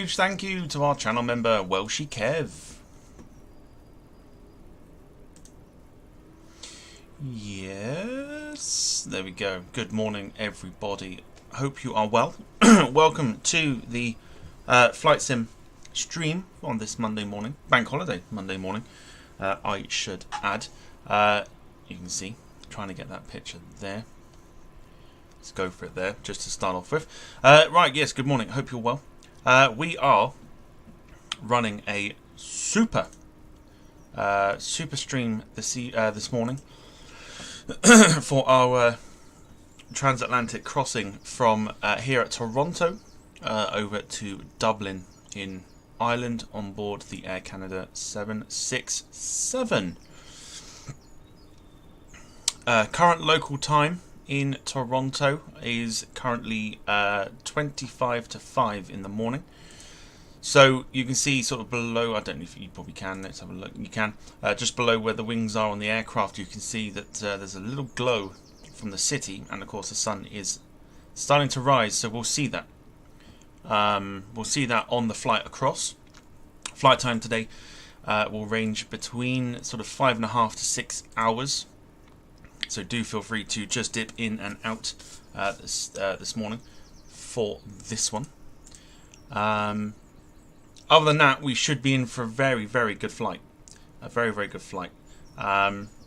huge thank you to our channel member, Welshy Kev. Yes, there we go. Good morning, everybody. Hope you are well. Welcome to the Flight Sim stream on this Monday morning, bank holiday Monday morning. I should add. You can see, trying to get that picture there. Let's go for it there, just to start off with. Right, yes, good morning. Hope you're well. We are running a super stream this morning for our transatlantic crossing from here at Toronto over to Dublin in Ireland on board the Air Canada 767. Current local time in Toronto is currently 25 to 5 in the morning. So you can see sort of below, I don't know if you probably can, let's have a look, you can, just below where the wings are on the aircraft, you can see that there's a little glow from the city, and of course the sun is starting to rise, so we'll see that. We'll see that on the flight across. Flight time today will range between sort of 5.5 to 6 hours. So do feel free to just dip in and out this morning for this one. Other than that, we should be in for a very, very good flight. A very, very good flight.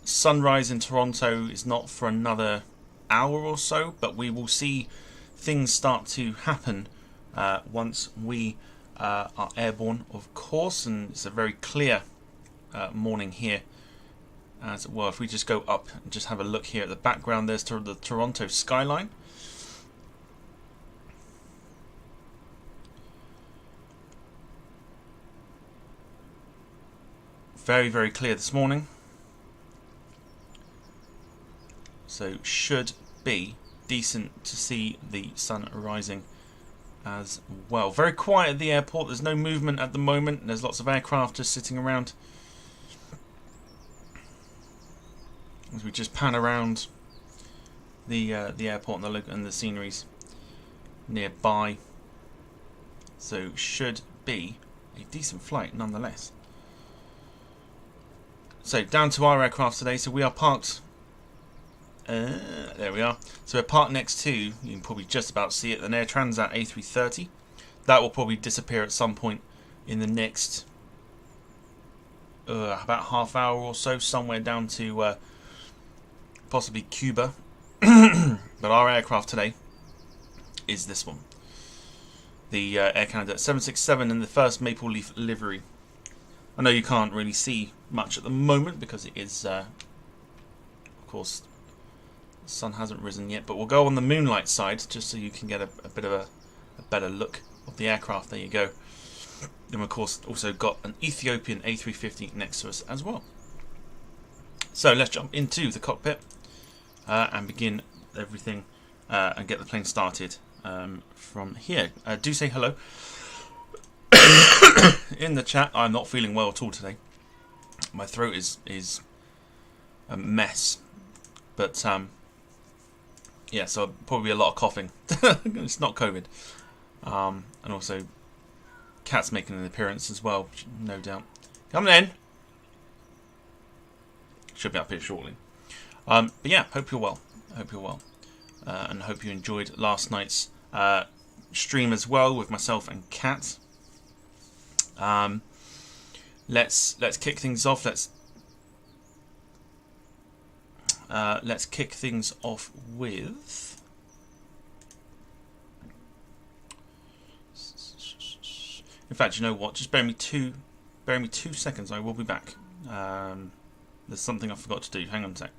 Sunrise in Toronto is not for another hour or so, but we will see things start to happen once we are airborne, of course. And it's a very clear morning here. As well, if we just go up and just have a look here at the background, there's the Toronto skyline. Very, very clear this morning. So should be decent to see the sun rising as well. Very quiet at the airport. There's no movement at the moment. There's lots of aircraft just sitting around. As we just pan around the airport and the sceneries nearby, so should be a decent flight nonetheless. So down to our aircraft today. So we are parked. There we are. So we're parked next to. You can probably just about see it. An Air Transat A330. That will probably disappear at some point in the next about half hour or so, somewhere down to. Possibly Cuba, but our aircraft today is this one, the Air Canada 767 in the first Maple Leaf livery. I know you can't really see much at the moment because it is, of course, the sun hasn't risen yet, but we'll go on the moonlight side just so you can get a bit of a better look of the aircraft. There you go. Then, of course, also got an Ethiopian A350 next to us as well. So let's jump into the cockpit. And begin everything and get the plane started from here. Do say hello in the chat. I'm not feeling well at all today. My throat is a mess, but yeah, so probably a lot of coughing. It's not COVID, and also cats making an appearance as well, no doubt. Coming in. Should be up here shortly. But yeah, hope you're well. And hope you enjoyed last night's stream as well with myself and Kat. Let's kick things off. Let's kick things off with. In fact, you know what? Just bear me two seconds. I will be back. There's something I forgot to do. Hang on a sec.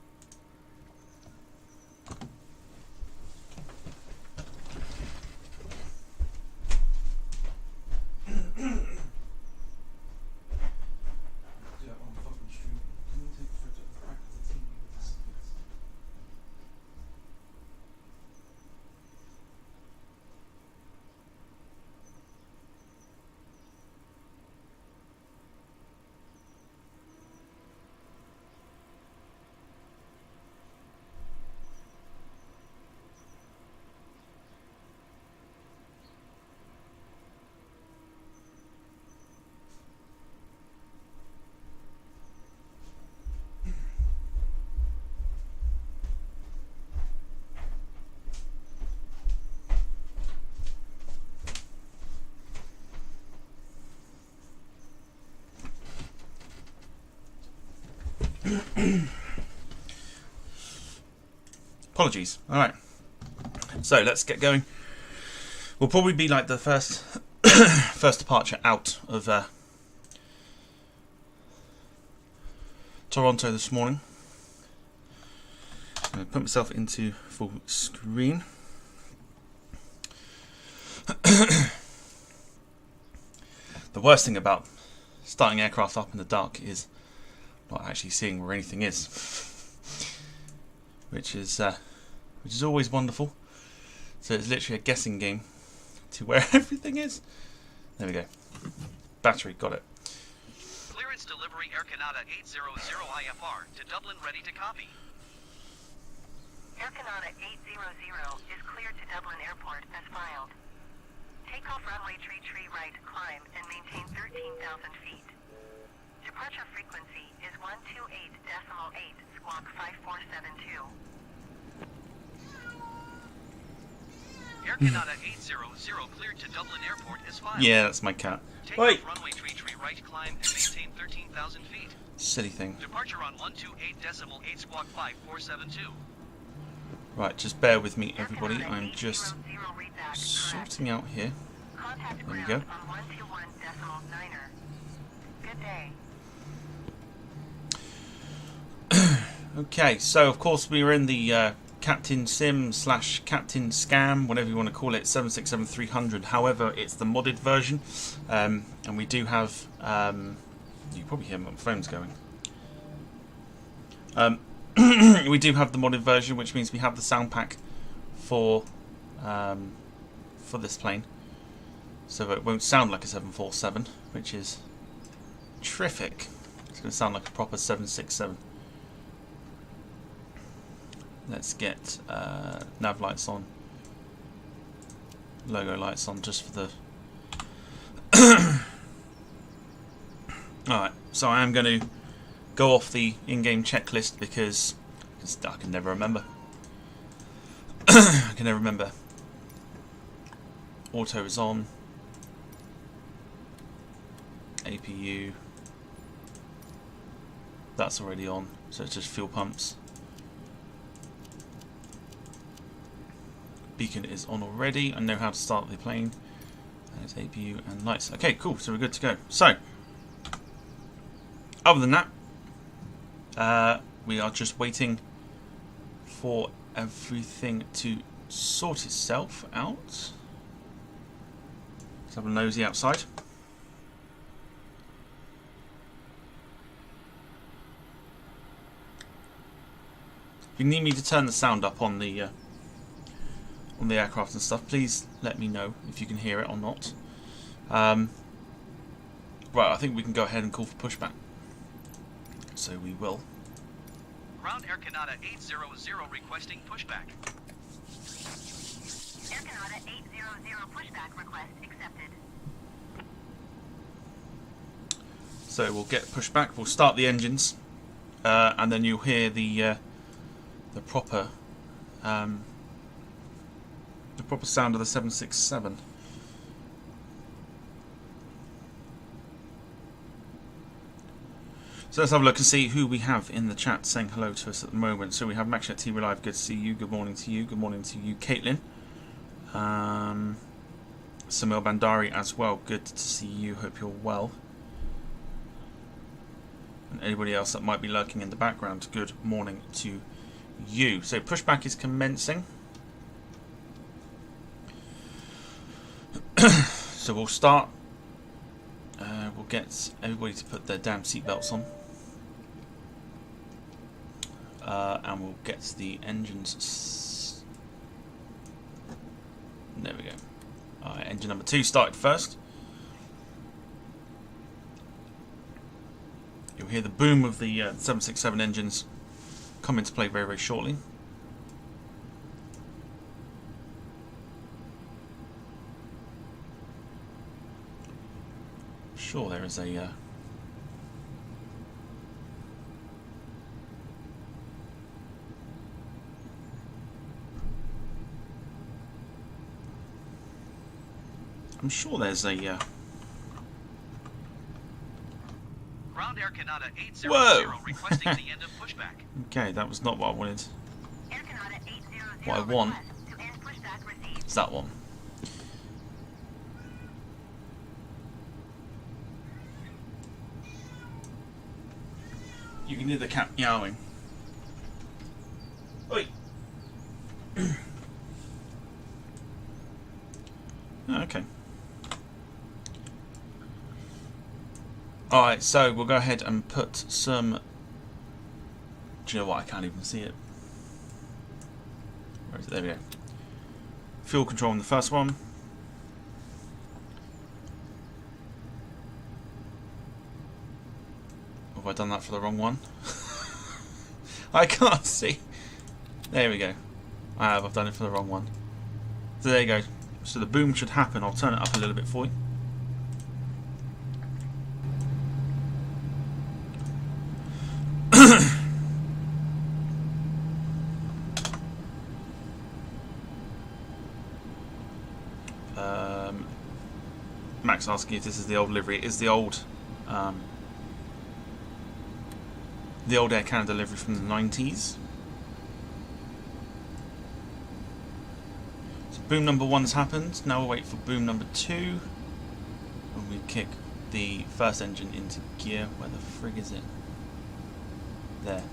Apologies. All right. So let's get going. We'll probably be like the first departure out of Toronto this morning. I'm going to put myself into full screen. The worst thing about starting aircraft up in the dark is not actually seeing where anything is, which is always wonderful. So it's literally a guessing game to where everything is. There we go. Battery, got it. Clearance delivery Air Canada 800 IFR to Dublin, ready to copy. Air Canada 800 is cleared to Dublin Airport as filed. Takeoff runway tree right, climb and maintain 13,000 feet. Departure frequency is 128.8 squawk 5472. Air Canada 800 cleared to Dublin Airport is filed. Yeah, that's my cat. Takeoff runway tree right, climb and maintain 13,000 feet. Silly thing. Departure on 128.8 squawk 5472. Right, just bear with me, everybody. I'm just sorting out here. There we go. Okay, so of course we were in the Captain Sim / Captain Scam, whatever you want to call it, 767-300. However, it's the modded version, and we do have. You probably hear my phone's going. We do have the modded version, which means we have the sound pack for this plane, so it won't sound like a 747, which is terrific. It's going to sound like a proper 767. Let's get nav lights on, logo lights on, just for the. Alright, so I am going to go off the in-game checklist because I can never remember. I can never remember. Auto is on. APU. That's already on, so it's just fuel pumps. Beacon is on already. I know how to start the plane. And it's APU and lights. Okay, cool. So we're good to go. So, other than that, we are just waiting for everything to sort itself out. Let's have a nosy outside. If you need me to turn the sound up on the aircraft and stuff, please let me know if you can hear it or not. Right, I think we can go ahead and call for pushback. So we will. Ground Air Canada 800 requesting pushback. Air Canada 800 pushback request accepted. So we'll get pushback. We'll start the engines, and then you'll hear the proper sound of the 767. So let's have a look and see who we have in the chat saying hello to us at the moment. So we have Maxshat TV Live, good to see you. Good morning to you. Good morning to you, Caitlin. Samil Bandari as well, good to see you. Hope you're well. And anybody else that might be lurking in the background, good morning to you. So pushback is commencing. So we'll start. We'll get everybody to put their damn seatbelts on. And we'll get the engines. There we go. Alright, engine number 2 started first. You'll hear the boom of the 767 engines come into play very, very shortly. Sure, there is a I'm sure there's a Ground Air Canada 800 Whoa. requesting the end of pushback. Okay, that was not what I wanted. Air Canada 800 What I want request to end pushback received. is that one. You can hear the cat meowing. Oi! Okay. Alright, so we'll go ahead and put some... Do you know what? I can't even see it. Where is it? There we go. Fuel control on the first one. Have I done that for the wrong one? I can't see. There we go. I have. I've done it for the wrong one. So there you go. So the boom should happen. I'll turn it up a little bit for you. Max asking if this is the old livery. It is the old Air Canada livery from the 90s. So boom number 1's happened. Now we'll wait for boom number 2. And we kick the first engine into gear. Where the frig is it? There.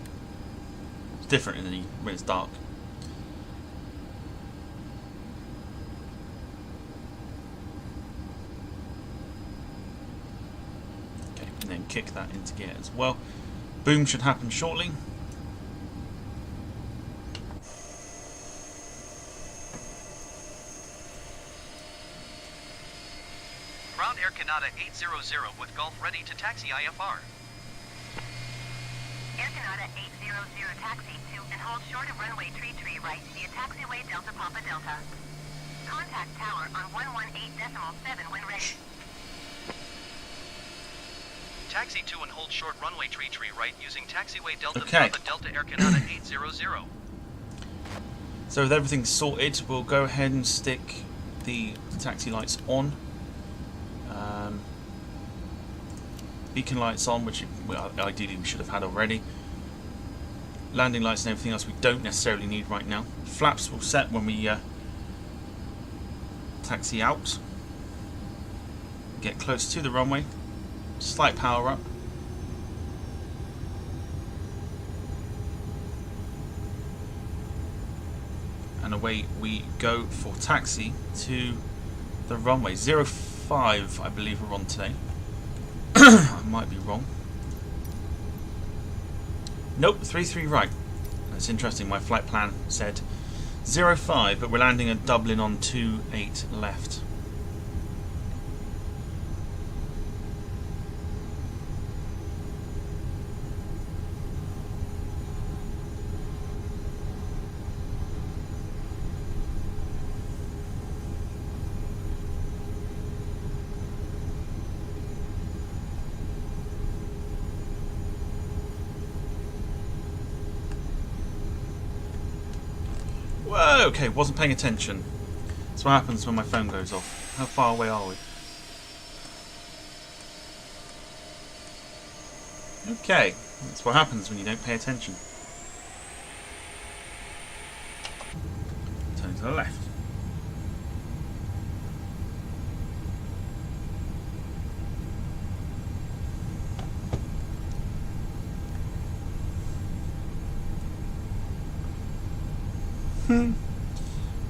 It's different when it's dark. Okay, and then kick that into gear as well. Boom should happen shortly. Ground Air Canada 800 with Gulf ready to taxi IFR. Air Canada 800 taxi to and hold short of runway tree right via taxiway Delta Papa Delta. Contact tower on 118.7 when ready. Taxi to and hold short runway tree right using taxiway Delta Okay. Papa Delta Air Canada 800. So with everything sorted, we'll go ahead and stick the taxi lights on. Beacon lights on, which ideally we should have had already. Landing lights and everything else we don't necessarily need right now. Flaps will set when we taxi out. Get close to the runway. Slight power up. And away we go for taxi to the runway. 05, I believe we're on today. I might be wrong. Nope, 33 right. That's interesting. My flight plan said 05, but we're landing at Dublin on 28 left. Whoa, okay, wasn't paying attention. That's what happens when my phone goes off. How far away are we? Okay, that's what happens when you don't pay attention. Turn to the left.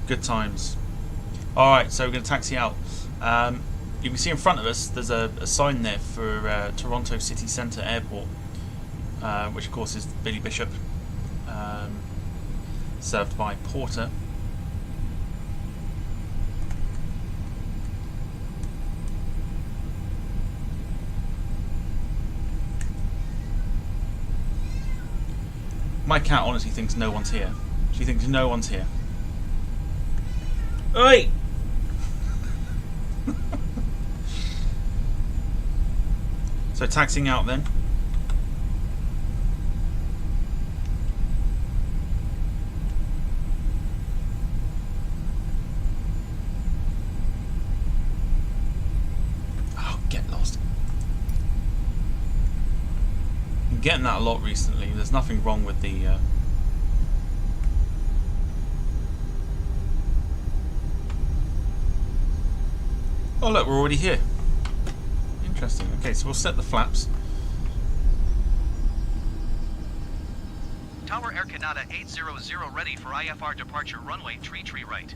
Good times. Alright, so we're going to taxi out. You can see in front of us there's a sign there for Toronto City Centre Airport, which of course is Billy Bishop, served by Porter. My cat honestly thinks no one's here. She thinks no one's here. Oi! So taxiing out then. Oh, get lost. been getting that a lot recently. There's nothing wrong with the oh look, we're already here. Interesting. Okay, so we'll set the flaps. Tower Air Canada 800 ready for IFR departure runway tree right.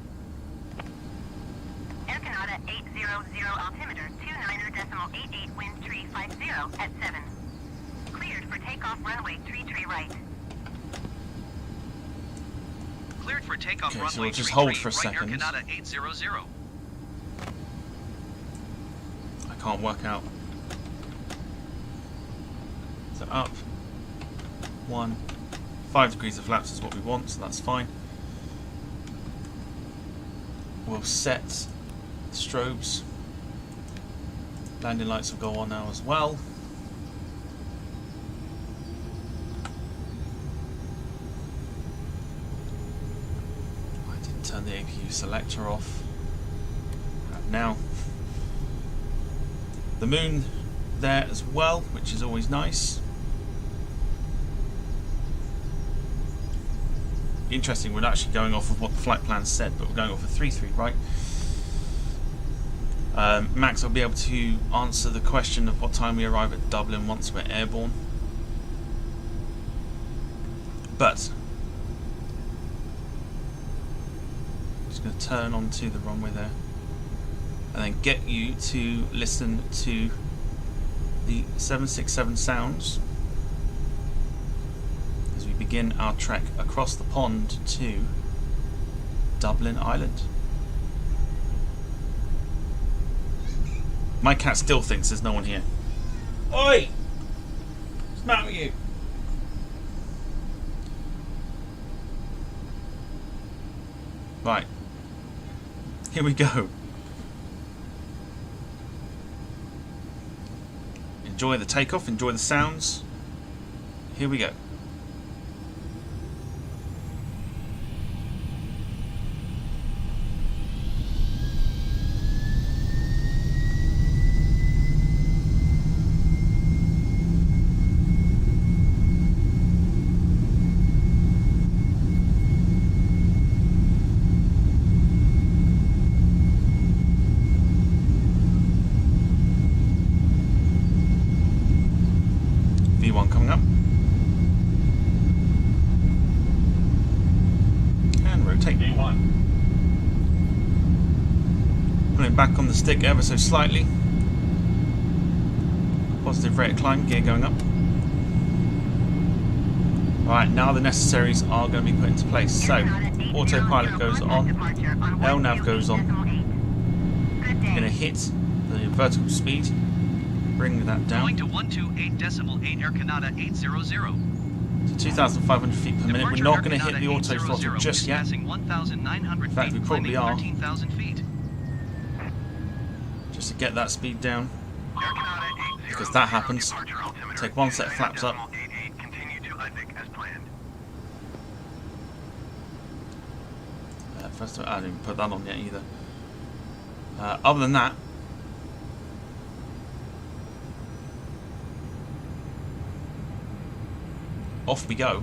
Air Canada 800 altimeter 29er.88 wind tree 50 at 7. Cleared for takeoff runway tree right. Cleared for takeoff Okay, runway so we'll just tree hold for a right Air second. Canada 800. I can't work out. So up 1, 5 degrees of flaps is what we want, so that's fine. We'll set strobes. Landing lights will go on now as well. I did turn the APU selector off. Have now. The moon there as well, which is always nice. Interesting, we're not actually going off of what the flight plan said, but we're going off of 3-3, right? Max will be able to answer the question of what time we arrive at Dublin once we're airborne. But I'm just going to turn onto the runway there and then get you to listen to the 767 sounds as we begin our trek across the pond to Dublin Island. My cat still thinks there's no one here. Oi! What's the matter with you? Right. Here we go. Enjoy the takeoff, enjoy the sounds. Here we go. V1 coming up. And rotate. V1. Pulling back on the stick ever so slightly. Positive rate of climb, gear going up. Alright, now the necessaries are going to be put into place. So, autopilot goes on, LNAV goes on. Going to hit the vertical speed. Bring that down Going to 128.8 Air Canada 800. to 2,500 feet per minute. We're not going to hit the auto throttle just yet. Passing 1,900 In fact, feet, we probably climbing are. 13,000 feet. Just to get that speed down. Because that happens. Take one set of flaps up. First of all, I didn't put that on yet either. Other than that, off we go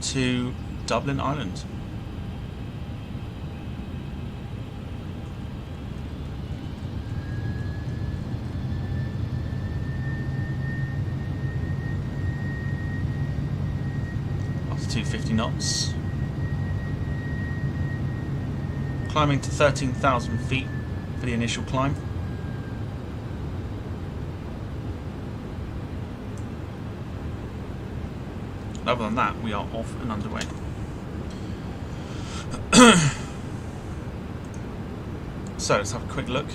to Dublin Island. Up to 250 knots. Climbing to 13,000 feet for the initial climb. Other than that, we are off and underway. So let's have a quick look.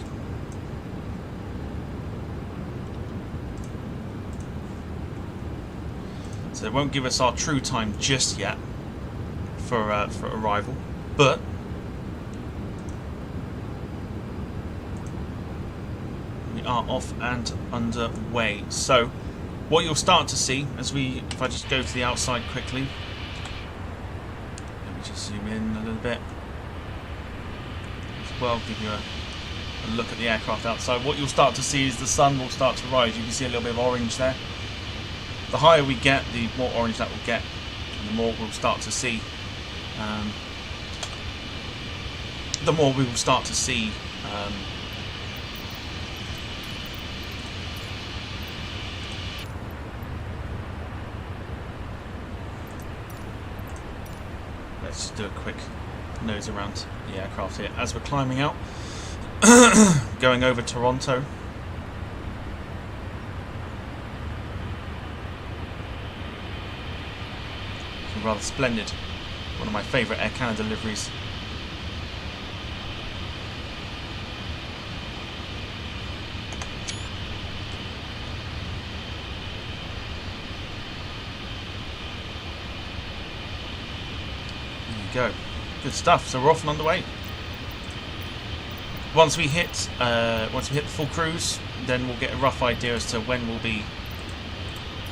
So it won't give us our true time just yet for arrival, but we are off and underway. So what you'll start to see as if I just go to the outside quickly, let me just zoom in a little bit as well, give you a and look at the aircraft outside, what you'll start to see is the sun will start to rise. You can see a little bit of orange there. The higher we get, the more orange that will get, and the more we'll start to see. The more we will start to see. Let's just do a quick nose around the aircraft here as we're climbing out, going over Toronto. It's rather splendid. One of my favourite Air Canada liveries. Go. Good stuff. So we're off and underway. Once we hit the full cruise, then we'll get a rough idea as to when we'll be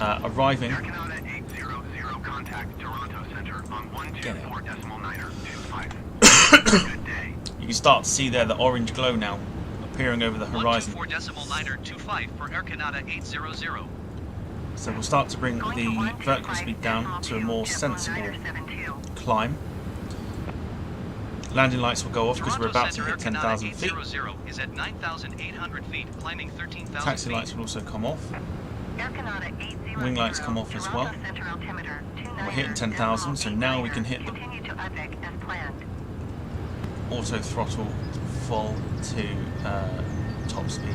arriving. Air Canada 800, contact Toronto Centre on 124.925. Good day. You can start to see there the orange glow now appearing over the horizon. 124.925 for Air Canada 800. So we'll start to bring the vertical speed down to a more sensible climb. Landing lights will go off because we're about to hit 10,000 feet. Is at 9,800 feet, climbing 13,000 Taxi lights will also come off. Wing lights come off as well. We're hitting 10,000, so now we can hit the auto throttle full to top speed.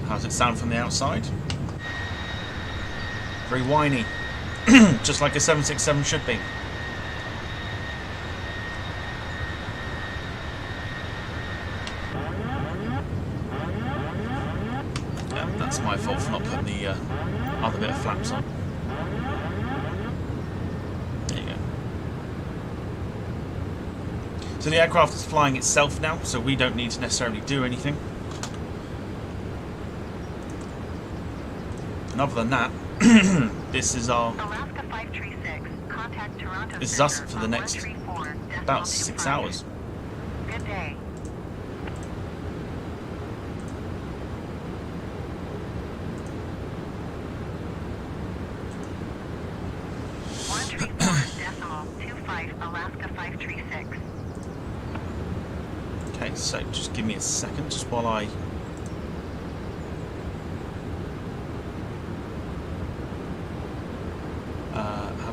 How's it sound from the outside? Very whiny, just like a 767 should be. Yeah, that's my fault for not putting the other bit of flaps on. There you go. So the aircraft is flying itself now, so we don't need to necessarily do anything. And other than that, this is our. This is us for the next about 6 hours. Good day. Alaska 536. Okay, so just give me a second, just while I.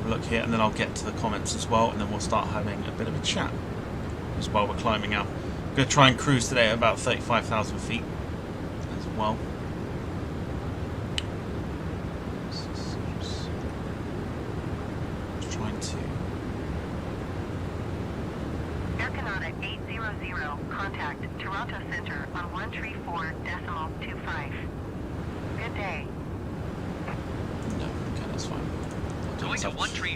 Look here, and then I'll get to the comments as well, and then we'll start having a bit of a chat just while we're climbing out. I'm going to try and cruise today at about 35,000 feet as well. Just trying to. Air Canada 800, contact Toronto Centre on 134.25. Good day. No, okay, that's fine.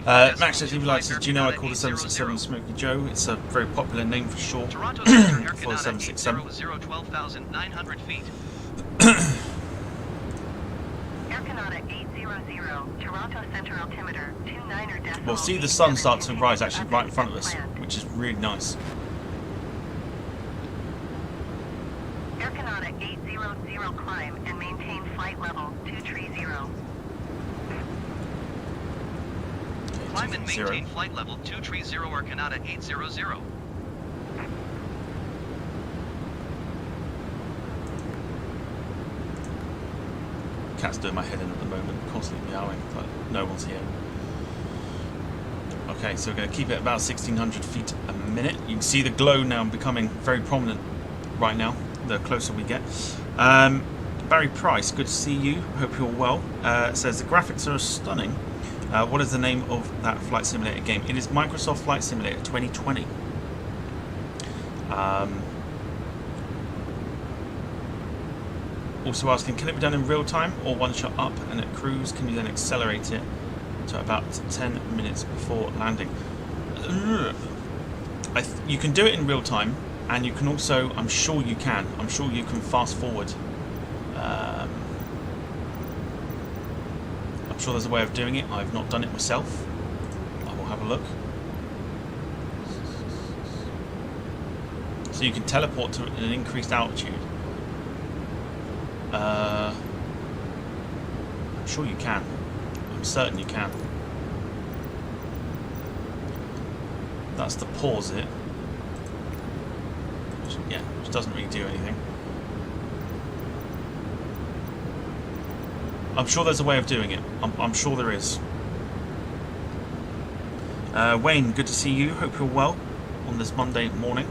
Max says, if you like, says, do you know I call the 767 Smokey Joe? It's a very popular name for short Toronto Centre, Air for the Canada 767. 12,900 feet. Air Canada 800, Toronto Centre altimeter 29er. We'll see the sun start to rise actually right in front of us, which is really nice. Air Canada 800, climb and maintain flight level 230. Climb and maintain flight level 230 Air Canada 800. Cat's doing my head in at the moment, constantly meowing, but no one's here. Okay, so we're going to keep it about 1,600 feet a minute. You can see the glow now becoming very prominent right now, the closer we get. Barry Price, good to see you, hope you're well. Says the graphics are stunning. What is the name of that flight simulator game? It is Microsoft Flight Simulator 2020. Also asking, can it be done in real time or one shot up and at cruise? Can you then accelerate it to about 10 minutes before landing? You can do it in real time, and you can also, I'm sure you can fast forward. I'm sure there's a way of doing it. I've not done it myself. I will have a look. So you can teleport to an increased altitude. I'm sure you can. I'm certain you can. That's to pause it. Which doesn't really do anything. I'm sure there's a way of doing it. I'm sure there is. Wayne, good to see you. Hope you're well on this Monday morning.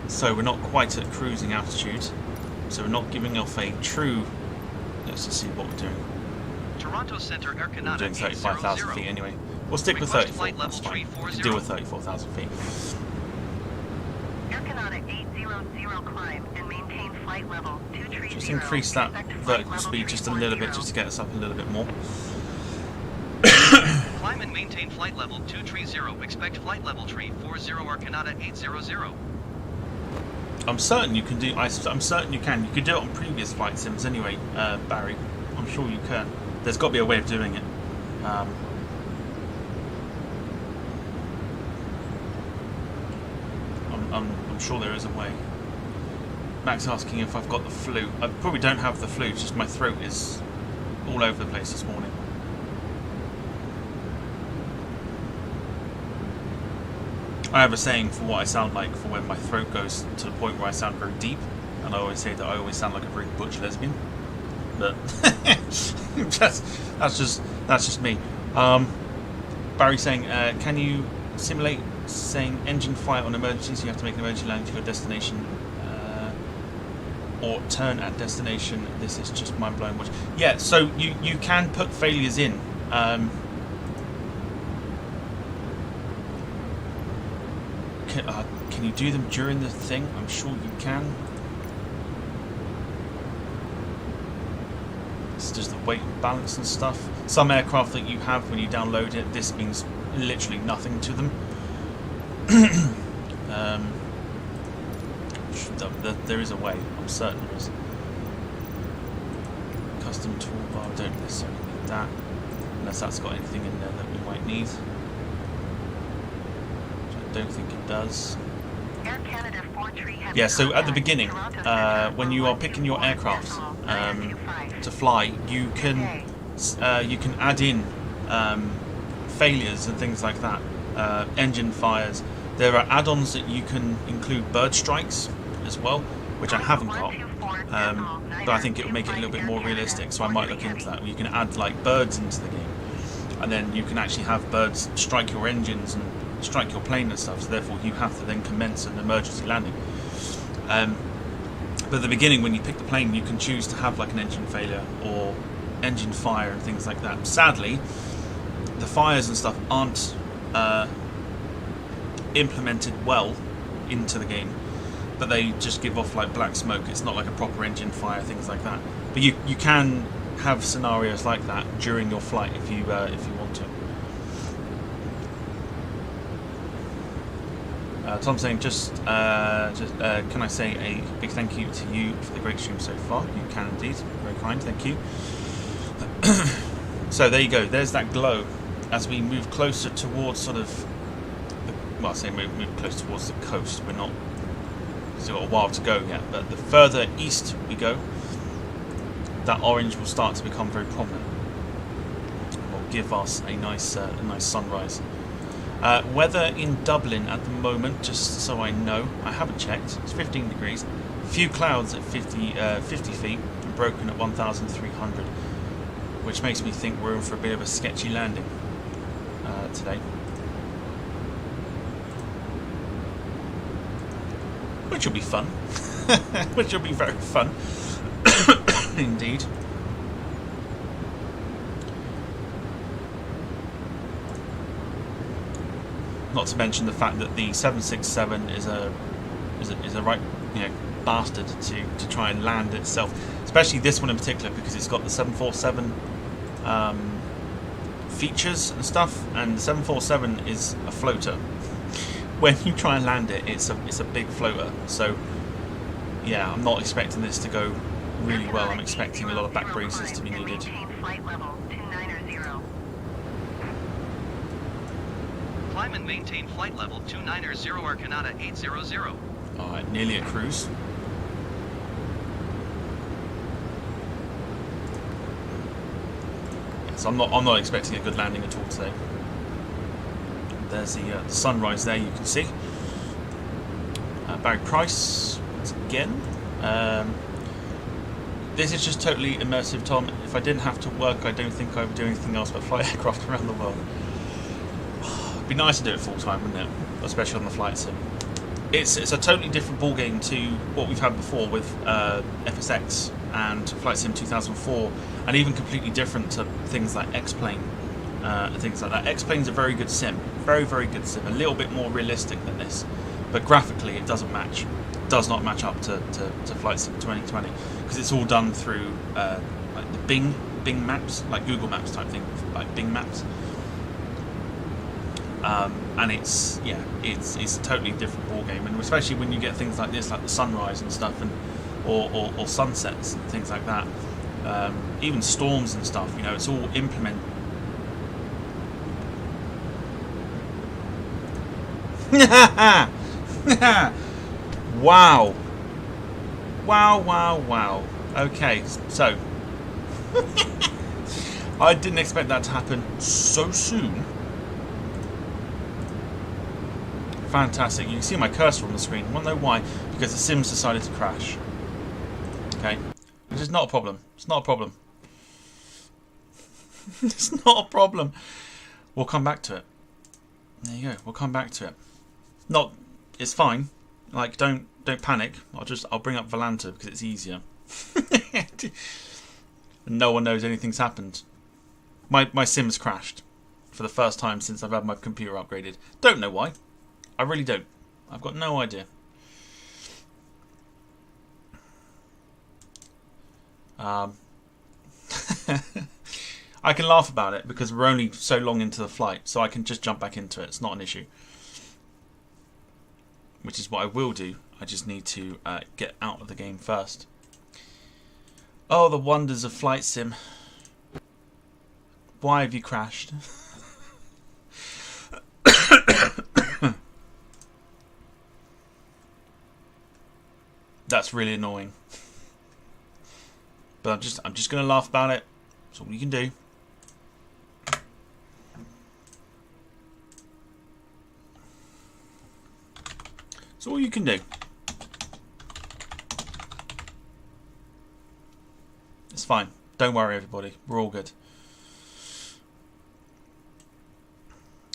So we're not quite at cruising altitude. So we're not giving off a true... Let's just see what we're doing. Toronto Center Air We're Canada doing 35,000 feet anyway. We'll stick with Request 34. flight That's level fine. We 340. can deal with 34,000 feet. Air Canada 800 climb and maintain flight level 230. Just increase that vertical speed just a little bit, just to get us up a little bit more. Climb and maintain flight level 230. Expect flight level 340 Air Canada 800. I'm certain you can do. I'm certain you can. You could do it on previous flight sims anyway, Barry. I'm sure you can. There's got to be a way of doing it. I'm sure there is a way. Max asking if I've got the flu. I probably don't have the flu. It's just my throat is all over the place this morning. I have a saying for what I sound like for when my throat goes to the point where I sound very deep, and I always say that I always sound like a very butch lesbian. But that's just me. Barry saying, can you simulate saying engine fire on emergencies? You have to make an emergency landing to your destination, or turn at destination. This is just mind blowing. Yeah, so you can put failures in. Can you do them during the thing? I'm sure you can. It's just the weight and balance and stuff. Some aircraft that you have when you download it, this means literally nothing to them. There is a way. I'm certain there is. Custom toolbar. Don't necessarily need that, unless that's got anything in there that we might need. Don't think it does. Yeah, so at the beginning, when you are picking your aircraft to fly, you can add in failures and things like that, engine fires. There are add-ons that you can include bird strikes as well, which I haven't got, but I think it will make it a little bit more realistic, so I might look into that. You can add like birds into the game, and then you can actually have birds strike your engines and strike your plane and stuff, so therefore you have to then commence an emergency landing. But at the beginning, when you pick the plane, you can choose to have like an engine failure or engine fire and things like that. Sadly, the fires and stuff aren't implemented well into the game, but they just give off like black smoke. It's not like a proper engine fire, things like that. But you can have scenarios like that during your flight if you want to. Tom's saying, can I say a big thank you to you for the great stream so far? You can indeed. Very kind, thank you. So there you go. There's that glow as we move closer towards sort of, well, I say move close towards the coast. We're not, still got a while to go yet, but the further east we go, that orange will start to become very prominent. It will give us a nice sunrise. Weather in Dublin at the moment, just so I know, I haven't checked, it's 15 degrees, few clouds at 50 feet, and broken at 1,300, which makes me think we're in for a bit of a sketchy landing today. Which will be fun, which will be very fun, indeed. Not to mention the fact that the 767 is a right, bastard to try and land itself, especially this one in particular, because it's got the 747 features and stuff, and the 747 is a floater. When you try and land it, it's a big floater. So yeah, I'm not expecting this to go really well. I'm expecting a lot of back braces to be needed. Maintain flight level 290. Climb and maintain flight level 290 Arcanata 800. Alright, nearly at cruise. So I'm not expecting a good landing at all today. There's the sunrise there, you can see. Barry Price once again. This is just totally immersive, Tom. If I didn't have to work, I don't think I would do anything else but fly aircraft around the world. It'd be nice to do it full time, wouldn't it? Especially on the flight sim. It's a totally different ball game to what we've had before with FSX and Flight Sim 2004, and even completely different to things like X-Plane and things like that. X-Plane's a very good sim, very good sim, a little bit more realistic than this, but graphically it doesn't match, does not match up to Flight Sim 2020, because it's all done through like the Bing Maps, like Google Maps type thing, like Bing Maps. And it's a totally different ball game, and especially when you get things like this, like the sunrise and stuff, and or sunsets and things like that, even storms and stuff. You know, it's all implemented. Wow! Wow! Okay, so I didn't expect that to happen so soon. Fantastic. You can see my cursor on the screen. Want to know why? Because the Sims decided to crash. Okay? Which is not a problem. It's not a problem. It's not a problem. We'll come back to it. There you go. We'll come back to it. Not. It's fine. Like, don't panic. I'll bring up Volanta because it's easier. No one knows anything's happened. My Sims crashed for the first time since I've had my computer upgraded. Don't know why. I really don't. I've got no idea. I can laugh about it because we're only so long into the flight, so I can just jump back into it. It's not an issue. Which is what I will do. I just need to get out of the game first. Oh, the wonders of Flight Sim. Why have you crashed? That's really annoying. But I'm just gonna laugh about it. That's all you can do. That's all you can do. It's fine. Don't worry, everybody. We're all good.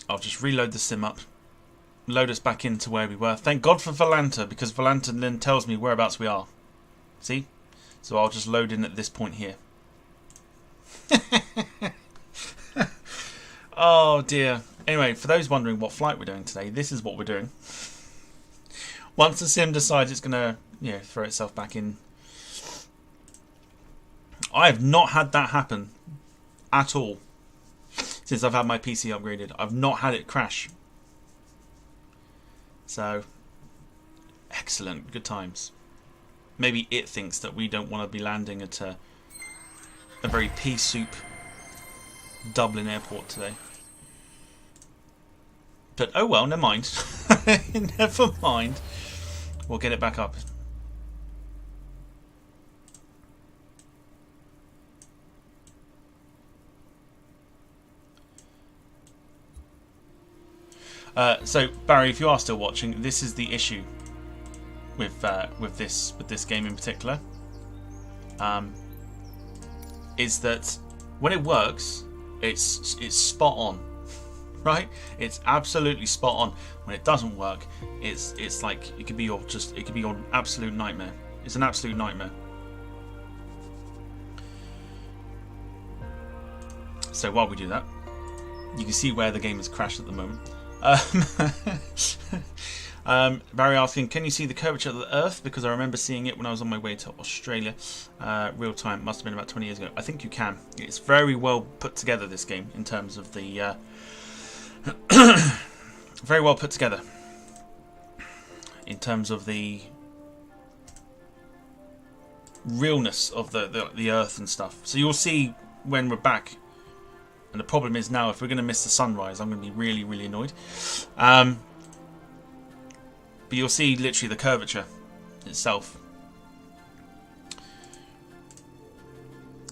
I'll just reload the sim up. Load us back into where we were. Thank God for Volanta, because Volanta then tells me whereabouts we are. See? So I'll just load in at this point here. Oh dear. Anyway, for those wondering what flight we're doing today, this is what we're doing. Once the sim decides it's going to, throw itself back in. I have not had that happen at all since I've had my PC upgraded. I've not had it crash. So, excellent. Good times. Maybe it thinks that we don't want to be landing at a very pea soup Dublin airport today. But oh well, never mind. Never mind. We'll get it back up. So Barry, if you are still watching, this is the issue with this game in particular. Is that when it works, it's spot on, right? It's absolutely spot on. When it doesn't work, it's like it could be your absolute nightmare. It's an absolute nightmare. So while we do that, you can see where the game has crashed at the moment. Barry asking, can you see the curvature of the Earth? Because I remember seeing it when I was on my way to Australia. Real time, must have been about 20 years ago. I think you can. It's very well put together, this game, in terms of the... very well put together. In terms of the realness of the Earth and stuff. So you'll see when we're back. And the problem is now, if we're going to miss the sunrise, I'm going to be really, really annoyed. But you'll see literally the curvature itself.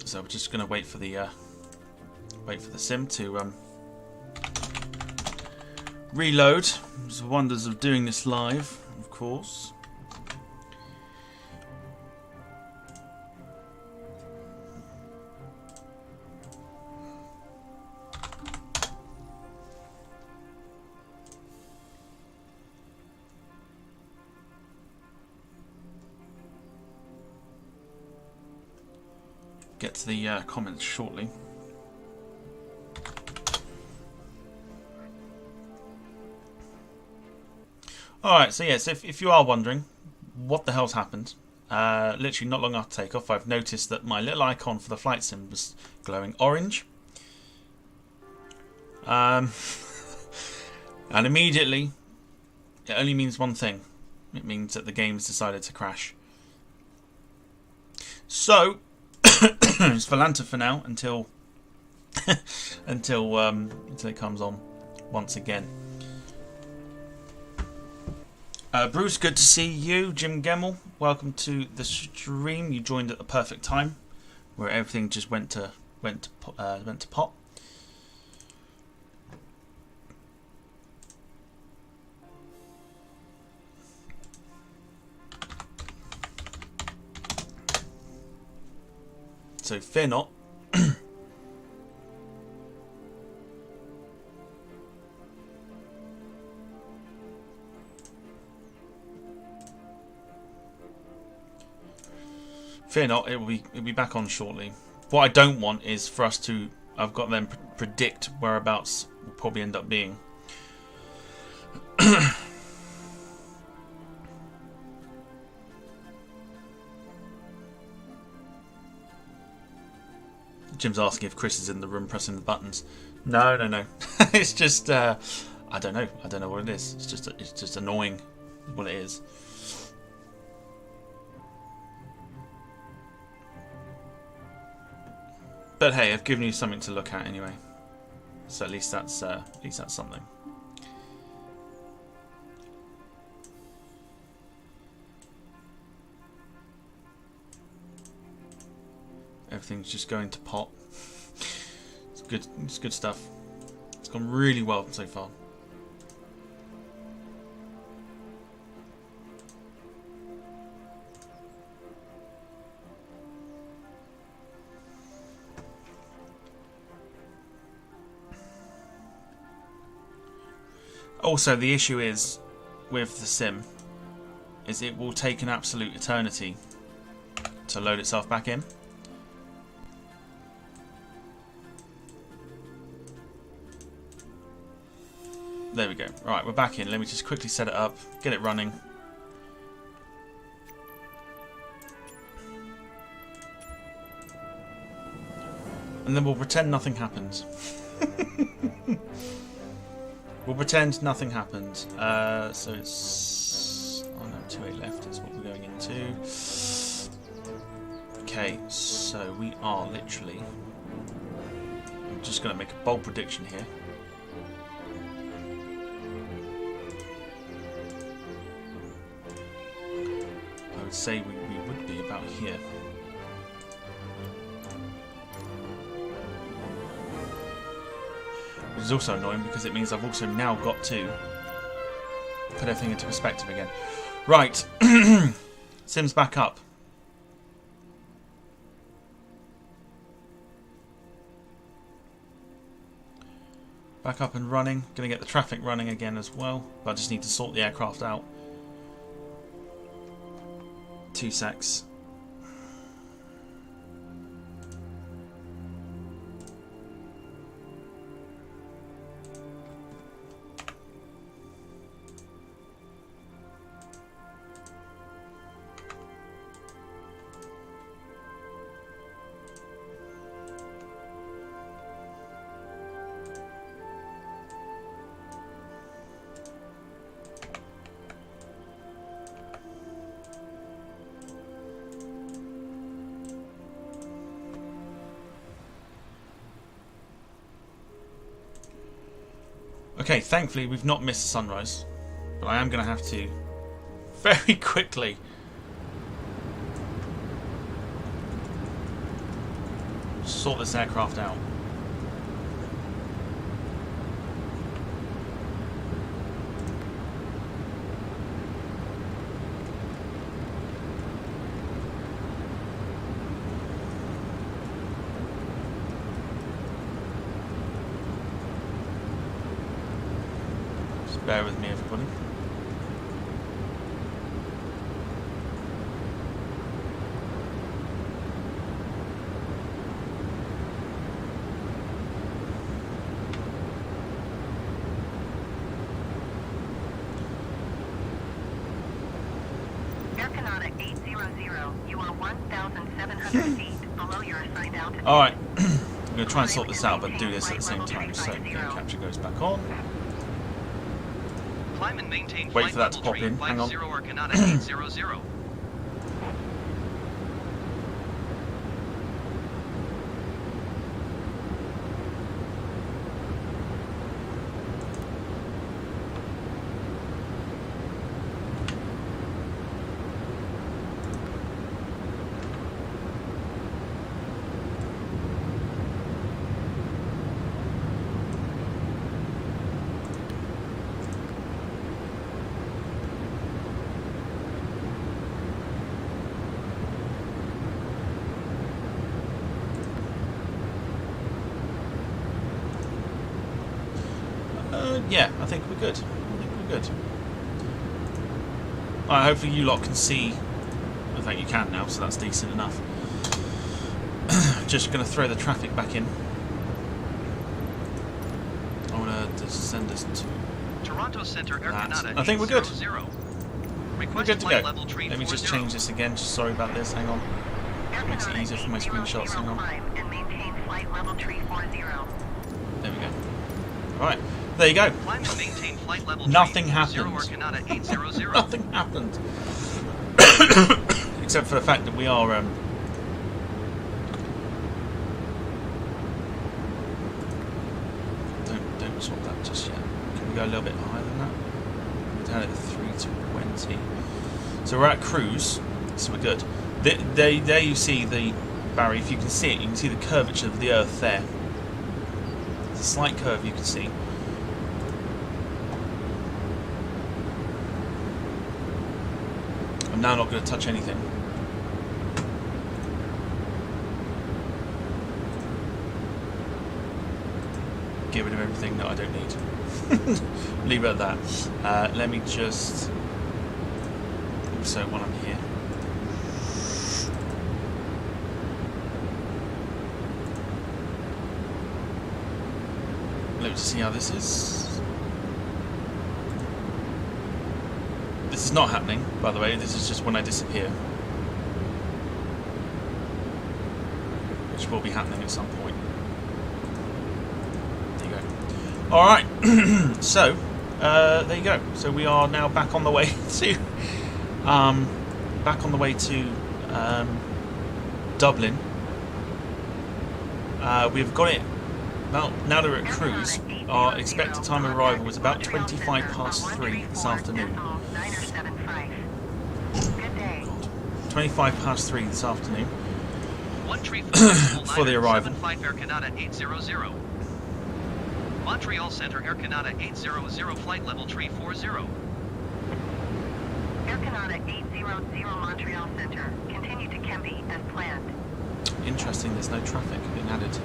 So we're just going to wait for the sim to reload. There's the wonders of doing this live, of course. Get to the comments shortly. Alright, so yes, if you are wondering what the hell's happened, literally not long after takeoff, I've noticed that my little icon for the flight sim was glowing orange. And immediately, it only means one thing. It means that the game's decided to crash. So, it's Volanta for now until until it comes on once again. Bruce, good to see you. Jim Gemmell, welcome to the stream. You joined at the perfect time, where everything just went to pot. So fear not. Fear not, it'll be back on shortly. What I don't want is for us to, I've got them predict whereabouts we'll probably end up being. Jim's asking if Chris is in the room pressing the buttons. No. It's just I don't know what it is. It's just annoying what it is. But hey, I've given you something to look at anyway. So at least that's something. Everything's just going to pot. It's good. It's good stuff. It's gone really well so far. Also, the issue is with the sim is it will take an absolute eternity to load itself back in. There we go. Right, we're back in. Let me just quickly set it up, get it running. And then we'll pretend nothing happened. We'll pretend nothing happened. So it's... oh no, 2A left is what we're going into. Okay, so we are literally... I'm just going to make a bold prediction here. I would say we would be about here. Which is also annoying because it means I've also now got to put everything into perspective again. Right, Sim's back up. Back up and running. Gonna get the traffic running again as well, but I just need to sort the aircraft out. 2 secs. Okay, thankfully we've not missed sunrise, but I am going to have to very quickly sort this aircraft out. Just bear with me, everybody. You are 1,700 feet below your assigned altitude. Alright, I'm going to try and sort this out, but do this at the same time. So, game capture goes back on. Climb and maintain Wait for that to pop in. Hang on. 50 Arcanata 800. Yeah, I think we're good. Alright, hopefully you lot can see. I think you can now, so that's decent enough. Just going to throw the traffic back in. I want to send us to Toronto Center Air that. Canada I think we're good. 800. We're Request good to flight go. level tree Let me just 40. change this again. Just sorry about this. Hang on. Makes it easier for my screenshots. Hang on. And maintain flight level tree 40. There we go. Alright, there you go. Climb and maintain flight level Nothing tree 40 happened. Arcanata 800. Nothing happened. Except for the fact that we are don't swap that just yet. Can we go a little bit higher than that? We're down at 320. So we're at cruise, so we're good. There you see the Barry, if you can see it, you can see the curvature of the Earth there. There's a slight curve you can see. I'm now not going to touch anything. Get rid of everything that I don't need. Leave it at that. Let me just... So while I'm here... Let's see how this is. This is not happening, by the way. This is just when I disappear. Which will be happening at some point. There you go. Alright. So, there you go. So we are now back on the way to... Dublin. We've got it... Well, now that we're at cruise, our expected time of arrival was about 25 past 3 this afternoon. God. 25 past 3 this afternoon for the arrival. Air Canada 800. Montreal Center Air Canada 800 flight level tree 40. Air Canada 800 Montreal Center. Continue to Kemby as planned. Interesting, there's no traffic being added.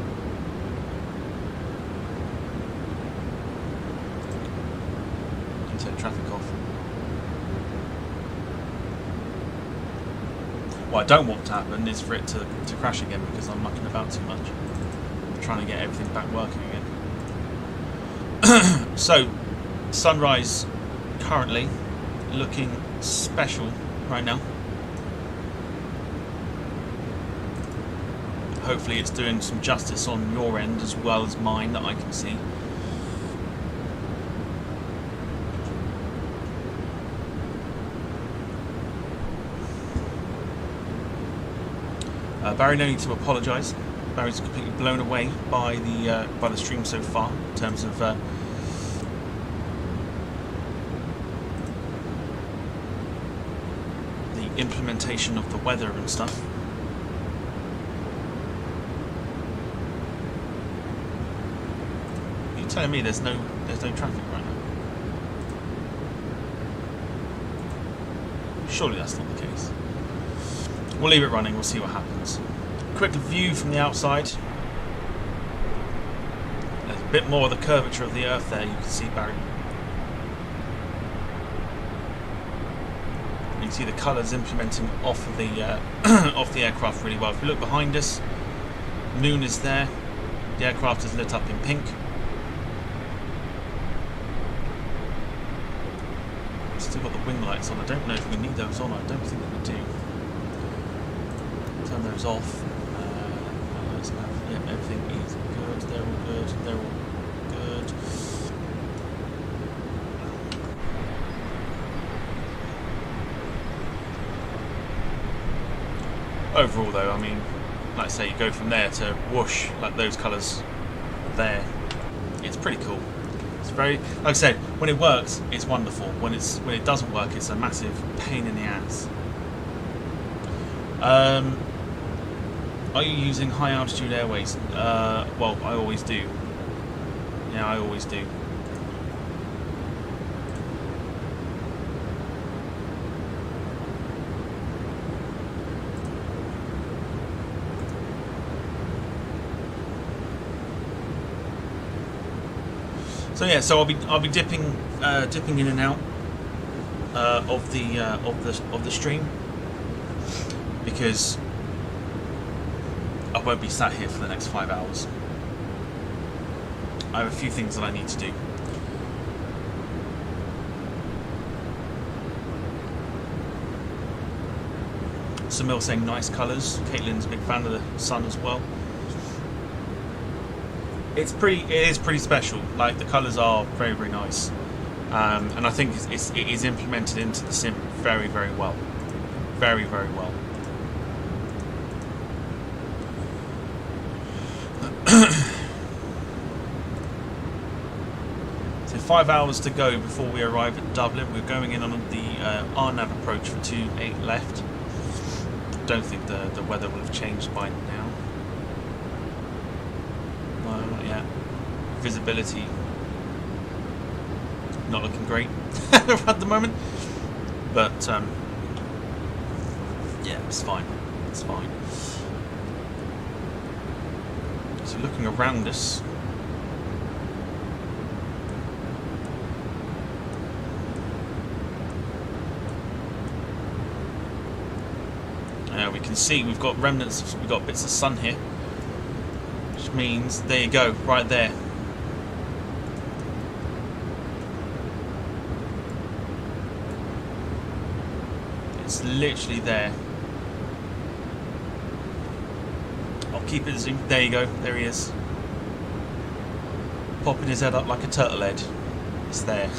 Take traffic off. What I don't want to happen is for it to crash again because I'm mucking about too much. I'm trying to get everything back working again. So, sunrise currently looking special right now. Hopefully it's doing some justice on your end as well as mine that I can see. Barry, no need to apologise. Barry's completely blown away by the stream so far in terms of implementation of the weather and stuff. You're telling me there's no traffic right now? Surely that's not the case. We'll leave it running, we'll see what happens. Quick view from the outside. There's a bit more of the curvature of the Earth there, you can see, Barry. You can see the colours implementing off of the off the aircraft really well. If we look behind us, moon is there. The aircraft is lit up in pink. Still got the wing lights on. I don't know if we need those on. I don't think that we do. Turn those off. Yeah, everything is good. They're all good. They're all good. Overall, though, I mean, like I say, you go from there to whoosh, like those colours there. It's pretty cool. It's very, like I said, when it works, it's wonderful. When it doesn't work, it's a massive pain in the ass. Are you using high altitude airways? Well, I always do. Yeah, I always do. So yeah, so I'll be dipping in and out of the stream, because I won't be sat here for the next 5 hours. I have a few things that I need to do. Samil saying nice colours. Caitlin's a big fan of the sun as well. It is pretty special. Like, the colours are very, very nice, and I think it is implemented into the sim very, very well, very, very well. So 5 hours to go before we arrive at Dublin. We're going in on the RNAV approach for 28 left. Don't think the weather will have changed by now. No, not yet. Visibility not looking great at the moment, but yeah, it's fine. It's fine. So looking around us, we can see we've got remnants, we've got bits of sun here, which means, there you go, right there. It's literally there. I'll keep it zoomed. There you go, there he is. Popping his head up like a turtle head. It's there.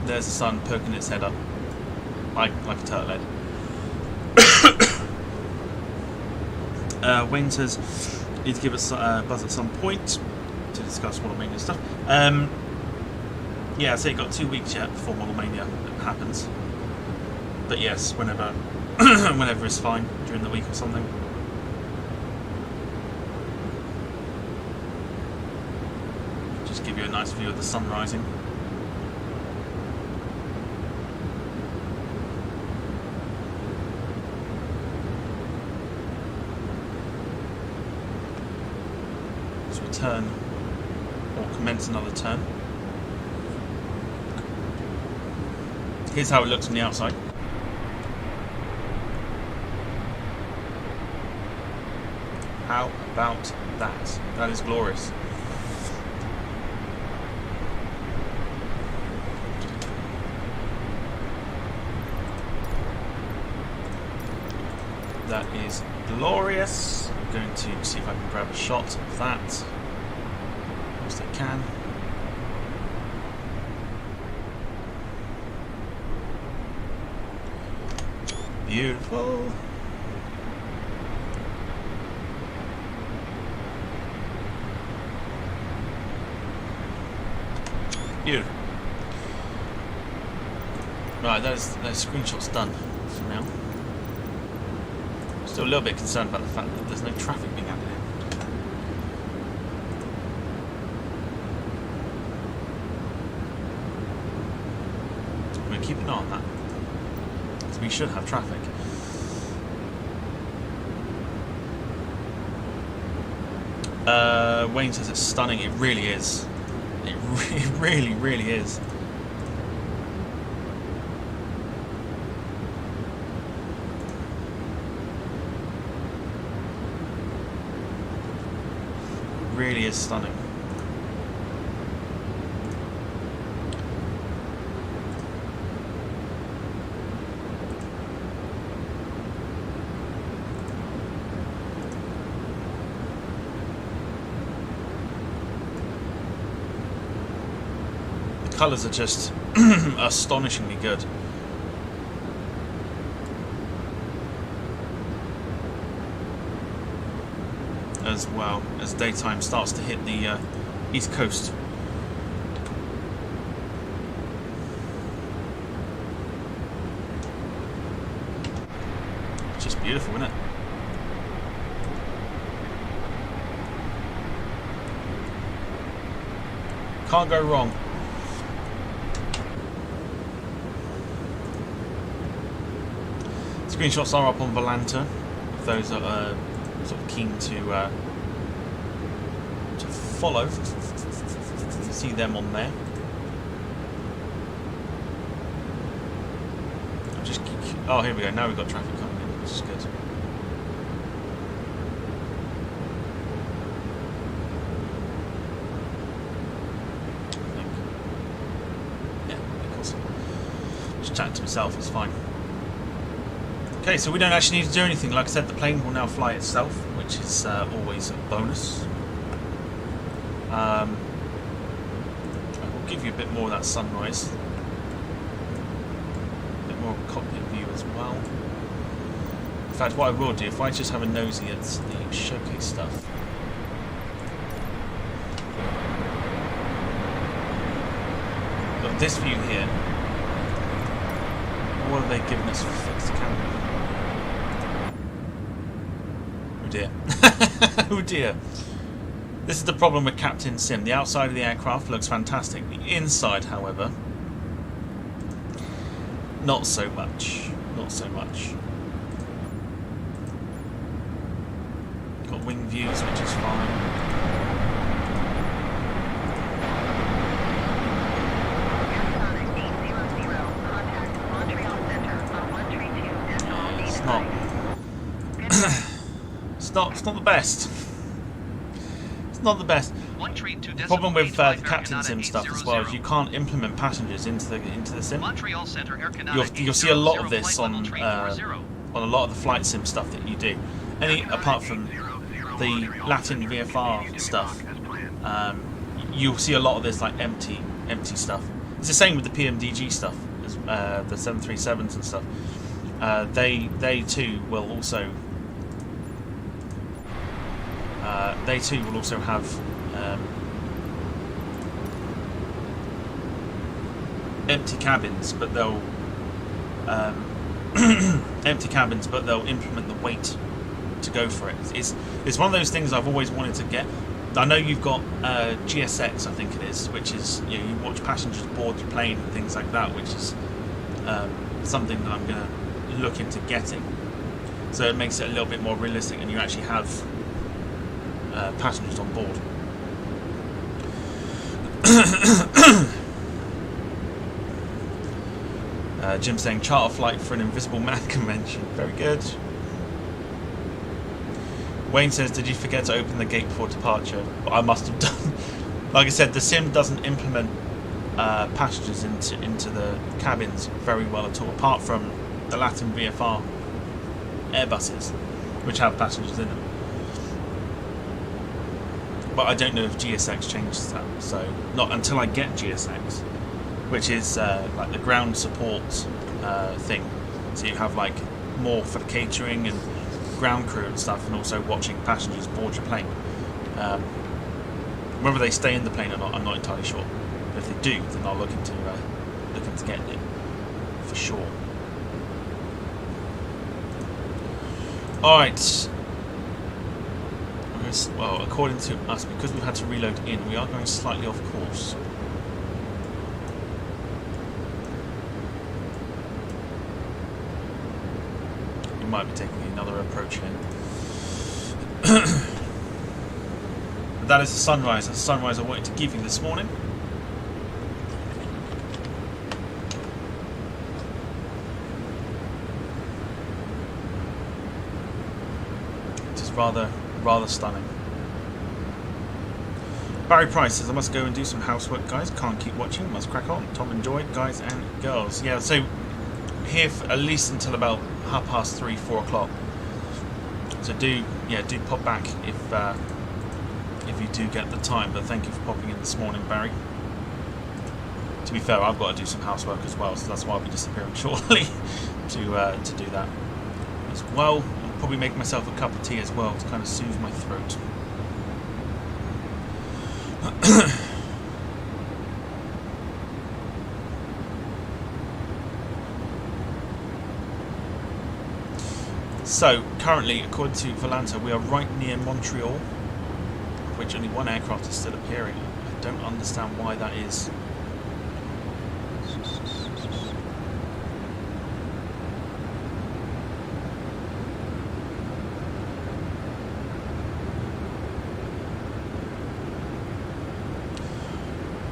There's the sun poking its head up like a turtle head. Wayne says need to give us a buzz at some point to discuss Model Mania stuff. Yeah, so you've got 2 weeks yet before Model Mania happens. But yes, whenever whenever is fine, during the week or something. Just give you a nice view of the sun rising. So we turn, or commence another turn. Here's how it looks from the outside. How about that? That is glorious. That is glorious. I'm going to see if I can grab a shot of that. As I can. Beautiful. Beautiful. Right, those screenshots done for now. Still a little bit concerned about the fact that there's no traffic being added in. We'll keep an eye on that, because we should have traffic. Wayne says it's stunning. It really is. It really, really is. Really is stunning. The colours are just astonishingly good. As well as daytime starts to hit the east coast. It's just beautiful, isn't it? Can't go wrong. Screenshots are up on Volanta, if those are sort of keen to follow. See them on there. Oh, here we go. Now we've got traffic coming in, which is good. I think. Yeah, of course. Just chatting to myself, it's fine. Okay, so we don't actually need to do anything. Like I said, the plane will now fly itself, which is always a bonus. I will give you a bit more of that sunrise. A bit more cockpit view as well. In fact, what I will do, if I just have a nosy at the showcase stuff. Got this view here. What have they given us for fixed camera? Oh dear. Oh dear. This is the problem with Captain Sim. The outside of the aircraft looks fantastic. The inside, however, not so much. Not so much. Got wing views, which is fine. It's not the best. It's not the best. The problem with the Captain Sim stuff as well is you can't implement passengers into the sim. You'll see a lot of this on a lot of the flight sim stuff that you do. Apart from the Latin VFR stuff, you'll see a lot of this like empty stuff. It's the same with the PMDG stuff, the 737s and stuff. They too will also have empty cabins, but they'll implement the weight to go for it. It's one of those things I've always wanted to get. I know you've got GSX, I think it is, which is you watch passengers board your plane and things like that, which is something that I'm going to look into getting. So it makes it a little bit more realistic, and you actually have passengers on board. Jim saying charter flight for an Invisible Man convention. Very good. Wayne says, did you forget to open the gate before departure? Well, I must have done. Like I said, the sim doesn't implement passengers into the cabins very well at all, apart from the Latin VFR Airbuses, which have passengers in them. But I don't know if GSX changes that, so not until I get GSX, which is like the ground support thing. So you have like more for the catering and ground crew and stuff, and also watching passengers board your plane. Whether they stay in the plane or not, I'm not entirely sure. But if they do, then I'll look into getting it for sure. Alright. Well, according to us, because we've had to reload in, we are going slightly off course. We might be taking another approach here. But that is the sunrise. That's the sunrise I wanted to give you this morning. It is rather stunning. Barry Price says, I must go and do some housework, guys. Can't keep watching. Must crack on. Tom enjoyed, guys and girls. Yeah, so here for at least until about 3:30, 4 o'clock. So do pop back if you do get the time. But thank you for popping in this morning, Barry. To be fair, I've got to do some housework as well, so that's why I'll be disappearing shortly to do that as well. I'll probably make myself a cup of tea as well to kind of soothe my throat. So, currently, according to Volanta, we are right near Montreal, which only one aircraft is still appearing. I don't understand why that is.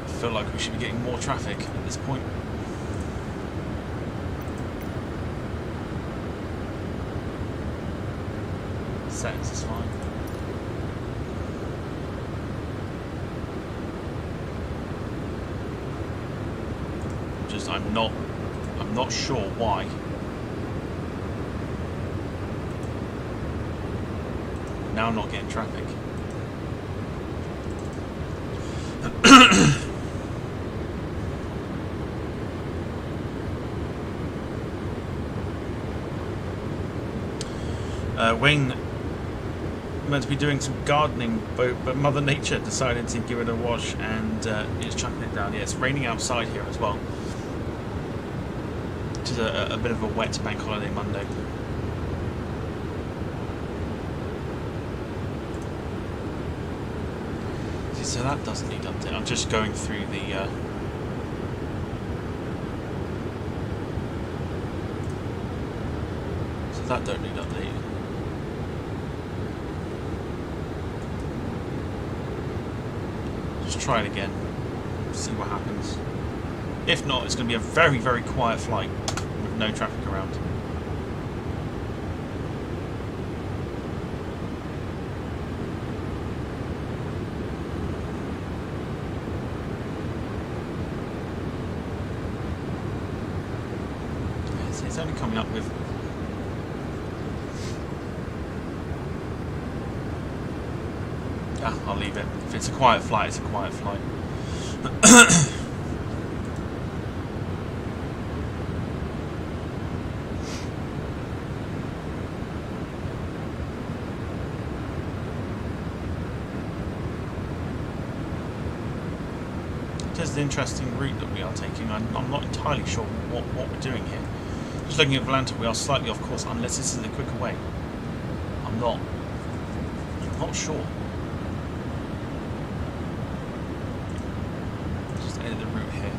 I feel like we should be getting more traffic at this point. Settings is fine. I'm not sure why. Now I'm not getting traffic. Wayne meant to be doing some gardening, but Mother Nature decided to give it a wash and it's chucking it down. Yeah, it's raining outside here as well. It is a bit of a wet bank holiday Monday. See, so that doesn't need update. I'm just going through the so that don't need updating. Try it again, see what happens. If not, it's going to be a very, very quiet flight with no traffic around. It's only coming up with I'll leave it. If it's a quiet flight, it's a quiet flight. It is an interesting route that we are taking. I'm not entirely sure what we're doing here. Just looking at Volanta, we are slightly off course unless this is a quicker way. I'm not sure. The route here.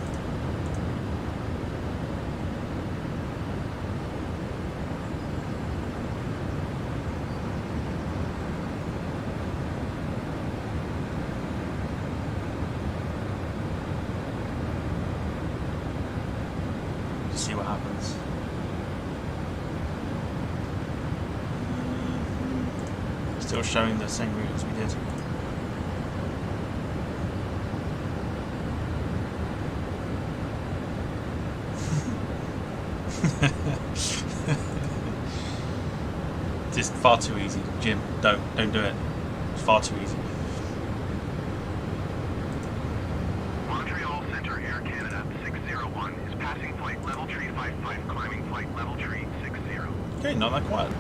Just see what happens. Still showing the same route as we did. It's far too easy, Jim. Don't do it. It's far too easy. Montreal Center Air Canada 601 is passing flight level tree 55, climbing flight level tree 60. Okay, not that quiet.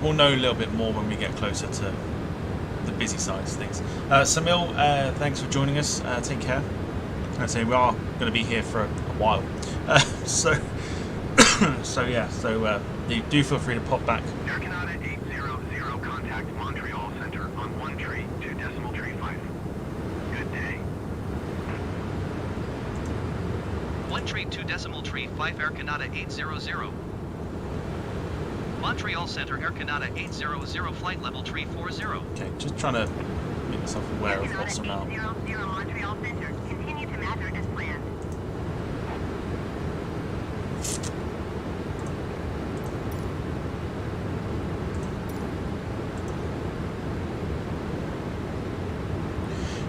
we'll know a little bit more when we get closer to the busy side of things. Samil, thanks for joining us. Take care. I'd say we are going to be here for a while. So you do feel free to pop back. Air Canada 800, contact Montreal Center on 1 tree 2 decimal tree 5. Good day. 1 tree 2 decimal tree 5 Air Canada 800. Montreal Center Air Canada 800 flight level tree 40. Okay, just trying to make myself aware of what's around. 800 Montreal Center. Continue to matter as planned.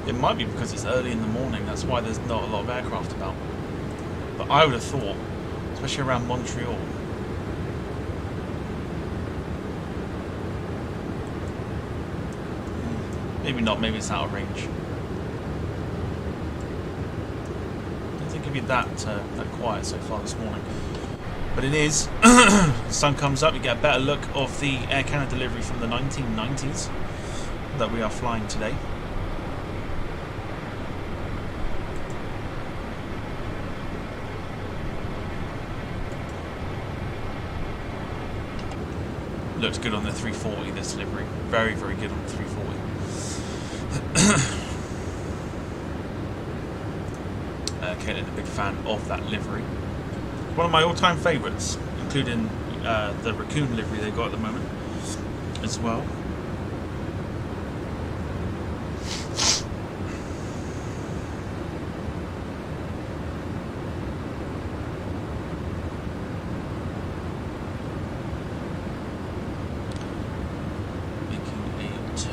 It might be because it's early in the morning, that's why there's not a lot of aircraft about. But I would have thought, especially around Montreal, maybe not, maybe it's out of range. I don't think it'd be that quiet so far this morning. But it is. The sun comes up, you get a better look of the Air Canada delivery from the 1990s that we are flying today. Looks good on the 340, this delivery. Very, very good on the 340. Caitlin, a big fan of that livery. One of my all-time favourites, including the raccoon livery they got at the moment as well.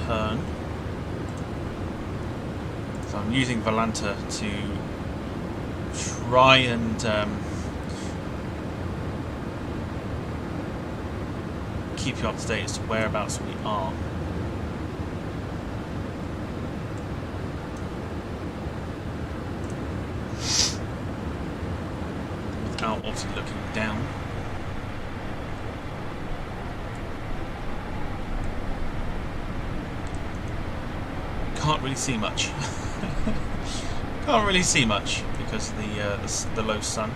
Turn. So I'm using Volanta to try and keep you up to date as to whereabouts we are. Without obviously looking down. Can't really see much. Can't really see much because of the low sun.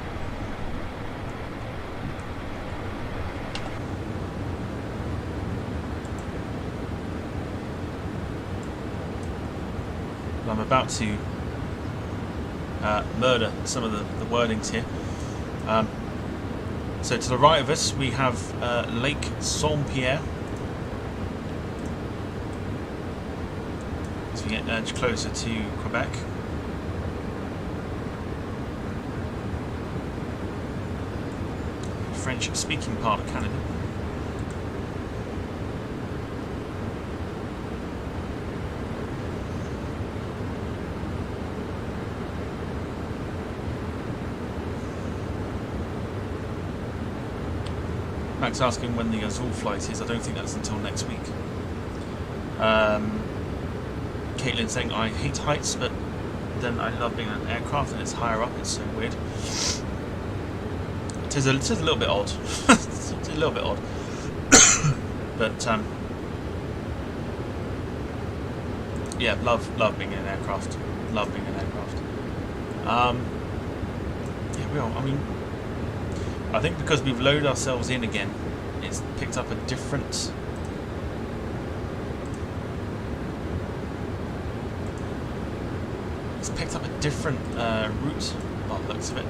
I'm about to murder some of the wordings here. So to the right of us we have Lake Saint-Pierre. We get edge closer to Quebec. French-speaking part of Canada. Max asking when the Azul flight is. I don't think that's until next week. Caitlin saying I hate heights, but then I love being in an aircraft and it's higher up. It's so weird. It is a little bit odd. It's a little bit odd. But yeah, love being in an aircraft. Love being in an aircraft. Yeah, well, I mean, I think because we've loaded ourselves in again, it's picked up a different. Picked up a different route by the looks of it.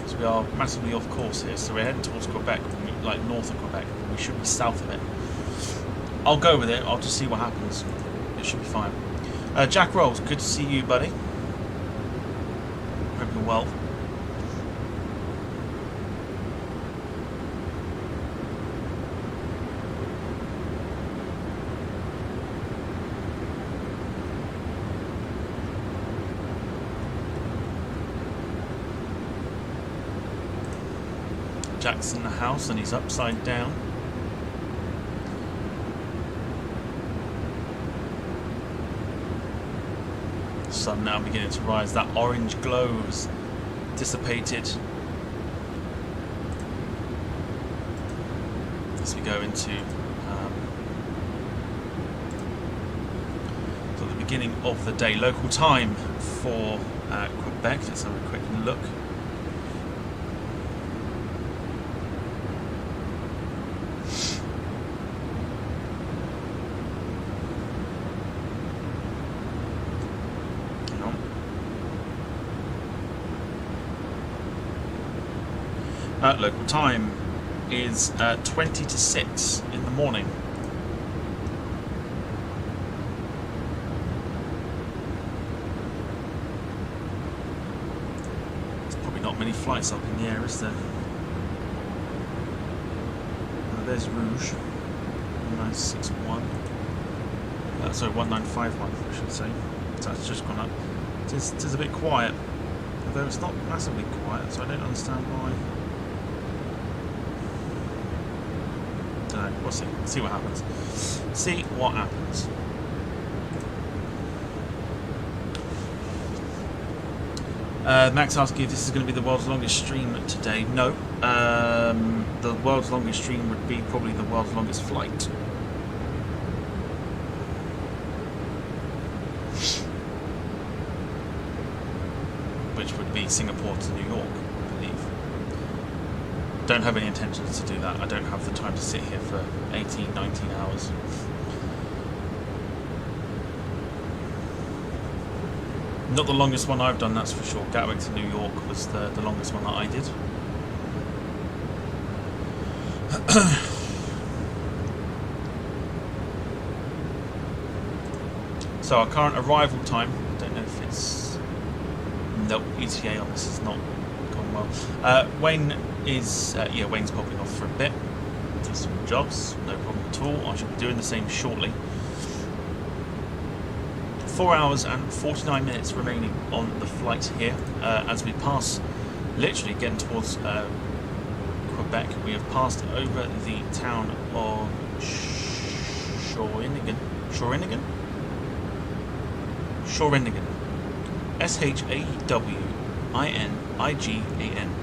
So we are massively off course here, so we're heading towards Quebec, like north of Quebec. We should be south of it. I'll go with it, I'll just see what happens. It should be fine. Jack Rolls, good to see you, buddy. Hope you're well. Jack's in the house and he's upside down. The sun now beginning to rise. That orange glow has dissipated. as we go into sort of the beginning of the day. Local time for Quebec. Let's have a quick look. Local time is 20 to 6 in the morning. There's probably not many flights up in the air, is there? There's Rouge, 1961. Sorry, 1951, I should say. So it's just gone up. It is a bit quiet, although it's not massively quiet, so I don't understand why. We'll see. See what happens. See what happens. Max asking if this is going to be the world's longest stream today. No. The world's longest stream would be probably the world's longest flight. Which would be Singapore to New York, I believe. Don't have any intentions to do that. I don't have the time to sit here for 18, 19 hours. Not the longest one I've done, that's for sure. Gatwick to New York was the longest one that I did. So our current arrival time, I don't know if it's... Nope, ETA on this is not gone well. Wayne is, Wayne's popping off for a bit. Do some jobs, no problem at all. I should be doing the same shortly. 4 hours and 49 minutes remaining on the flight here. As we pass, literally getting towards Quebec, we have passed over the town of Shawinigan. S-H-A-W-I-N-I-G-A-N.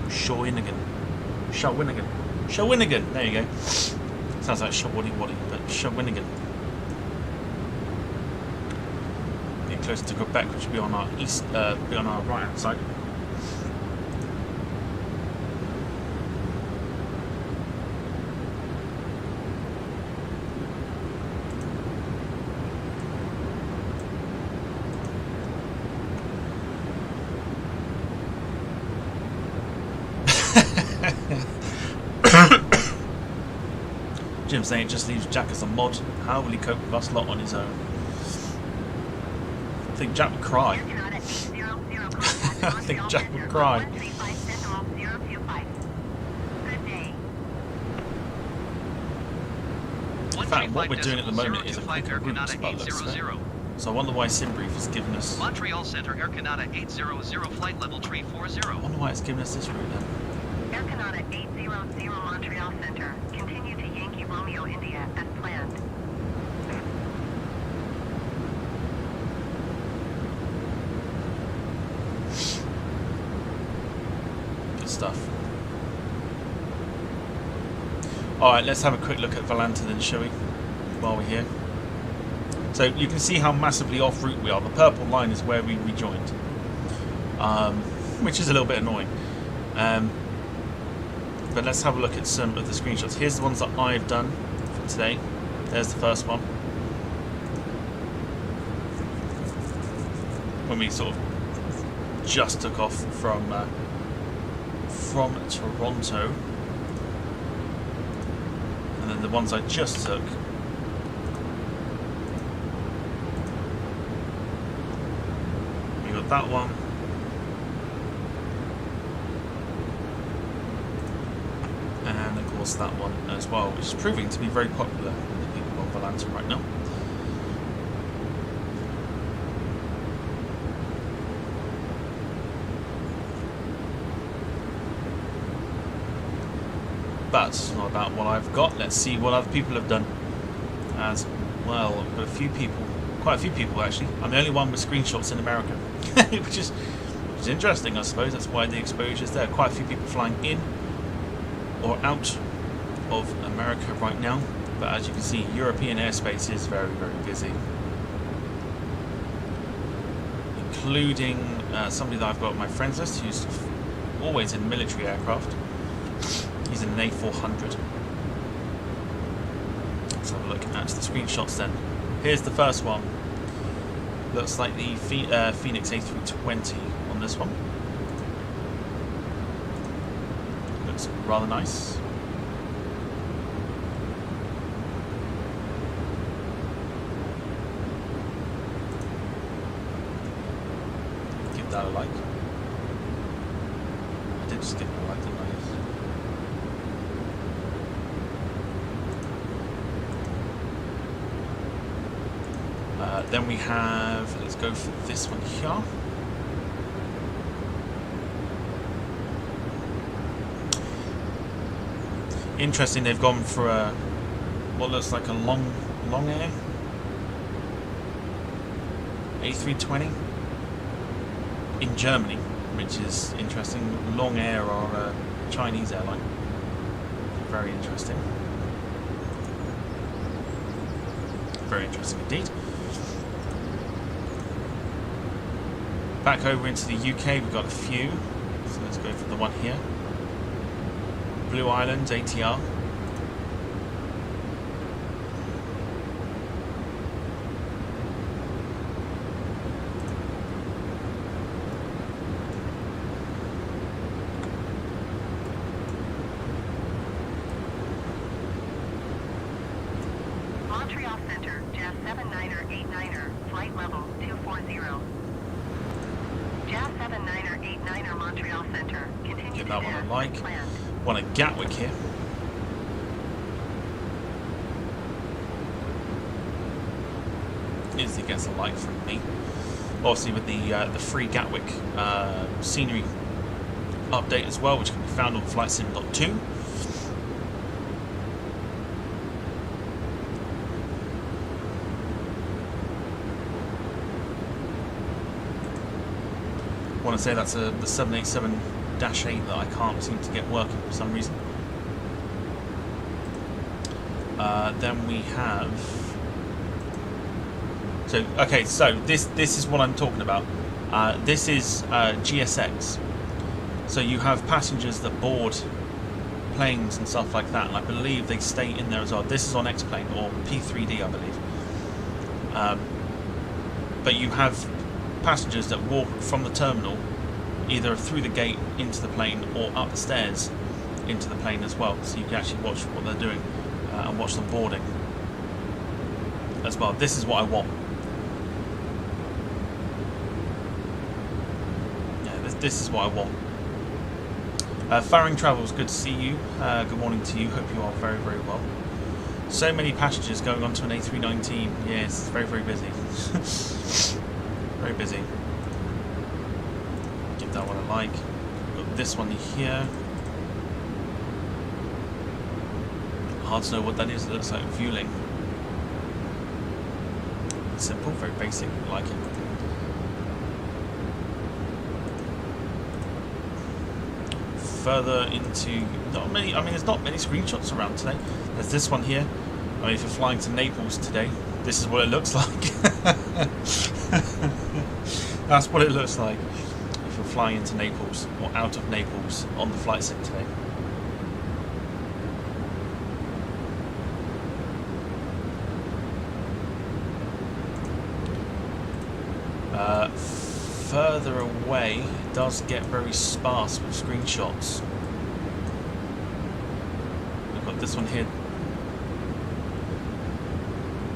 Shawinigan. There you go. Sounds like Shawwaddy, but Shawinigan. Getting closer to Quebec, which will be on our be on our right hand side. Jim saying it just leaves Jack as a mod. How will he cope with us lot on his own? I think Jack would cry. I think Jack would cry. In fact, what we're doing at the moment is a quicker route by the looks of it. So I wonder why SimBrief has given us... Montreal Center Air Canada 800 flight level 340. I wonder why it's given us this route then. Air Canada 800 Montreal Center. Continue to Yankee Romeo India as planned. Good stuff. Alright, let's have a quick look at Valanta then, shall we? While we're here. So you can see how massively off route we are. The purple line is where we rejoined. Which is a little bit annoying. But let's have a look at some of the screenshots. Here's the ones that I've done for today. There's the first one. When we sort of just took off from Toronto. And then the ones I just took. We got that one. And of course that one as well, which is proving to be very popular with the people on Valanta right now. But it's not about what I've got. Let's see what other people have done as well. I've got quite a few people actually. I'm the only one with screenshots in America, which is interesting, I suppose. That's why the exposure is there. Quite a few people flying in or out of America right now, but as you can see, European airspace is very, very busy. Including somebody that I've got on my friends list who's always in military aircraft. He's in an A400. Let's have a look at the screenshots then. Here's the first one. Looks like the Phoenix A320 on this one. Looks rather nice. Give that a like. I did just give it a like, didn't I? Then we have, let's go for this one here. Interesting, they've gone for a what looks like a long air A320 in Germany, which is interesting. Long Air are a Chinese airline. Very interesting. Very interesting indeed. Back over into the UK, we've got a few. So let's go for the one here. Blue Islands, ATR. Montreal Center, Jazz 79er 89er, flight level 240. Jazz 79er 89er Montreal Center, continue Give to that one a stand like. as planned. One at Gatwick here. Instantly gets a like from me. Obviously with the free Gatwick scenery update as well, which can be found on FlightSim.2. I want to say that's the 787-8 that I can't seem to get working for some reason. Then we have. So okay, so this is what I'm talking about. This is GSX. So you have passengers that board planes and stuff like that, and I believe they stay in there as well. This is on X-Plane or P3D, I believe. But you have passengers that walk from the terminal either through the gate into the plane or up the stairs into the plane as well, so you can actually watch what they're doing and watch them boarding as well. This is what I want. Yeah, this is what I want. Faring Travels, good to see you. Good morning to you. Hope you are very, very well. So many passengers going on to an A319. Yes, it's very, very busy. Very busy. Give that one a like. Got this one here. Hard to know what that is. It looks like Vueling. Simple, very basic. I like it. Further into, not many. I mean, there's not many screenshots around today. There's this one here. I mean, if you're flying to Naples today, this is what it looks like. That's what it looks like if you're flying into Naples or out of Naples on the flight sim today. Further away, it does get very sparse with screenshots. We've got this one here.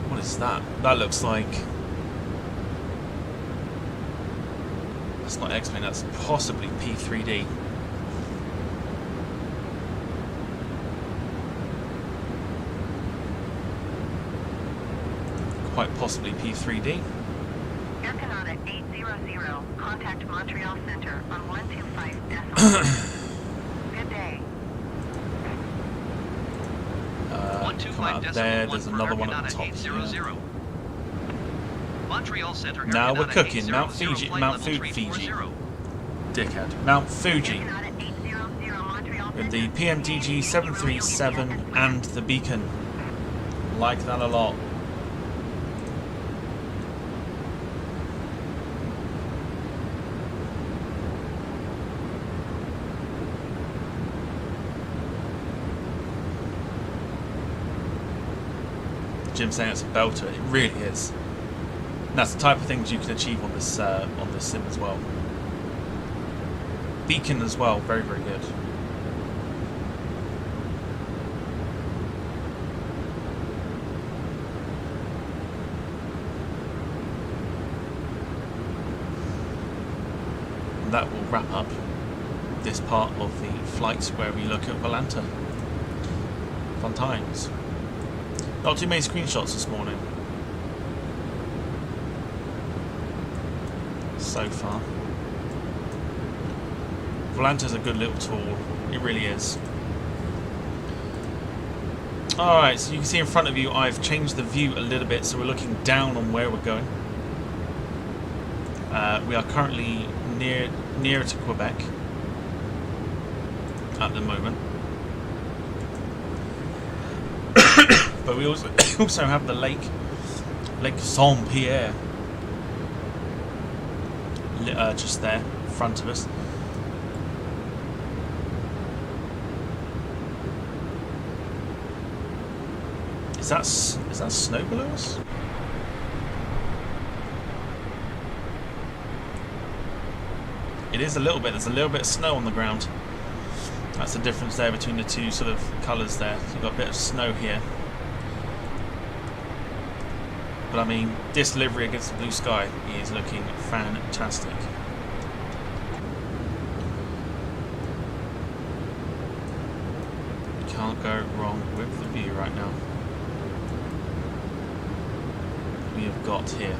What is that? That looks like... That's not X-Plane, that's possibly P3D. Quite possibly P3D. Air Canada 800, contact Montreal Center on 125.1. Good day. Come out of there, there's another one at the top here. Montreal Center, Now we're Canada cooking. Mount 800, Fuji, flight Mount level Fiji. 340. Dickhead. Mount Fuji. Air Canada 800, Montreal With the PMDG737 and the beacon. Like that a lot. Jim's saying it's a belter. It really is. And that's the type of things you can achieve on this sim as well. Beacon as well, very, very good. And that will wrap up this part of the flights where we look at Volanta. Fun times. Not too many screenshots this morning so far. Volanta's a good little tool, it really is. Alright, so you can see in front of you I've changed the view a little bit so we're looking down on where we're going. We are currently nearer to Quebec at the moment. But we also have the Lake Saint-Pierre just there in front of us. Is that snow below us? It is a little bit. There's a little bit of snow on the ground. That's the difference there between the two sort of colours there. So you've got a bit of snow here. But I mean, this livery against the blue sky is looking fantastic. Can't go wrong with the view right now. We have got here.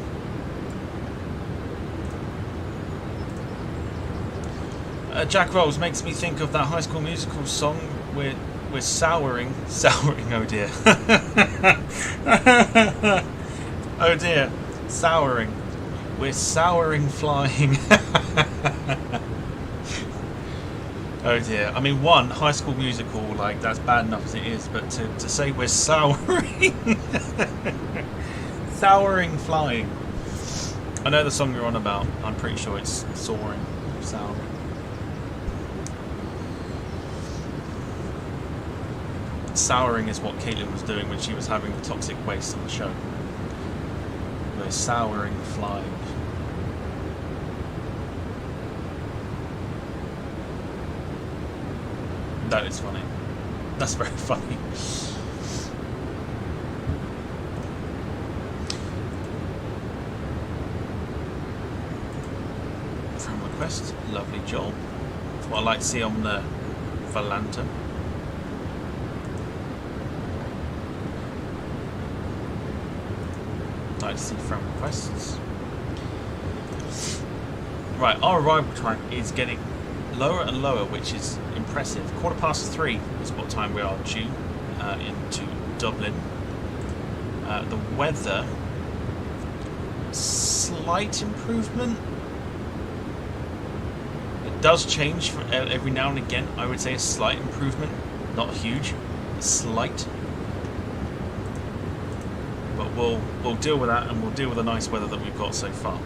Jack Rolls makes me think of that High School Musical song we're souring, oh dear. Oh dear, souring. We're souring flying. Oh dear. I mean, one, High School Musical, like, that's bad enough as it is, but to say we're souring. Souring flying. I know the song you're on about. I'm pretty sure it's soaring. Souring. Souring is what Caitlin was doing when she was having the toxic waste on the show. We're souring flying. That is funny. That's very funny. Friend request, lovely Joel. That's what I like to see on the Volanta. Like to see friend requests. Right, our arrival time is getting lower and lower, which is impressive. 3:15 is what time we are due into Dublin. The weather, slight improvement. It does change from every now and again. I would say a slight improvement, not huge, slight. But we'll deal with that, and we'll deal with the nice weather that we've got so far.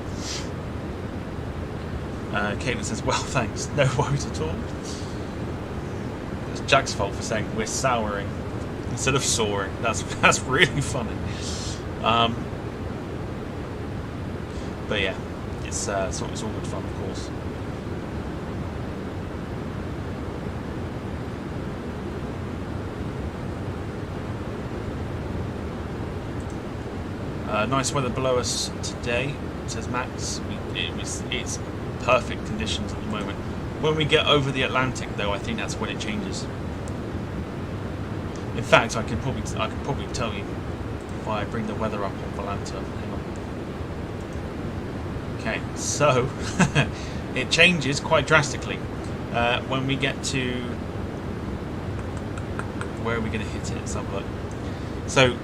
Caitlin says, well, thanks. No worries at all. It's Jack's fault for saying we're souring instead of soaring. That's really funny. But yeah, it's all good fun, of course. Nice weather below us today, says Max. It's perfect conditions at the moment. When we get over the Atlantic, though, I think that's when it changes. In fact, I could probably tell you if I bring the weather up on Volanta. Hang on. Okay, so it changes quite drastically when we get to where are we going to hit it? Let's have a look. So,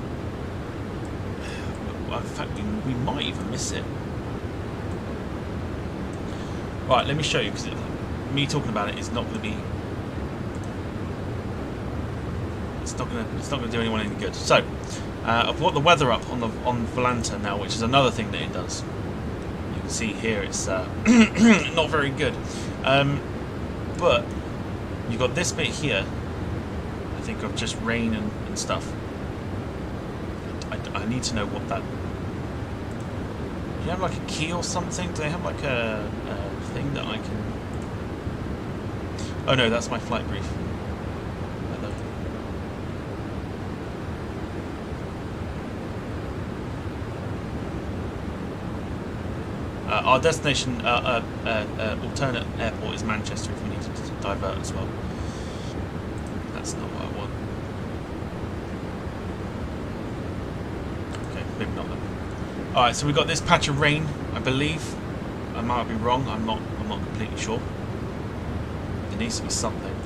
in fact, we might even miss it. Right, let me show you, because me talking about it is not going to be it's not gonna do anyone any good. So I've brought the weather up on Volanta now, which is another thing that it does. You can see here it's not very good, but you've got this bit here. I think of just rain and stuff. I need to know what that. Do you have like a key or something? Do they have like a thing that I can? Oh no, that's my flight brief. Our destination, alternate airport is Manchester if we need to divert as well. That's not what I want. Okay, maybe not then. Alright, so we've got this patch of rain, I believe. I might be wrong, I'm not completely sure. There needs to be something.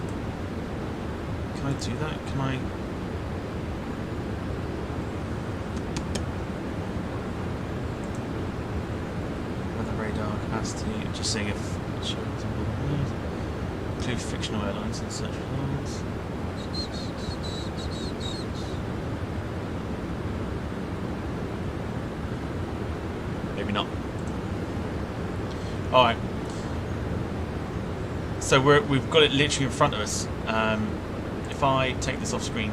Can I do that? Can I... capacity, just seeing if include fictional airlines and such airlines. Maybe not. Alright. So we've got it literally in front of us. If I take this off screen.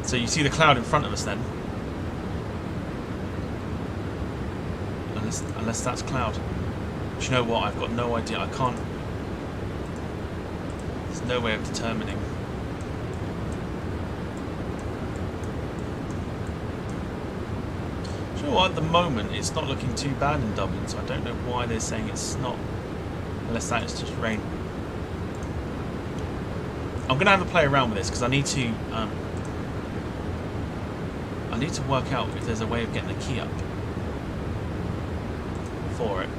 So you see the cloud in front of us then. Unless that's cloud. Do you know what? I've got no idea. I can't. There's no way of determining. Do you know what? At the moment, it's not looking too bad in Dublin, so I don't know why they're saying it's not. Unless that is just rain. I'm gonna have a play around with this because I need to. I need to work out if there's a way of getting the key up. For it.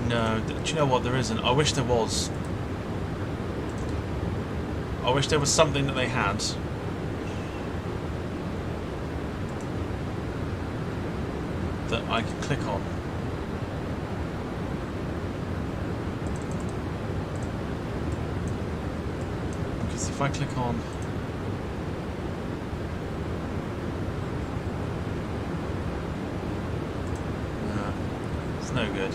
No, do you know what? There isn't. I wish there was. I wish there was something that they had. That I could click on. Because if I click on... No, it's no good.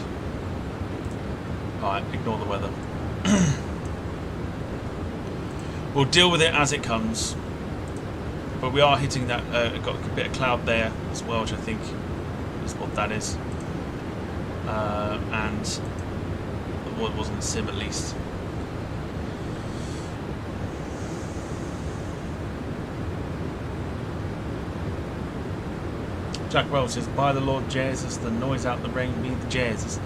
Alright, ignore the weather. We'll deal with it as it comes. But we are hitting that, got a bit of cloud there as well, which I think is what that is. And what wasn't the sim at least. Jack Wells says, by the Lord Jesus, the noise out the rain be the Jesus.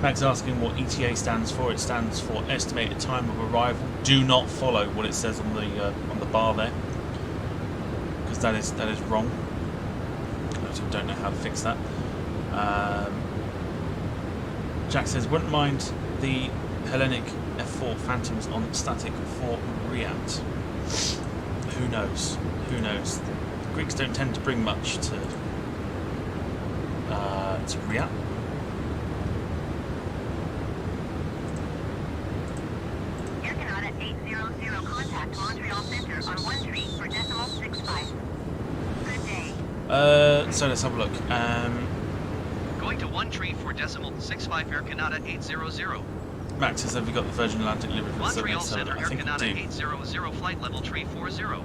Max asking what ETA stands for. It stands for estimated time of arrival. Do not follow what it says on the bar there, because that is wrong. I don't know how to fix that. Jack says wouldn't mind the Hellenic F4 Phantoms on static for Riyadh. Who knows? Who knows? The Greeks don't tend to bring much to Riyadh. So let's have a look. Going to 13.4.65 Air Canada 800. Max says, have you got the Virgin Atlantic livery for Montreal 787? Center I Air think I Canada do. 800 flight level 340.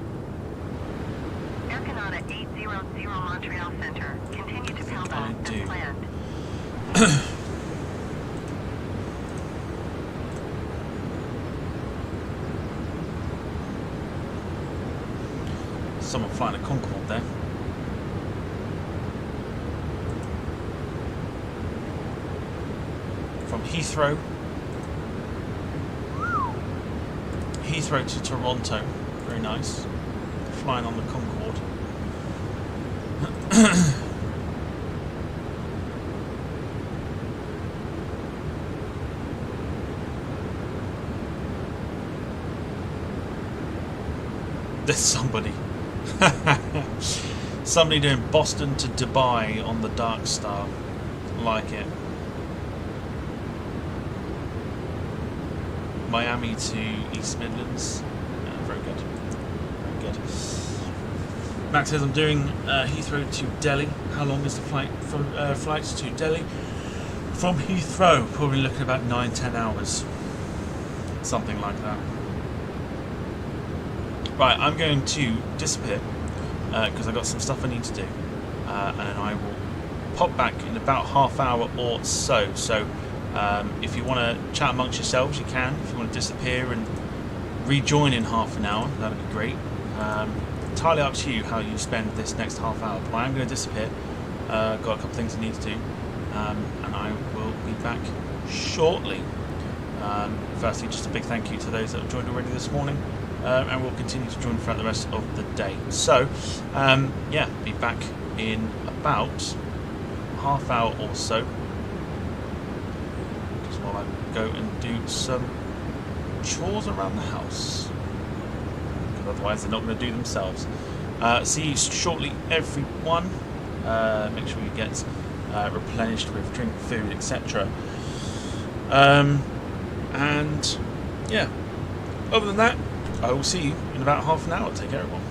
Air Canada 800 Montreal Center. Continue to pound off as planned. Someone flying a Concorde there. From Heathrow to Toronto, very nice. Flying on the Concorde. There's somebody. Somebody doing Boston to Dubai on the Dark Star. Like it. Miami to East Midlands. Yeah, very good. Very good. Max says I'm doing Heathrow to Delhi. How long is the flight from flights to Delhi? From Heathrow, probably looking at about 9-10 hours. Something like that. Right, I'm going to disappear because I've got some stuff I need to do, and I will pop back in about half hour or so. So if you want to chat amongst yourselves, you can. If you want to disappear and rejoin in half an hour, that would be great. Entirely up to you how you spend this next half hour, but I am going to disappear. Got a couple of things I need to do, and I will be back shortly. Firstly, just a big thank you to those that have joined already this morning. And we'll continue to join throughout the rest of the day. So, yeah, be back in about half hour or so. Just while I go and do some chores around the house. Because otherwise they're not going to do themselves. See you shortly, everyone. Make sure you get replenished with drink, food, etc. And, yeah, other than that, I will see you in about half an hour. Take care, everyone.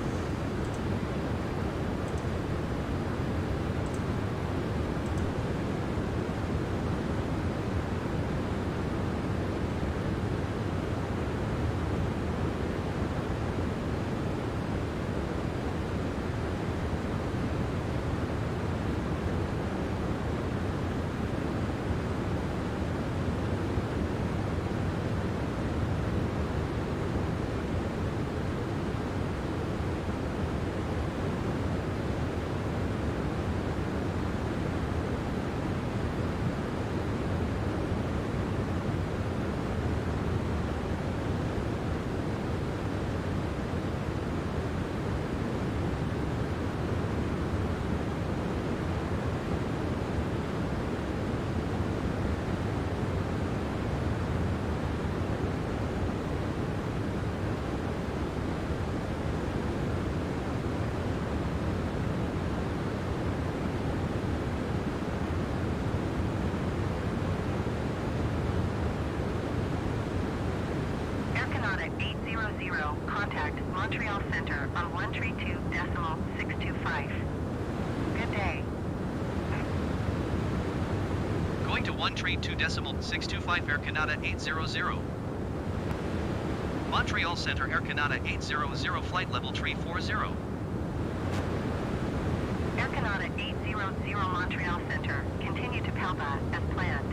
Contact Montreal Center on 132.625. Good day. Going to 132.625 Air Canada 800. Montreal Center Air Canada 800 flight level 340. Air Canada 800 Montreal Center. Continue to Palpa as planned.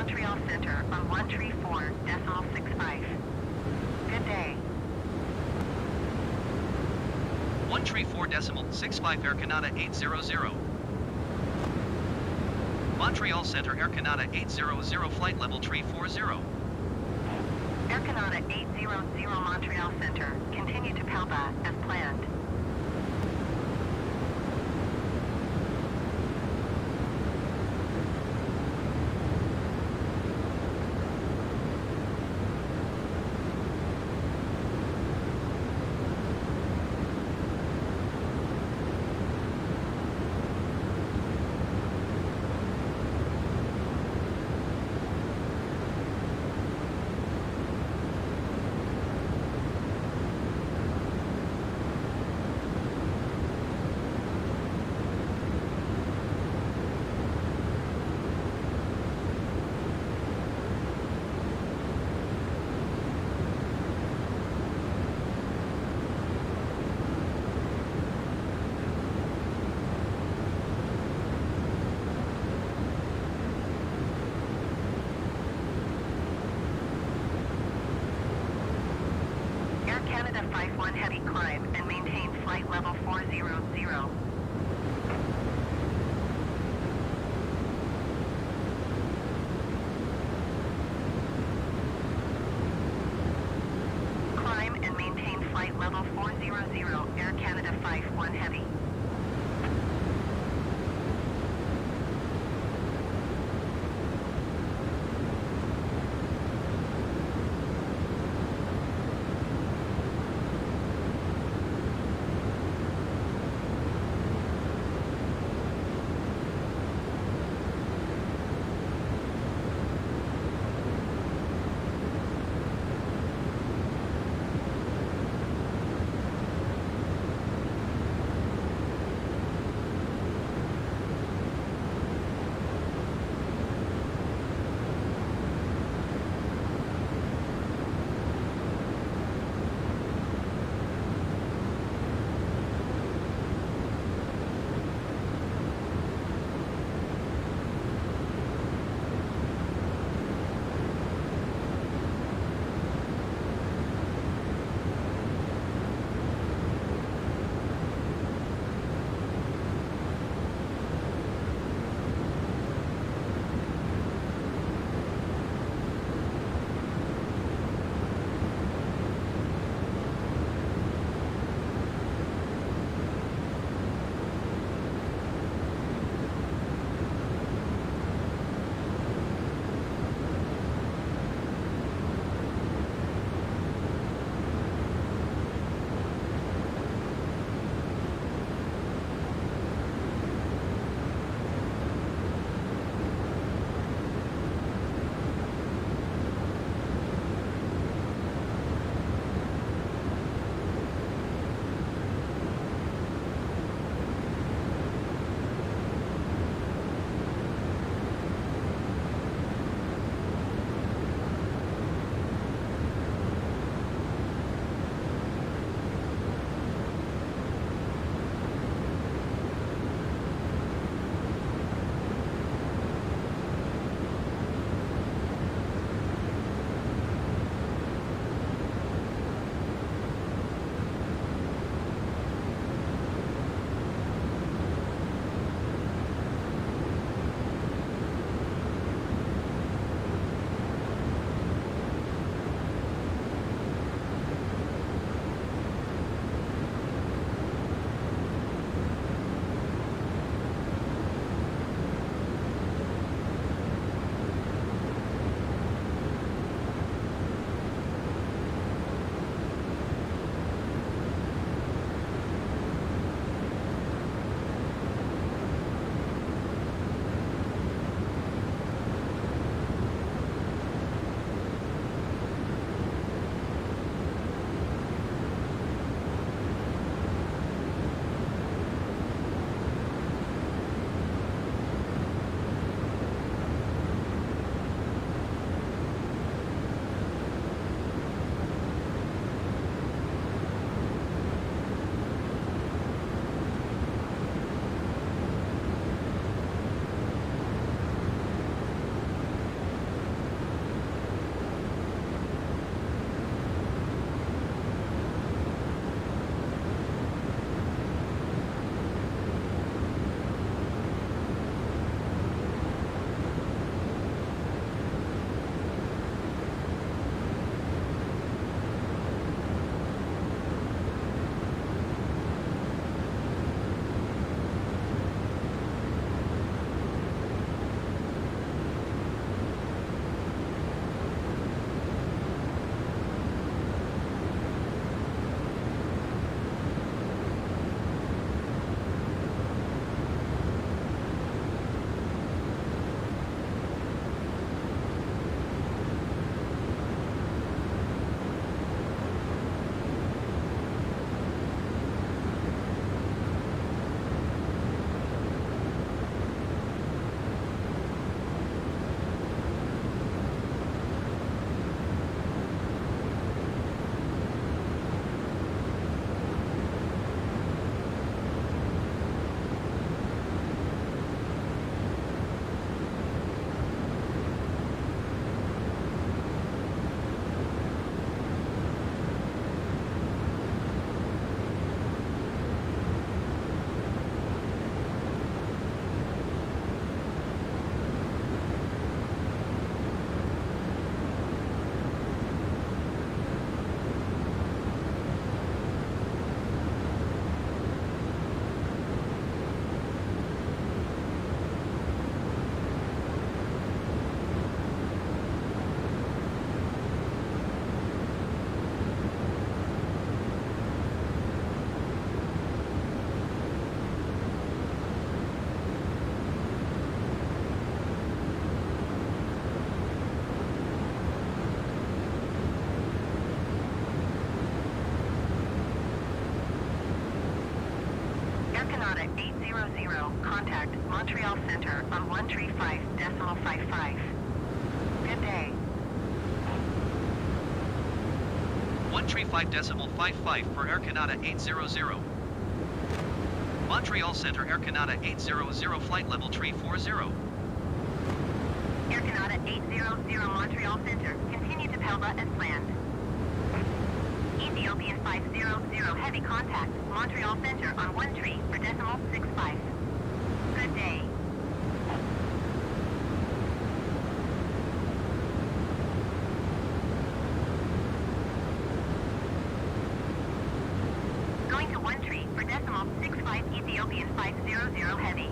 Montreal Center on 134.65. Good day. 134.65 Air Canada 800. Montreal Center Air Canada 800 flight level tree 40. Air Canada 800 Montreal Center. Continue to PALBA as planned. Air Canada 51 heavy climb and maintain flight level 400. Climb and maintain flight level 400, Air Canada 51 heavy. contact Montreal Center on 135.55. Good day. 135.55 for Air Canada 800. Montreal Center Air Canada 800 flight level 340. Air Canada 800 Montreal Center. Continue to Pelva as planned. Ethiopian 500 heavy contact Montreal Center on 13.65. Good day. Going to 13.65 Ethiopian 500 heavy.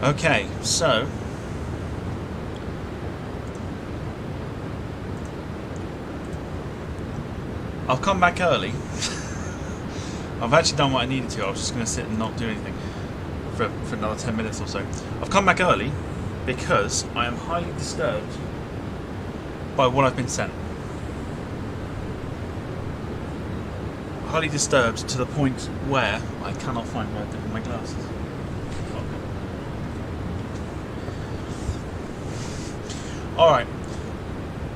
Okay, so I'll come back early. I've actually done what I needed to. I was just going to sit and not do anything for another 10 minutes or so. I've come back early because I am highly disturbed by what I've been sent. Highly disturbed to the point where I cannot find where I put my glasses. All right.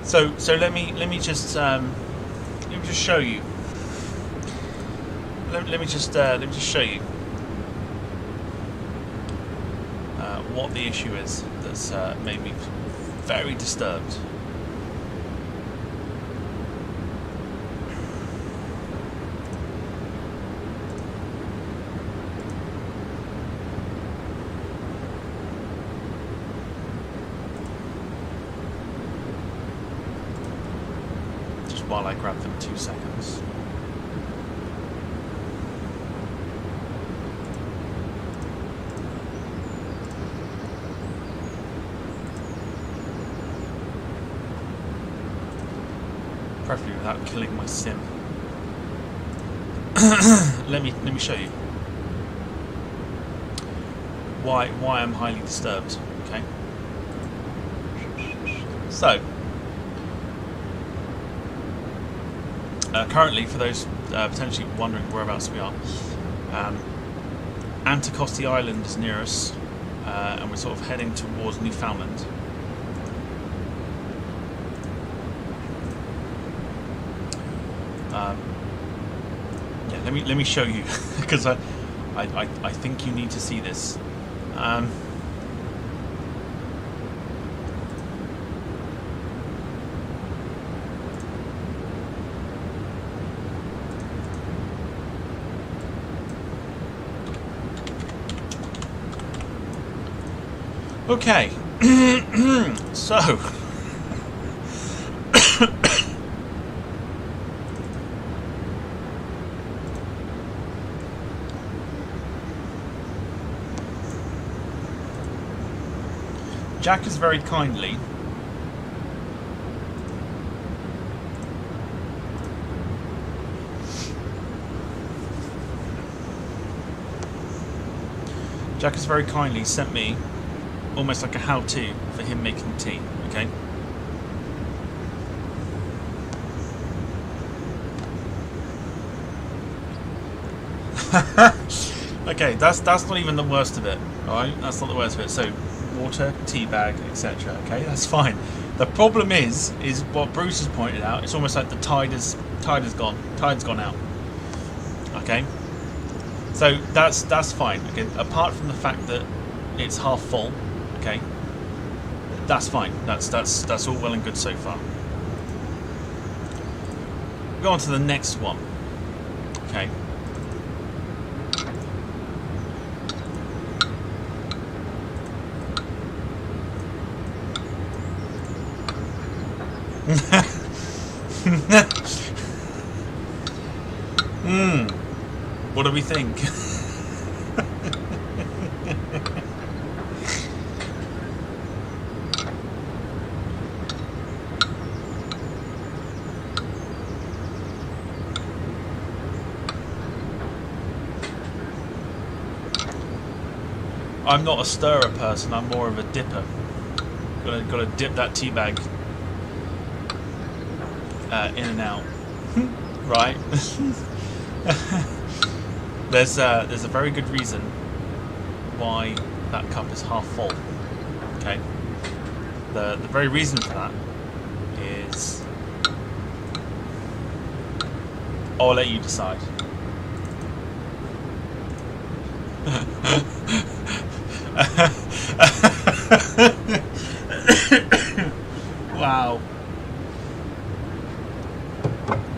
So let me just just show you. Let me just show you what the issue is that's made me very disturbed. Just while I grab them 2 seconds. Preferably without killing my sim. let me show you why I'm highly disturbed. Okay. So currently, for those potentially wondering whereabouts we are, Anticosti Island is near us, and we're sort of heading towards Newfoundland. Yeah, let me show you because I think you need to see this. Okay, so Jack is very kindly sent me almost like a how-to for him making tea, okay? Okay, that's not even the worst of it, alright? That's not the worst of it. So, water, tea bag, etc. Okay, that's fine. The problem is what Bruce has pointed out. It's almost like the tide has gone. Tide's gone out. Okay, so that's fine. Okay, apart from the fact that it's half full. Okay, that's fine. That's all well and good so far. Go on to the next one. Okay. What do we think? I'm not a stirrer person, I'm more of a dipper. Gotta dip that tea bag in and out. Right? There's a very good reason why that cup is half full. Okay? The very reason for that is, I'll let you decide. Wow.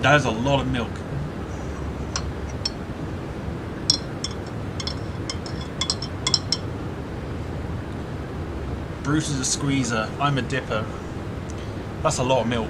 That is a lot of milk. Bruce is a squeezer, I'm a dipper. That's a lot of milk.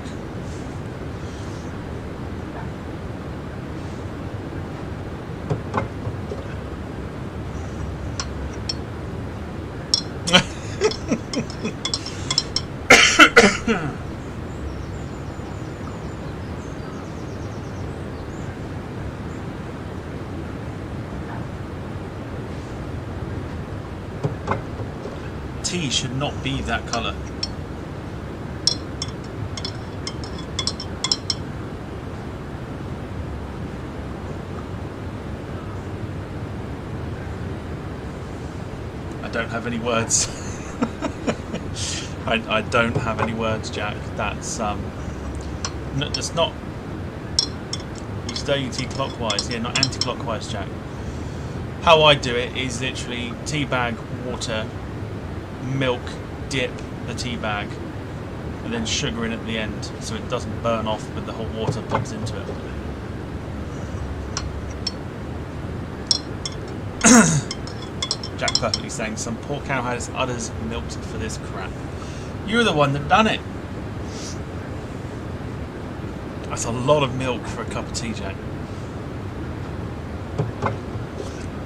Tea should not be that colour. I don't have any words. I don't have any words, Jack. That's it's not stir your tea clockwise. Yeah, not anti-clockwise, Jack. How I do it is literally tea bag, water, milk, dip the tea bag, and then sugar in at the end, so it doesn't burn off when the hot water pops into it. Jack perfectly saying some poor cow had his udders milked for this crap. You're the one that done it. That's a lot of milk for a cup of tea, Jack.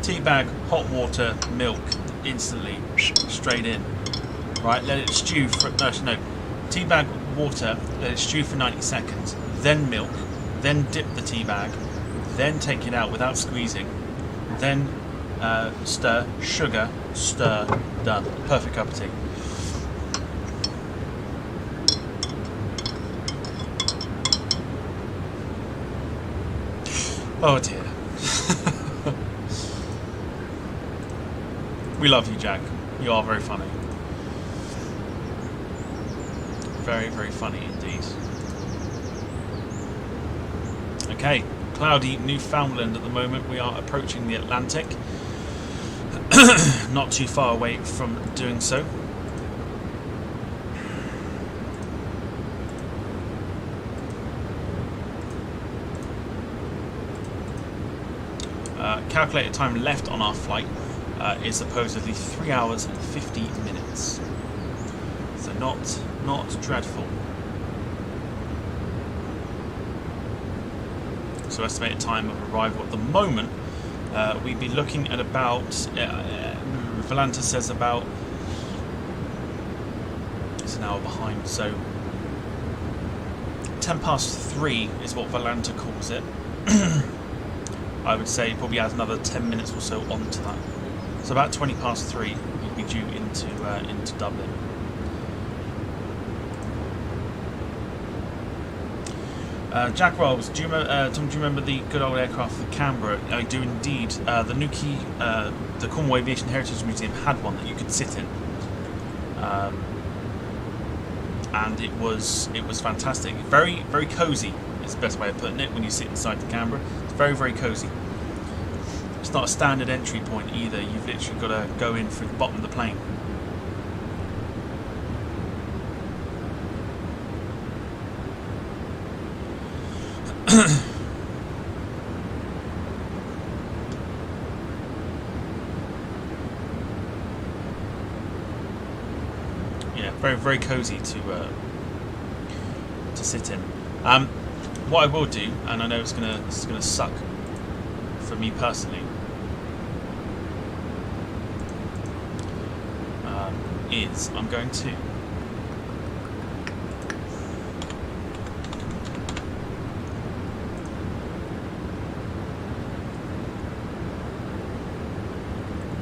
Tea bag, hot water, milk, instantly, straight in. Right, let it stew for no. Tea bag, water, let it stew for 90 seconds. Then milk, then dip the tea bag, then take it out without squeezing. Then stir, sugar, stir, done. Perfect cup of tea. Oh dear. We love you, Jack. You are very funny. Very, very funny indeed. Okay, cloudy Newfoundland at the moment. We are approaching the Atlantic. Not too far away from doing so. Calculated time left on our flight is supposedly 3 hours and 50 minutes. So not dreadful. So estimated time of arrival at the moment, we'd be looking at about, Valanta says about, it's an hour behind, so 10 past 3 is what Valanta calls it. I would say probably adds another 10 minutes or so onto that. So about 20 past 3 we'll be due into Dublin. Jack Rolls, Tom, do you remember the good old aircraft, the Canberra? I do indeed. The Nuki, the Cornwall Aviation Heritage Museum had one that you could sit in, and it was fantastic. Very, very cosy is the best way of putting it. When you sit inside the Canberra, it's very, very cosy. It's not a standard entry point either. You've literally got to go in through the bottom of the plane. Yeah, very, very cosy to sit in. What I will do, and I know it's gonna suck for me personally, is I'm going to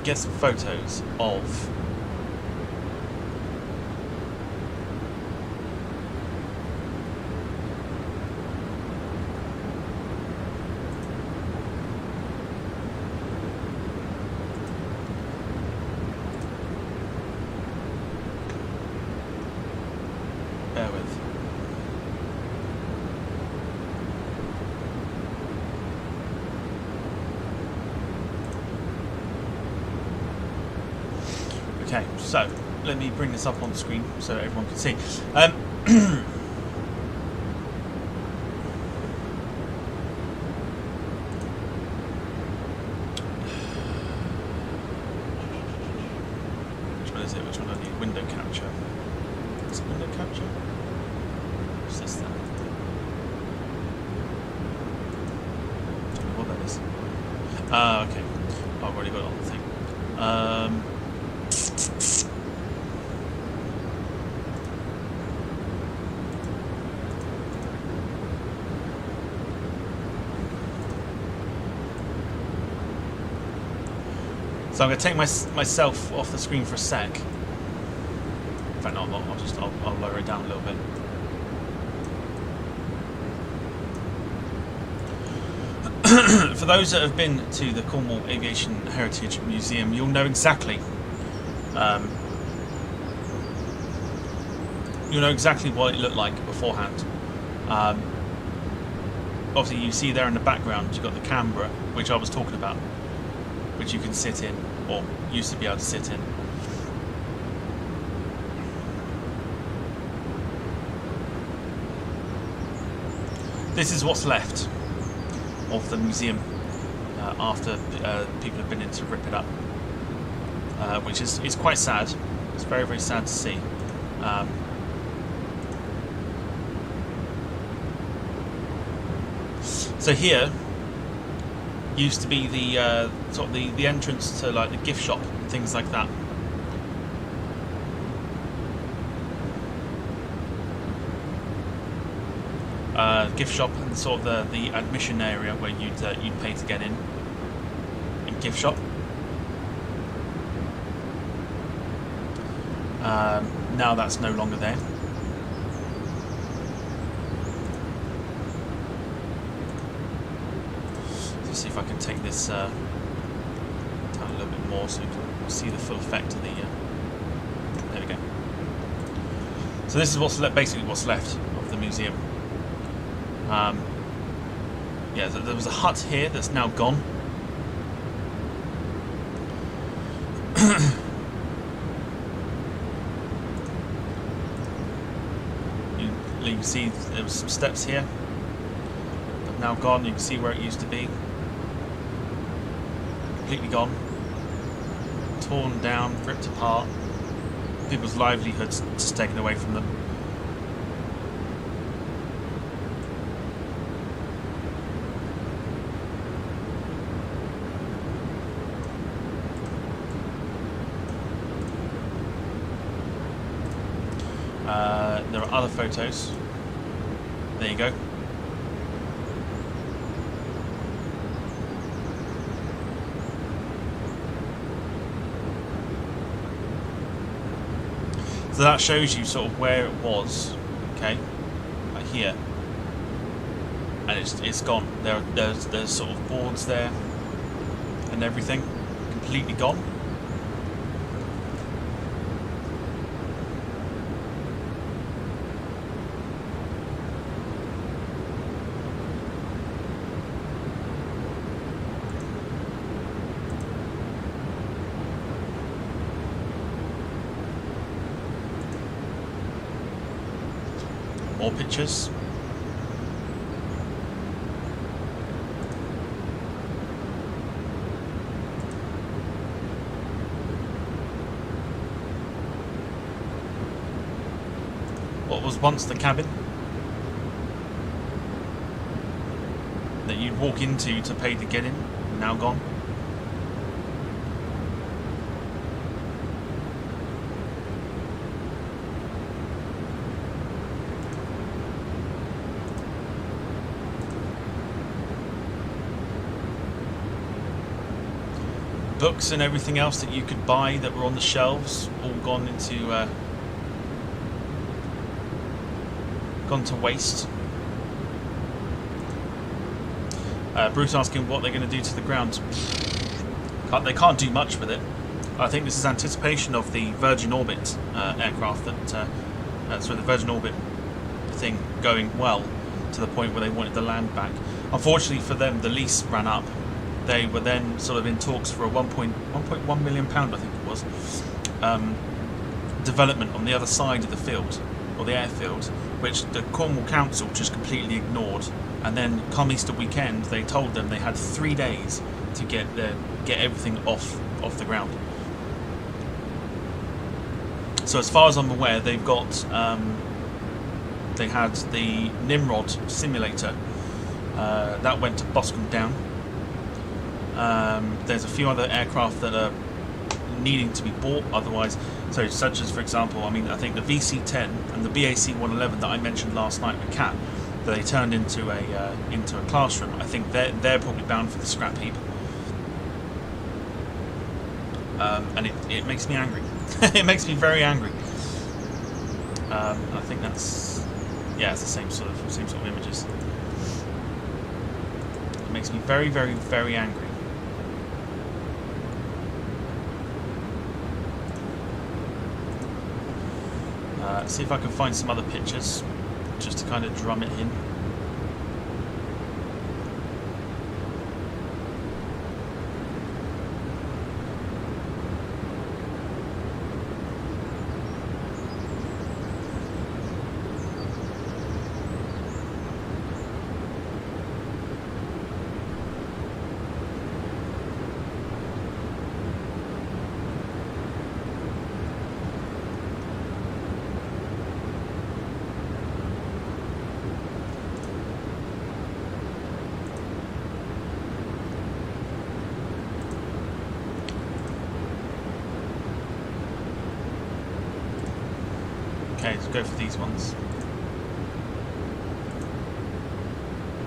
get some photos of bear with. Okay, so let me bring this up on the screen so everyone can see. Which one is it? Which one I need? Window capture. Is it window capture? What's this then? Don't know what that is. Okay. Oh, I've already got it on the thing. So I'm going to take myself off the screen for a sec. In fact, no, I'm not. I'll lower it down a little bit. For those that have been to the Cornwall Aviation Heritage Museum, you'll know exactly. You'll know exactly what it looked like beforehand. obviously you see there in the background you've got the Canberra, which I was talking about, which you can sit in, or used to be able to sit in. This is what's left of the museum after people have been in to rip it up, which is quite sad. It's very, very sad to see. So here used to be the sort of the entrance to like the gift shop and things like that. Gift shop and sort of the admission area where you'd pay to get in. Gift shop. Now that's no longer there. Let's see if I can take this down a little bit more so you can see the full effect of the. There we go. So this is basically what's left of the museum. Yeah, there was a hut here that's now gone. You can see there was some steps here that have now gone. You can see where it used to be. Completely gone. Torn down, ripped apart. People's livelihoods just taken away from them. There are other photos. There you go. So that shows you sort of where it was, okay, like here, and it's gone. There's sort of boards there and everything, completely gone. More pictures. What was once the cabin that you'd walk into to pay to get in, now gone. Books and everything else that you could buy that were on the shelves, all gone to waste. Bruce asking what they're going to do to the ground. They can't do much with it. I think this is anticipation of the Virgin Orbit aircraft the Virgin Orbit thing going well to the point where they wanted the land back. Unfortunately for them, the lease ran up. They were then sort of in talks for a £1.1 million, I think it was, development on the other side of the field, or the airfield, which the Cornwall Council just completely ignored. And then come Easter weekend, they told them they had 3 days to get everything off the ground. So as far as I'm aware, they've got they had the Nimrod simulator that went to Boscombe Down. There's a few other aircraft that are needing to be bought otherwise, so such as, for example, I think the VC-10 and the BAC-111 that I mentioned last night with Cat, that they turned into a classroom. I think they're probably bound for the scrap heap, and it makes me angry. It makes me very angry. I think it's the same sort of images. It makes me very, very, very angry. See if I can find some other pictures just to kind of drum it in. Okay, let's go for these ones.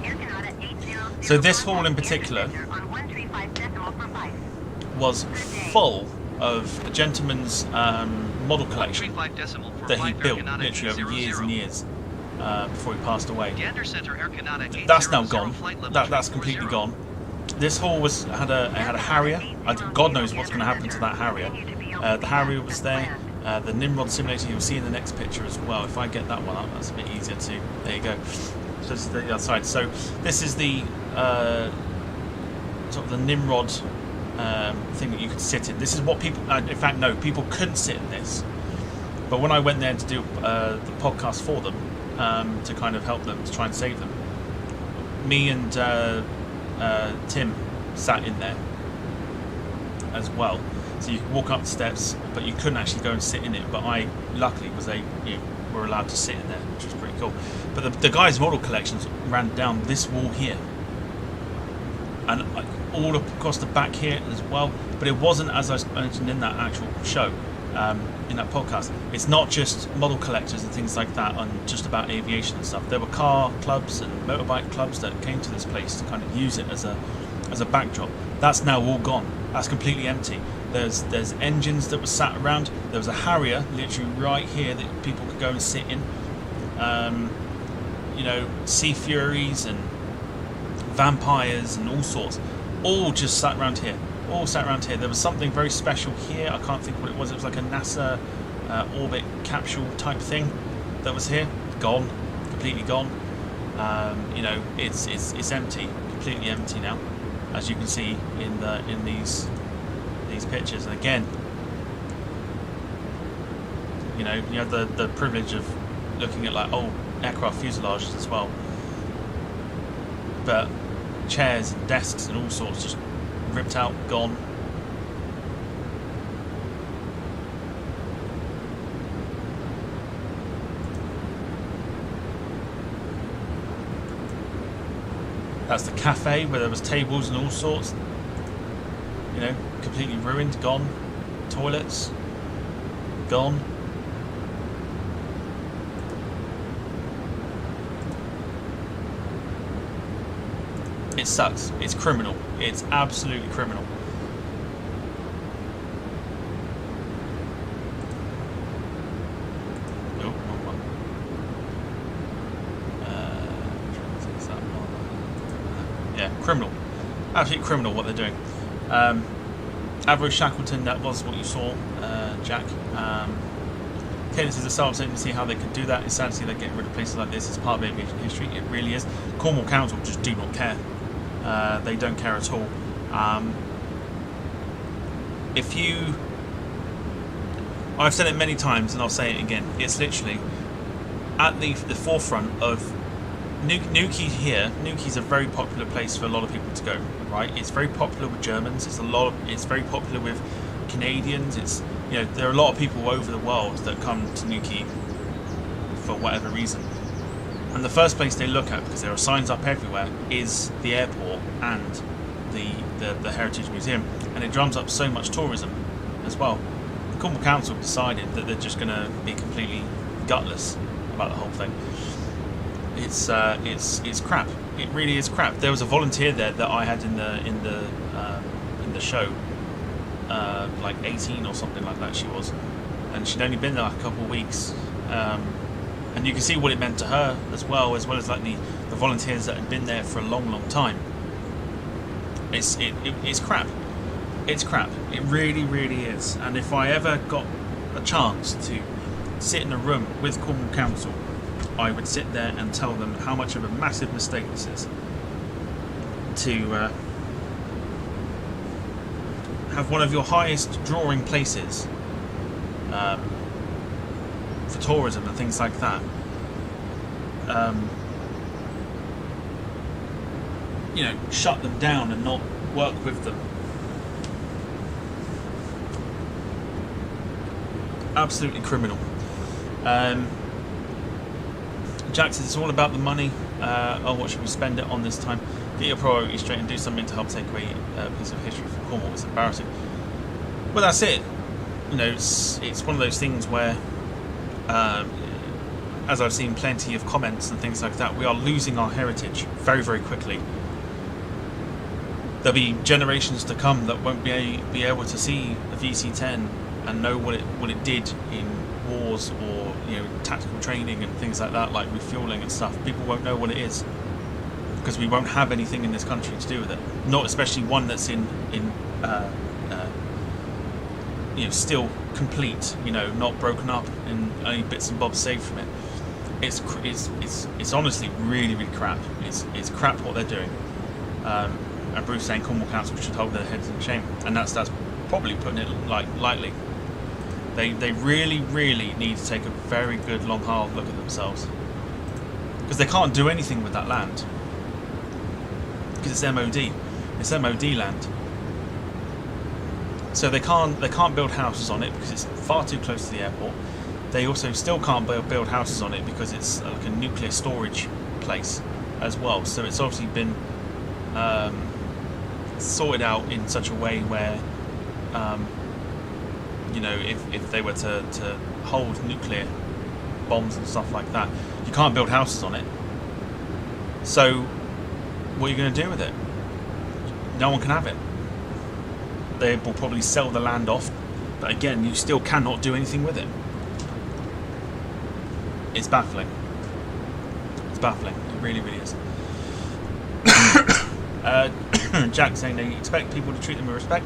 Air Canada 800 So this hall in particular on 135.45. was full of a gentleman's model collection 135 decimal for that he flight Air built Canada literally over years 800. and years before he passed away. Gander Center Air Canada That's now 800, gone. flight level That's 340. completely gone. This hall had a Harrier. God knows what's going to happen to that Harrier. The Harrier was there. The Nimrod simulator you'll see in the next picture as well. If I get that one up, that's a bit easier too. There you go. So this is the other side. So this is the sort of the Nimrod thing that you could sit in. This is what people. In fact, no, people couldn't sit in this. But when I went there to do the podcast for them, to kind of help them, to try and save them, me and Tim sat in there as well. So you could walk up the steps, but you couldn't actually go and sit in it. But I, luckily, were allowed to sit in there, which was pretty cool. But the guy's model collections ran down this wall here, and all across the back here as well. But it wasn't, as I mentioned in that actual show, in that podcast, it's not just model collectors and things like that and just about aviation and stuff. There were car clubs and motorbike clubs that came to this place to kind of use it as a backdrop. That's now all gone. That's completely empty. There's engines that were sat around. There was a Harrier literally right here that people could go and sit in. Sea Furies and Vampires and all sorts, all just sat around here. All sat around here. There was something very special here. I can't think what it was. It was like a NASA orbit capsule type thing that was here. Gone, completely gone. It's empty, completely empty now, as you can see in these pictures. And again, you have the privilege of looking at like old aircraft fuselages as well, but chairs and desks and all sorts just ripped out, gone. That's the cafe where there was tables and all sorts, completely ruined, gone. Toilets, gone. It sucks. It's criminal. It's absolutely criminal. Oh, wrong one. Yeah, criminal. Absolutely criminal what they're doing. Average Shackleton, that was what you saw, Jack. Cadence is a start to see how they could do that. It's sad to see they're getting rid of places like this. It's part of aviation history. It really is. Cornwall Council just do not care. They don't care at all. I've said it many times and I'll say it again, it's literally at the forefront of Newquay here. Newquay's a very popular place for a lot of people to go, right? It's very popular with Germans, it's very popular with Canadians, there are a lot of people over the world that come to Newquay for whatever reason. And the first place they look at, because there are signs up everywhere, is the airport and the Heritage Museum. And it drums up so much tourism as well. The Cornwall Council decided that they're just going to be completely gutless about the whole thing. It's crap. It really is crap. There was a volunteer there that I had in the show, like 18 or something like that she was, and she'd only been there like a couple of weeks. And you can see what it meant to her as well as like the volunteers that had been there for a long time. It's crap. It's crap. It really, really is. And if I ever got a chance to sit in a room with Cornwall Council, I would sit there and tell them how much of a massive mistake this is to have one of your highest drawing places for tourism and things like that, shut them down and not work with them. Absolutely criminal. Jack says it's all about the money. What should we spend it on this time? Get your priorities straight and do something to help take away a piece of history from Cornwall. It's embarrassing. Well, that's it. It's one of those things where as I've seen plenty of comments and things like that, we are losing our heritage very, very quickly. There'll be generations to come that won't be able to see a VC-10 and know what it did in wars or, you know, tactical training and things like that, like refueling and stuff. People won't know what it is because we won't have anything in this country to do with it. Not especially one that's in you know, still complete, you know, not broken up and only bits and bobs saved from it. It's honestly really, really crap. It's crap what they're doing. And Bruce saying Cornwall Council should hold their heads in shame, and that's probably putting it lightly. They really, really need to take a very good long hard look at themselves, because they can't do anything with that land because it's MOD. It's MOD land. So they can't build houses on it because it's far too close to the airport. They also still can't build houses on it because it's like a nuclear storage place as well. So it's obviously been sorted out in such a way where, you know, if they were to hold nuclear bombs and stuff like that, you can't build houses on it. So what are you going to do with it? No one can have it. They will probably sell the land off, but again, you still cannot do anything with it. It's baffling. It's baffling. It really, really is. Jack saying they expect people to treat them with respect,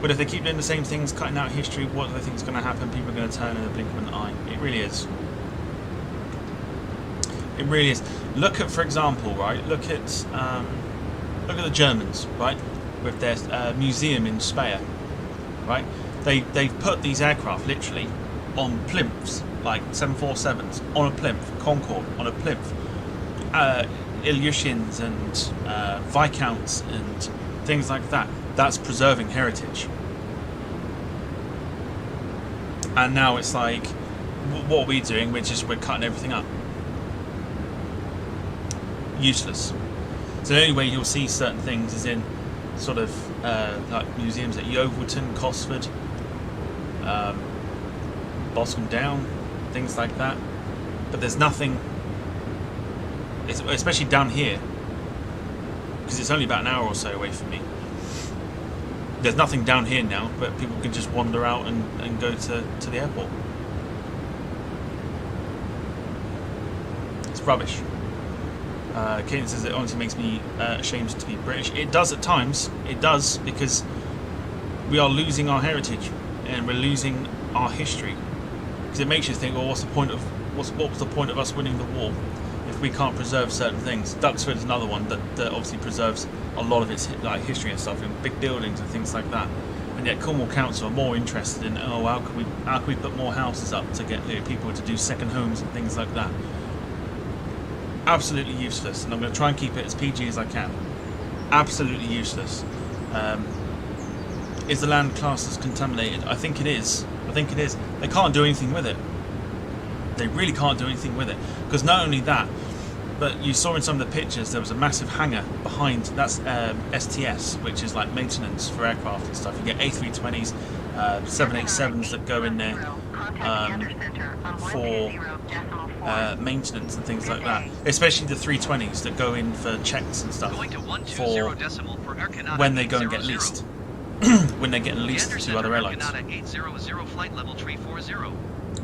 but if they keep doing the same things, cutting out history, what do they think is going to happen? People are going to turn in the blink of an eye. It really is. It really is. Look at, for example, right? Look at the Germans, right? With their museum in Speyer, right? They've put these aircraft literally on plinths, like 747s on a plinth, Concorde on a plinth, Ilyushins and Viscounts and things like that. That's preserving heritage. And now it's like, what are we doing? We're cutting everything up. Useless. So the only way you'll see certain things is in sort of like museums at Yeovilton, Cosford, Boscombe Down, things like that. But there's nothing, especially down here, because it's only about an hour or so away from me. There's nothing down here now, but people can just wander out and go to the airport. It's rubbish. Kaden says it honestly makes me ashamed to be British. It does at times. It does, because we are losing our heritage and we're losing our history. Because it makes you think, well, what was the point of us winning the war if we can't preserve certain things? Duxford is another one that obviously preserves a lot of its like history and stuff in big buildings and things like that. And yet Cornwall Council are more interested in, oh, how can we put more houses up to get people to do second homes and things like that. Absolutely useless, and I'm going to try and keep it as PG as I can. Absolutely useless. Is the land classed as contaminated? I think it is. I think it is. They can't do anything with it. They really can't do anything with it. Because not only that, but you saw in some of the pictures there was a massive hangar behind. That's STS, which is like maintenance for aircraft and stuff. You get A320s, 787s that go in there for maintenance and things like that. Especially the 320s that go in for checks and stuff for when they go and get leased. When they're getting leased to other airlines.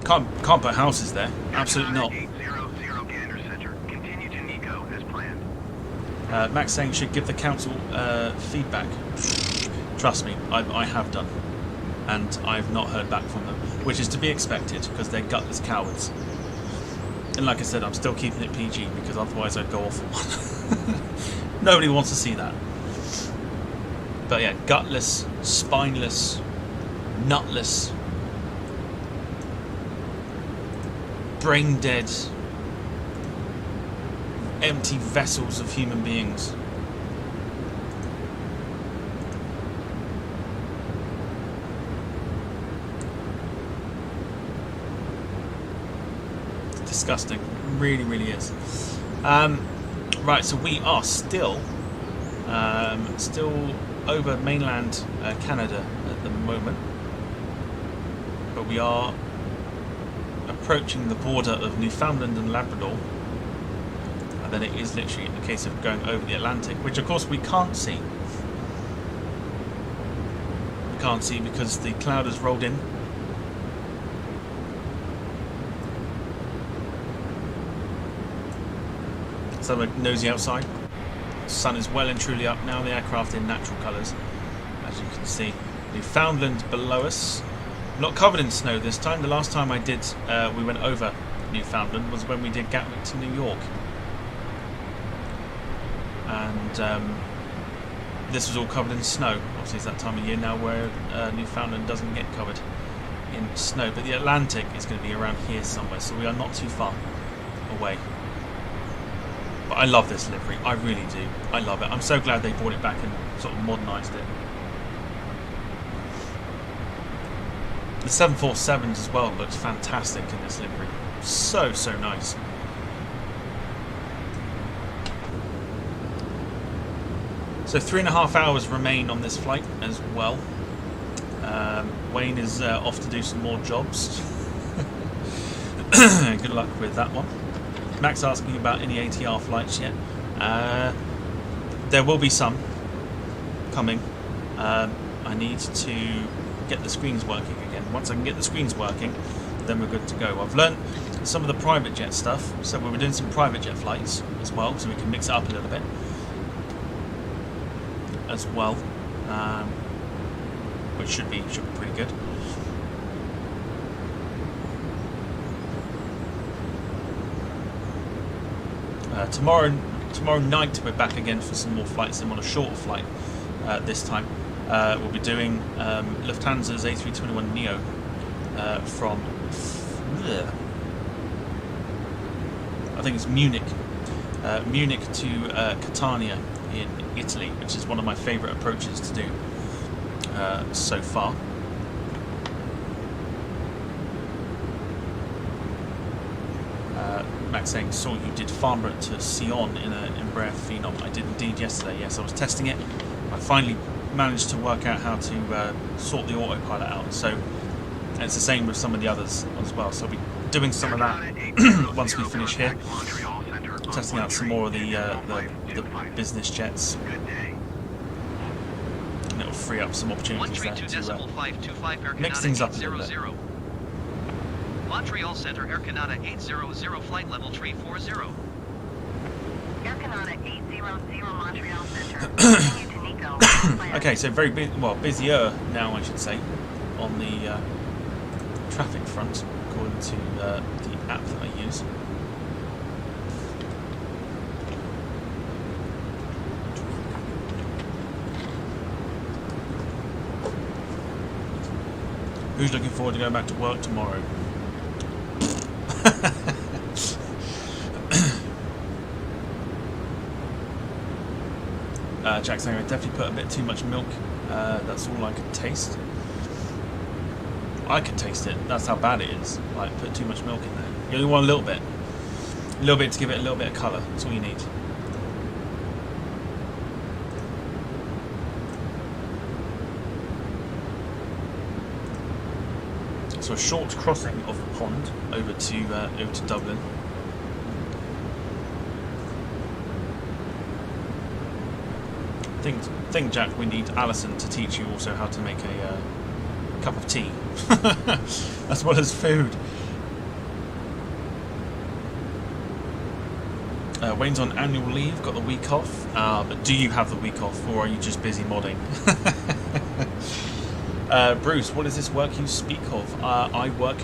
Can't put houses there. Absolutely not. Max saying should give the council feedback. Trust me, I have done, and I've not heard back from them, which is to be expected because they're gutless cowards. And like I said, I'm still keeping it PG because otherwise I'd go off on one. Nobody wants to see that. But yeah, gutless, spineless, nutless, brain dead, empty vessels of human beings. It's disgusting. It really, really is. Right, so we are still over mainland Canada at the moment, but we are approaching the border of Newfoundland and Labrador, and then it is literally a case of going over the Atlantic, which of course we can't see. We can't see because the cloud has rolled in. So we're nosy outside. The sun is well and truly up now, the aircraft in natural colours, as you can see. Newfoundland below us. Not covered in snow this time. The last time I did, we went over Newfoundland was when we did Gatwick to New York. And this was all covered in snow. Obviously it's that time of year now where Newfoundland doesn't get covered in snow. But the Atlantic is going to be around here somewhere, so we are not too far away. But I love this livery, I really do. I love it. I'm so glad they brought it back and sort of modernised it. The 747s as well looks fantastic in this livery. So, so nice. So 3.5 hours remain on this flight as well. Wayne is off to do some more jobs. Good luck with that one. Max asking about any ATR flights yet. There will be some coming. I need to get the screens working again. Once I can get the screens working, then we're good to go. I've learnt some of the private jet stuff, so we'll be doing some private jet flights as well, so we can mix it up a little bit as well, which should be pretty good. Tomorrow night we're back again for some more flights. I'm on a shorter flight this time. We'll be doing Lufthansa's A321neo from I think it's Munich to Catania in Italy, which is one of my favourite approaches to do so far. Max saying, saw you did Farnborough to Sion in an Embraer Phenom. I did indeed yesterday, yes, I was testing it. I finally managed to work out how to sort the autopilot out, so and it's the same with some of the others as well, so I'll be doing some of that once we finish here, testing out some more of the business jets, and it'll free up some opportunities there to mix things up a little bit. Montreal Center, Air Canada 800, flight level 340. Air Canada 800 Montreal Center. Continue to Nico. Okay, so very busier now, I should say, on the traffic front, according to the app that I use. Who's looking forward to going back to work tomorrow? Jack saying I definitely put a bit too much milk. That's all I could taste. I could taste it. That's how bad it is. Like, put too much milk in there. You only want a little bit to give it a little bit of colour. That's all you need. So a short crossing of the pond over to Dublin. Think, Jack, we need Alison to teach you also how to make a cup of tea, as well as food. Wayne's on annual leave, got the week off. But do you have the week off, or are you just busy modding? Bruce, what is this work you speak of? I work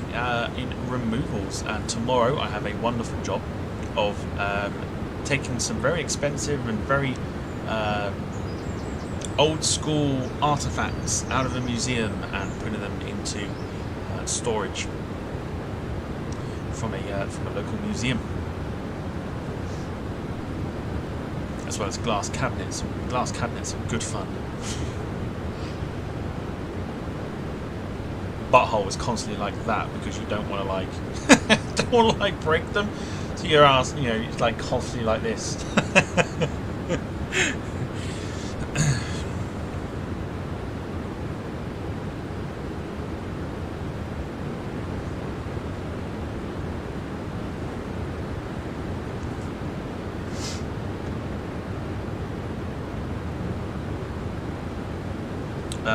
in removals, and tomorrow I have a wonderful job of taking some very expensive and very old school artifacts out of a museum and putting them into storage from a local museum, as well as glass cabinets. Glass cabinets are good fun. Butthole is constantly like that because you don't want to break them, so your ass, it's like constantly like this.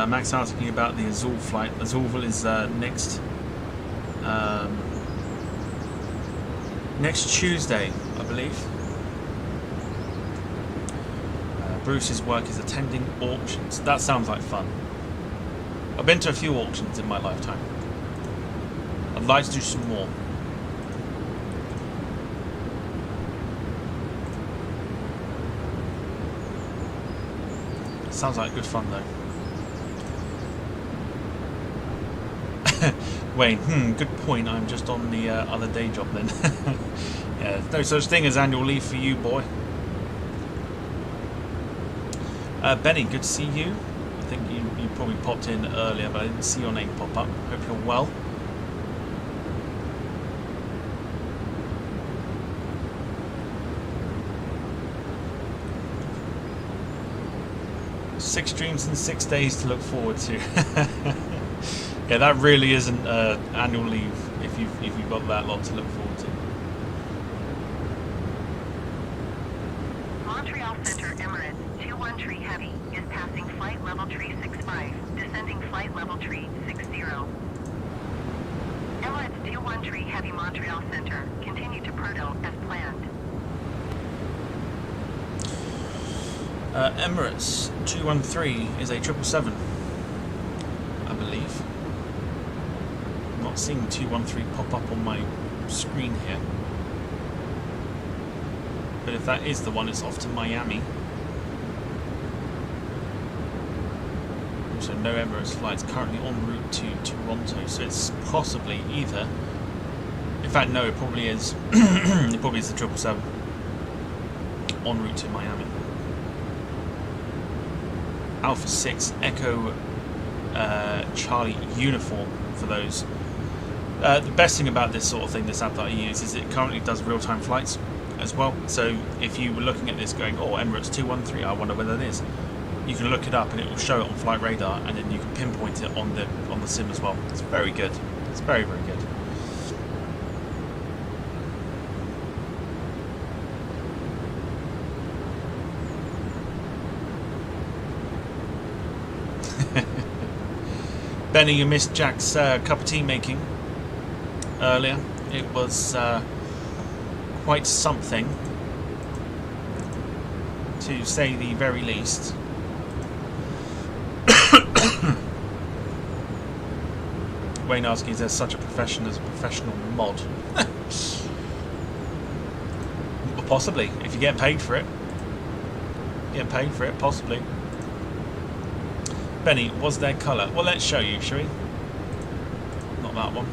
Max asking about the Azul flight. Azul is next Tuesday, I believe. Bruce's work is attending auctions. That sounds like fun. I've been to a few auctions in my lifetime. I'd like to do some more. Sounds like good fun though. Wayne, good point. I'm just on the other day job then. Yeah, no such thing as annual leave for you, boy. Benny, good to see you. I think you probably popped in earlier, but I didn't see your name pop up. Hope you're well. Six dreams and 6 days to look forward to. Yeah, that really isn't annual leave if you've got that lot to look forward to. Montreal Center Emirates 21 Heavy is passing flight level tree 65, descending flight level tree 60. Emirates 21 Heavy Montreal Center, continue to Prudhoe as planned. Emirates 213 is a 777, I believe. I'm not seeing 213 pop up on my screen here. But if that is the one, it's off to Miami. So no Emirates flights currently en route to Toronto. So it's possibly either. In fact, no, it probably is. It probably is the 777 en route to Miami. Alpha 6 Echo Charlie uniform for those. The best thing about this sort of thing, this app that I use, is it currently does real-time flights as well. So if you were looking at this going, oh, Emirates 213, I wonder where that is, you can look it up and it will show it on Flight Radar, and then you can pinpoint it on the sim as well. It's very good. It's very, very good. Benny, you missed Jack's cup of tea making earlier. It was quite something, to say the very least. Wayne asking, is there such a profession as a professional mod? Possibly, if you get paid for it. Get paid for it, possibly. Benny, was there colour? Well, let's show you, shall we? Not that one.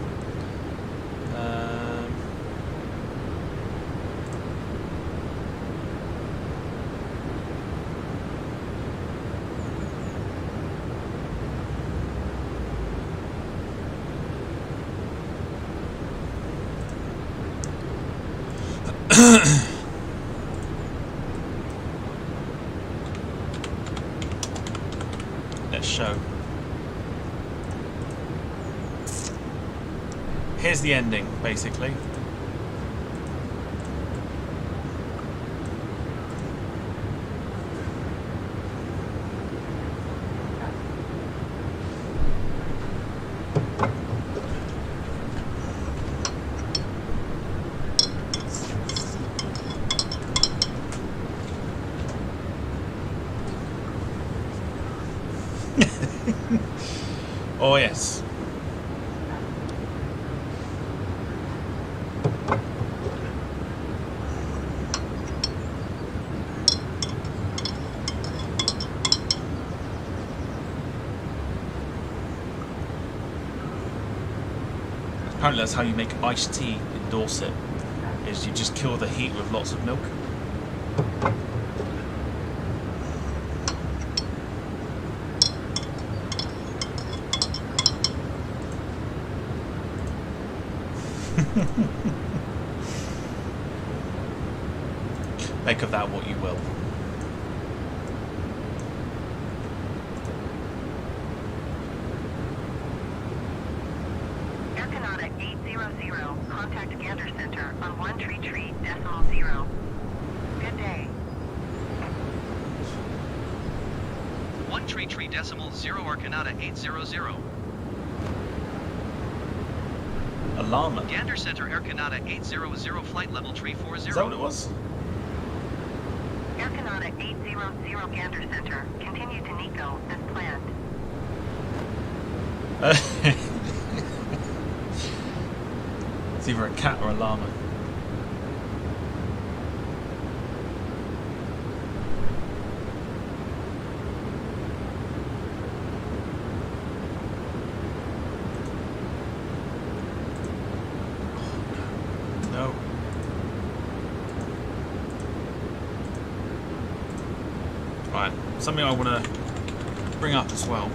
Let's show. Here's the ending, basically. Oh yes. Apparently that's how you make iced tea in Dorset, is you just kill the heat with lots of milk. Make of that what you will. Air Canada 800, contact Gander Center on 133.0. Good day. 133.0 Arcanata 800. Alarm. Gander Center Air Canada 800 flight level tree 40. Is that what it was? Air Canada 800 Gander Center. Continue to Nico as planned. It's either a cat or a llama. No. Right, something I want to bring up as well.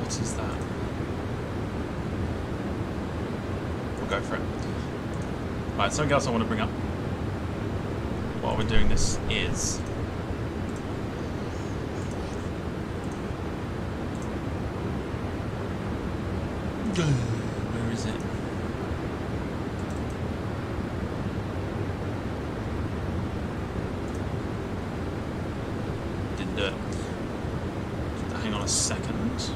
What is that? We'll go for it. Right, something else I want to bring up while we're doing this is where is it? Didn't do it. Hang on a second.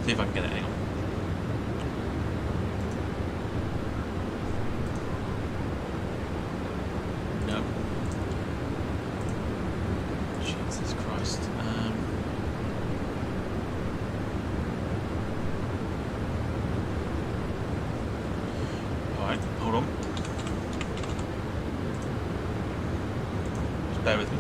See if I can get it. Hang on. No. Jesus Christ. Alright, hold on. Just bear with me.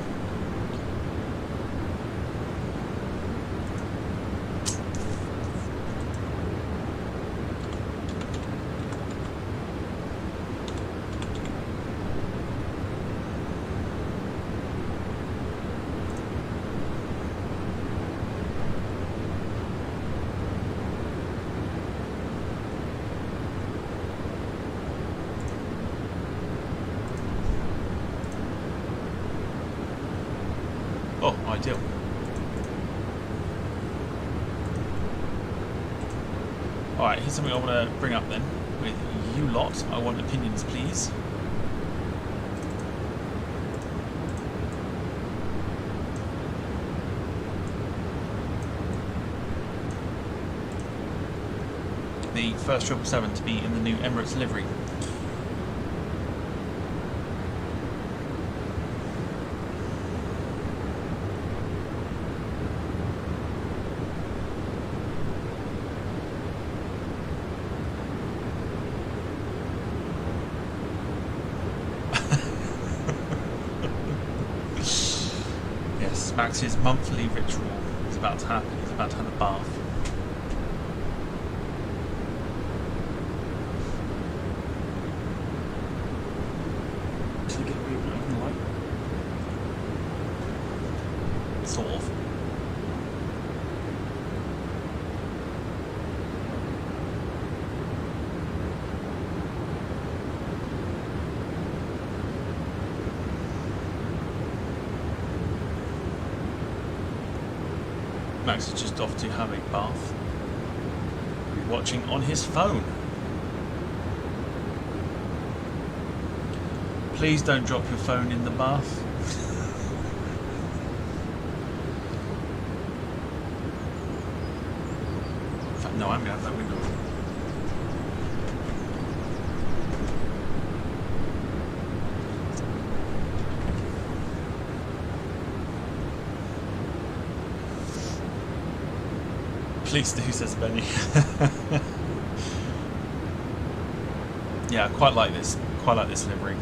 Oh, ideal. Alright, here's something I want to bring up then. With you lot, I want opinions, please. The first 777 to be in the new Emirates livery. Yes, Max's monthly ritual is about to happen. He's about to have a bath. Can I get a movement over the light? Sort of. Max is just off to have a bath. Watching on his phone. Please don't drop your phone in the bath. In fact, no, I'm going to have that window open. Please do, says Benny. Yeah, I quite like this. Quite like this livery.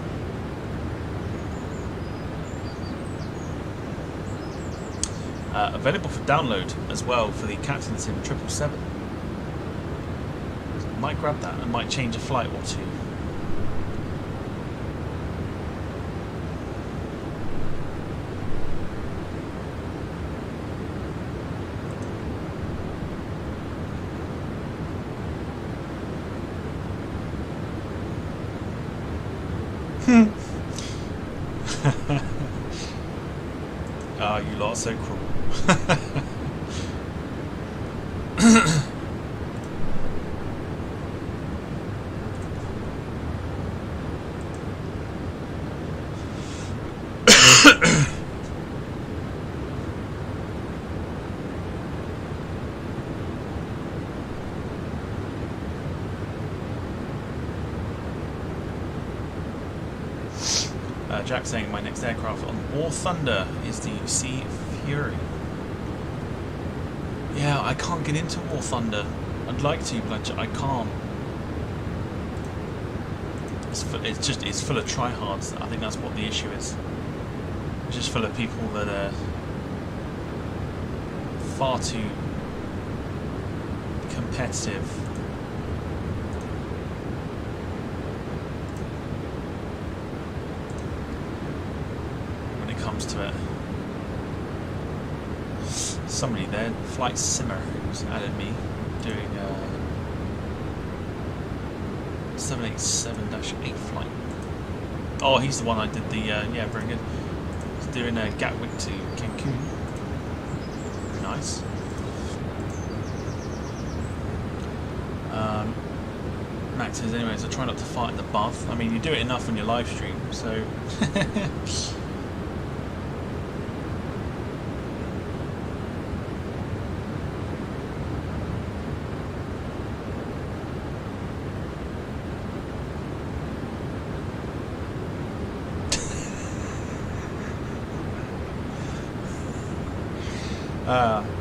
Available for download as well for the Captain Sim 777. Might grab that and might change a flight or two. Oh, you lot are so cruel. Jack saying my next aircraft on War Thunder is the Sea Fury. Yeah, I can't get into War Thunder. I'd like to, but I can't. It's full of tryhards. I think that's what the issue is. It's just full of people that are far too competitive. Comes to it. Somebody there, Flight Simmer, who's added me, doing 787-8 flight. Oh, he's the one I did the, yeah, very good. He's doing a Gatwick to Cancun. Nice. Max says, anyways, I try not to fart in the bath. I mean, you do it enough on your live stream, so...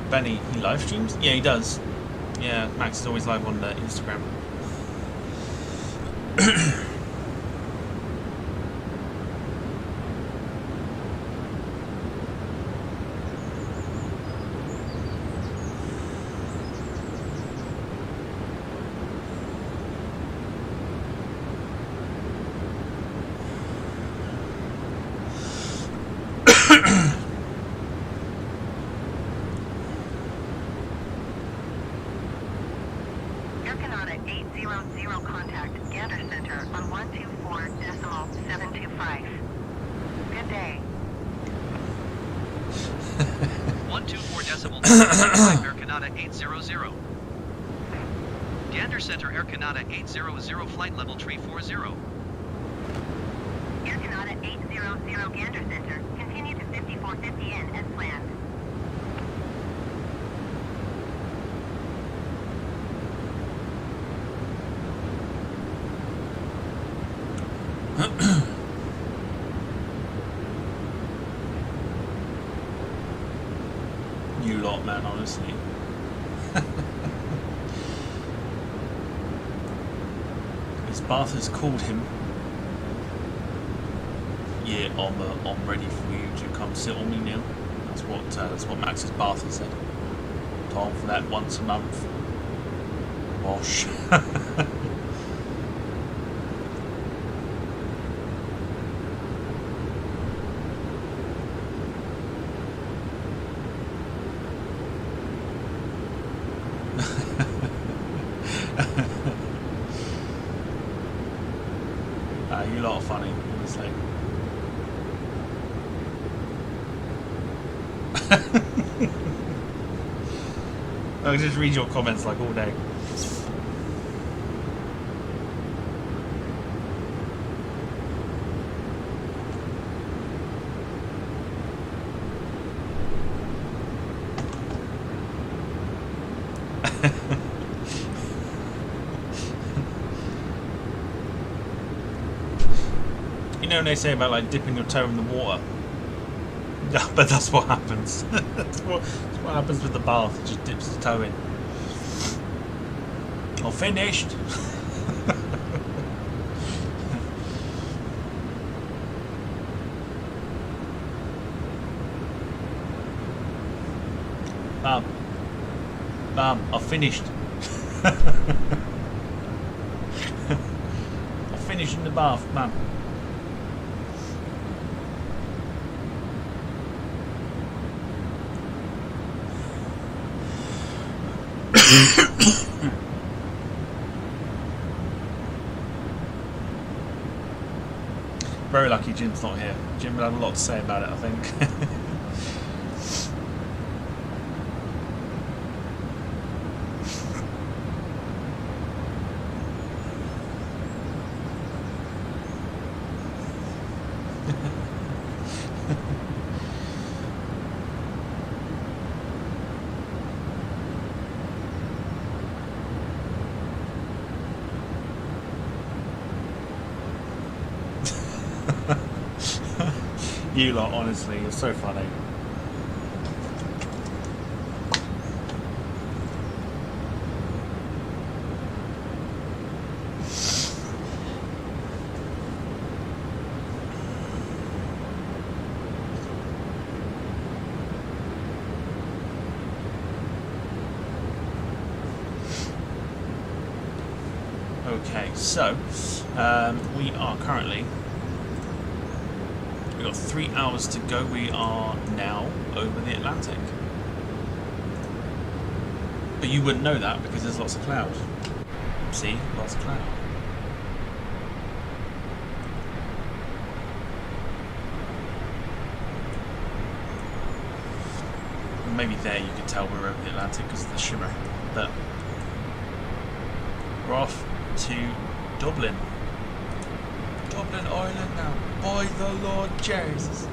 Benny, he live streams? Yeah, he does. Yeah, Max is always live on Instagram. Contact Gander Center on 124.725. Good day. 124.725 Air Canada 800. Gander Center Air Canada 800 flight level 340. Air Canada 800 Gander Center. Continue to 5450 in as planned. You lot, man, honestly. His bath has called him. Yeah, I'm ready for you to come sit on me now. That's what Max's bath has said. Time for that once a month. Wash. You lot are funny, honestly. I'll just read your comments like all day. You know when they say about like dipping your toe in the water? Yeah, but that's what happens. that's what happens with the bath. It just dips the toe in. I'm finished. Mum, I've finished. I've finished in the bath, Mum. Very lucky Jim's not here. Jim would have a lot to say about it, I think. You lot, honestly, you're so funny. Okay, so we are currently. We've got 3 hours to go. We are now over the Atlantic. But you wouldn't know that because there's lots of cloud. See? Lots of cloud. Maybe there you could tell we're over the Atlantic because of the shimmer. But we're off to Dublin. Dublin, Ireland now. By the Lord Jesus.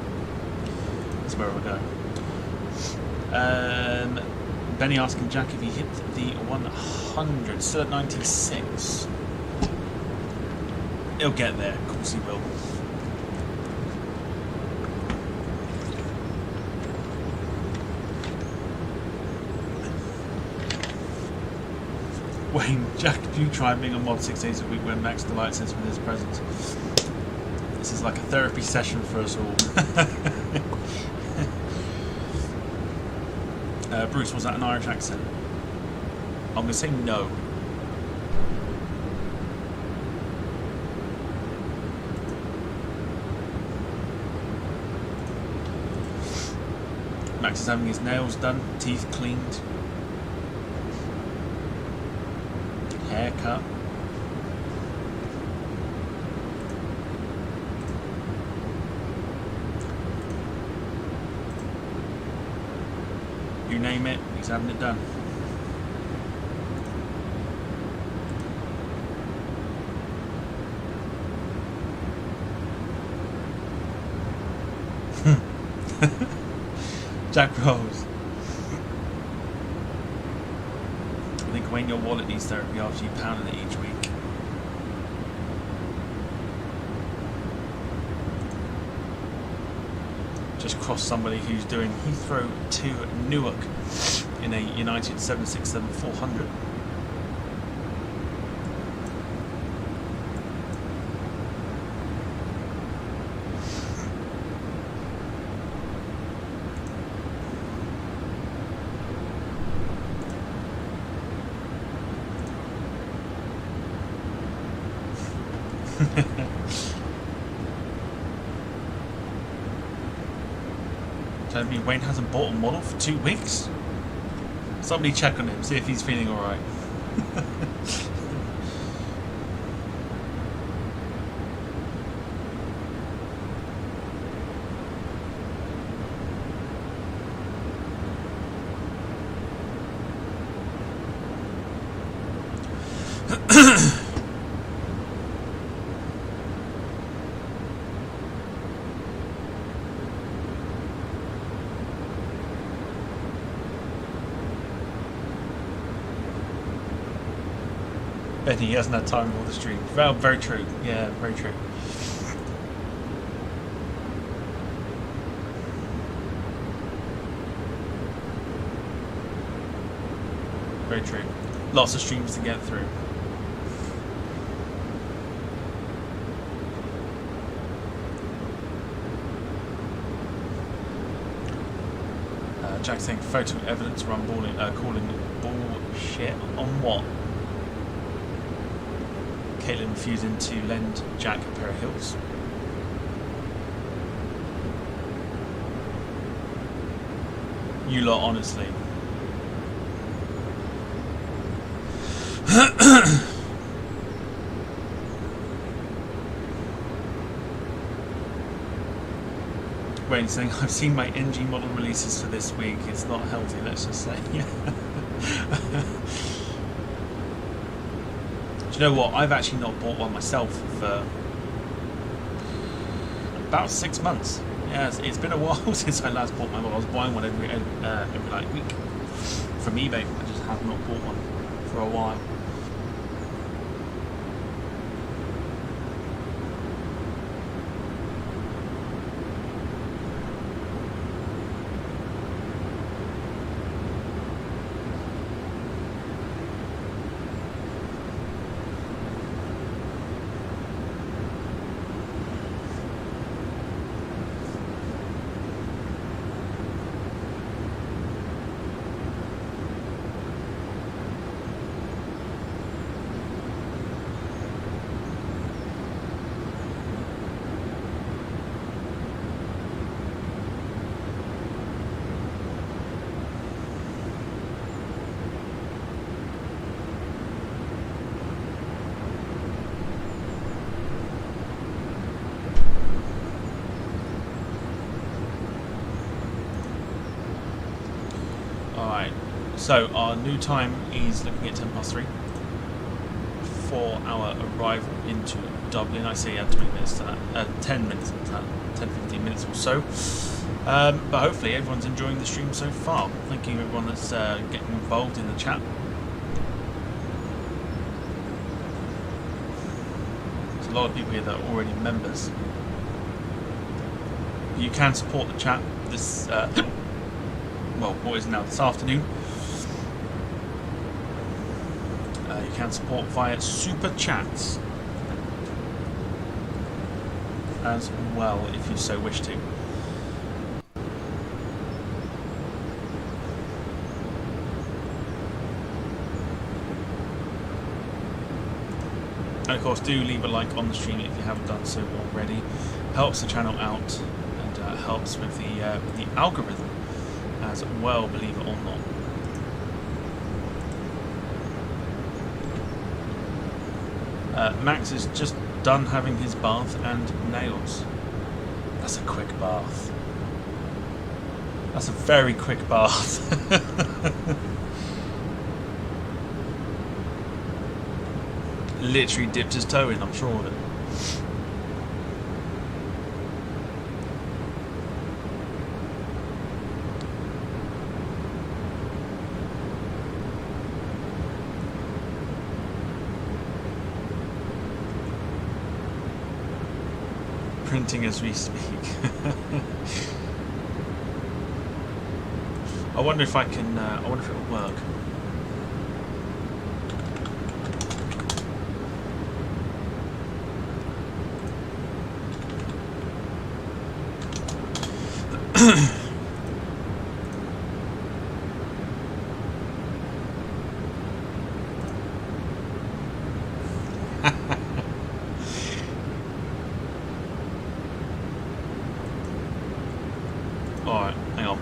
That's where we're going. Benny asking Jack if he hit the 100. Still at 96. He'll get there. Of course he will. Wayne, Jack, do try being on mod 6 days a week when Max delights us with his presence. This is like a therapy session for us all. Bruce, was that an Irish accent? I'm going to say no. Max is having his nails done, teeth cleaned, haircut. You name it, he's having it done. Jack Rose. I think Wayne, your wallet needs therapy after you pounded it each week. Just crossed somebody who's doing Heathrow to Newark in a United 767-400. Telling me Wayne hasn't bought a model for 2 weeks? Somebody check on him, see if he's feeling alright. Benny, he hasn't had time for all the stream. Well, very true. Yeah, very true. Very true. Lots of streams to get through. Jack saying photo evidence run calling bullshit on what? Caitlin refusing to lend Jack a pair of heels. You lot, honestly. Wayne saying, I've seen my NG model releases for this week. It's not healthy, let's just say. Do you know what? I've actually not bought one myself for about 6 months. Yeah, it's been a while since I last bought my model. I was buying one every like week from eBay. I just have not bought one for a while. So our new time is looking at 10:03 for our arrival into Dublin. I say 20 minutes to that, 10 minutes to that, 10-15 minutes or so. But hopefully everyone's enjoying the stream so far. Thank you everyone that's getting involved in the chat. There's a lot of people here that are already members. You can support the chat this, well, what is now this afternoon. You can support via super chats as well if you so wish to. And of course, do leave a like on the stream if you haven't done so already. Helps the channel out and helps with the algorithm as well, believe it or not. Max is just done having his bath and nails. That's a quick bath. That's a very quick bath. Literally dipped his toe in, I'm sure of it. Printing as we speak. I wonder if I can. I wonder if it will work. Alright, hang on.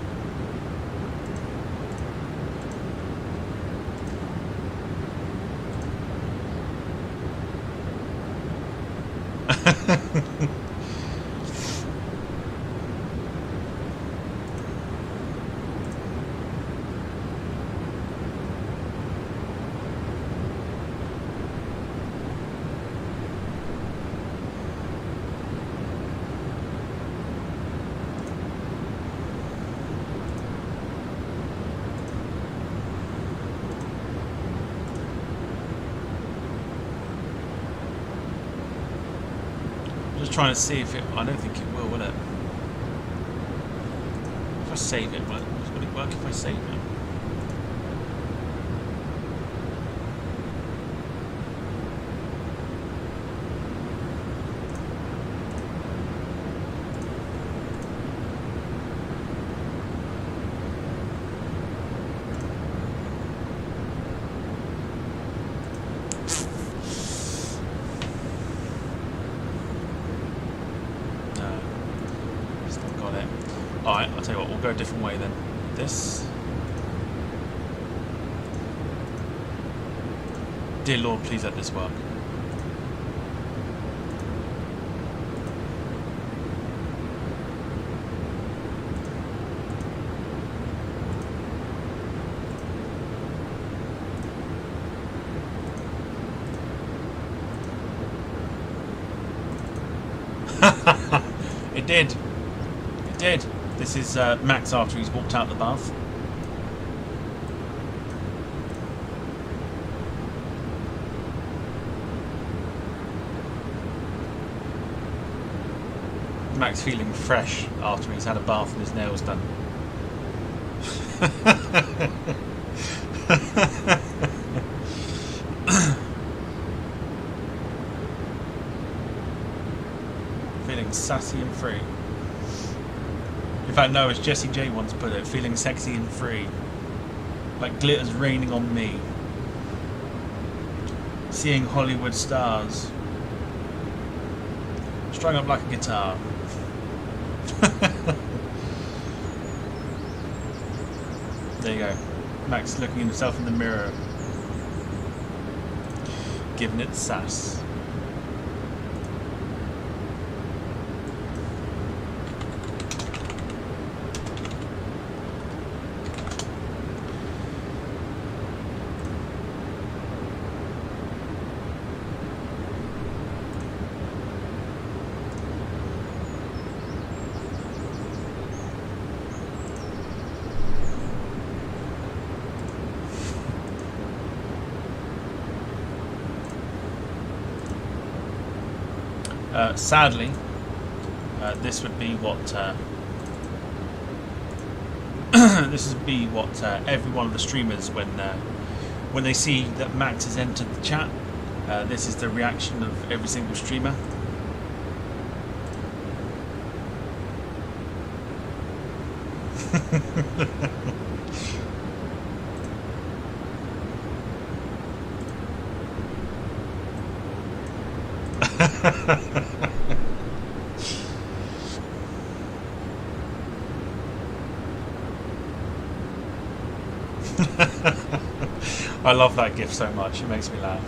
Just trying to see if it. I don't think it will it? If I save it, will it work if I save it? Alright, I'll tell you what, we'll go a different way then. This. Dear Lord, please let this work. It did. It did. This is Max after he's walked out the bath. Max feeling fresh after he's had a bath and his nails done. Feeling sassy and free. In fact, no, as Jessie J once put it, feeling sexy and free. Like glitter's raining on me. Seeing Hollywood stars. Strung up like a guitar. There you go. Max looking at himself in the mirror. Giving it sass. Sadly, this would be what this would be what every one of the streamers when they see that Max has entered the chat. This is the reaction of every single streamer. I love that GIF so much, it makes me laugh.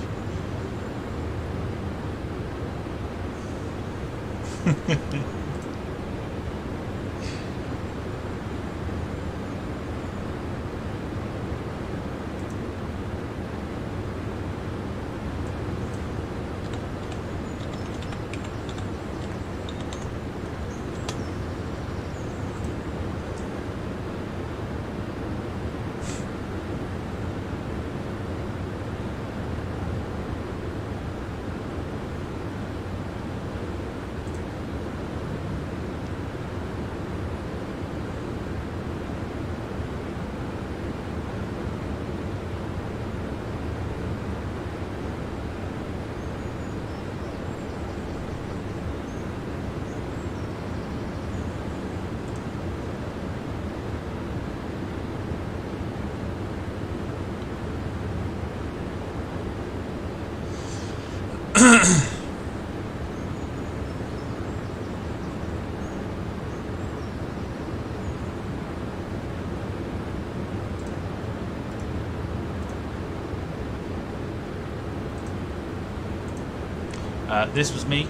This was me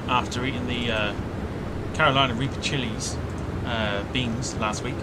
after eating the Carolina Reaper chilies beans last week.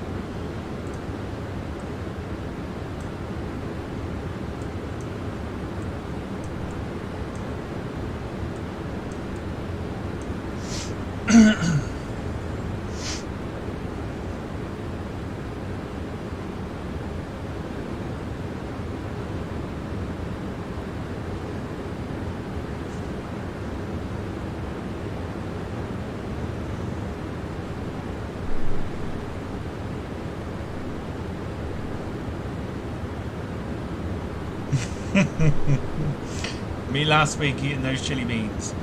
Me last week eating those chili beans.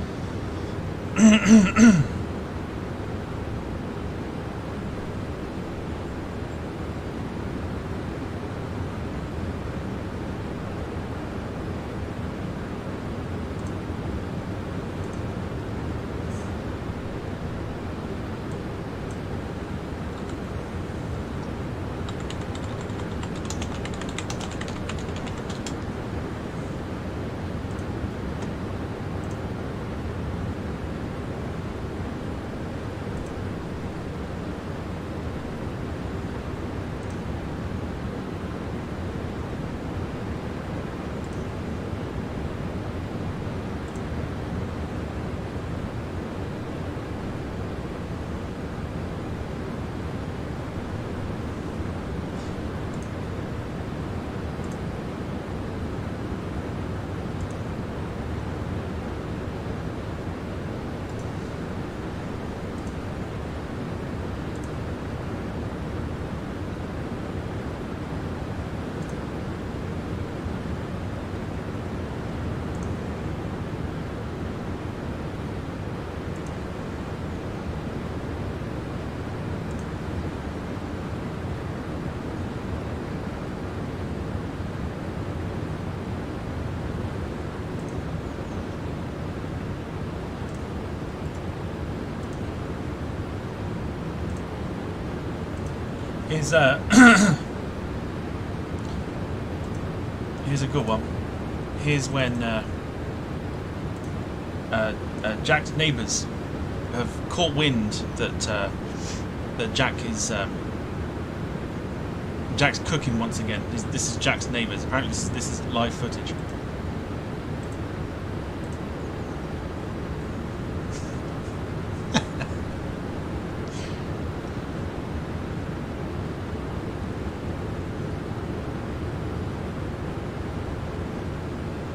Here's here's a good one. Here's when Jack's neighbours have caught wind that that Jack's cooking once again. This is Jack's neighbours. Apparently, this is live footage.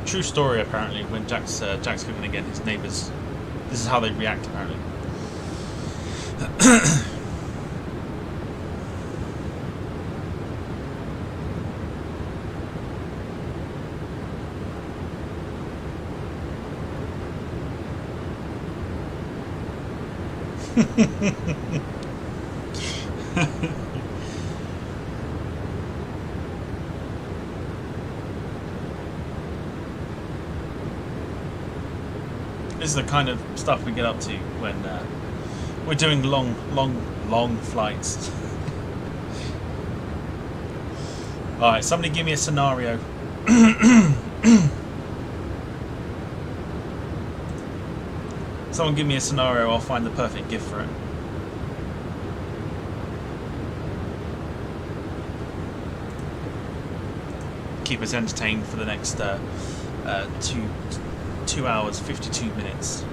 True story. Apparently, when Jack's cooking again, his neighbours. This is how they react. Apparently. This is the kind of stuff we get up to when we're doing long flights. Alright, somebody give me a scenario. Someone give me a scenario, I'll find the perfect gift for it. Keep us entertained for the next 2 hours, 52 minutes.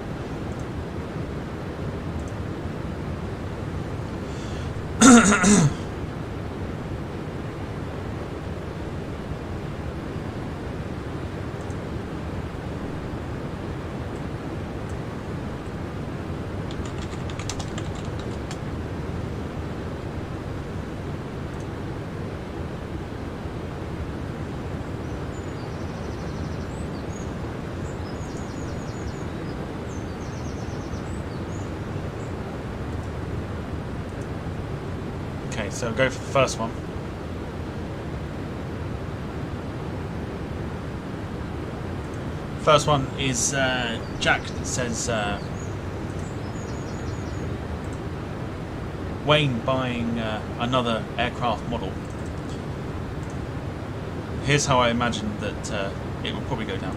Okay, so go for the first one. First one is Jack that says Wayne buying another aircraft model. Here's how I imagine that it will probably go down.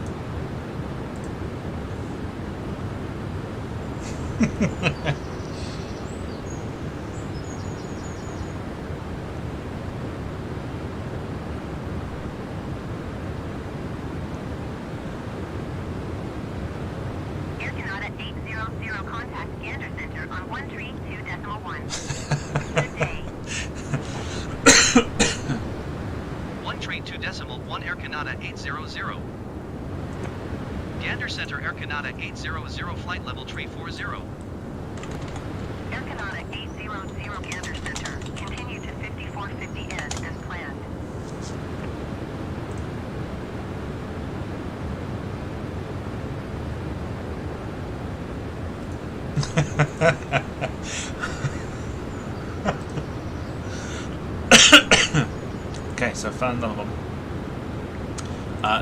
Gander Center Air Canada 800 flight level tree 40. Air Canada 800 Gander Center. Continue to 5450N as planned. Okay, so I found another one.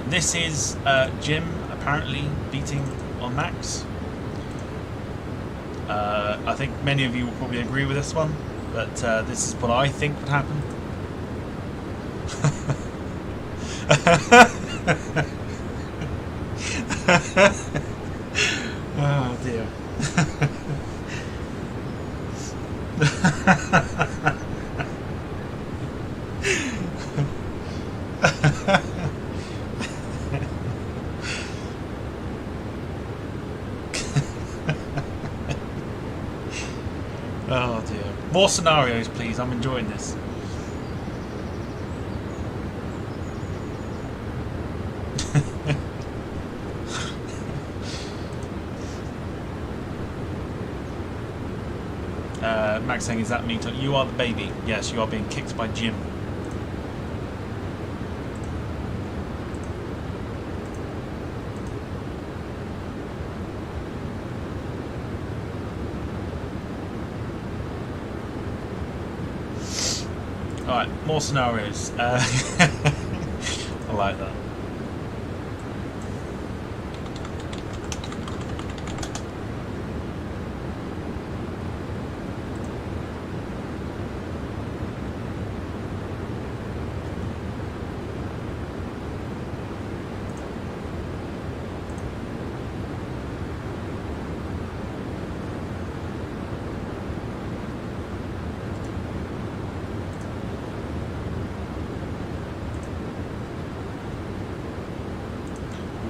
This is Jim apparently beating on Max. I think many of you will probably agree with this one, but this is what I think would happen. Oh dear. Oh dear. More scenarios, please. I'm enjoying this. Max saying, is that me? You are the baby. Yes, you are being kicked by Jim. Alright, more scenarios. I like that.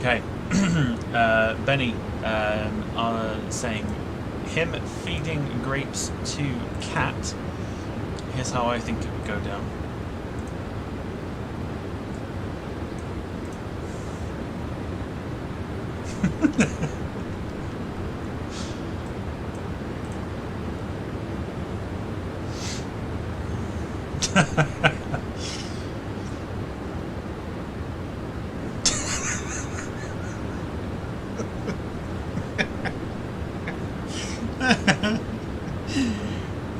Okay. Benny are saying him feeding grapes to cat. Here's how I think it would go down.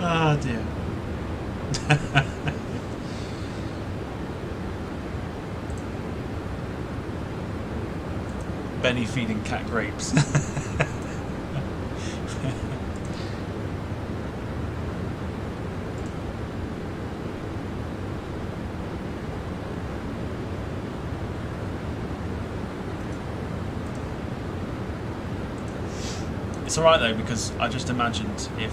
Oh dear. Benny feeding cat grapes. It's alright though, because I just imagined if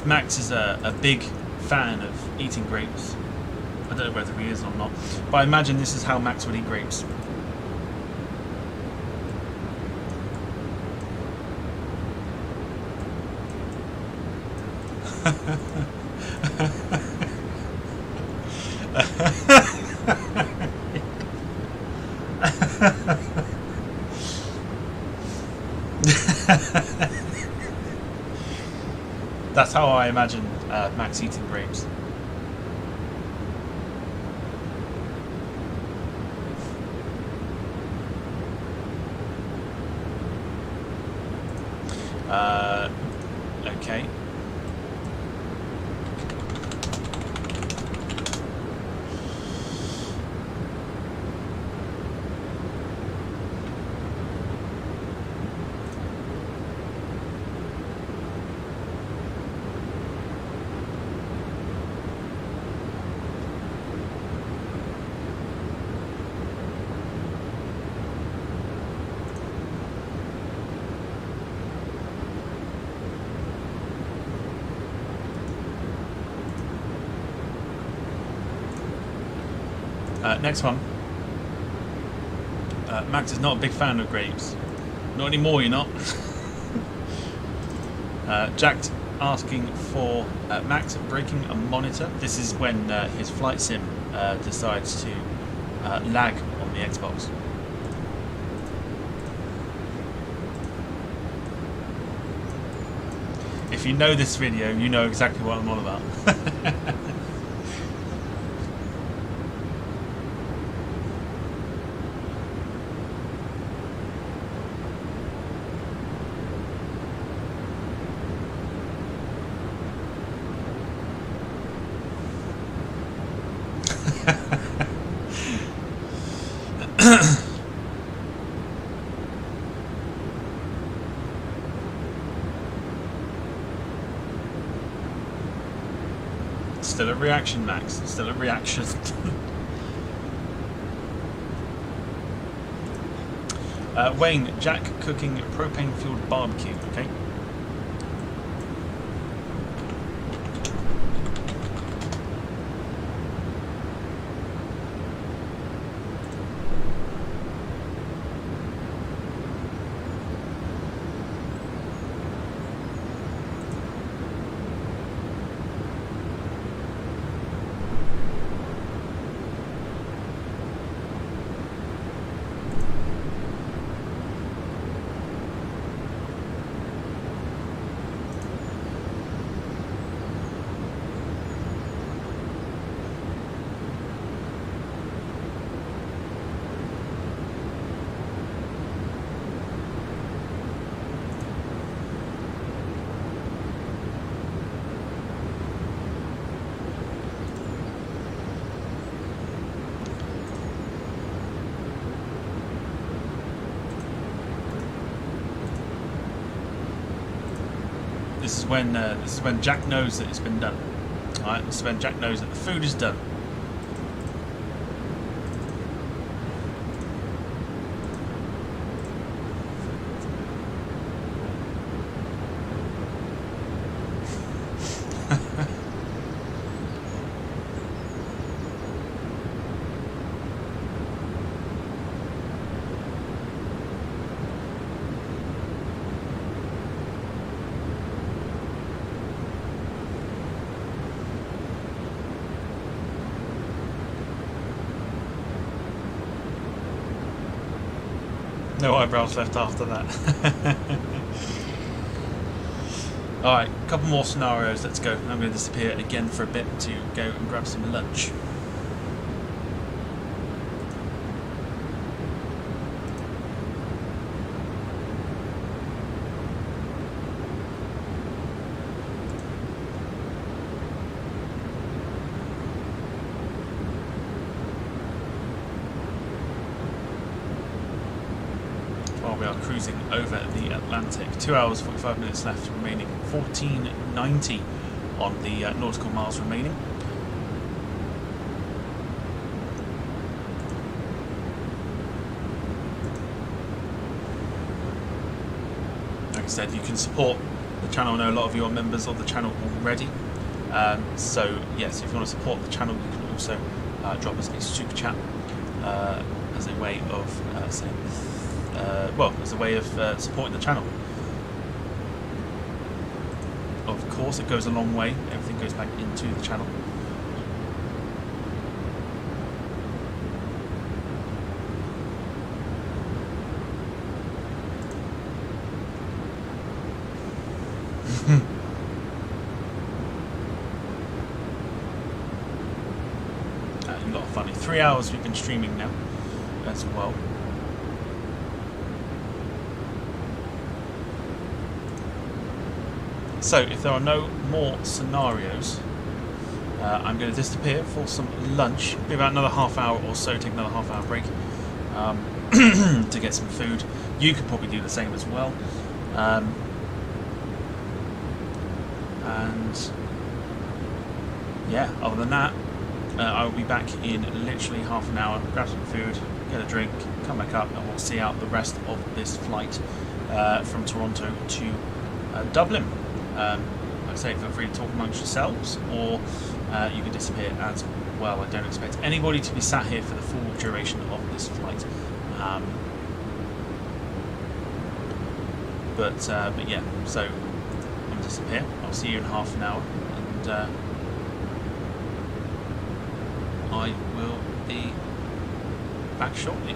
Max is a big fan of eating grapes, I don't know whether he is or not, but I imagine this is how Max would eat grapes. That's how I imagine Max eating grapes. Okay. Next one. Max is not a big fan of grapes. Not anymore, you're not. Jack asking for Max breaking a monitor. This is when his flight sim decides to lag on the Xbox. If you know this video, you know exactly what I'm on about. Still a reaction, Max. Still a reaction. Wayne, Jack cooking propane-fueled barbecue. Okay. This is when Jack knows that it's been done. Alright, this is when Jack knows that the food is done. No eyebrows left after that. Alright, a couple more scenarios, let's go. I'm going to disappear again for a bit to go and grab some lunch. While we are cruising over the Atlantic. 2 hours 45 minutes left remaining. 1490 on the nautical miles remaining. Like I said, you can support the channel. I know a lot of you are members of the channel already. So yes, if you want to support the channel, you can also drop us a super chat as a way of saying. Well, as a way of supporting the channel. Of course, it goes a long way. Everything goes back into the channel. A lot of funny. 3 hours we've been streaming now as well. So, if there are no more scenarios, I'm going to disappear for some lunch. Be about another half hour or so, take another half hour break to get some food. You could probably do the same as well. And yeah, other than that, I will be back in literally half an hour, grab some food, get a drink, come back up, and we'll see out the rest of this flight from Toronto to Dublin. Like I say, feel free to talk amongst yourselves, or you can disappear as well. I don't expect anybody to be sat here for the full duration of this flight. But yeah, so I'm going to disappear. I'll see you in half an hour, and I will be back shortly.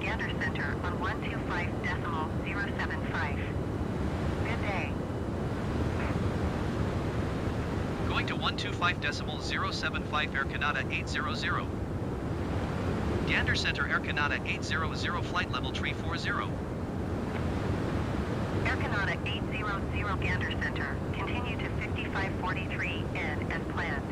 Gander Center on 125.075. Good day. Going to 125.075 Air Canada 800. Gander Center Air Canada 800 flight level tree 40. Air Canada 800 Gander Center. Continue to 5543 N as planned.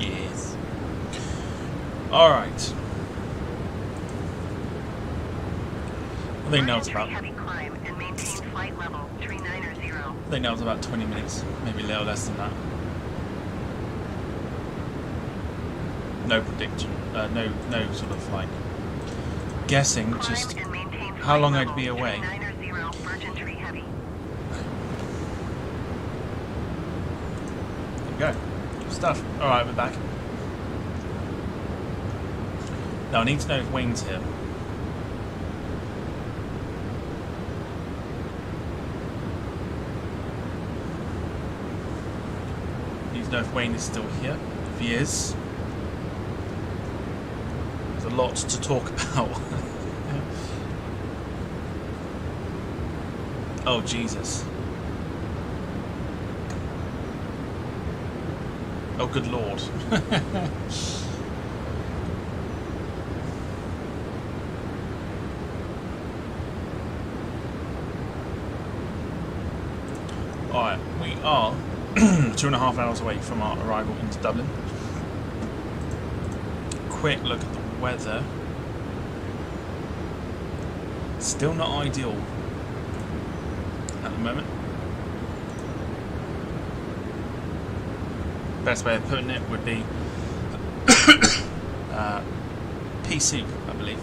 Yes. Alright. I think now it's about... Heavy climb and maintain flight level 390. I think now it's about 20 minutes, maybe a little less than that. No prediction, no sort of like guessing just how long I'd be away. There you go, good stuff. Alright, we're back. Now I need to know if Wayne's here. Need to know if Wayne is still here. If he is, there's a lot to talk about. Oh Jesus. Oh good lord. Alright, we are 2.5 hours away from our arrival into Dublin. Quick look at the weather. Still not ideal at the moment. Best way of putting it would be pea soup, I believe.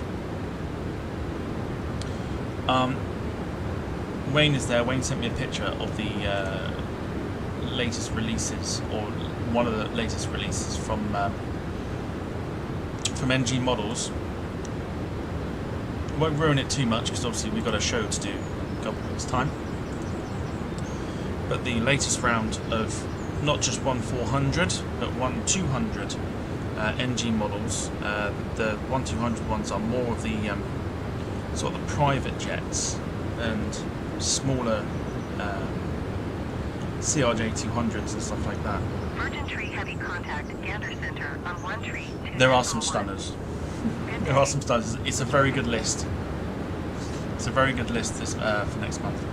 Wayne is there. Wayne sent me a picture of the latest releases, or one of the latest releases from NG Models. Won't ruin it too much because obviously we've got a show to do in a couple of weeks' time. But the latest round of not just 1-400 but 1-200 NG models. The 1-200 ones are more of the sort of the private jets and smaller CRJ 200s and stuff like that. Virgin Tree heavy contact Gander Center on 1 tree. There are some stunners. There are some stunners. It's a very good list. It's a very good list this for next month.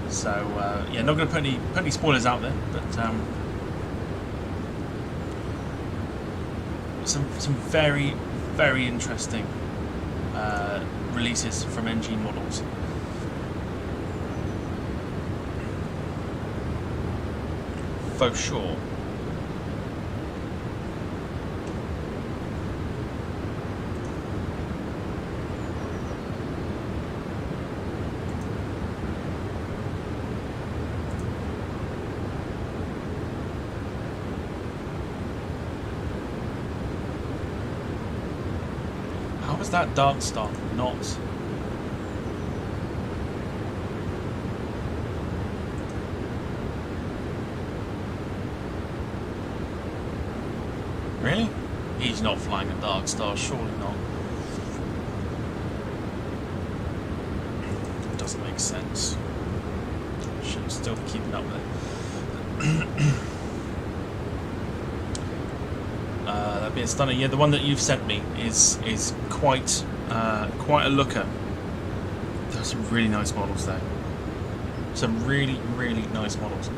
So yeah, not going to put any spoilers out there, but some very interesting releases from NG models. For sure. How was that Dark Star not? Really? He's not flying a Dark Star, surely not. It doesn't make sense. Should still be keeping up with it. That'd be a stunner. Yeah, the one that you've sent me is quite a looker. There's some really nice models there. Some really nice models.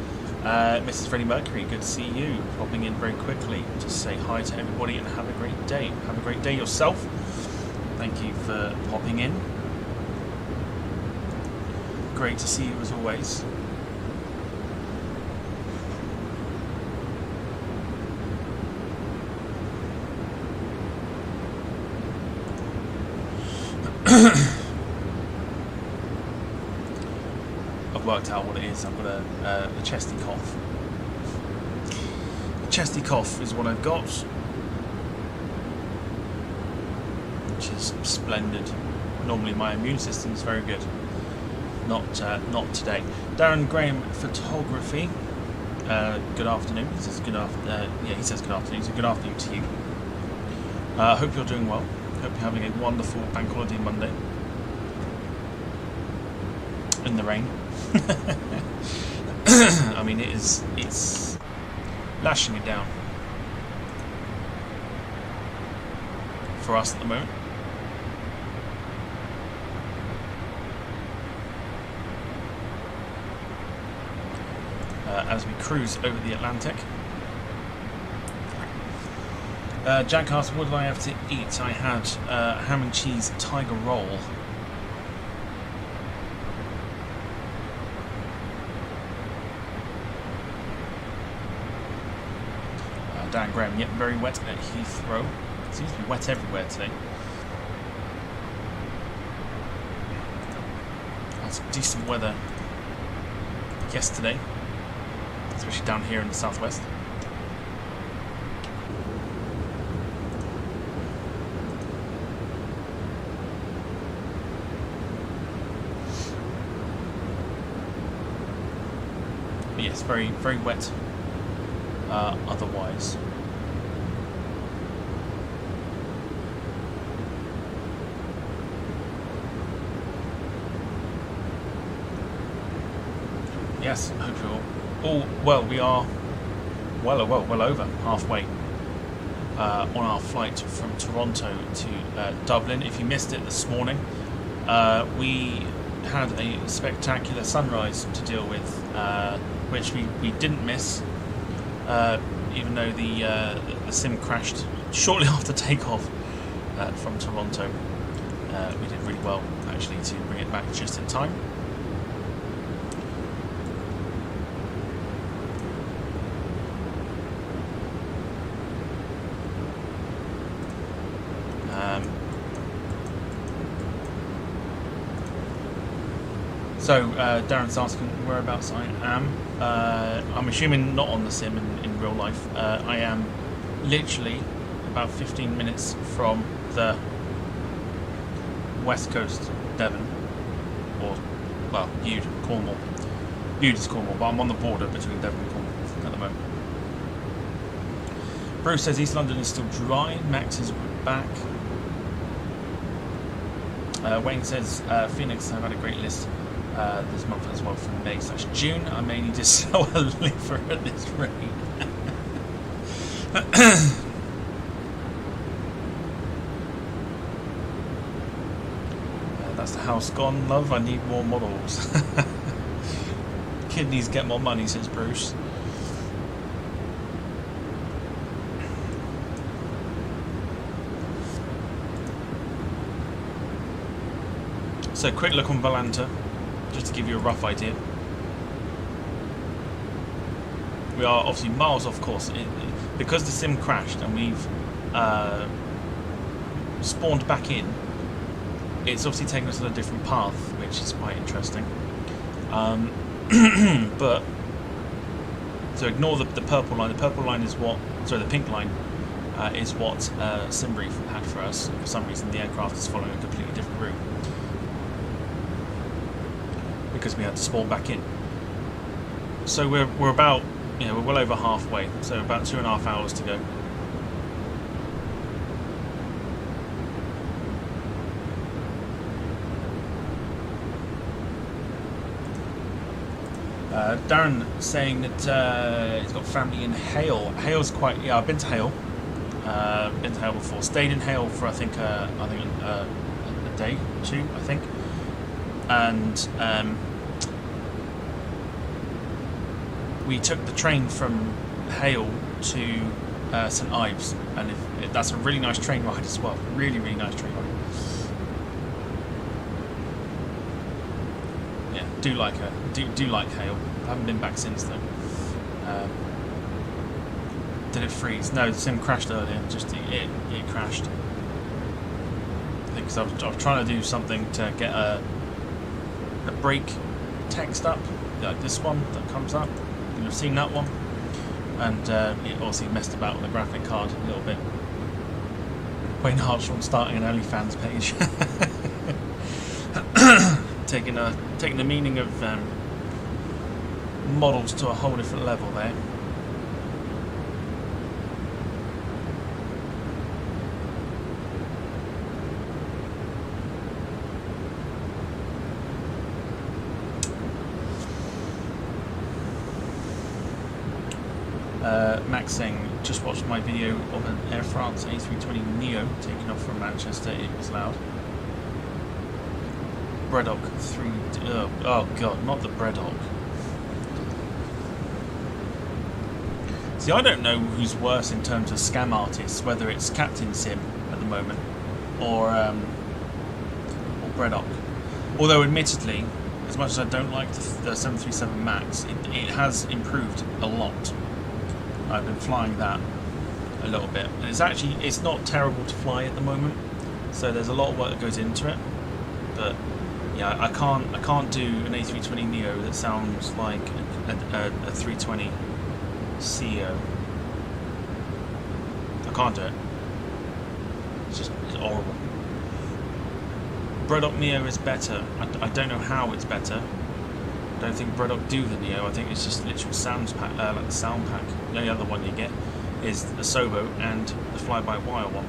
Mrs. Freddie Mercury, good to see you. Popping in very quickly. Just say hi to everybody and have a great day. Have a great day yourself. Thank you for popping in. Great to see you as always. I've worked out what it is. I've got a chesty cough. A chesty cough is what I've got, which is splendid. Normally my immune system is very good. Not today. Darren Graham Photography. Good afternoon. He says good afternoon. Yeah, he says good afternoon. So good afternoon to you. Hope you're doing well. Hope you're having a wonderful bank holiday Monday. In the rain. I mean, it's lashing it down for us at the moment. As we cruise over the Atlantic. Jack asked, what did I have to eat? I had ham and cheese tiger roll. Dan Graham, yep, very wet at Heathrow. It seems to be wet everywhere today. That's decent weather yesterday, especially down here in the southwest. But yes, very, very wet otherwise. Yes, I hope you're all well. We are well over halfway on our flight from Toronto to Dublin. If you missed it this morning, we had a spectacular sunrise to deal with, which we didn't miss, even though the sim crashed shortly after takeoff from Toronto. We did really well actually to bring it back just in time. So Darren's asking whereabouts I am. I'm assuming not on the sim in real life. I am literally about 15 minutes from the west coast, Devon, or well, Bude, Cornwall. Bude is Cornwall, but I'm on the border between Devon and Cornwall at the moment. Bruce says East London is still dry. Max is back. Wayne says Phoenix have had a great list this month as well from May/June. I may need to sell a liver at this rate. That's the house gone, love. I need more models. Kidneys get more money, says Bruce. So quick look on Valanta, just to give you a rough idea. We are obviously miles off course. Because the sim crashed and we've spawned back in, it's obviously taken us on a different path, which is quite interesting. But, so ignore the purple line. The purple line is what, sorry, the pink line is what Simbrief had for us. For some reason the aircraft is following a completely different route, because we had to spawn back in. So we're about, we're well over halfway, so about 2.5 hours to go. Darren saying that he's got family in Hale. Hale's quite, I've been to Hale. Been to Hale before. Stayed in Hale for I think a day or two, I think. And we took the train from Hale to St Ives, and that's a really nice train ride as well. Really nice train ride. Yeah, do like Hale. I haven't been back since though. Did it freeze? No, the sim crashed earlier. Just it crashed. I think because I was trying to do something to get a brake text up, like this one that comes up. You've seen that one, and it obviously messed about with the graphic card a little bit. Wayne Hartshorn starting an OnlyFans page, taking the meaning of models to a whole different level there. Max saying, just watched my video of an Air France A320 Neo taking off from Manchester. It was loud. Braddock 3. Oh god, not the Braddock. See, I don't know who's worse in terms of scam artists, whether it's Captain Sim at the moment or Bredok. Although, admittedly, as much as I don't like the 737 MAX, it has improved a lot. I've been flying that a little bit, and it's not terrible to fly at the moment. So there's a lot of work that goes into it, but yeah, I can't do an A320neo that sounds like a 320 CEO. I can't do it. It's horrible. Bredok Neo is better. I don't know how it's better. I don't think Bredok do the Neo. I think it's just literal sounds pack, like the sound pack. The only other one you get is the Sobo and the fly-by-wire one.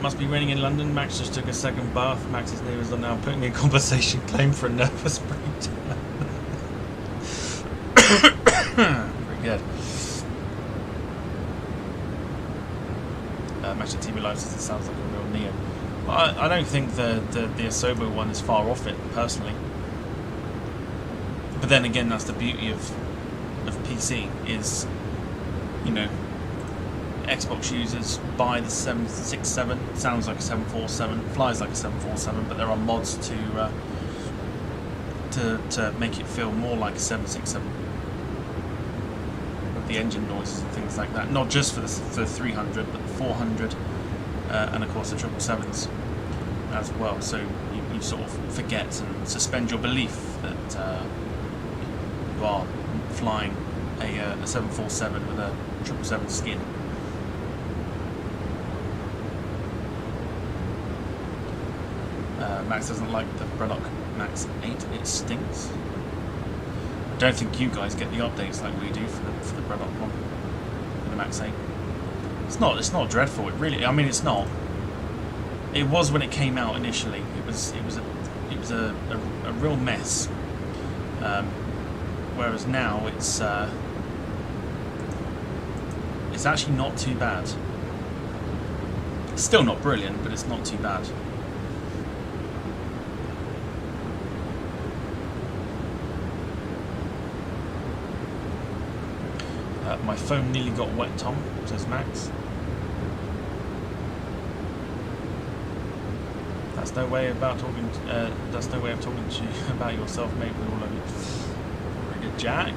Must be raining in London. Max just took a second bath. Max's neighbours are now putting in compensation claim for a nervous breakdown. Very good. Max TV Live says it sounds like a real Neo. I don't think the Asobo one is far off it, personally. But then again, that's the beauty of PC, is, you know, Xbox users buy the 767, sounds like a 747, flies like a 747, but there are mods to make it feel more like a 767 with the engine noises and things like that. Not just for the 300, but the 400, and of course the 777s as well. So you sort of forget and suspend your belief that you are flying a 747 with a 777 skin. Max doesn't like the Bredok Max 8, it stinks. I don't think you guys get the updates like we do for the Bredok one, for the Max 8. It's not dreadful, it really, I mean it's not. It was when it came out initially, it was a real mess. Whereas now it's actually not too bad. It's still not brilliant, but it's not too bad. My phone nearly got wet, Tom, says Max. That's no way about talking. That's no way of talking to you about yourself, mate. With all of you. Very good, Jack.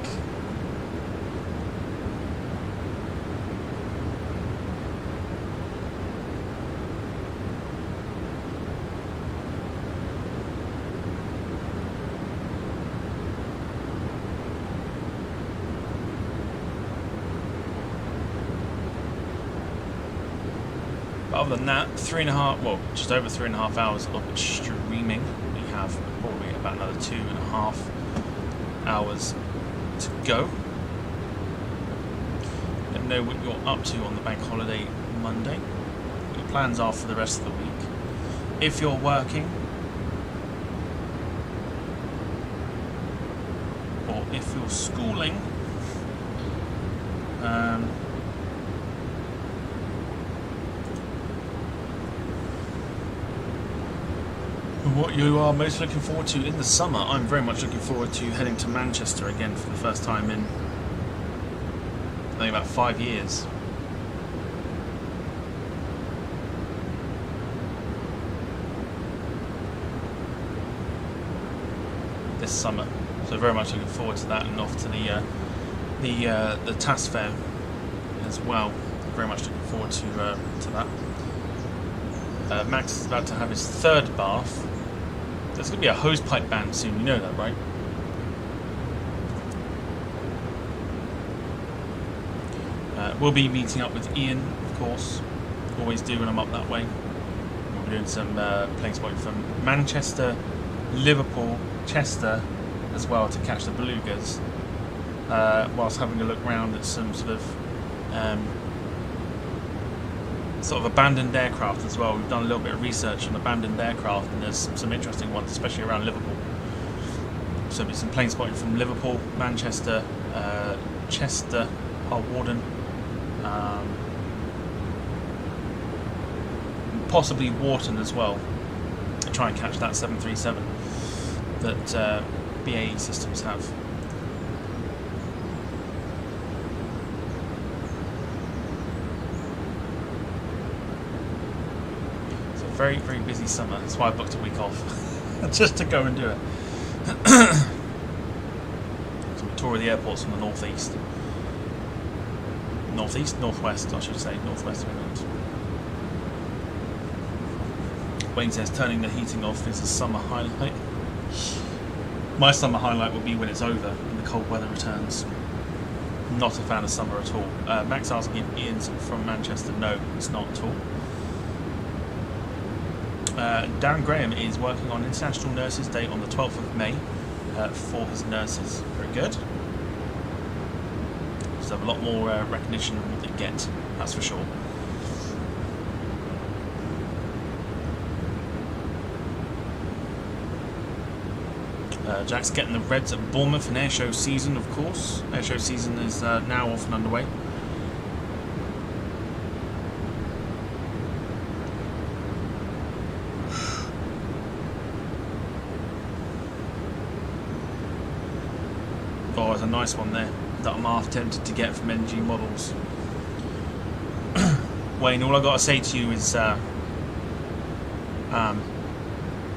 Other than that, just over 3.5 hours of streaming. We have probably about another 2.5 hours to go. Let me know what you're up to on the bank holiday Monday. What your plans are for the rest of the week. If you're working, or if you're schooling, what you are most looking forward to in the summer. I'm very much looking forward to heading to Manchester again for the first time in, I think, about 5 years. This summer, so very much looking forward to that, and off to the TAS fair as well. Very much looking forward to that. Max is about to have his third bath. There's going to be a hosepipe ban soon, you know that, right? We'll be meeting up with Ian, of course. Always do when I'm up that way. We'll be doing some plane spotting from Manchester, Liverpool, Chester, as well, to catch the belugas, whilst having a look around at some sort of abandoned aircraft as well. We've done a little bit of research on abandoned aircraft, and there's some interesting ones, especially around Liverpool. So there'll be some plane spotting from Liverpool, Manchester, Chester, Harwarden, possibly Wharton as well, to try and catch that 737 that BAE systems have. It's a very, very busy summer. That's why I booked a week off. Just to go and do it. So we tour of the airports from the northeast. Northwest, I should say. Northwest of England. Wayne says turning the heating off is a summer highlight. My summer highlight will be when it's over and the cold weather returns. Not a fan of summer at all. Max asking if Ian's from Manchester. No, it's not at all. Darren Graham is working on International Nurses Day on the 12th of May for his nurses. Very good. So have a lot more recognition than what they get, that's for sure. Jack's getting the Reds at Bournemouth in airshow season, of course. Airshow season is now off and underway. Oh, there's a nice one there that I'm half tempted to get from NG Models. Wayne, all I got to say to you is Starlux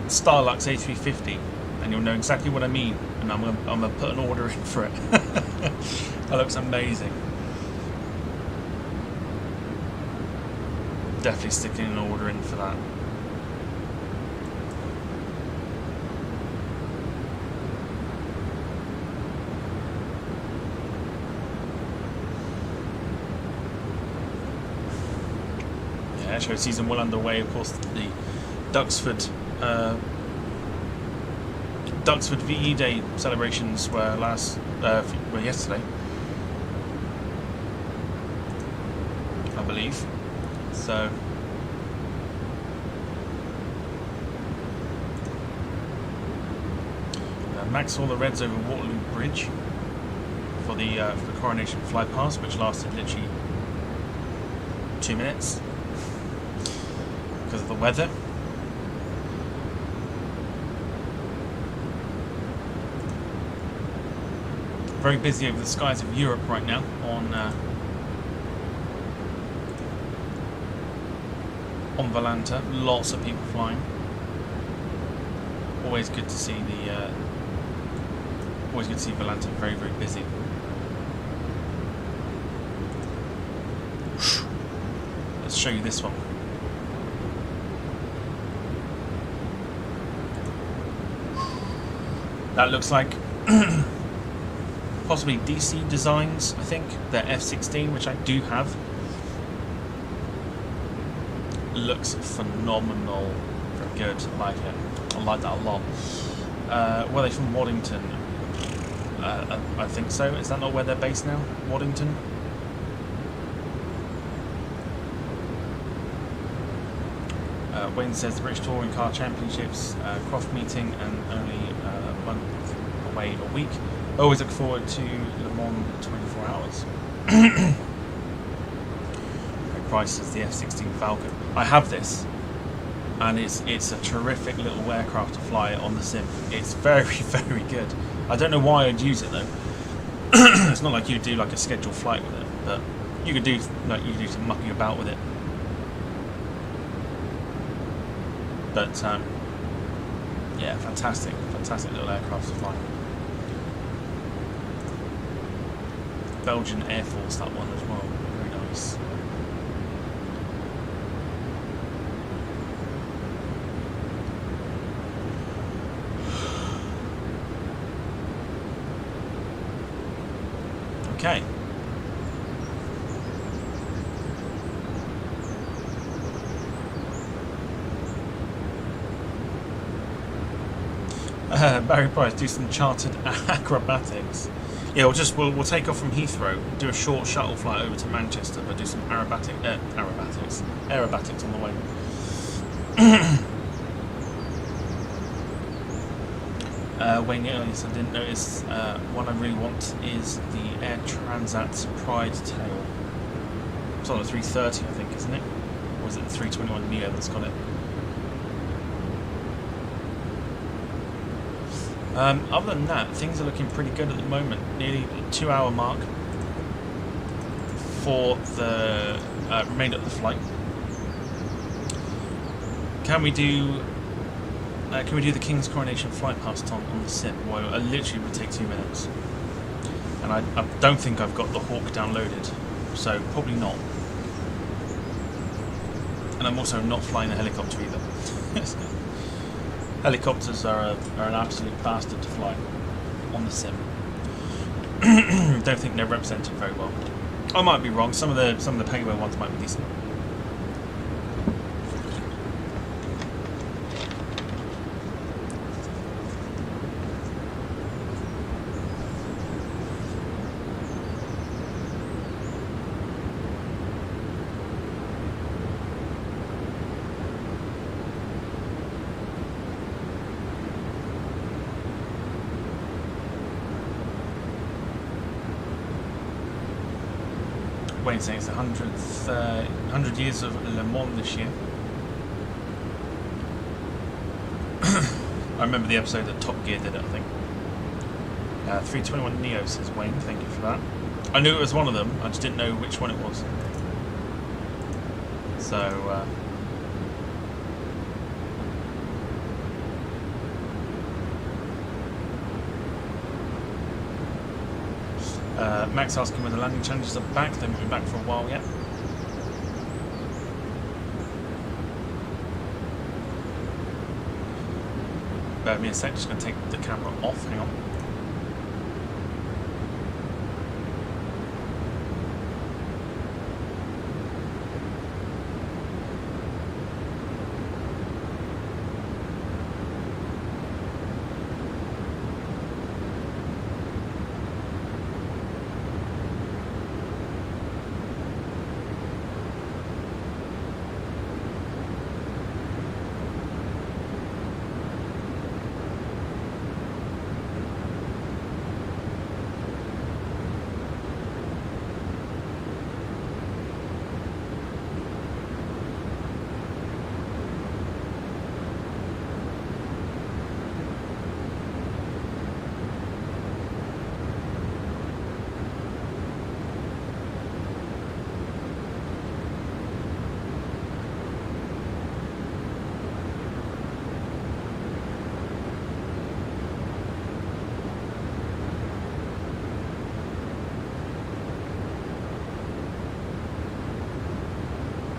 A350, and you'll know exactly what I mean, and I'm gonna put an order in for it. That looks amazing. Definitely sticking an order in for that. Airshow season well underway. Of course, the Duxford VE Day celebrations were yesterday, I believe. So Max saw the Reds over Waterloo Bridge for the Coronation Fly Pass, which lasted literally 2 minutes. Because of the weather. Very busy over the skies of Europe right now on Volanta. Lots of people flying. Always good to see Volanta very, very busy. Let's show you this one. That looks like possibly DC Designs, I think. Their F-16, which I do have. Looks phenomenal. Very good. I like it. I like that a lot. Were they from Waddington? I think so. Is that not where they're based now? Waddington? Wayne says the British Touring Car Championships, Croft meeting, and only a month away a week. Always look forward to Le Mans 24 hours. Price is the F-16 Falcon. I have this, and it's a terrific little aircraft to fly on the sim. It's very, very good. I don't know why I'd use it though. It's not like you do like a scheduled flight with it, but you could do some mucking about with it. But yeah, fantastic little aircraft to fly. Belgian Air Force, that one as well. Very nice. Okay. Barry Price, do some chartered acrobatics. Yeah, we'll take off from Heathrow, do a short shuttle flight over to Manchester, but do some aerobatics on the way. Wayne Ellis, I didn't notice. One I really want is the Air Transat Pride Tail. It's on the 330, I think, isn't it? Or is it the 321 Neo that's got it? Other than that, things are looking pretty good at the moment. Nearly the 2-hour mark for the remainder of the flight. Can we do the King's Coronation flight past on the sim? Well, it literally would take 2 minutes. And I don't think I've got the Hawk downloaded, so probably not. And I'm also not flying a helicopter either. Helicopters are an absolute bastard to fly on the sim. Don't think they're represented very well. I might be wrong. Some of the Pegaway ones might be decent. Wayne saying it's the 100 years of Le Mans this year. I remember the episode that Top Gear did it, I think. 321 Neo says Wayne, thank you for that. I knew it was one of them, I just didn't know which one it was. So, Max asking when the landing challenges are back. They haven't been back for a while yet. Bear with me a sec, just going to take the camera off, hang on.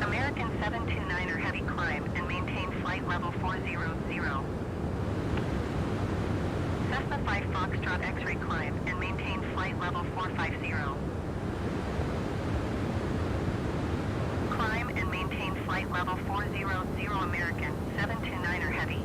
American 729er heavy climb and maintain flight level 400. Cessna 5 Foxtrot X-ray climb and maintain flight level 450. Climb and maintain flight level 400 American 729er heavy.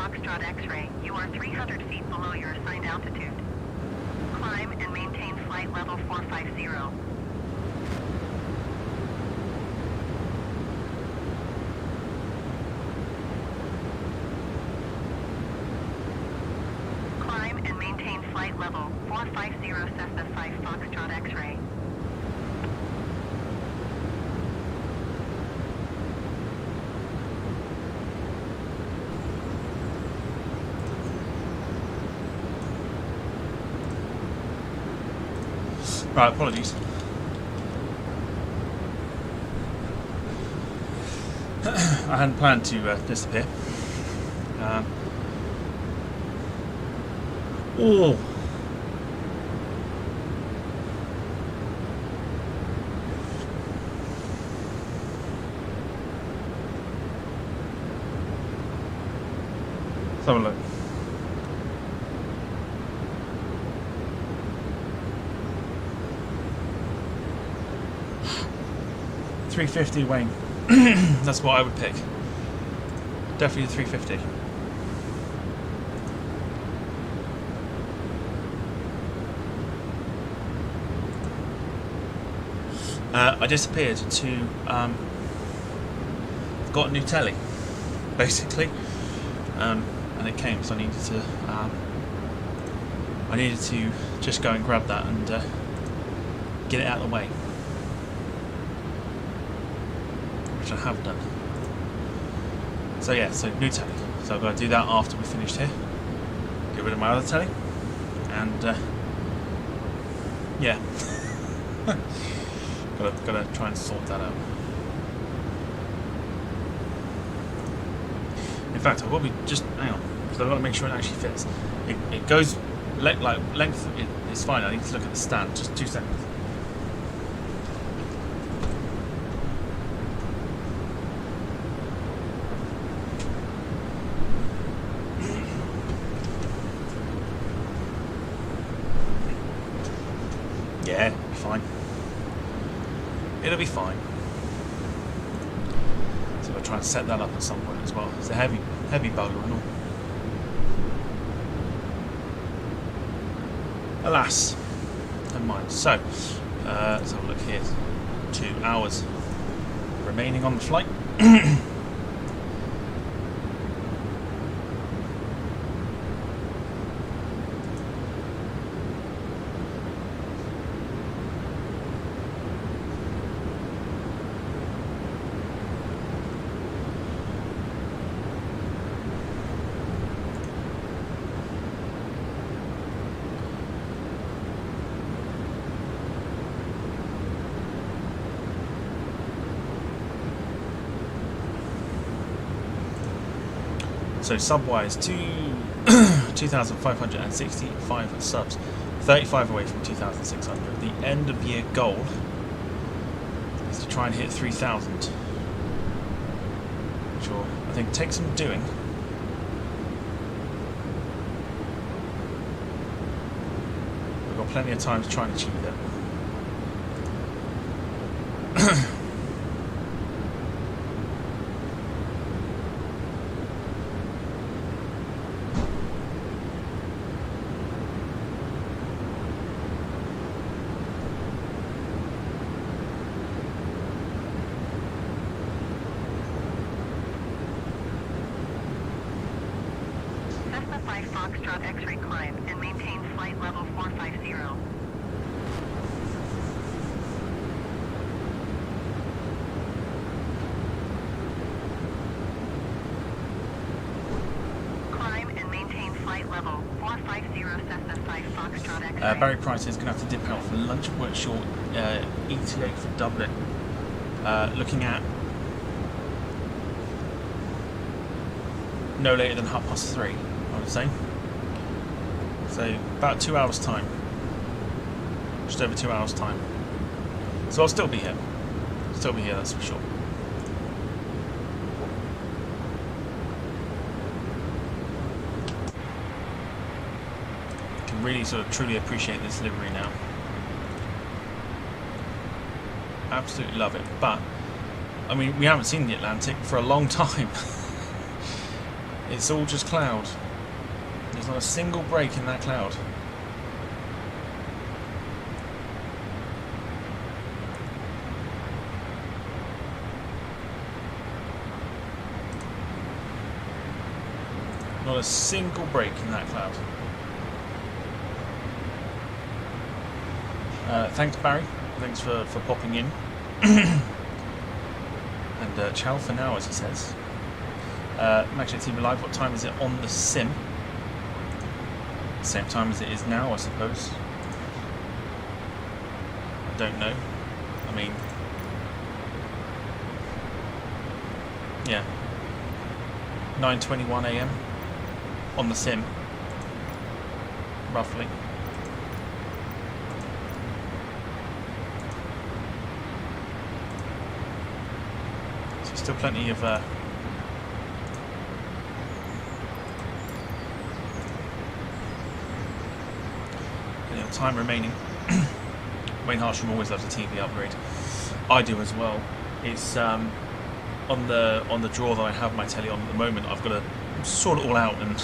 Foxtrot X-ray, you are 300 feet below your assigned altitude. Climb and maintain flight level 450. Climb and maintain flight level 450 Cessna 5 Foxtrot X-ray. Right, apologies. I hadn't planned to disappear. Oh! Let's have a look. $350 Wayne. That's what I would pick. Definitely the 350. I disappeared to got a new telly, basically, and it came, so I needed to just go and grab that and get it out of the way, which I have done. So yeah, so new telly. So I've got to do that after we finished here. Get rid of my other telly, and yeah, gotta try and sort that out. In fact, I will be just hang on, because I've got to make sure it actually fits. It goes like length. It's fine. I need to look at the stand. Just 2 seconds. Yeah, it'll be fine. It'll be fine. So I'll try and set that up at some point as well. It's a heavy bugger and all. Alas, never mind. So, let's have a look here. 2 hours remaining on the flight. So sub-wise, 2,565 subs, 35 away from 2,600. The end of year goal is to try and hit 3,000, which will, I think, take some doing. We've got plenty of time to try and achieve it. Foxtrot X-ray climb and maintain flight level 450. Climb and maintain flight level 450 Cessna 5 Foxtrot X-ray. Barry Price is going to have to dip out for lunch. Work short ETA for Dublin. Looking at no later than 3:30, I would say. So about 2 hours time, just over 2 hours time. So I'll still be here. That's for sure. I can really sort of truly appreciate this livery now. Absolutely love it. But I mean, we haven't seen the Atlantic for a long time. It's all just cloud. There's not a single break in that cloud. Not a single break in that cloud. Thanks, Barry. Thanks for popping in. And ciao for now, as he says. Max TV Live, what time is it on the sim? Same time as it is now, I suppose. I don't know. I mean, yeah, 9:21 AM on the sim, roughly. So still plenty of time remaining. Wayne Harsham always loves a TV upgrade. I do as well. It's on the draw that I have my telly on at the moment. I've got to sort it all out and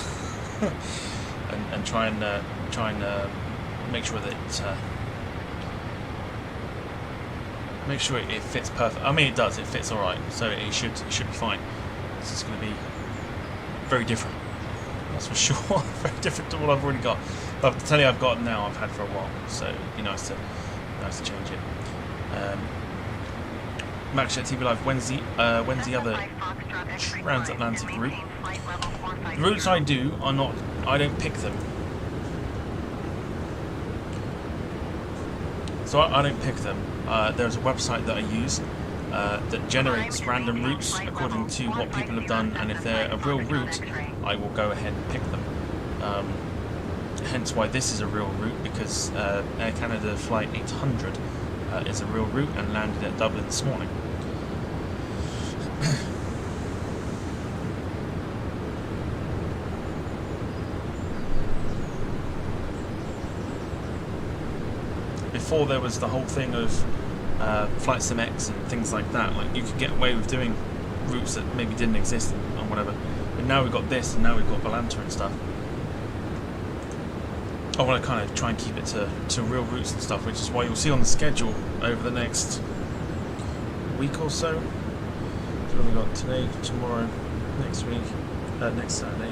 and try and make sure that it fits perfect. I mean, it does. It fits all right, so it should be fine. This is going to be very different. That's for sure. Very different to what I've already got. But the telly I've got now, I've had for a while, so it'd be nice to change it. Max TV Live Wednesday other transatlantic route. The routes I do are not. I don't pick them. So I don't pick them. There's a website that I use that generates random routes according to what people have done, and if they're a real route, I will go ahead and pick them. Hence why this is a real route, because Air Canada Flight 800 is a real route and landed at Dublin this morning. Before there was the whole thing of Flight Sim X and things like that, like you could get away with doing routes that maybe didn't exist or whatever, but now we've got this and now we've got Volanta and stuff. I want to kind of try and keep it to real routes and stuff, which is why you'll see on the schedule over the next week or so. So what have we got today, tomorrow, next week, next Saturday,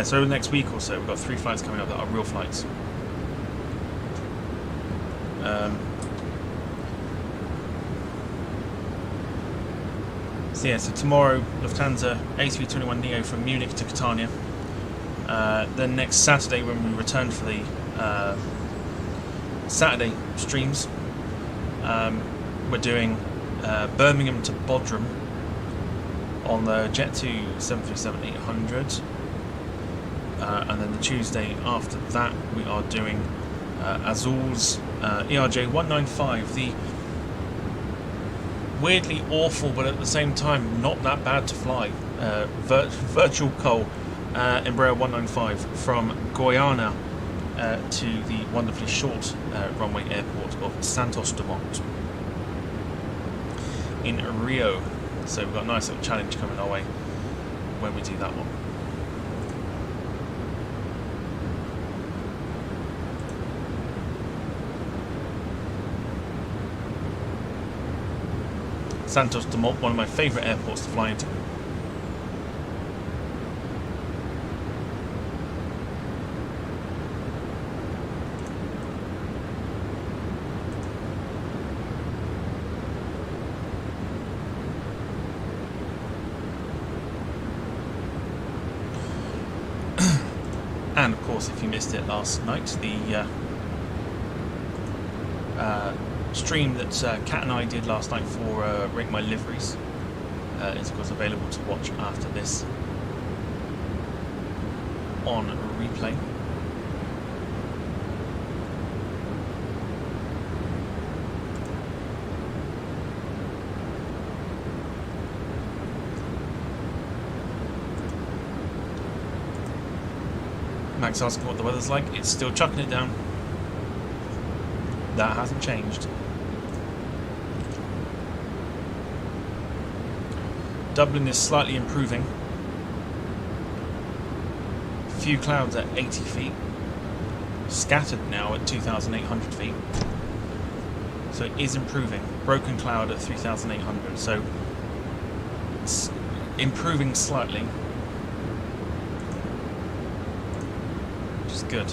so next week or so we've got 3 flights coming up that are real flights. So tomorrow, Lufthansa A321neo from Munich to Catania. Then next Saturday, when we return for the Saturday streams, we're doing Birmingham to Bodrum on the Jet2 737-800, and then the Tuesday after that we are doing Azul's ERJ195, the weirdly awful but at the same time not that bad to fly virtual Cole Embraer 195 from Guyana to the wonderfully short runway airport of Santos Dumont in Rio. So we've got a nice little challenge coming our way when we do that one. Santos Dumont, one of my favourite airports to fly into. And of course, if you missed it last night, the stream that Kat and I did last night for Rate My Liveries is of course available to watch after this on replay. Max asking what the weather's like. It's still chucking it down. That hasn't changed. Dublin is slightly improving. few clouds at 80 feet, scattered now at 2,800 feet. So it is improving. Broken cloud at 3,800, so it's improving slightly, which is good.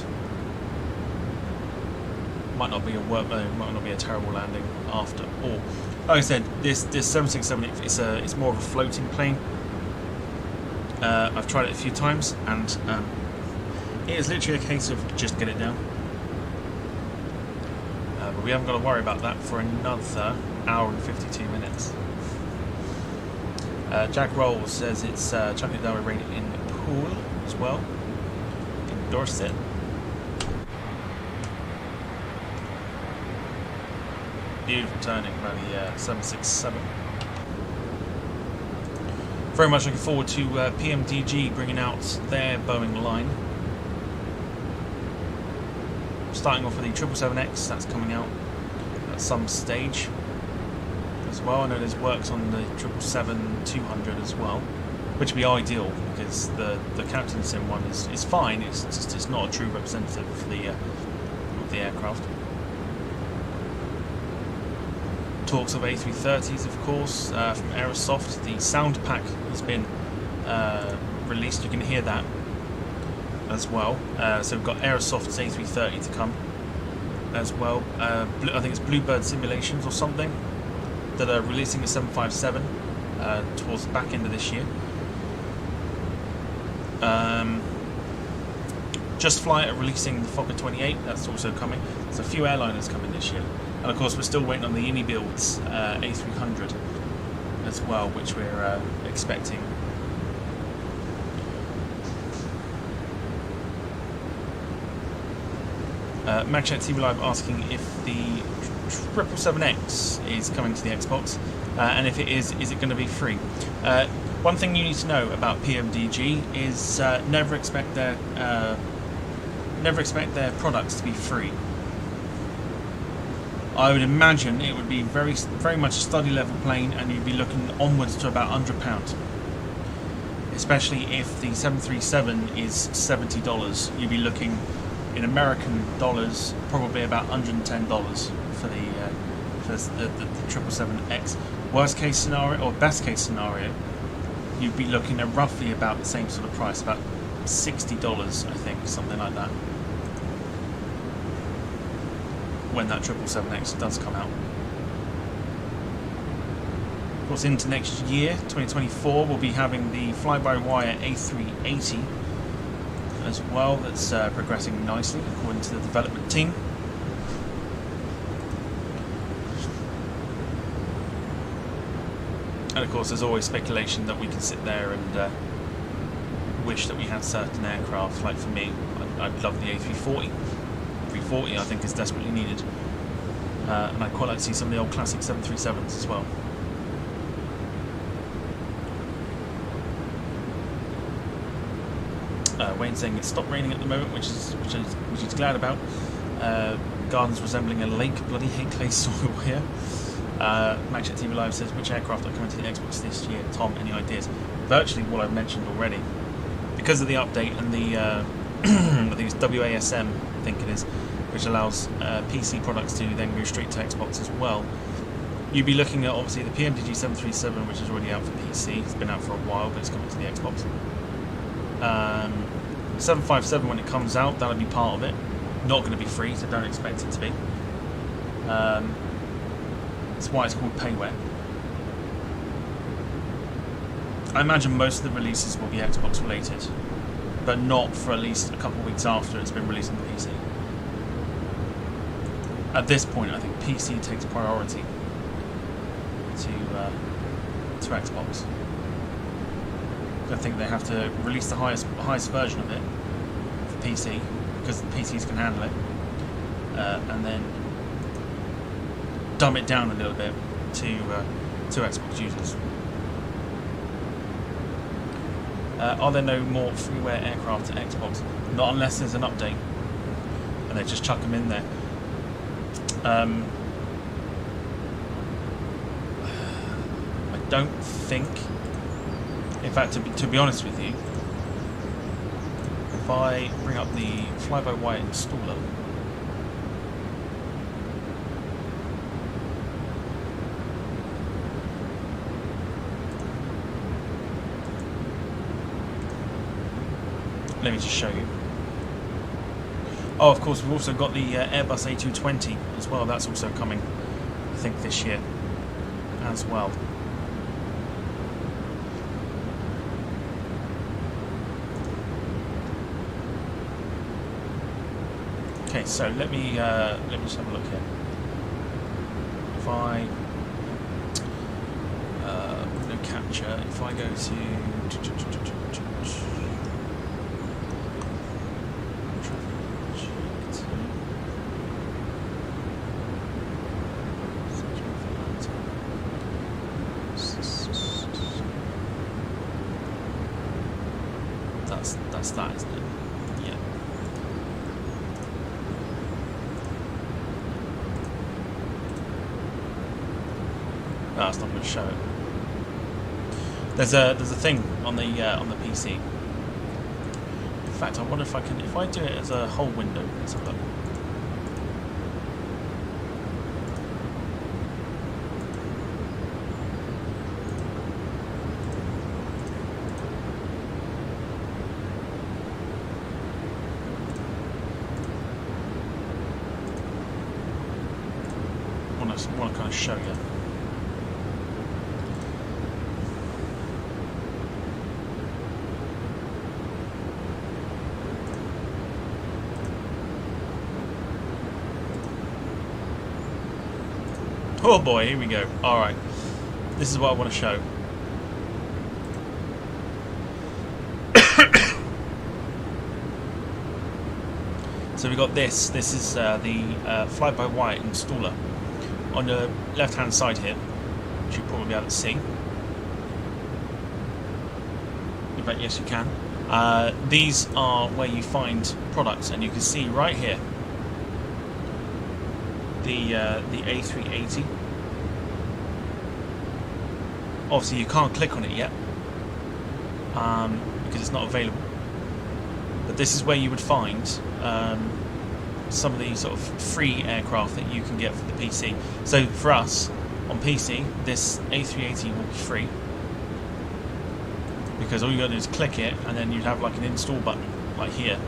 Might not be a terrible landing after all. Like I said, this 767 it's more of a floating plane. I've tried it a few times, and it is literally a case of just get it down. But we haven't got to worry about that for another hour and 52 minutes. Jack Roll says it's chucking it down with rain in Poole as well, in Dorset. Beautiful turning around the 767. Very much looking forward to PMDG bringing out their Boeing line. Starting off with the 777X, that's coming out at some stage as well. I know there's works on the 777-200 as well, which would be ideal because the Captain Sim one is fine. It's not a true representative of the aircraft. Talks of A330s, of course, from Aerosoft. The sound pack has been released. You can hear that as well. So we've got Aerosoft's A330 to come as well. I think it's Bluebird Simulations or something that are releasing a 757 towards the back end of this year. Just Fly are releasing the Fokker 28. That's also coming. There's a few airliners coming this year. And of course we're still waiting on the Unibuild's A300 as well, which we're expecting. MagChat TV Live asking if the 777X is coming to the Xbox, and if it is it going to be free? One thing you need to know about PMDG is never expect their products to be free. I would imagine it would be very much a study level plane, and you'd be looking onwards to about £100. Especially if the 737 is $70, you'd be looking in American dollars probably about $110 for the 777X. Worst case scenario, or best case scenario, you'd be looking at roughly about the same sort of price, about $60, I think, something like that, when that 777X does come out. Of course, into next year, 2024, we'll be having the fly-by-wire A380 as well. That's progressing nicely according to the development team. And of course, there's always speculation that we can sit there and wish that we had certain aircraft. Like for me, I'd love the A340. 340 I think is desperately needed, and I'd quite like to see some of the old classic 737s as well. Wayne saying it's stopped raining at the moment, which is glad about. Gardens resembling a lake. Bloody hate clay soil here. MagChat TV Live says, which aircraft are coming to the Xbox this year? Tom, any ideas? Virtually what I've mentioned already. Because of the update and the I think it's WASM, I think it is, which allows PC products to then go straight to Xbox as well. You'd be looking at obviously the PMDG 737, which is already out for PC. It's been out for a while, but it's coming to the Xbox. 757, when it comes out, that'll be part of it. Not going to be free, so don't expect it to be. That's why it's called payware. I imagine most of the releases will be Xbox related, but not for at least a couple of weeks after it's been released on the PC. At this point, I think PC takes priority to Xbox. I think they have to release the highest version of it for PC, because the PCs can handle it, and then dumb it down a little bit to Xbox users. Are there no more freeware aircraft to Xbox? Not unless there's an update, and they just chuck them in there. I don't think. In fact, to be honest with you, if I bring up the fly-by-wire installer, let me just show you. Oh, of course, we've also got the Airbus A220 as well. That's also coming, I think, this year as well. Okay, so let me just have a look here. If I window capture, if I go to that's that, isn't it? Yeah. No, it's not going to show it. There's a thing on the PC. In fact, I wonder if I do it as a whole window. Let's have a look. I want to kind of show you. Oh boy, here we go. Alright. This is what I want to show. So we got this. This is the fly-by-wire installer. On the left hand side here, which you'll probably be able to see. In fact, yes you can. These are where you find products, and you can see right here the A380. Obviously you can't click on it yet because it's not available, but this is where you would find some of the sort of free aircraft that you can get for the PC. So for us on PC, this A380 will be free because all you got to do is click it, and then you'd have like an install button like here.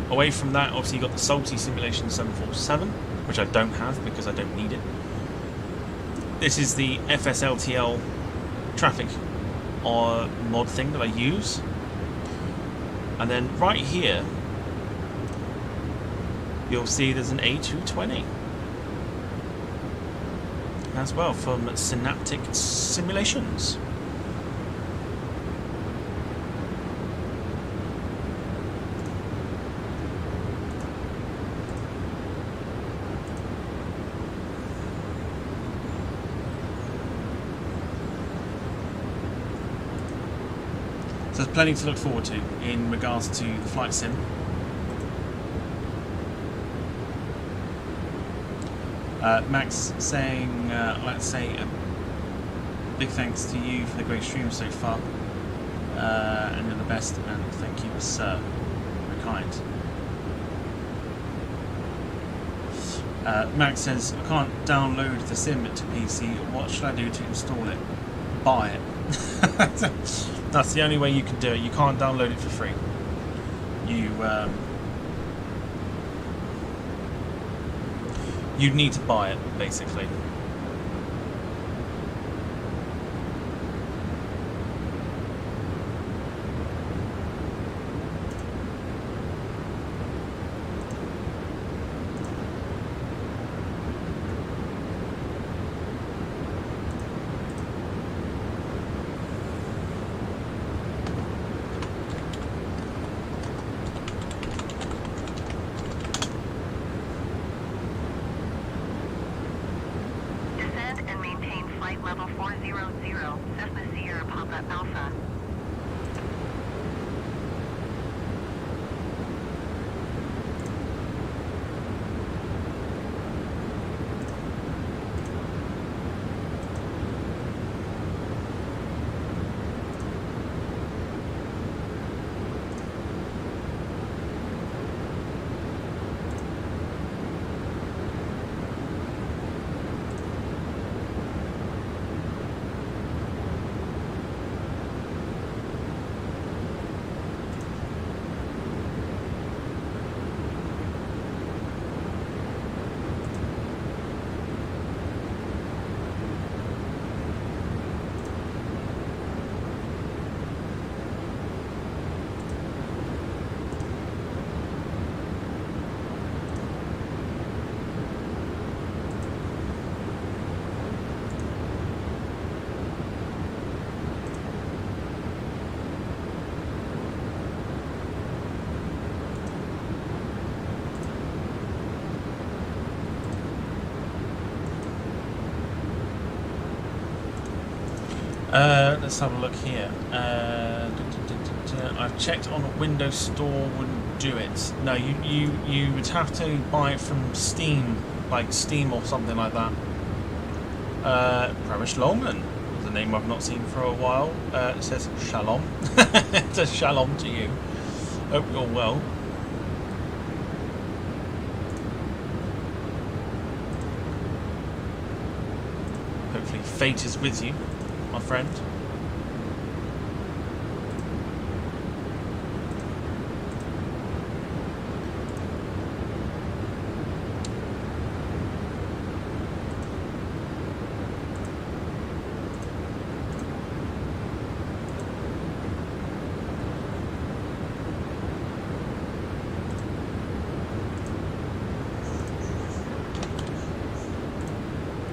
Away from that, obviously you got the Salty Simulation 747, which I don't have because I don't need it. This is the FSLTL traffic or mod thing that I use. And then right here, you'll see there's an A220 as well from Synaptic Simulations. So there's plenty to look forward to in regards to the flight sim. Max saying, let's say a big thanks to you for the great stream so far, and you're the best, and thank you, sir. Very kind. Max says, I can't download the sim to PC. What should I do to install it? Buy it. That's the only way you can do it. You can't download it for free. You'd need to buy it, basically. level 400, Cessna Sierra Papa Alpha. Let's have a look here. I've checked on Windows Store, wouldn't do it. No, you would have to buy it from Steam, like Steam or something like that. Pravish Longman is a name I've not seen for a while. It says Shalom. It says Shalom to you. Hope you're well. Hopefully fate is with you, my friend.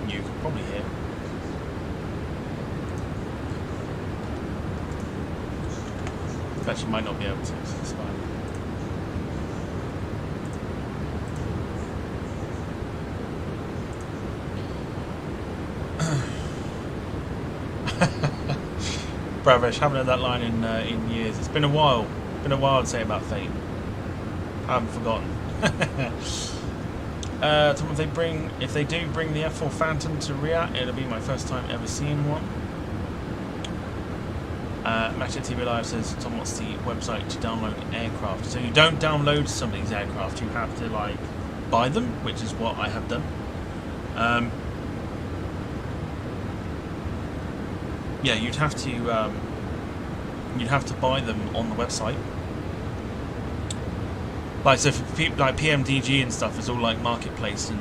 You can probably hear. Bet you might not be able to, so it's fine. Bravish, haven't heard that line in years. It's been a while. Been a while to say about Fate. I haven't forgotten. Tom, if they do bring the F4 Phantom to Riyadh, it'll be my first time ever seeing one. Match at TV Live says, Tom, what's the website to download aircraft? So you don't download some of these aircraft, you have to like buy them, which is what I have done. Yeah, you'd have to buy them on the website. Like, so for people like PMDG and stuff, it's all like marketplace and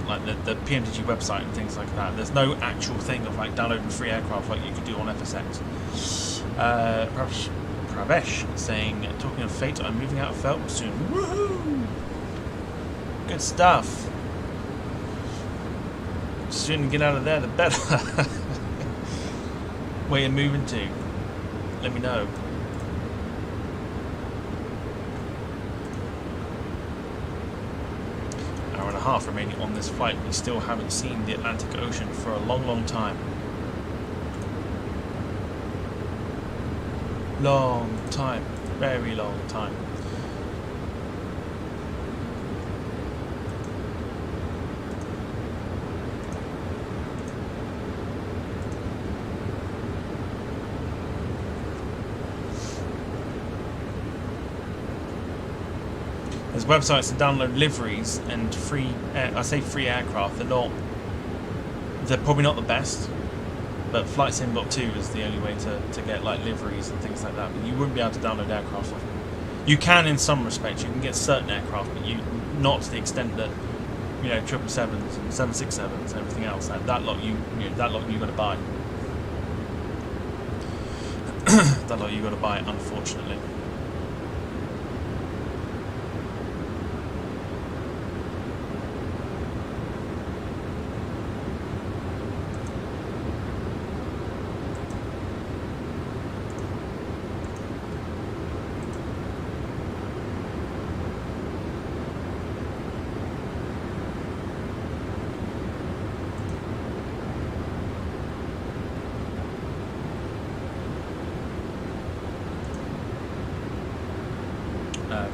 like the PMDG website and things like that. There's no actual thing of like downloading free aircraft like you could do on FSX. Pravesh saying, talking of Fate, I'm moving out of Felton soon. Woohoo! Good stuff. The sooner you get out of there, the better. Where you're moving to, let me know. Hour and a half remaining on this flight. We still haven't seen the Atlantic Ocean for a long, long time. Long time. Very long time. There's websites to download liveries and free. I say free aircraft. They're probably not the best, but Flight Sim Bot 2 is the only way to get like liveries and things like that. But you wouldn't be able to download aircraft. You can in some respects. You can get certain aircraft, but not to the extent that 777s and 767s and everything else. That lot you got to buy. That lot you got to buy, unfortunately.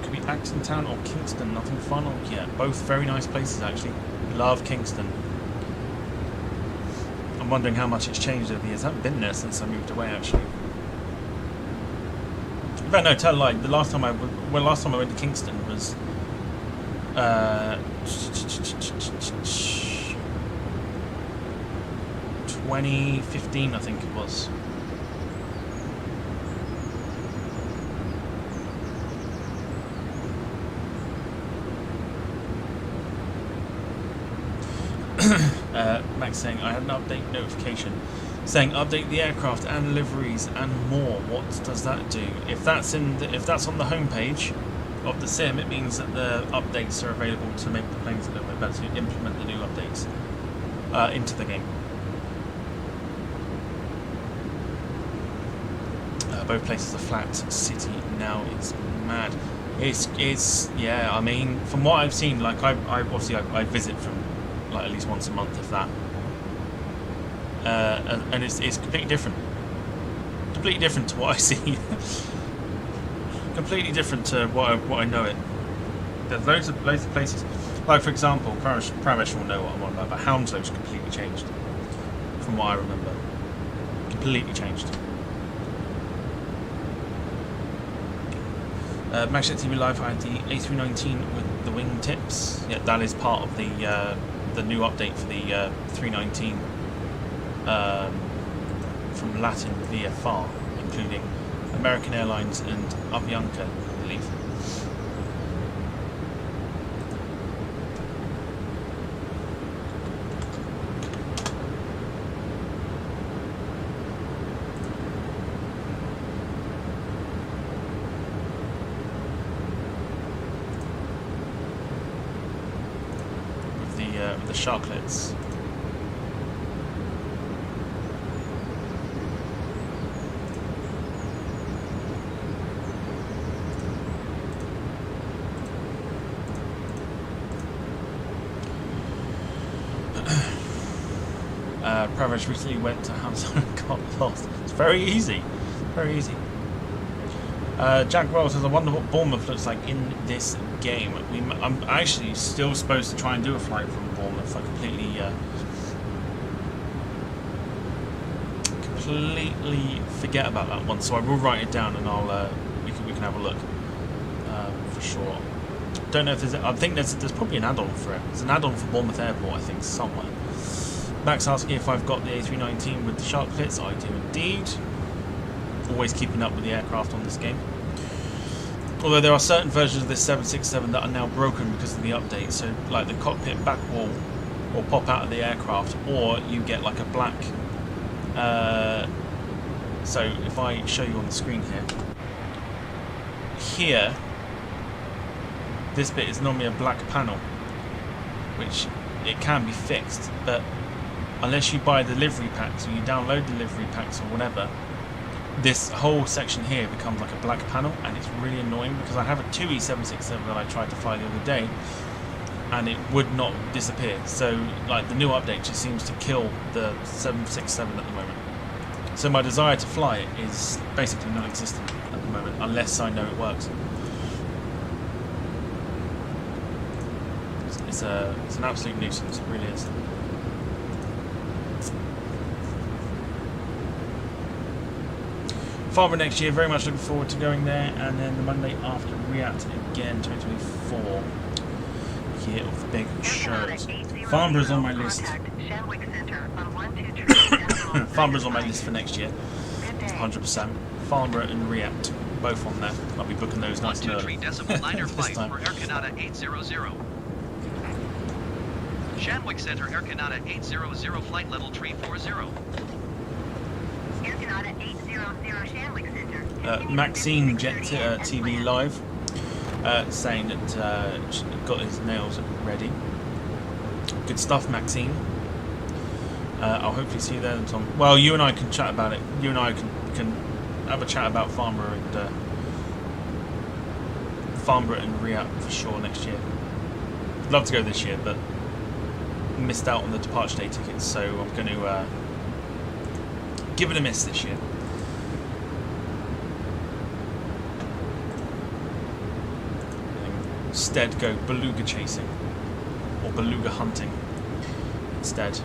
Could be Acton Town or Kingston, nothing final yet. Both very nice places actually. Love Kingston. I'm wondering how much it's changed over the years. I haven't been there since I moved away actually. In fact, no, tell a lie. The last time I went to Kingston was 2015, I think it was. Max saying, I had an update notification saying update the aircraft and liveries and more. What does that do? If that's on the homepage of the sim, it means that the updates are available to make the planes a little bit better, to implement the new updates into the game. Both places are flat city now. It's mad. It's yeah. I mean, from what I've seen, like I visit from like at least once a month, if that. and it's completely different. Completely different to what I see. Completely different to what I know it. There's loads of places. Like for example, Pramesh will know what I'm on about, but Hounslow's completely changed from what I remember. Completely changed. Magshot TV Live had the A319 with the wing tips. Yeah, that is part of the new update for the 319 from Latin VFR, including American Airlines and Avianca, I believe. With the sharklets. Pravesh recently went to Hounslow and got lost. It's very easy. Very easy. Jack Roll says, I wonder what Bournemouth looks like in this game. I'm actually still supposed to try and do a flight from Bournemouth. I completely forget about that one. So I will write it down and I'll we can have a look for sure. Don't know if there's. I think there's probably an add-on for it. There's an add-on for Bournemouth Airport, I think, somewhere. Max asking if I've got the A319 with the sharklets. I do indeed. Always keeping up with the aircraft on this game. Although there are certain versions of this 767 that are now broken because of the update. So, like the cockpit back wall will pop out of the aircraft, or you get like a black. So if I show you on the screen here, this bit is normally a black panel, which it can be fixed, but unless you buy the livery packs or you download the livery packs or whatever, this whole section here becomes like a black panel, and it's really annoying because I have a 2E767 that I tried to fly the other day and it would not disappear. So like the new update just seems to kill the 767 at the moment. So my desire to fly it is basically non-existent at the moment unless I know it works. It's an absolute nuisance, it really is. Farnborough next year, very much looking forward to going there, and then the Monday after Riyadh again, 2024, year of the big shows. Farnborough's on my list. Farnborough's on my list for next year, 100%. Farnborough and Riyadh, both on there. I'll be booking those nice and early this time. For Air Canada 800. Shanwick Center, Air Canada 800, flight level 340. Air Canada 800 Shanwick Center. Maxine Jet TV Live saying that got his nails ready. Good stuff, Maxine. I'll hopefully see you there then, Tom. Well, you and I can chat about it. You and I can have a chat about Farnborough and Riyadh for sure next year. I'd love to go this year, but missed out on the departure day tickets, so I'm going to give it a miss this year. Instead go beluga chasing or beluga hunting instead.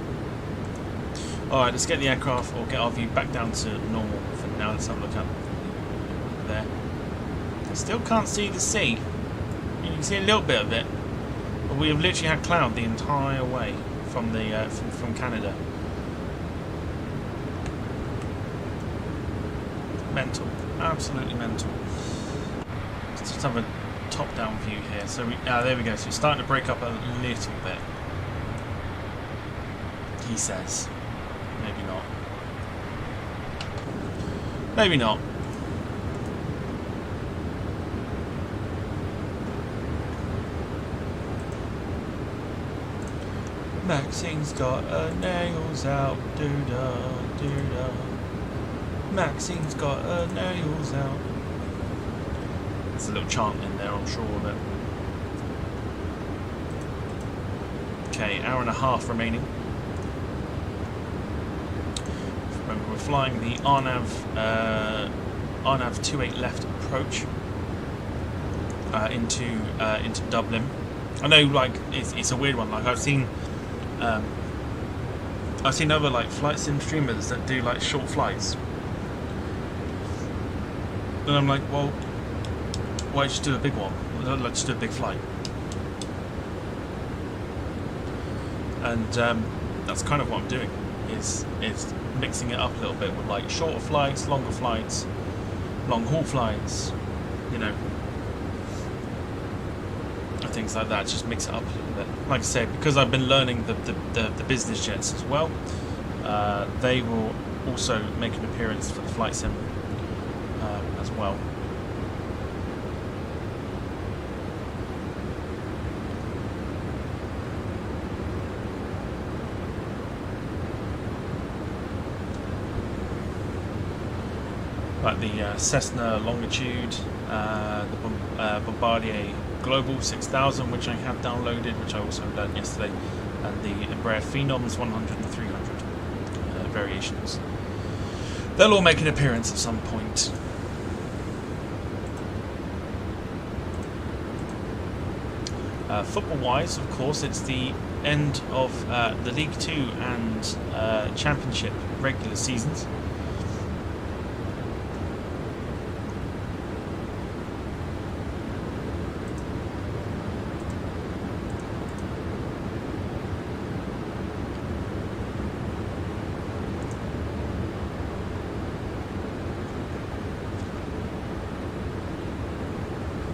Alright, let's get the aircraft or get our view back down to normal for now. Let's have a look up there. I still can't see the sea. You can see a little bit of it, but we have literally had cloud the entire way from the from Canada. Mental, absolutely mental. Let's just have a top-down view here. So there we go. So it's starting to break up a little bit. He says, maybe not. Maybe not. Maxine's got her nails out, doo-da, doo-da. Maxine's got her nails out. There's a little chant in there, I'm sure of it. Okay, hour and a half remaining. flying the RNAV 28 left approach into Dublin. I know, like, it's a weird one. Like, I've seen other like flight sim streamers that do like short flights, and I'm like, well, why just do a big one? Let's do a big flight. And that's kind of what I'm doing. Is mixing it up a little bit with like shorter flights, longer flights, long haul flights, you know, and things like that. Just mix it up a little bit. Like I said, because I've been learning the business jets as well, they will also make an appearance for the flight sim as well. Like the Cessna Longitude, the Bombardier Global 6000, which I have downloaded, which I also learned yesterday, and the Embraer Phenoms 100 and 300 variations. They'll all make an appearance at some point. Football-wise, of course, it's the end of the League 2 and Championship regular seasons.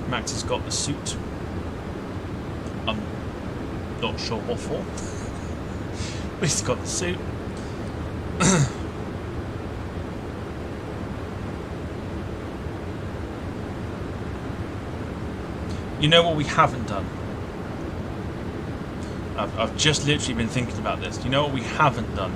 Max has got the suit. I'm not sure what for, but he's got the suit. You know what we haven't done? I've just literally been thinking about this. You know what we haven't done?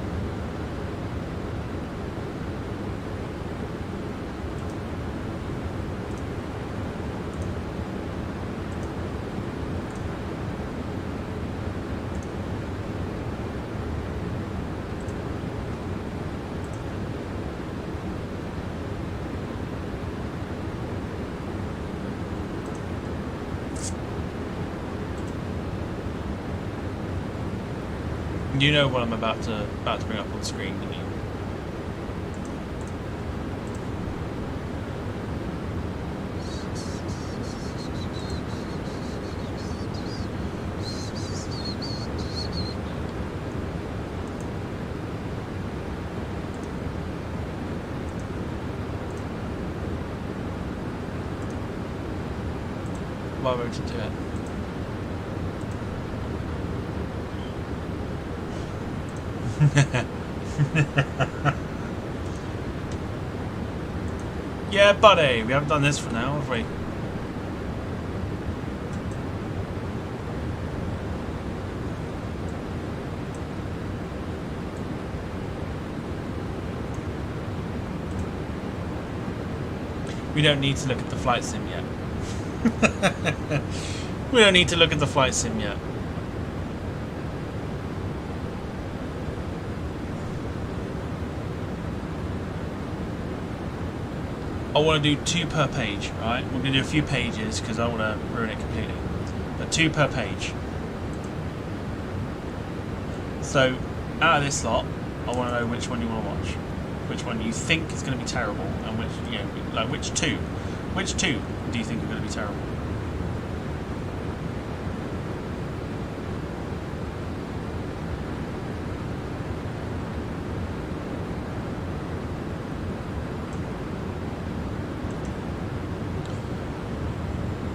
You know what I'm about to bring up on screen, don't you? Why won't you do it? Yeah, buddy, we haven't done this for now, have we? We don't need to look at the flight sim yet. We don't need to look at the flight sim yet. I want to do 2 per page, right? We're going to do a few pages because I want to ruin it completely. But 2 per page. So, out of this lot, I want to know which one you want to watch. Which one you think is going to be terrible, and which, you know, like which two? Which 2 do you think are going to be terrible?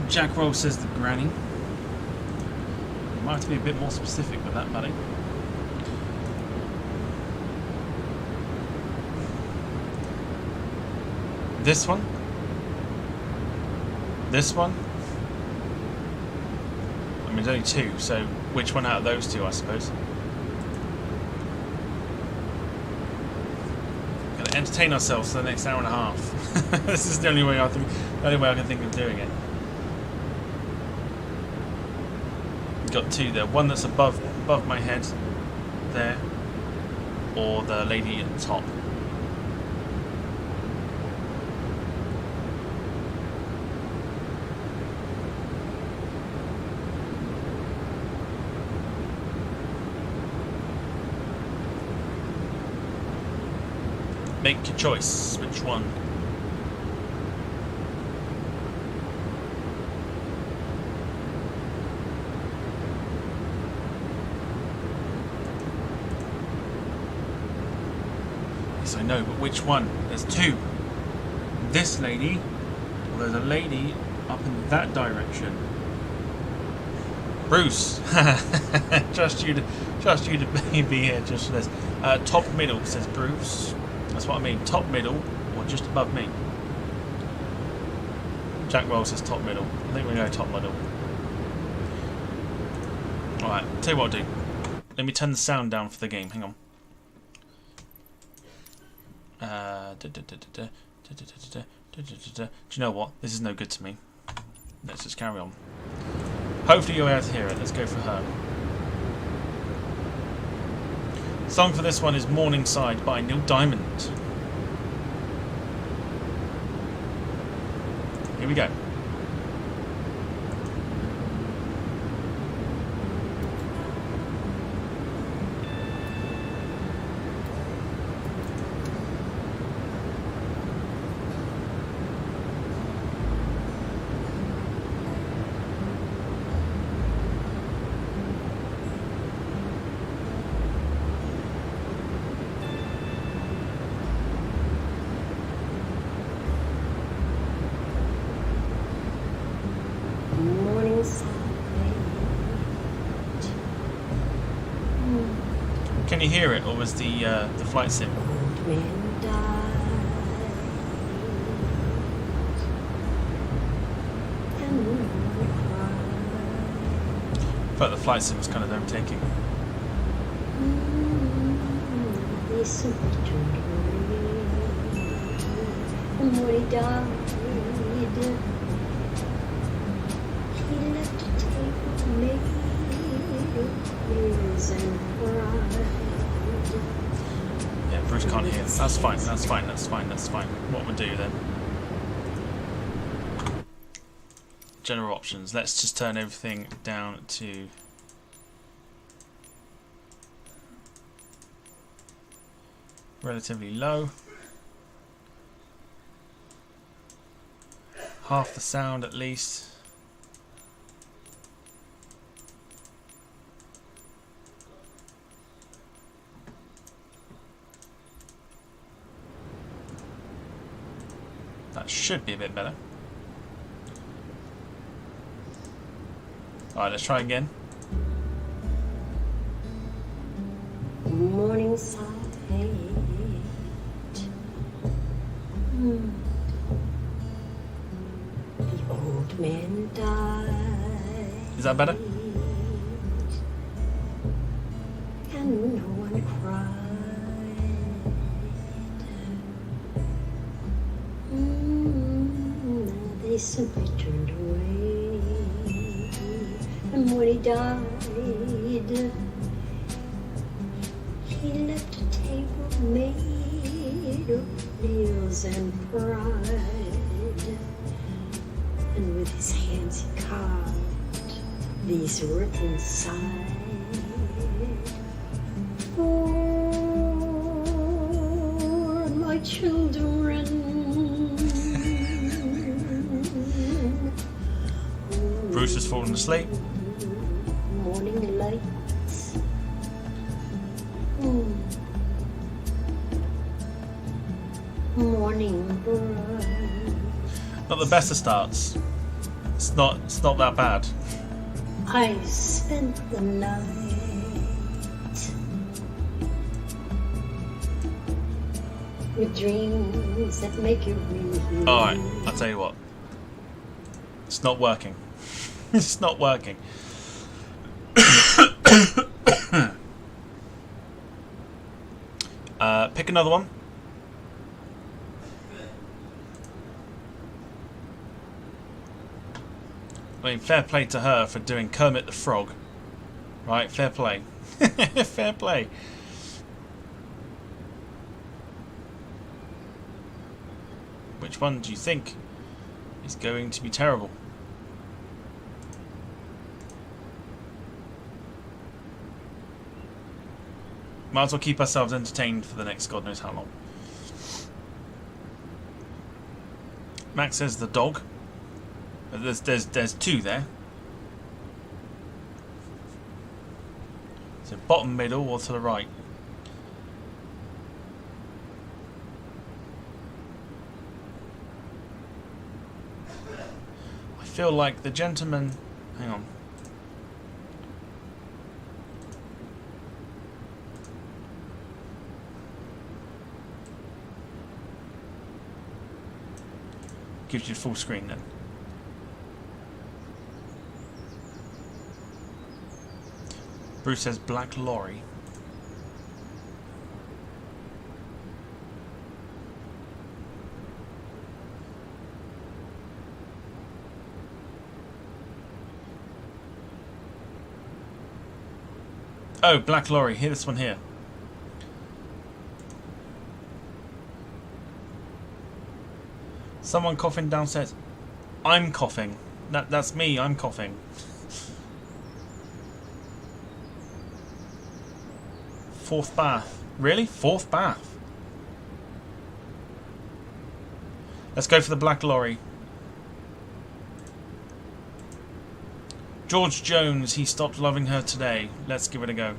Jack Roll says the granny. You might have to be a bit more specific with that, buddy. This one? This one? I mean, there's only 2, so which one out of those 2, I suppose? Gonna entertain ourselves for the next hour and a half. This is the only way I can think of doing it. Got 2 there. One that's above my head there, or the lady at the top. Make your choice. Which one? Yes, I know, but which one? There's two. This lady, or there's a lady up in that direction. Bruce, trust you to be here just for this. Top middle, says Bruce. That's what I mean. Top middle, or just above me. Jack Wells says top middle. I think we go top middle. Alright, tell you what I'll do. Let me turn the sound down for the game. Hang on. Do you know what? This is no good to me. Let's just carry on. Hopefully you'll be able to hear it. Let's go for her. Song for this one is Morningside by Neil Diamond. Here we go. Can you hear it, or was the flight sim? I felt the flight sim was kind of overtaking. Yeah, Bruce can't hear. That's fine, that's fine, that's fine, that's fine. What we'll do then? General options. Let's just turn everything down to relatively low. Half the sound at least. That should be a bit better. Alright, let's try again. Morningside. The old man died. Is that better? And no one cried. They simply turned away. And when he died, he left a table made of nails and pride. And with his hands he carved these words inside. For my children. Bruce has fallen asleep. Morning lights. Morning bright. Not the best of starts. It's not that bad. I spent the night with dreams that make you real. Alright, I'll tell you what. It's not working. It's not working. Pick another one. I mean, fair play to her for doing Kermit the Frog. Right, fair play. Fair play. Which one do you think is going to be terrible? Might as well keep ourselves entertained for the next God knows how long. Max says the dog. There's two there. So bottom, middle, or to the right. I feel like the gentleman. Hang on. Gives you full screen then. Bruce says black lorry. Oh, black lorry. Hear this one here. Someone coughing downstairs. I'm coughing. That's me. I'm coughing. Fourth bath. Really? Fourth bath? Let's go for the black lorry. George Jones, he stopped loving her today. Let's give it a go.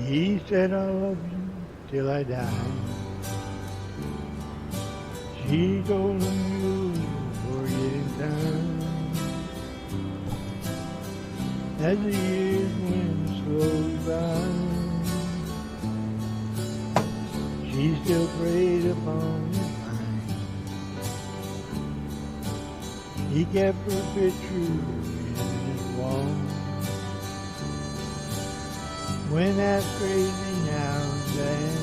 He said I love you till I die. She told him you'll forget in time. As the years went slowly by, she still preyed upon his mind. He kept her picture in his wall. When that's crazy now and then,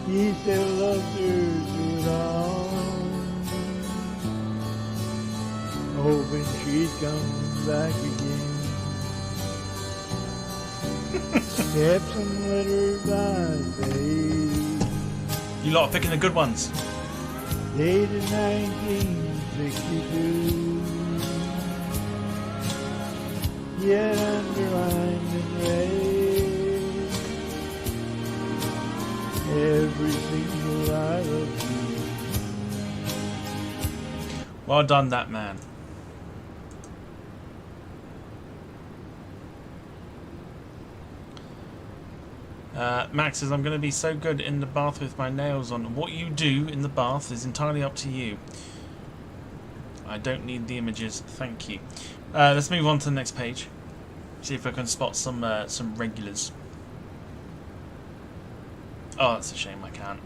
he still loves her through it all, hoping she'd come back again. Kept some letters by day, You lot are picking the good ones. dated 1962. Yet underlined in red, every single I love you. Well done, that man. Max says, I'm going to be so good in the bath with my nails on. What you do in the bath is entirely up to you. I don't need the images, thank you. Let's move on to the next page. See if I can spot some regulars. Oh, that's a shame, I can't.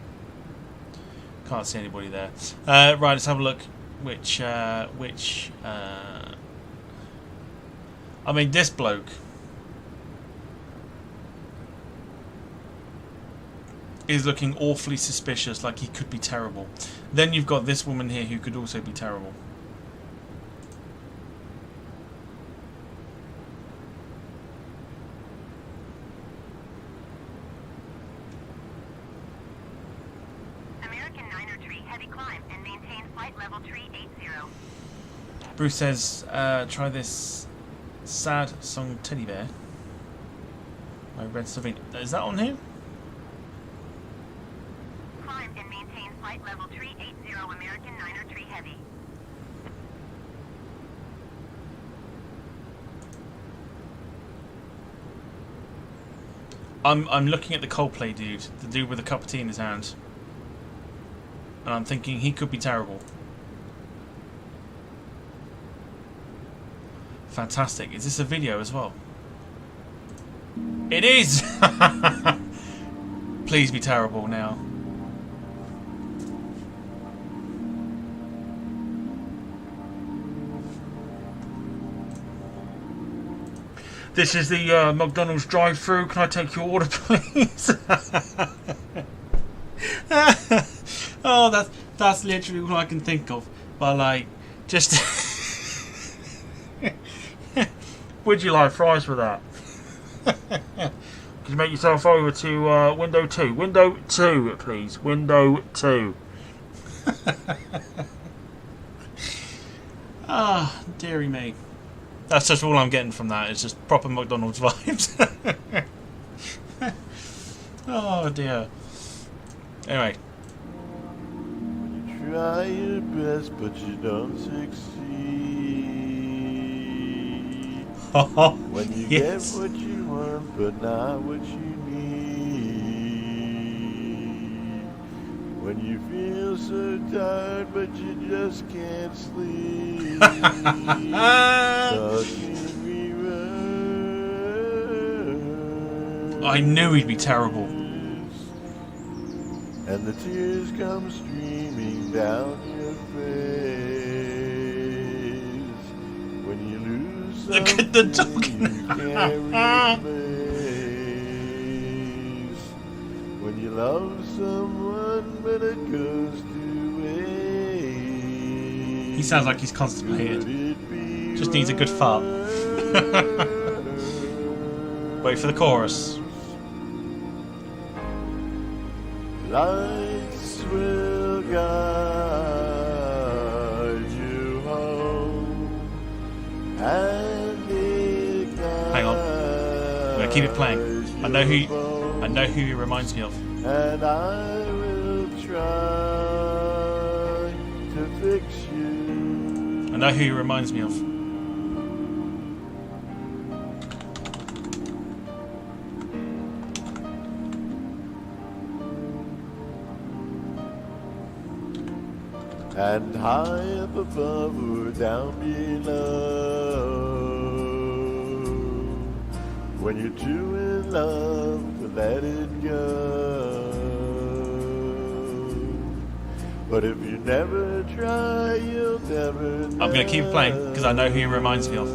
Can't see anybody there. Right, let's have a look. I mean, this bloke is looking awfully suspicious, like he could be terrible. Then you've got this woman here who could also be terrible. American 903, heavy climb and maintain flight level 380. Bruce says, try this sad song Teddy Bear. I read something. Is that on here? Climb and maintain flight level 380, American 903 heavy. I'm looking at the Coldplay dude, the dude with a cup of tea in his hand, and I'm thinking he could be terrible. Fantastic. Is this a video as well? It is! Please be terrible now. This is the McDonald's drive-thru. Can I take your order, please? Oh, that's literally what I can think of. But like, just would you like fries with that? Can you make yourself over to window 2? Window 2, please. Window 2. Ah, dearie me. That's just all I'm getting from that. It's just proper McDonald's vibes. Oh dear. Anyway. You try your best, but you don't succeed. When you Yes. get what you want, but not what you need. When you feel so tired, but you just can't sleep. Stuck in reverse. I knew he'd be terrible. And the tears come streaming down your face. When you lose Look at the something dog. you can't replace. When you love someone but it goes to waste. He sounds like he's constipated. Could it be Just needs a good fart. Wait for the chorus. Lights will guide you home and ignite. Hang on. I'm gonna keep it playing. I know who he reminds me of. And I will try to fix you. I know who he reminds me of. And high up above or down below. When you're too in love to let it go. But if you never try, you'll never know. I'm gonna keep playing because I know who he reminds me of.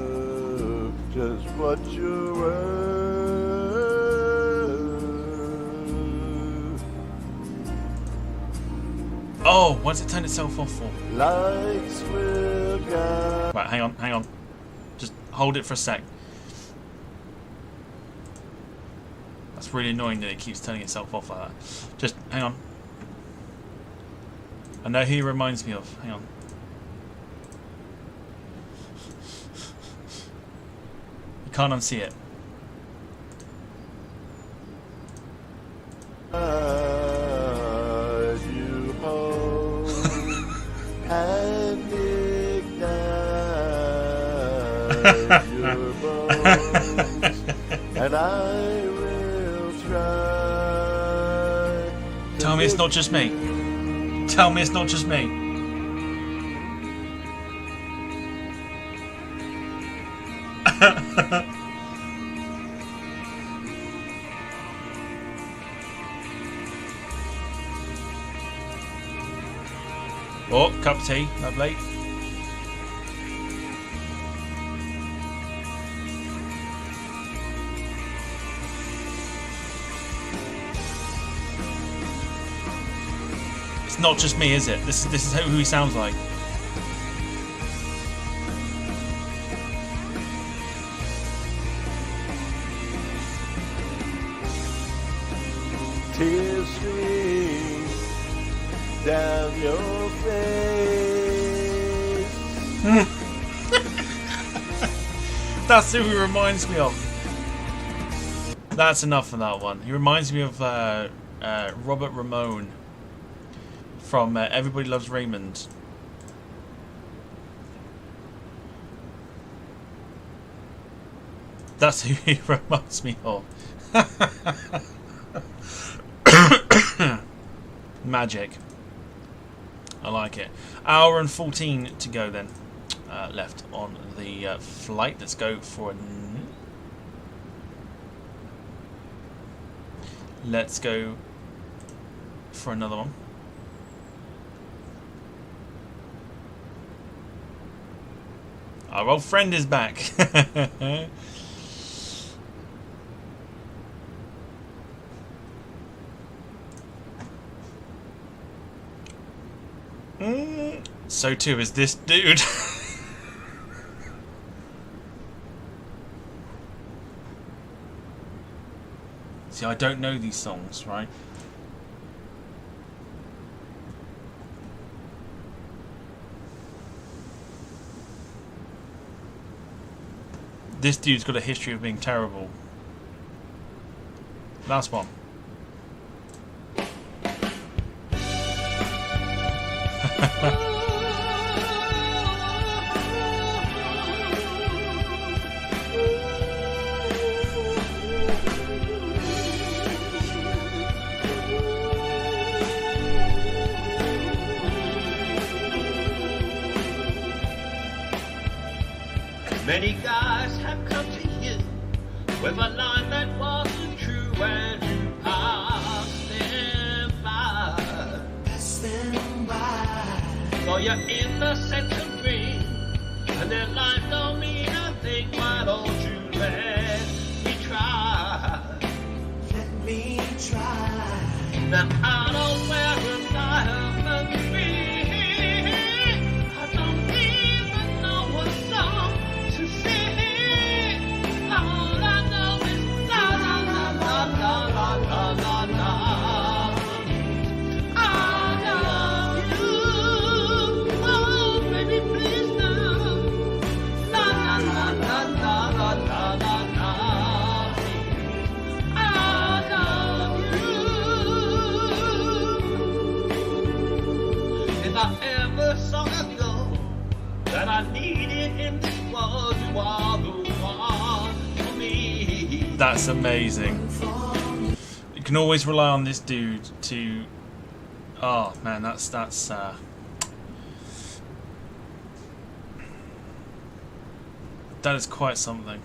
Just what you're worth. Oh, what's it turned itself off for? Lights will guide. Right, hang on. Just hold it for a sec. That's really annoying that it keeps turning itself off like that. Just hang on. I know who he reminds me of. Hang on. You can't unsee it. You home and ignite your bones, and I will try. Tell me it's not just me. Tell me it's not just me. Oh, cup of tea, lovely. It's not just me, is it? This is who he sounds like. Tears stream down your face. That's who he reminds me of. That's enough of that one. He reminds me of Robert Ramone from Everybody Loves Raymond. That's who he reminds me of. Magic. I like it. Hour and 14 to go then. Left on the flight. Let's go for let's go for another one. Our old friend is back. So too is this dude. See, I don't know these songs, right? This dude's got a history of being terrible. Last one. Many guys have come to you with a line that wasn't true, and you passed them by. So you're innocent and free, and their life don't mean a thing. Why don't you let me try? Let me try. Now I don't wear a diamond ring. I don't even know what song to sing. All I know is la la la la la la la la la. I love you, oh baby, please now. La la la la la la la la la. I love you. If I ever saw a girl that I needed in this world, you are the one for me. That's amazing. You can always rely on this dude to. Oh man, that's that is quite something.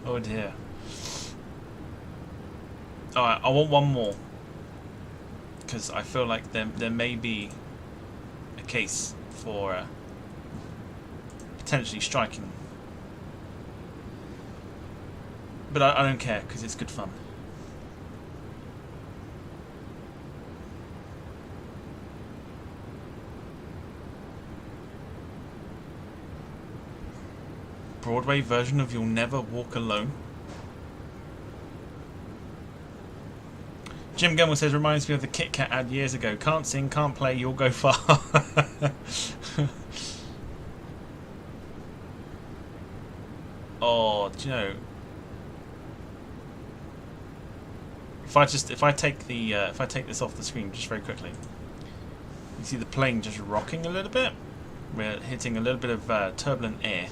Oh dear. Alright, I want one more. Because I feel like there may be a case for potentially striking. But I don't care, because it's good fun. Broadway version of You'll Never Walk Alone. Jim Gilmore says, reminds me of the Kit Kat ad years ago. Can't sing, can't play, you'll go far. Oh, do you know? If I take this off the screen just very quickly, you see the plane just rocking a little bit. We're hitting a little bit of turbulent air.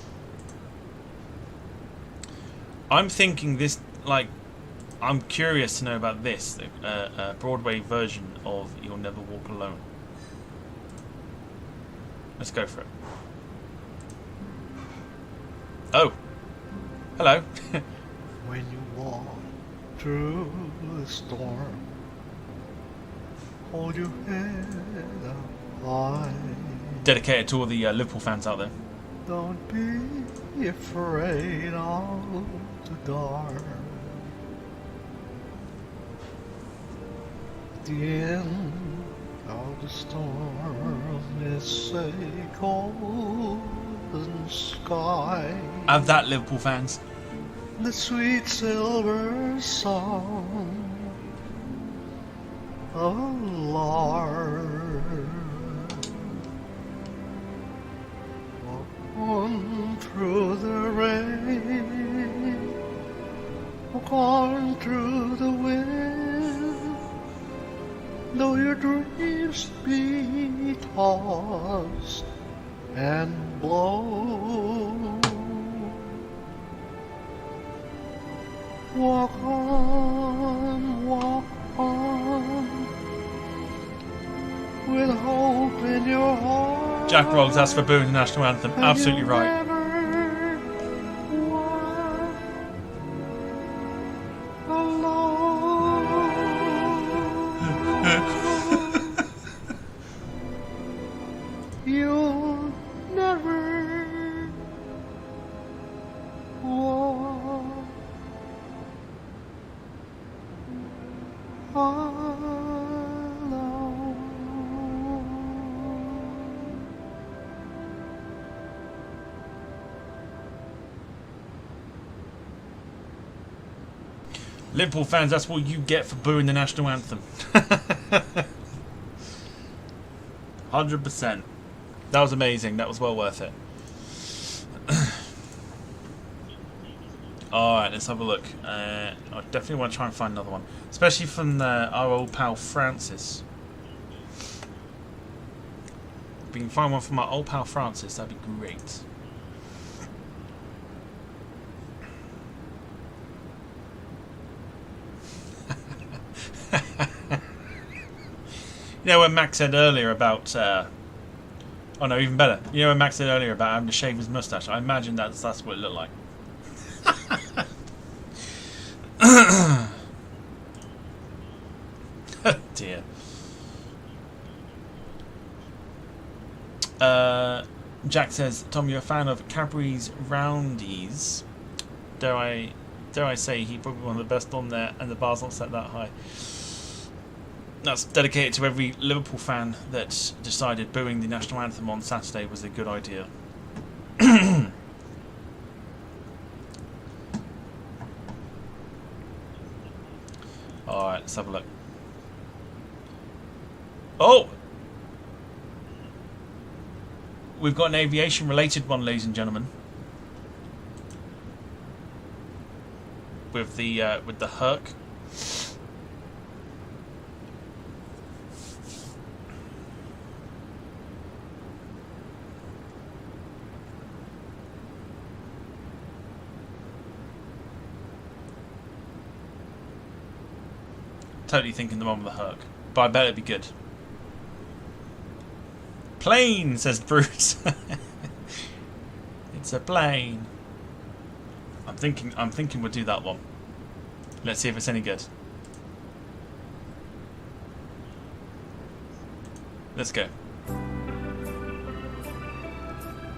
I'm thinking this, like, I'm curious to know about this, the Broadway version of You'll Never Walk Alone. Let's go for it. Oh, hello. When you walk through the storm, hold your head up high. Dedicated to all the Liverpool fans out there. Don't be afraid of the dark. The end of the storm is a golden sky. Have that, Liverpool fans. The sweet silver song of a lark. Walk on through the rain, walk on through the wind, though your dreams be tossed and blown. Walk on, with hope in your heart. Jack Roggs asked for booing the national anthem. Absolutely right. You'll never walk alone. Liverpool fans, that's what you get for booing the national anthem. 100%. That was amazing. That was well worth it. Alright, let's have a look. I definitely want to try and find another one. Especially from our old pal Francis. If we can find one from our old pal Francis, that'd be great. You know when Max said earlier about... oh no, even better. You know when Max said earlier about having to shave his moustache? I imagine that's what it looked like. Dear. Jack says, Tom, you're a fan of Cadbury's Roundies. Dare I say he probably one of the best on there, and the bar's not set that high. That's dedicated to every Liverpool fan that decided booing the national anthem on Saturday was a good idea. Alright, let's have a look. Oh! We've got an aviation related one, ladies and gentlemen. With the Herc. Totally thinking the one with the Herc, but I bet it'd be good. Plane, says Bruce. It's a plane. I'm thinking we'll do that one. Let's see if it's any good. Let's go.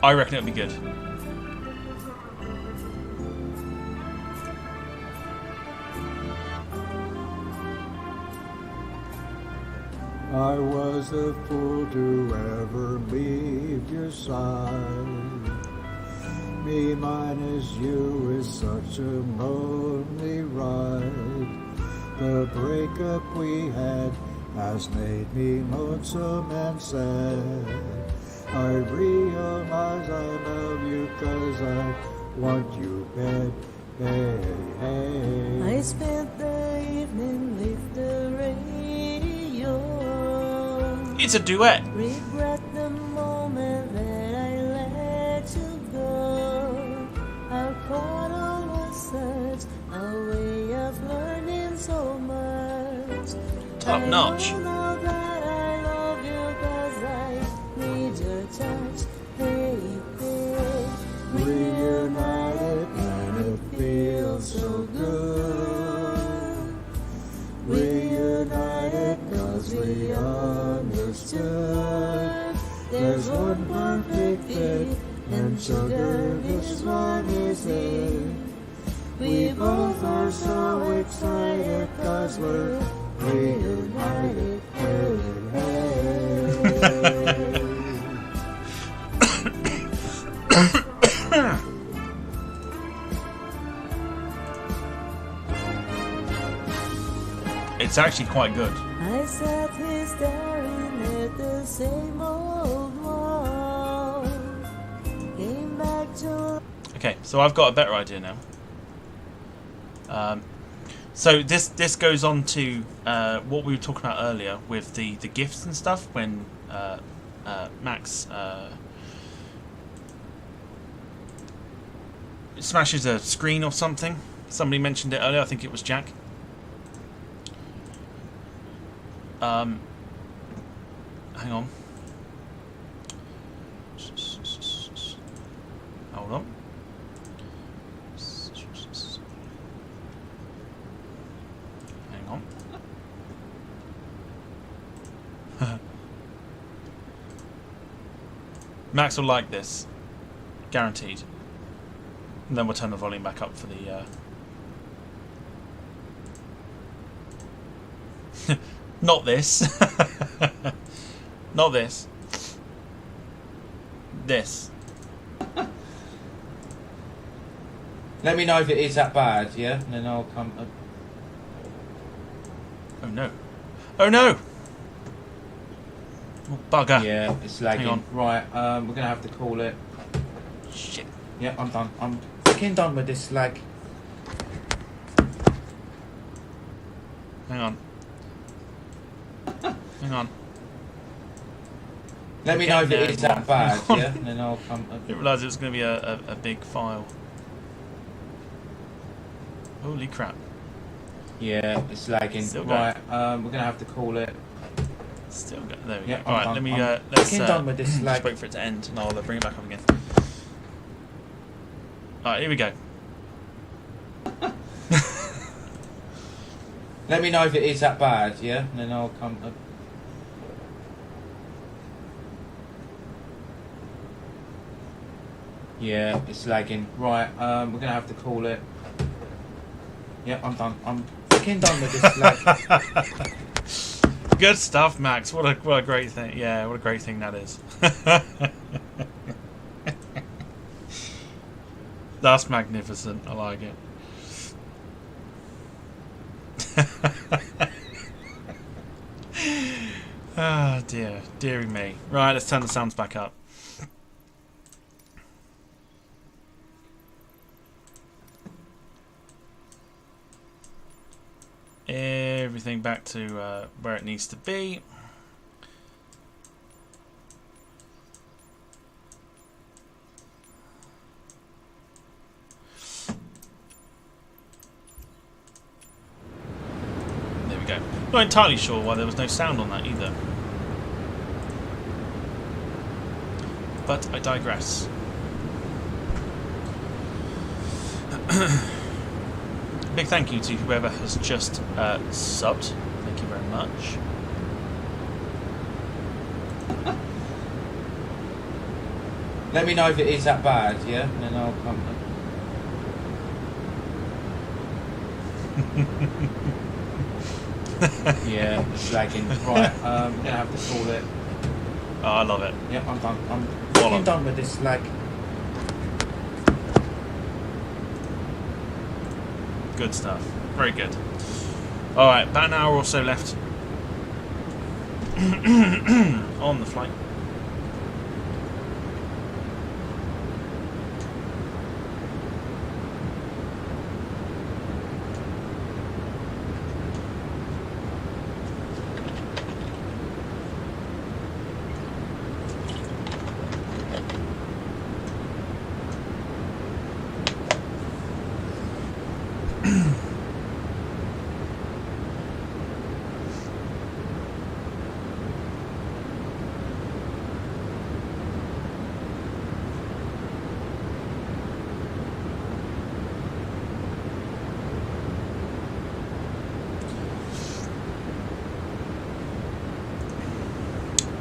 I reckon it'll be good. I was a fool to ever leave your side. Me minus you is such a lonely ride. The breakup we had has made me lonesome and sad. I realize I love you 'cause I want you bad. Hey, hey. I spent the evening with the radio. It's a duet. Regret the moment that I let you go. Our quarrel was such a way of learning so much. Top notch. I know that I love you 'cause I need your touch. Hey, babe, Reunited and it feels so good. Reunited 'cause we understood. There's one perfect fit, and sugar, this one is it. We both are so excited 'cause we're reunited. Hey, hey. It's actually quite good. I sat here staring at the same old wall. Came back to... Okay, so I've got a better idea now. So this goes on to what we were talking about earlier with the gifts and stuff when Max smashes a screen or something. Somebody mentioned it earlier. I think it was Jack. Hang on. Hold on. Hang on. Max will like this. Guaranteed. And then we'll turn the volume back up for the... Not this. Not this. This. Let me know if it is that bad, yeah? And then I'll come... Oh no. Oh no! Oh, bugger. Yeah, it's lagging. Hang on. Right, we're going to have to call it. Shit. Yeah, I'm done. I'm fucking done with this lag. Hang on. Hang on. Let me know if it is that bad, yeah? And then I'll come... I didn't realise it was going to be a big file. Holy crap. Yeah, it's lagging. Still right, we're going to have to call it. Still go. There we Yeah, go. All right, done. let me I'm let's fucking done with this just lag. wait for it to end, and I'll bring it back up again. All right, here we go. Let me know if it is that bad, yeah? And then I'll come... Yeah, it's lagging. Right, we're going to have to call it. Yeah, I'm done. I'm fucking done with this lag. Good stuff, Max. What a great thing. Yeah, what a great thing that is. That's magnificent. I like it. Ah, dear. Deary me. Right, let's turn the sounds back up. Everything back to where it needs to be. There we go. Not entirely sure why there was no sound on that either. But I digress. Big thank you to whoever has just subbed. Thank you very much. Let me know if it is that bad, yeah? And then I'll come... Yeah, it's lagging. Right, we're going to have to call it. Oh, I love it. Yeah, I'm done. I'm fucking done with this lag. Good stuff. Very good. Alright, about an hour or so left on the flight.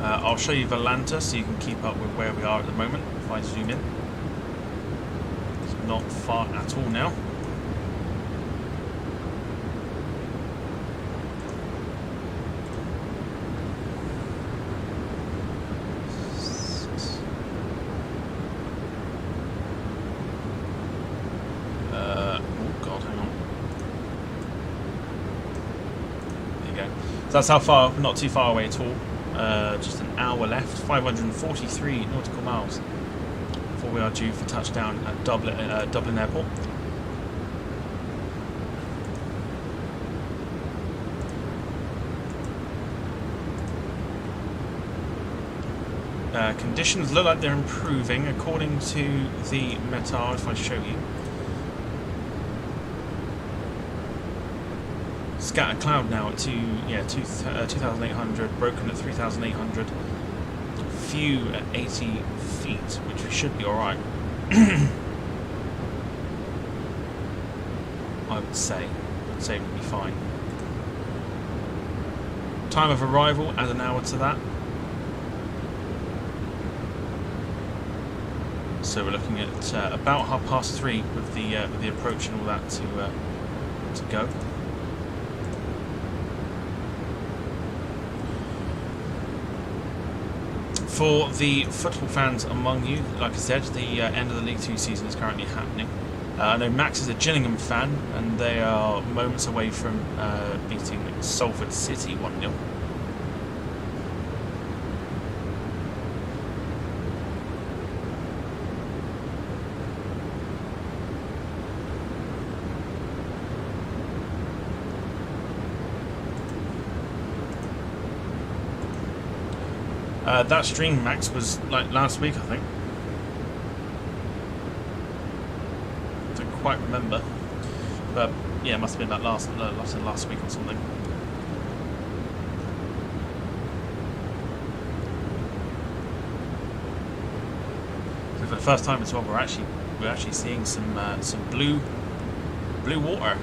I'll show you Valanta so you can keep up with where we are at the moment if I zoom in. It's not far at all now. Oh god, hang on. There you go. So that's how far, not too far away at all. Just an hour left, 543 nautical miles before we are due for touchdown at Dublin Airport. Conditions look like they're improving according to the METAR, if I show you. Scattered cloud now at 2,800, broken at 3,800, few at 80 feet, which should be alright. I would say it would be fine. Time of arrival, add an hour to that. So we're looking at about 3:30 with the approach and all that to go. For the football fans among you, like I said, the end of the League 2 season is currently happening. I know Max is a Gillingham fan, and they are moments away from beating Salford City 1-0. That stream, Max, was like last week, I think. Don't quite remember, but yeah, it must have been like last week or something. for the first time as well, we're actually seeing some blue water.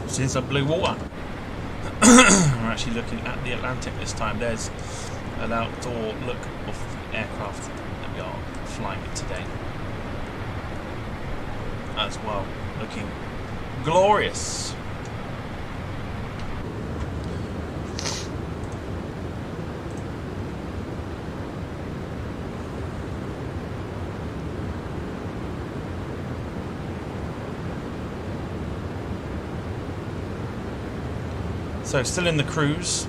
Seeing some blue water. We're actually looking at the Atlantic this time. There's an outdoor look of the aircraft that we are flying today as well, looking glorious. So still in the cruise.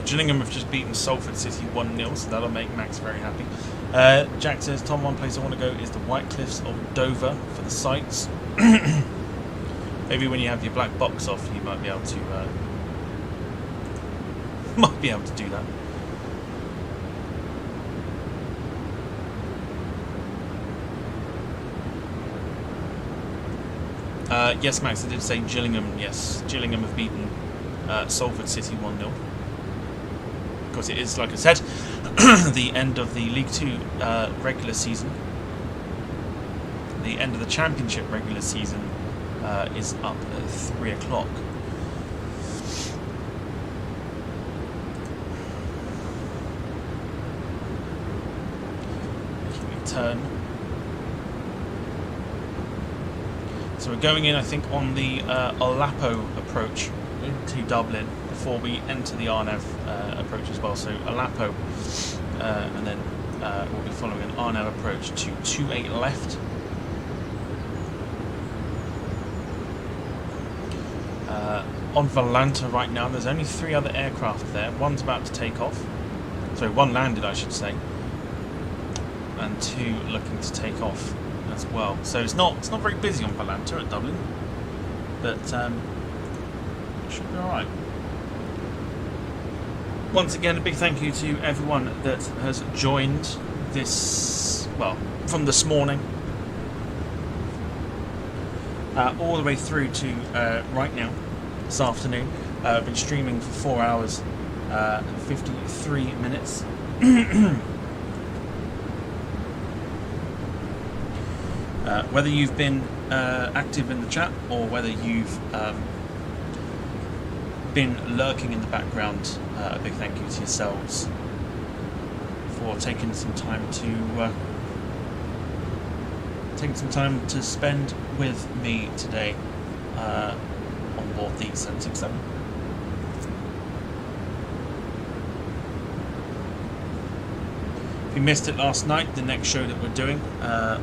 Gillingham have just beaten Salford City 1-0, so that'll make Max very happy. Jack says, Tom, one place I want to go is the White Cliffs of Dover for the sights. Maybe when you have your black box off, you might be able to do that. Yes, Max, I did say Gillingham. Yes, Gillingham have beaten Salford City 1-0. Because it is, like I said, the end of the League 2 regular season. The end of the Championship regular season is up at 3 o'clock. Turn. So we're going in, I think, on the Olapo approach into Dublin before we enter the Arnav approach as well. So Olapo, and then we'll be following an Arnav approach to 28 left. On Valanta right now, there's only 3 other aircraft there. One's about to take off. Sorry, 1 landed, I should say. And 2 looking to take off as well. So it's not very busy on Valanta at Dublin, but it should be alright. Once again, a big thank you to everyone that has joined this, well, from this morning all the way through to right now, this afternoon. I've been streaming for 4 hours and 53 minutes. Whether you've been active in the chat or whether you've been lurking in the background, a big thank you to yourselves for taking some time to spend with me today on board the 767. If you missed it last night, the next show that we're doing,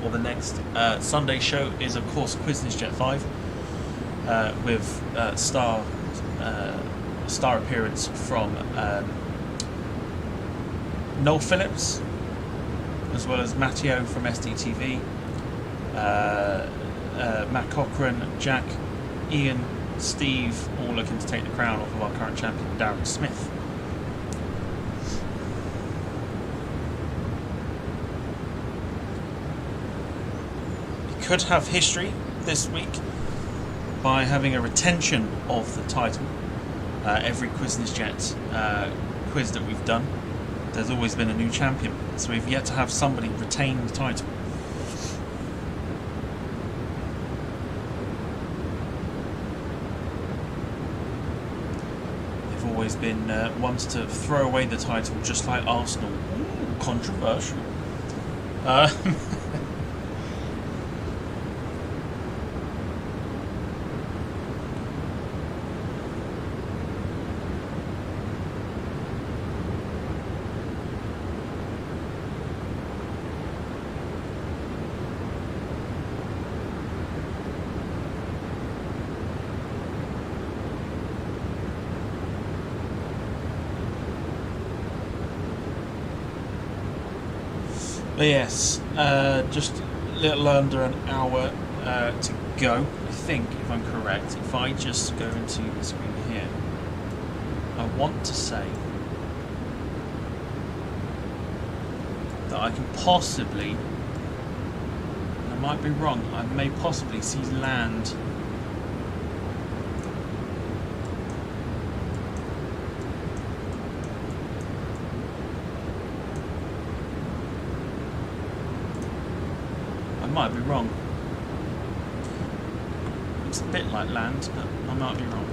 or the next Sunday show, is of course CYYZ 5 with star appearance from Noel Phillips, as well as Matteo from SDTV, Matt Cochran, Jack, Ian, Steve, all looking to take the crown off of our current champion, Darren Smith. Could have history this week by having a retention of the title. Every CYYZ quiz that we've done, there's always been a new champion, so we've yet to have somebody retain the title. They've always been ones to throw away the title, just like Arsenal. Ooh, controversial. But yes, just a little under an hour to go, I think, if I'm correct. If I just go into the screen here, I want to say that I can possibly might be wrong. I may possibly see land. I might be wrong. Looks a bit like land, but I might be wrong.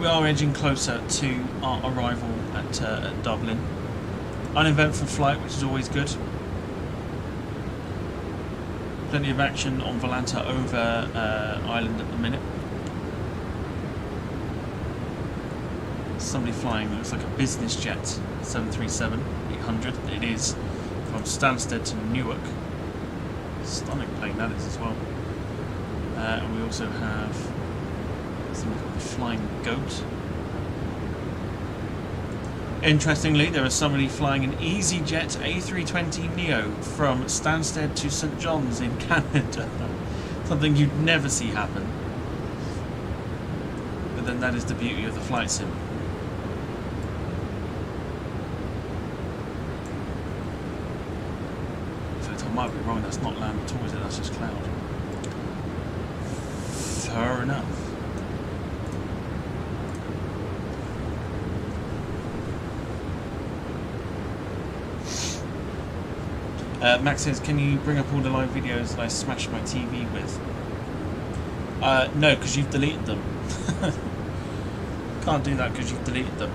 We are edging closer to our arrival at Dublin. Uneventful flight, which is always good. Plenty of action on Volanta over Ireland at the minute. Somebody flying that looks like a business jet, 737-800. It is from Stansted to Newark. Stunning plane that is as well. And we also have something called the Flying Goat. Interestingly, there is somebody flying an EasyJet A320neo from Stansted to St John's in Canada. Something you'd never see happen. But then that is the beauty of the flight sim. In fact, I might be wrong, that's not land at all, is it? That's just cloud. Fair enough. Max says, can you bring up all the live videos that I smashed my TV with? No, because you've deleted them. Can't do that because you've deleted them.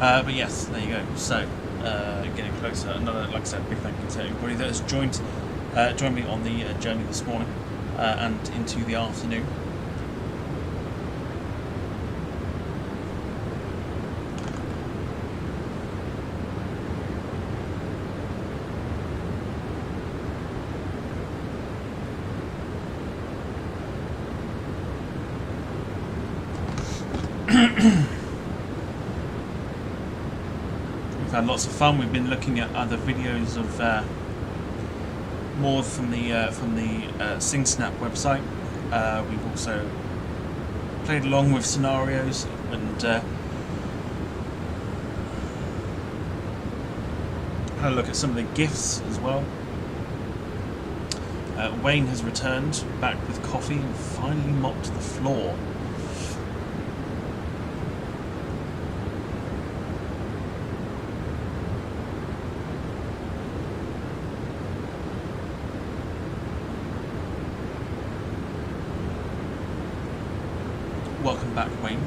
But yes, there you go. So, getting closer. Another, like I said, big thank you to everybody that has joined me on the journey this morning and into the afternoon. We've had lots of fun. We've been looking at other videos of more from the SingSnap website. We've also played along with scenarios and had a look at some of the GIFs as well. Wayne has returned back with coffee and finally mopped the floor. Welcome back, Wayne.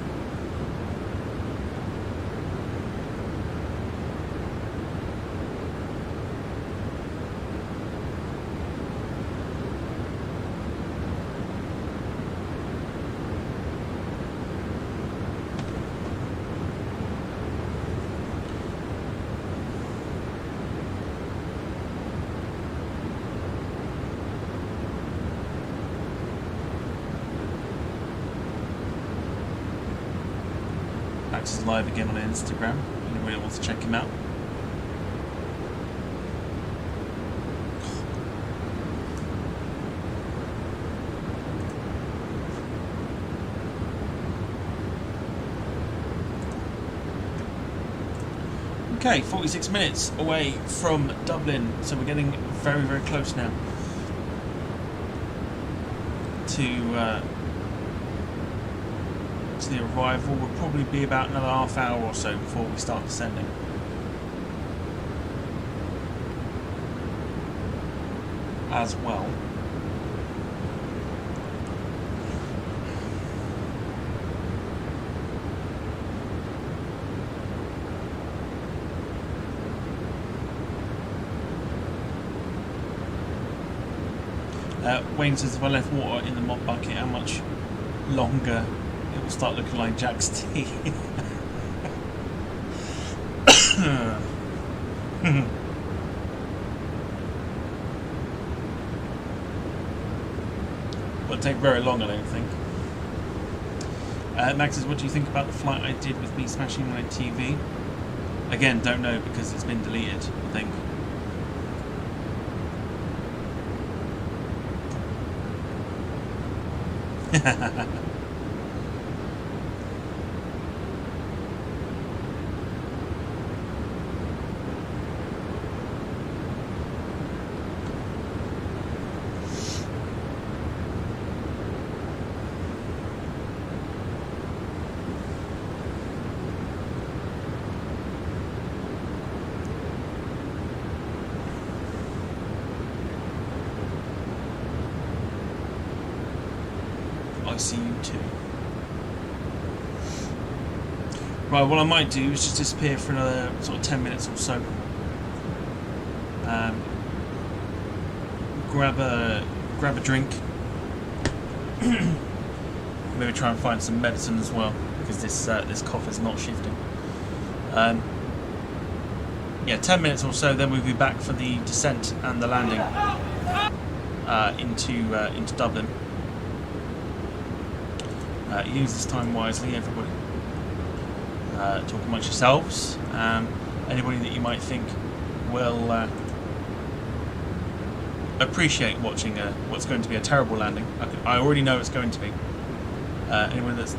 Max is live again on Instagram. Anybody wants to check him out? Okay, 46 minutes away from Dublin, so we're getting very, very close now to the arrival. Will probably be about another half hour or so before we start descending. As well. Wayne says, if I left water in the mop bucket, how much longer it will start looking like Jack's tea? Won't take very long, I don't think. Max says, what do you think about the flight I did with me smashing my TV? Again, don't know because it's been deleted, I think. I see you too. Right, what I might do is just disappear for another sort of 10 minutes or so. Grab a drink. Maybe try and find some medicine as well, because this cough is not shifting. Yeah, 10 minutes or so, then we'll be back for the descent and the landing into Dublin. Use this time wisely, everybody. Talk amongst yourselves. Anybody that you might think will appreciate watching what's going to be a terrible landing. I already know it's going to be. Anyone that's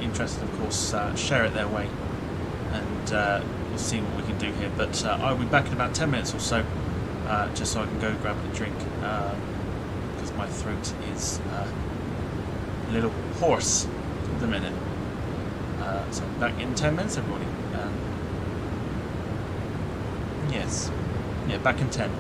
interested, of course, share it their way, and we'll see what we can do here. But I'll be back in about 10 minutes or so, just so I can go grab a drink, because my throat is a little hoarse at the minute. So back in 10 minutes, everybody. Yes. Yeah, back in 10.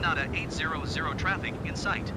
Canada 800 traffic in sight.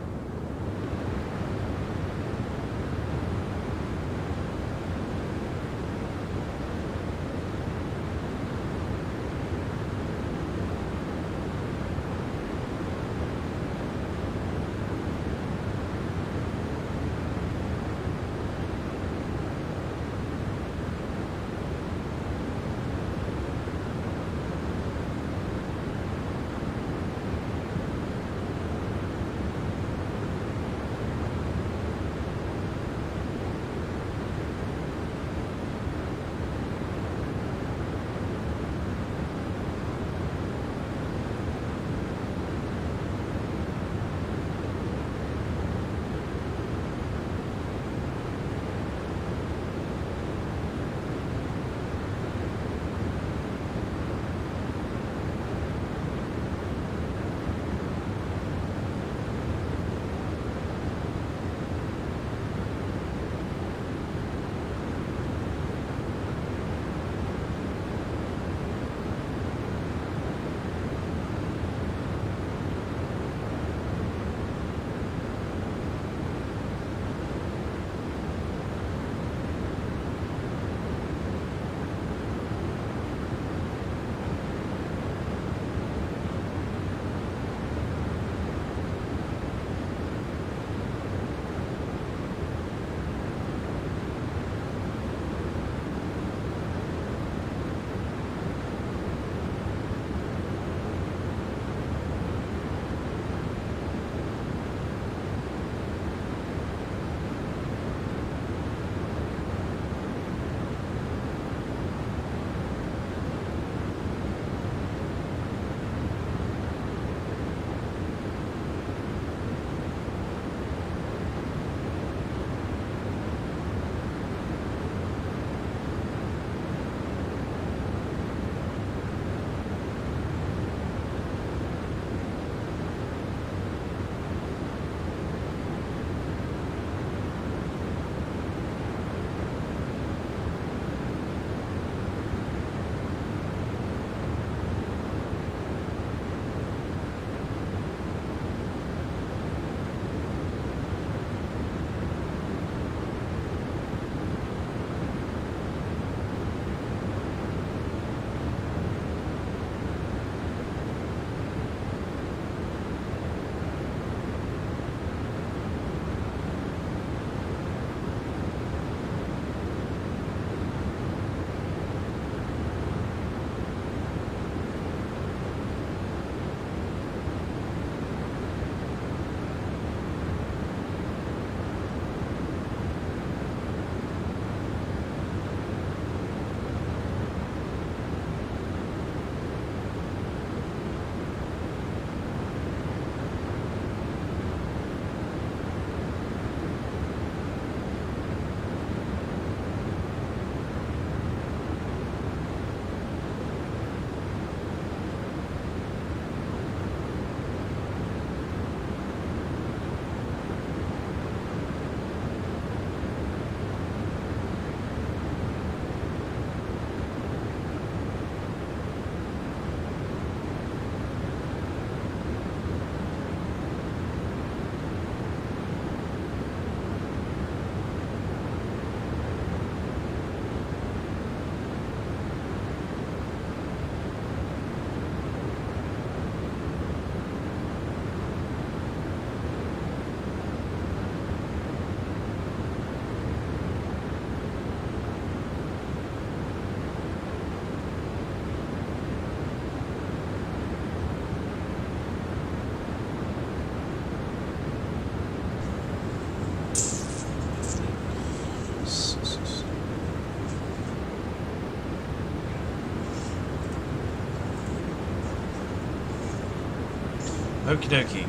Okie dokie.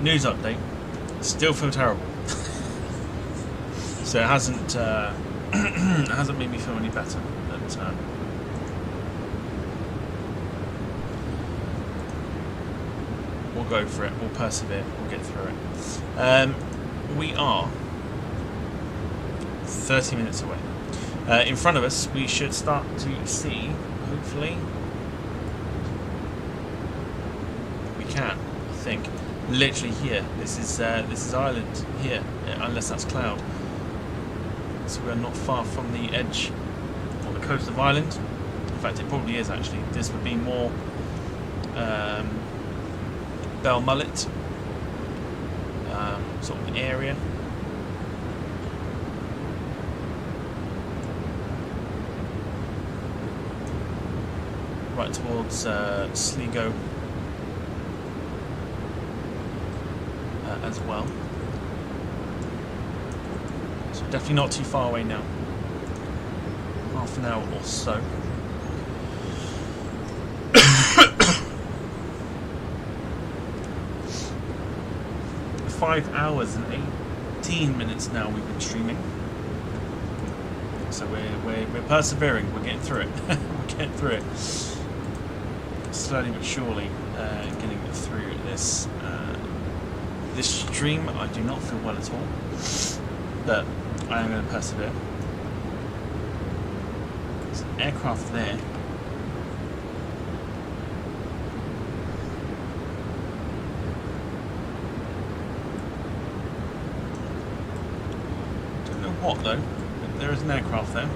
News update. Still feel terrible. So it hasn't it hasn't made me feel any better. But we'll go for it. We'll persevere. We'll get through it. We are 30 minutes away In front of us, we should start to see, hopefully, we can, I think, literally here. This is Ireland here, unless that's cloud. So we're not far from the edge or the coast of Ireland. In fact, it probably is actually. This would be more Belmullet sort of area. Right towards Sligo as well. So definitely not too far away now. Half an hour or so. 5 hours and 18 minutes now we've been streaming. So we're persevering. We're getting through it. We're getting through it. Slowly but surely, getting through this this stream. I do not feel well at all, but I am going to persevere. There's an aircraft there. Don't know what though, but there is an aircraft there.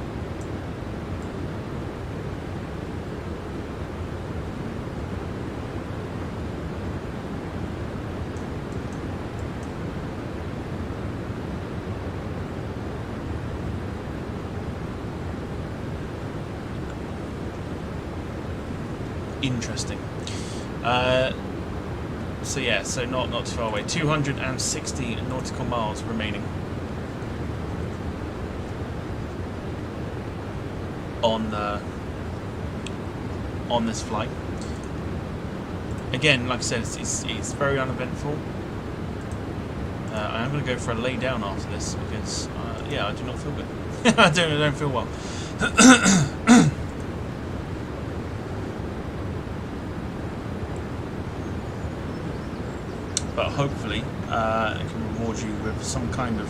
Interesting. So yeah, so not too far away. 260 nautical miles remaining on this flight. Again, like I said, it's very uneventful. I am going to go for a lay down after this because yeah, I do not feel good. I don't feel well. But hopefully it can reward you with some kind of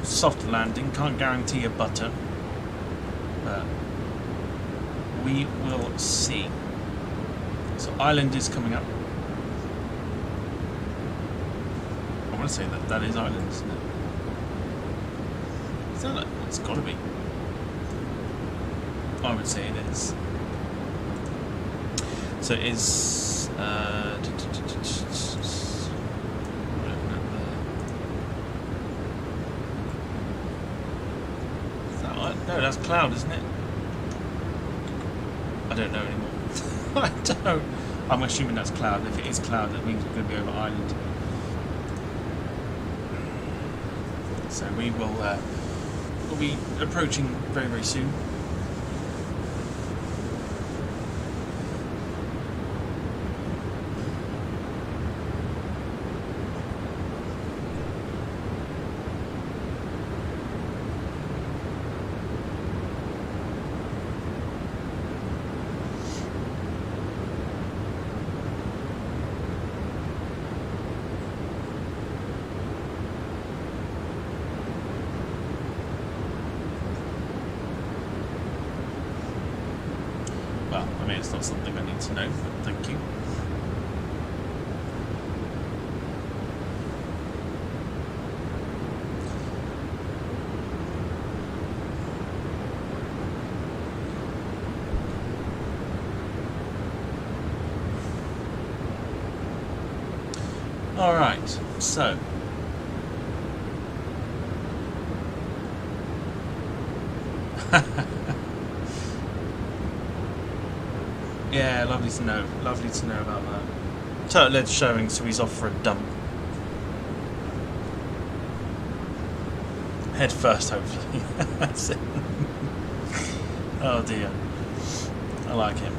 soft landing. Can't guarantee a butter, but we will see. So Ireland is coming up. I want to say that is Ireland, isn't it? Is that? It's got to be. I would say it is. So it is. No, that's cloud, isn't it? I don't know anymore. I don't. I'm assuming that's cloud. If it is cloud, that means we're going to be over Ireland. So we will we'll be approaching very, very soon. It's not something I need to know, but thank you. Alright, so yeah, lovely to know. Lovely to know about that. Turtle Edge showing, so he's off for a dump. Head first, hopefully. That's it. Oh dear. I like him.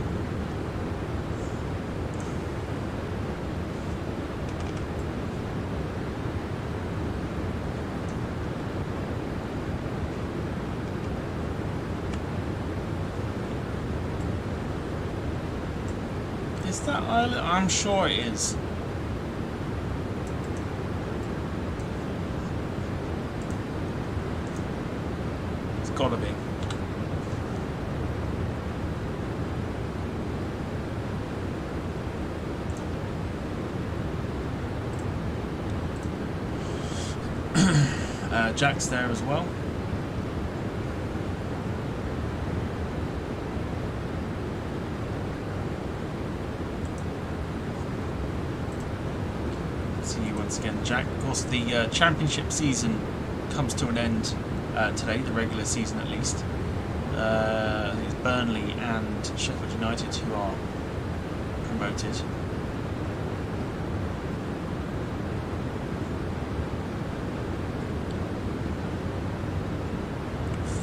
Is that Ireland? I'm sure it is. It's gotta be. Jack's there as well. See you once again, Jack. Of course, the championship season comes to an end today, the regular season at least. I think it's Burnley and Sheffield United who are promoted.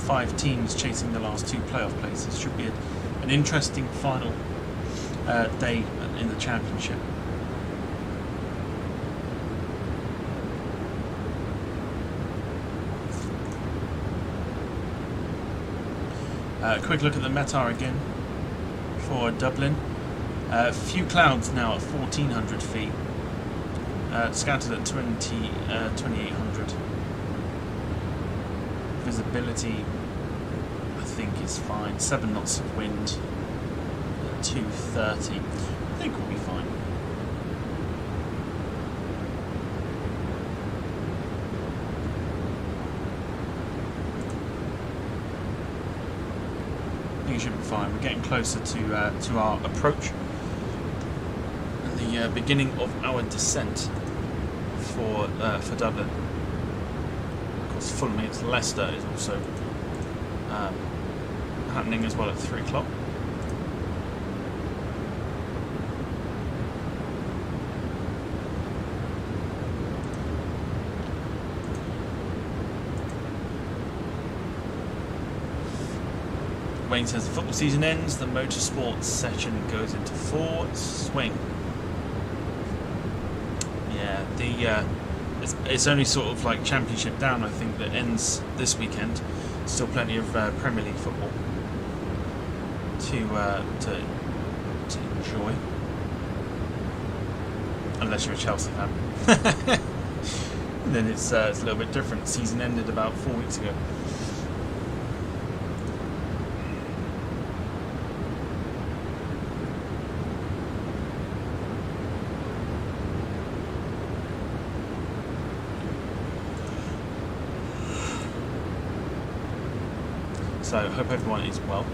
Five teams chasing the last two playoff places. Should be an interesting final day in the championship. Quick look at the METAR again for Dublin. Few clouds now at 1400 feet, scattered at 2800. Visibility, I think, is fine. 7 knots of wind at 230. I think we'll be fine. I think it should be fine. We're getting closer to our approach and the beginning of our descent for Dublin. Of course, Fulham against Leicester is also happening as well at 3 o'clock. Wayne says the football season ends, the motorsports session goes into full swing. Yeah, it's only sort of like championship down, I think, that ends this weekend. Still plenty of Premier League football to enjoy, unless you're a Chelsea fan. Then it's a little bit different. Season ended about 4 weeks ago. So I hope everyone is well.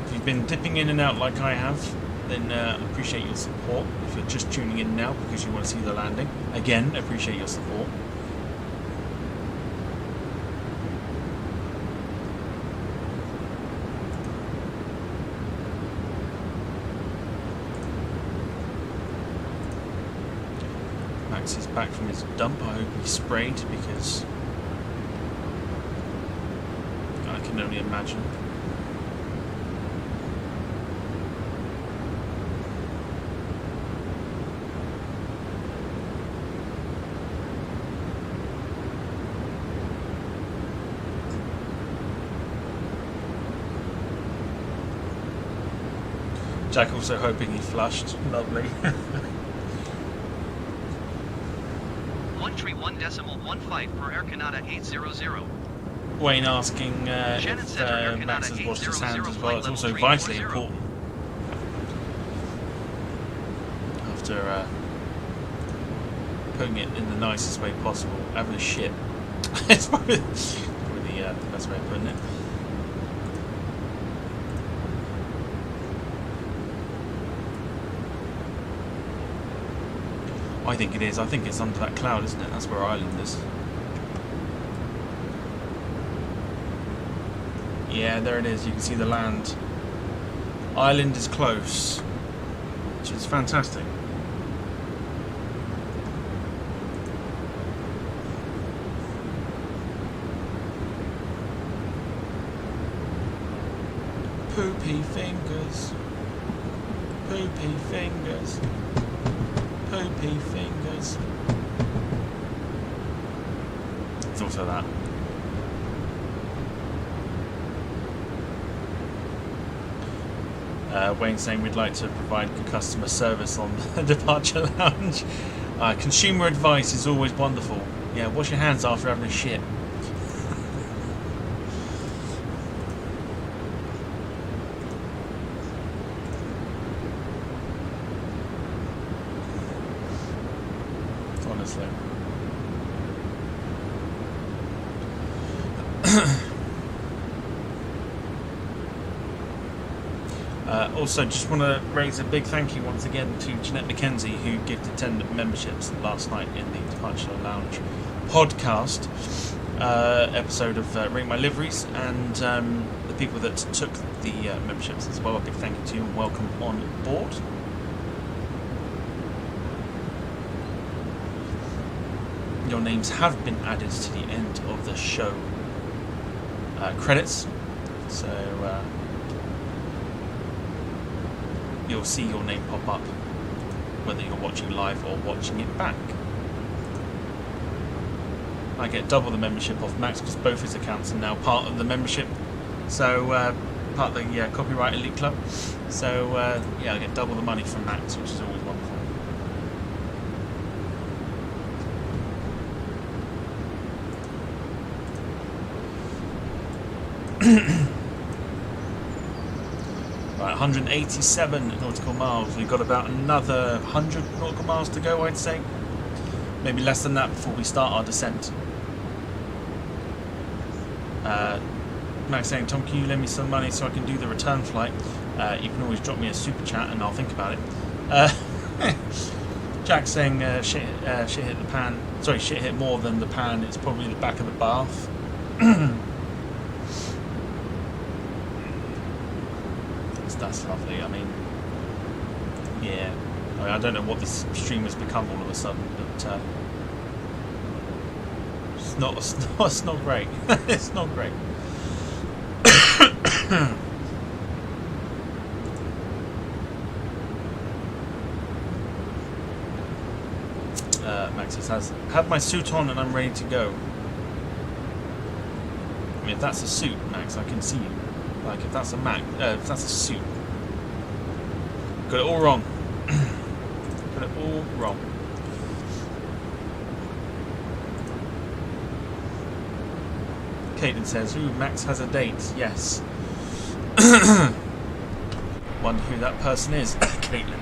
If you've been dipping in and out like I have, then appreciate your support. If you're just tuning in now because you want to see the landing, again, appreciate your support. Max is back from his dump. I hope he sprayed, because I can only imagine. Jack also hoping he flushed. Lovely. 131.15 per Air Canada 800. Wayne asking if Max has washed his hands as well. It's also vitally important after putting it in the nicest way possible, having a shit. It's probably the best way of putting it. I think it is. I think it's under that cloud, isn't it? That's where Ireland is. Yeah, there it is. You can see the land. Ireland is close, which is fantastic. Poopy fingers. Poopy fingers. Poopy fingers. It's also that. Wayne's saying we'd like to provide good customer service on the departure lounge. Consumer advice is always wonderful. Yeah, wash your hands after having a shit. Honestly. Also, just want to raise a big thank you once again to Jeanette McKenzie, who gifted 10 memberships last night in the Departure Lounge podcast episode of Ring My Liveries, and the people that took the memberships as well. A big thank you to you and welcome on board. Your names have been added to the end of the show credits, so you'll see your name pop up whether you're watching live or watching it back. I get double the membership off Max because both his accounts are now part of the membership, so part of the Copyright Elite Club, so yeah, I get double the money from Max, which is always wonderful. 187 nautical miles. We've got about another 100 nautical miles to go, I'd say. Maybe less than that before we start our descent. Max saying, Tom, can you lend me some money so I can do the return flight? You can always drop me a super chat and I'll think about it. Jack saying, shit hit the pan. Sorry, shit hit more than the pan. It's probably the back of the bath. That's lovely. I mean, yeah. I mean, I don't know what this stream has become all of a sudden, but it's not great. It's not great. Max says, "Have my suit on and I'm ready to go." I mean, if that's a suit, Max, I can see you. Like, if that's a if that's a suit. Got it all wrong. Got it all wrong. Caitlin says, ooh, Max has a date. Yes. Wonder who that person is. Caitlin.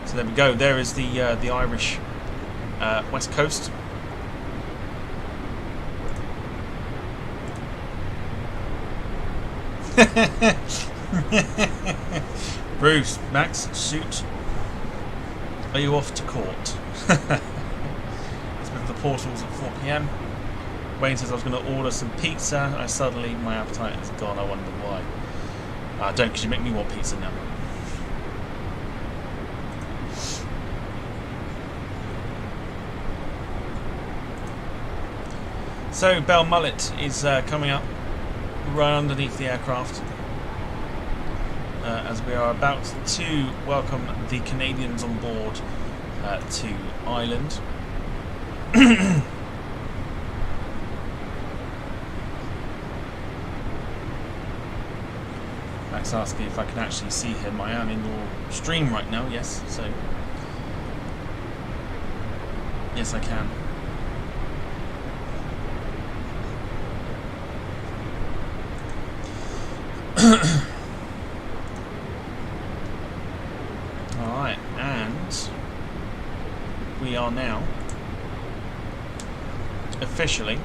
So there we go. There is the Irish west coast. Bruce, Max, suit. Are you off to court? It's with the portals at 4 PM. Wayne says I was going to order some pizza. My appetite is gone. I wonder why. Don't, because you make me want pizza now. So Bell Mullet is coming up right underneath the aircraft as we are about to welcome the Canadians on board to Ireland. Max asking if I can actually see him. I am in your stream right now, yes, so yes I can. Alright, and we are now officially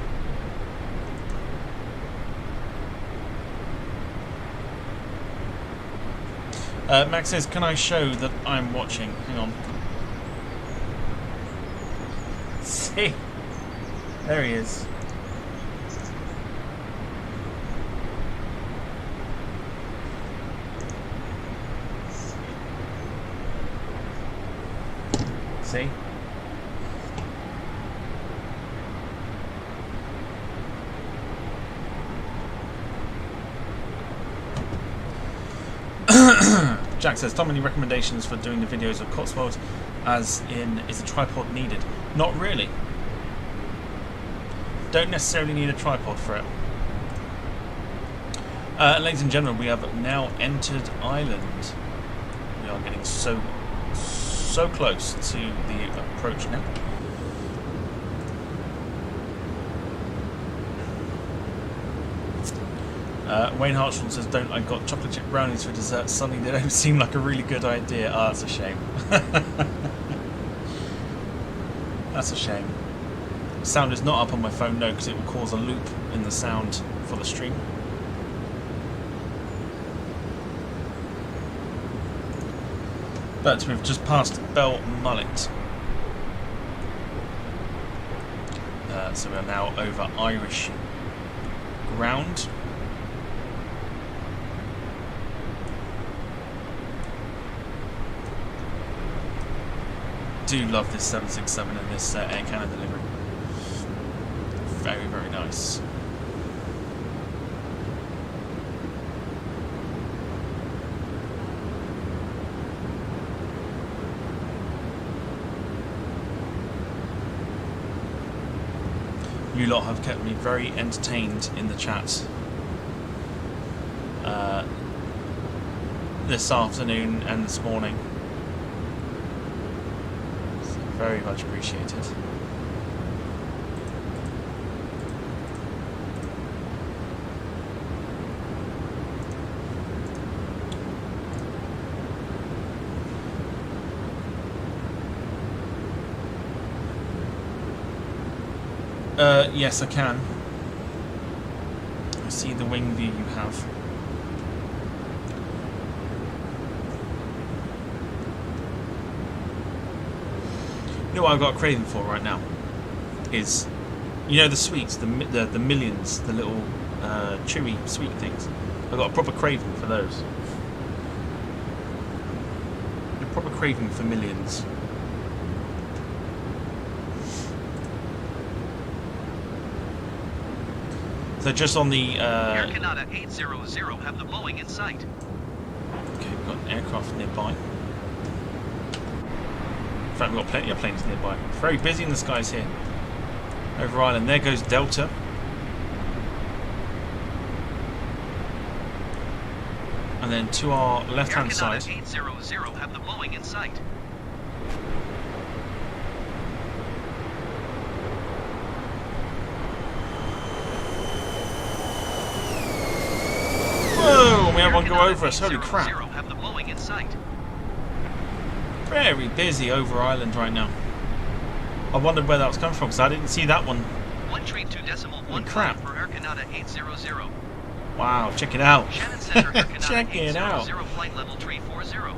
Max says, can I show that I'm watching? Hang on. See? There he is. See? Jack says, Tom, any recommendations for doing the videos of Cotswolds, as in, is a tripod needed? Not really. Don't necessarily need a tripod for it. Ladies and gentlemen, we have now entered Ireland. We are getting so close to the approach now. Wayne Hartshorn says, "Don't I got chocolate chip brownies for dessert, Sonny? They don't seem like a really good idea." Oh, that's a shame. That's a shame. Sound is not up on my phone, no, because it will cause a loop in the sound for the stream. But we've just passed Bell Mullet. So we're now over Irish ground. Do love this 767 and this Air Canada livery. Very, very nice. You lot have kept me very entertained in the chat this afternoon and this morning. So very much appreciated. Yes, I can. I see the wing view you have. You know what I've got a craving for right now? Is, you know, the sweets, the millions, the little chewy sweet things. I've got a proper craving for those. A proper craving for millions. So just on the Air Canada 800 have the Boeing in sight. Okay, we've got an aircraft nearby. In fact, we've got plenty of planes nearby. It's very busy in the skies here. Over Ireland. There goes Delta. And then to our left-hand side. Air Canada 800 have the Boeing in sight. Whoa, we have one go over us, holy crap. Have the Boeing in sight. Very busy over Ireland right now. I wondered where that was coming from, because I didn't see that one. 132.15 crap. for Air Canada 800. Wow, check it out. Shannon Center, Air Canada Check it out. 800, flight level 340.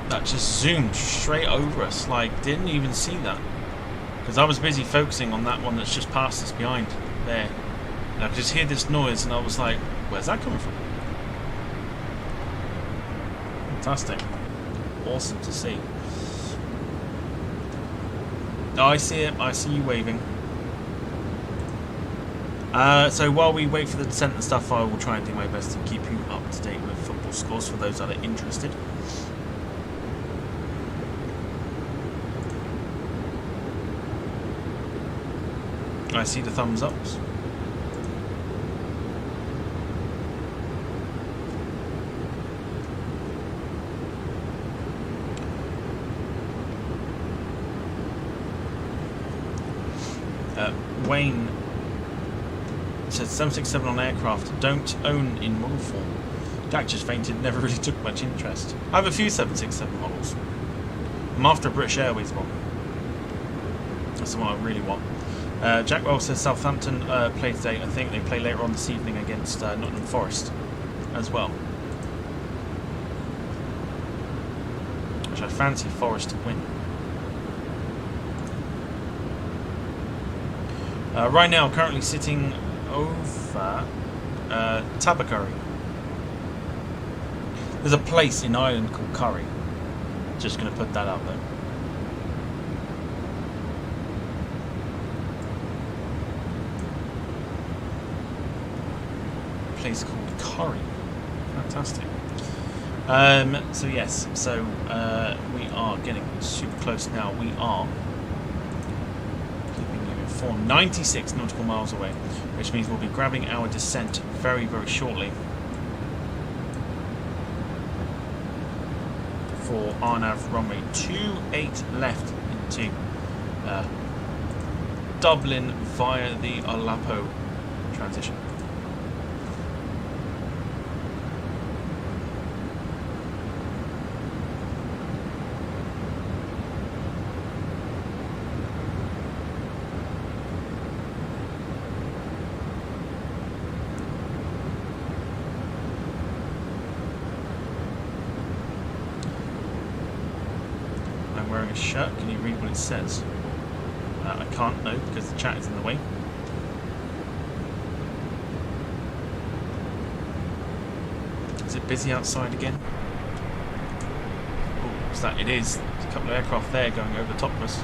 That just zoomed straight over us, like, didn't even see that. Because I was busy focusing on that one that's just past us behind there. And I could just hear this noise and I was like, where's that coming from? Fantastic. Awesome to see. Oh, I see it. I see you waving. So while we wait for the descent and stuff, I will try and do my best to keep you up to date with football scores for those that are interested. I see the thumbs ups. Wayne says 767 on aircraft don't own in model form. Jack just fainted, never really took much interest. I have a few 767 models. I'm after a British Airways one. That's the one I really want. Jack Wells says Southampton play today. I think they play later on this evening against Nottingham Forest as well. Which I fancy Forest to win. Right now, currently sitting over Tabacurry. There's a place in Ireland called Curry. Just going to put that out there. Place called Curry. Fantastic. So yes, so we are getting super close now. We are keeping you for 96 nautical miles away, which means we'll be grabbing our descent very, very shortly for RNAV runway 28 left into Dublin via the Olapo transition. I'm wearing a shirt. Can you read what it says? I can't, no, because the chat is in the way. Is it busy outside again? Oh, what's that? It is. There's a couple of aircraft there going over the top of us.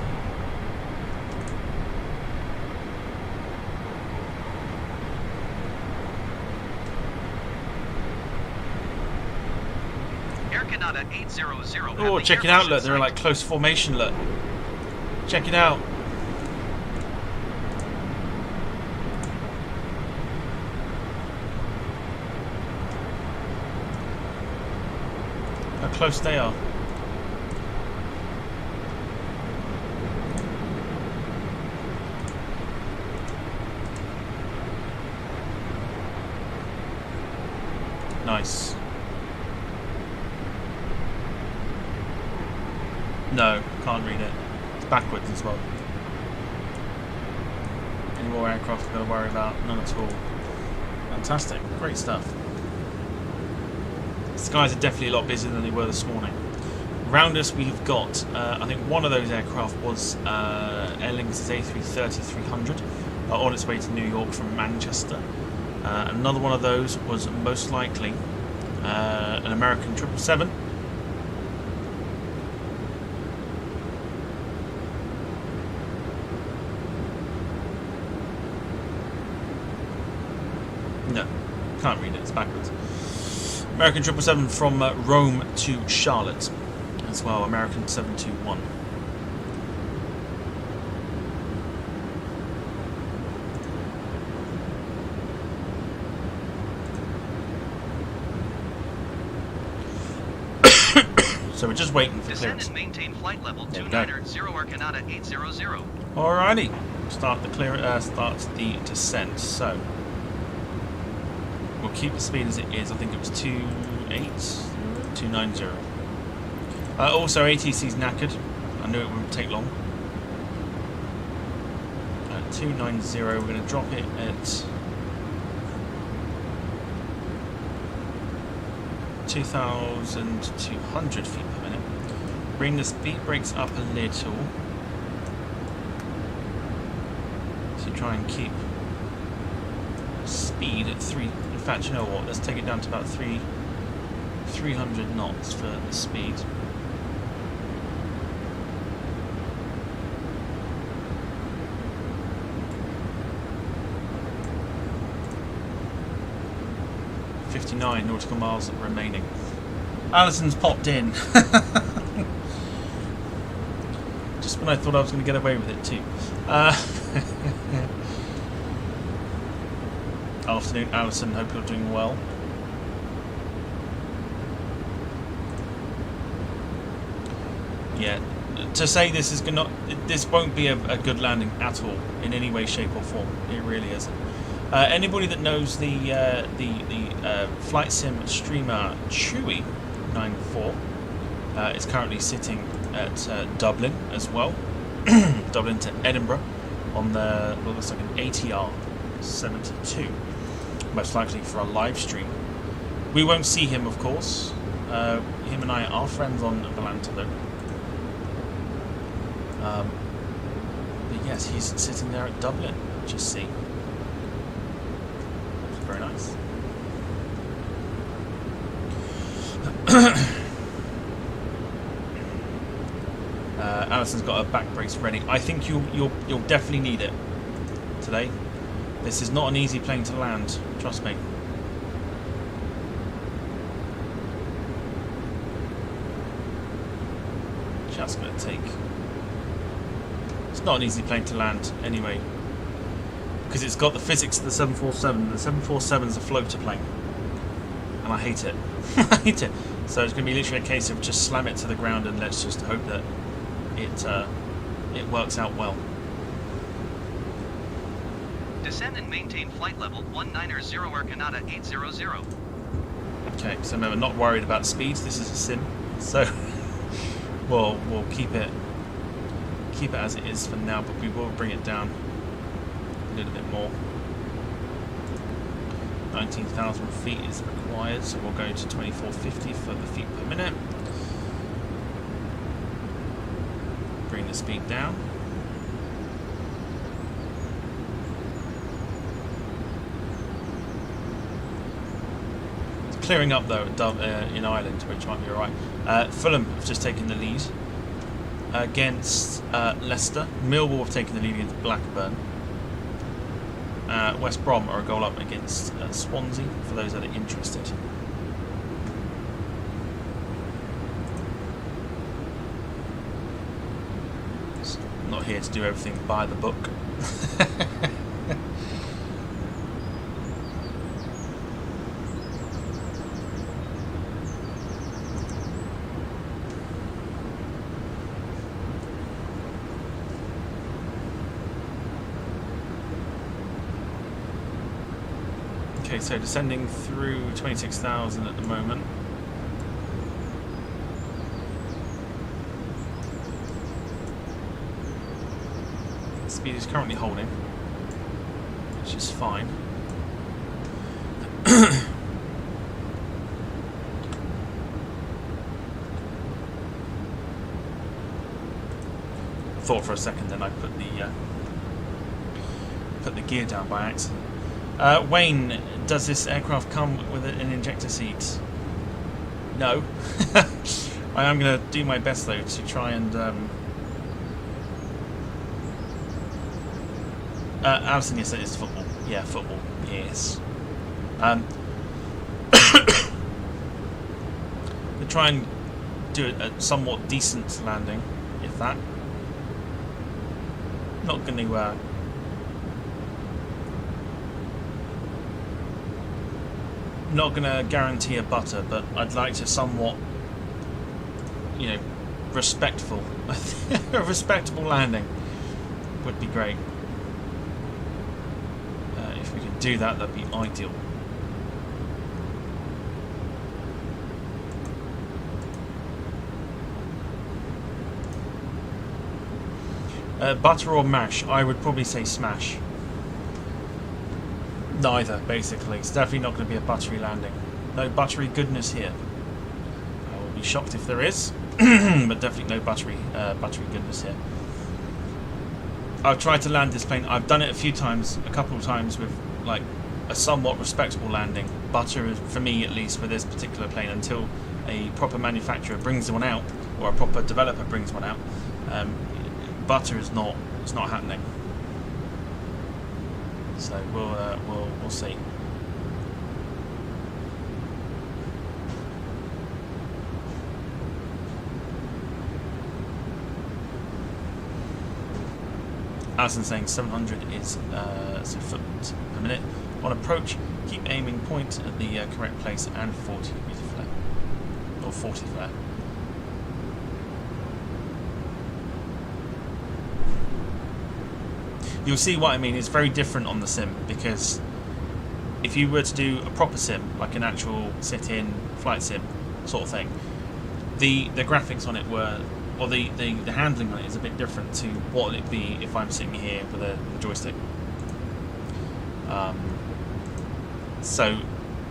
Air Canada 800. Oh, check it out, look, they're in like close formation, look. Check it out. How close they are. Nice. No, can't read it. It's backwards as well. Any more aircraft we've got to worry about? None at all. Fantastic. Great stuff. The skies are definitely a lot busier than they were this morning. Around us we've got, I think one of those aircraft was Aer Lingus' A330-300 on its way to New York from Manchester. Another one of those was most likely an American 777. No, can't read it, it's backwards. American 777 from Rome to Charlotte as well, American 721. So we're just waiting for Descend clearance. and maintain flight level 290 Air Canada 800. Alrighty, start the descent. So we'll keep the speed as it is. I think it was 290. Also, ATC's knackered. I knew it wouldn't take long. 290. We're going to drop it at 2,200 feet per minute. Bring the speed brakes up a little to try and keep speed at 3. In fact, you know what? Let's take it down to about 300 knots for the speed. .59 nautical miles remaining. Alison's popped in. Just when I thought I was going to get away with it too. Afternoon, Alison. Hope you're doing well. Yeah, to say this is this won't be a good landing at all in any way, shape, or form. It really isn't. Anybody that knows the flight sim streamer Chewy 94 is currently sitting at Dublin as well, Dublin to Edinburgh on the what looks like an ATR 72, most likely for a live stream. We won't see him, of course. Him and I are friends on Valanta though. But yes, he's sitting there at Dublin. Just see. Very nice. Alison's got her back brace ready. I think you'll definitely need it today. This is not an easy plane to land. Trust me. Just gonna take. It's not an easy plane to land anyway. because it's got the physics of the 747. The 747 is a floater plane, and I hate it. I hate it. So it's going to be literally a case of just slam it to the ground and let's just hope that it works out well. Descend and maintain flight level 190 Air Canada 800. Okay, so remember, not worried about speeds. This is a sim, so we'll keep it as it is for now, but we will bring it down a little bit more. 19,000 feet is required, so we'll go to 2450 for the feet per minute. Bring the speed down. It's clearing up though in Ireland, which might be alright. Fulham have just taken the lead against Leicester. Millwall have taken the lead against Blackburn. West Brom are a goal up against Swansea, for those that are interested. So, I'm not here to do everything by the book. Okay, so descending through 26,000 at the moment. Speed is currently holding, which is fine. Thought for a second, then I put the gear down by accident. Wayne, does this aircraft come with an injector seat? No. I am going to do my best though to try and Alison, yes, it is football. Yeah, football. Yes. To try and do a somewhat decent landing, if that. Not going to not going to guarantee a butter, but I'd like to somewhat, you know, respectful. A respectable landing would be great. If we could do that, that'd be ideal. Butter or mash? I would probably say smash. Neither, basically. It's definitely not going to be a buttery landing. No buttery goodness here. I will be shocked if there is, but definitely no buttery goodness here. I've tried to land this plane. I've done it a couple of times with like a somewhat respectable landing. Butter, for me at least, with this particular plane, until a proper manufacturer brings one out or a proper developer brings one out, butter is not. It's not happening. So we'll see. Alison saying 700 is so foot per minute. On approach, keep aiming point at the correct place and 40 degrees of flare, or 40 flare. You'll see what I mean. It's very different on the sim, because if you were to do a proper sim, like an actual sit-in flight sim sort of thing, the graphics on it were, or the handling on it is a bit different to what it'd be if I'm sitting here with a joystick. So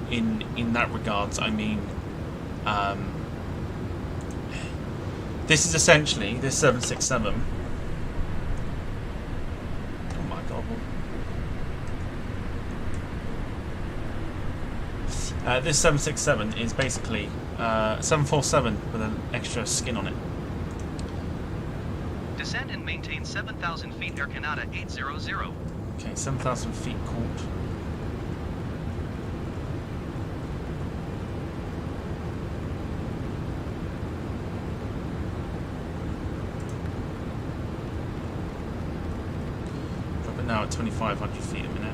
in that regards, I mean, this is essentially this 767. This 767 is basically 747 with an extra skin on it. Descend and maintain 7,000 feet Air Canada 800. Okay, 7,000 feet caught. but now at 2,500 feet a minute.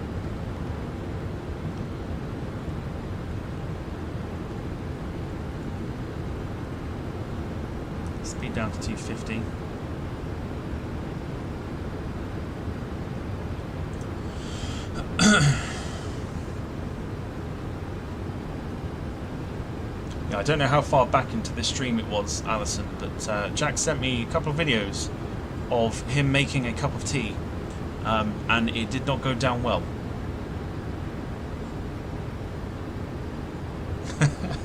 Speed down to 250. Yeah, I don't know how far back into this stream it was, Alison, but Jack sent me a couple of videos of him making a cup of tea, and it did not go down well.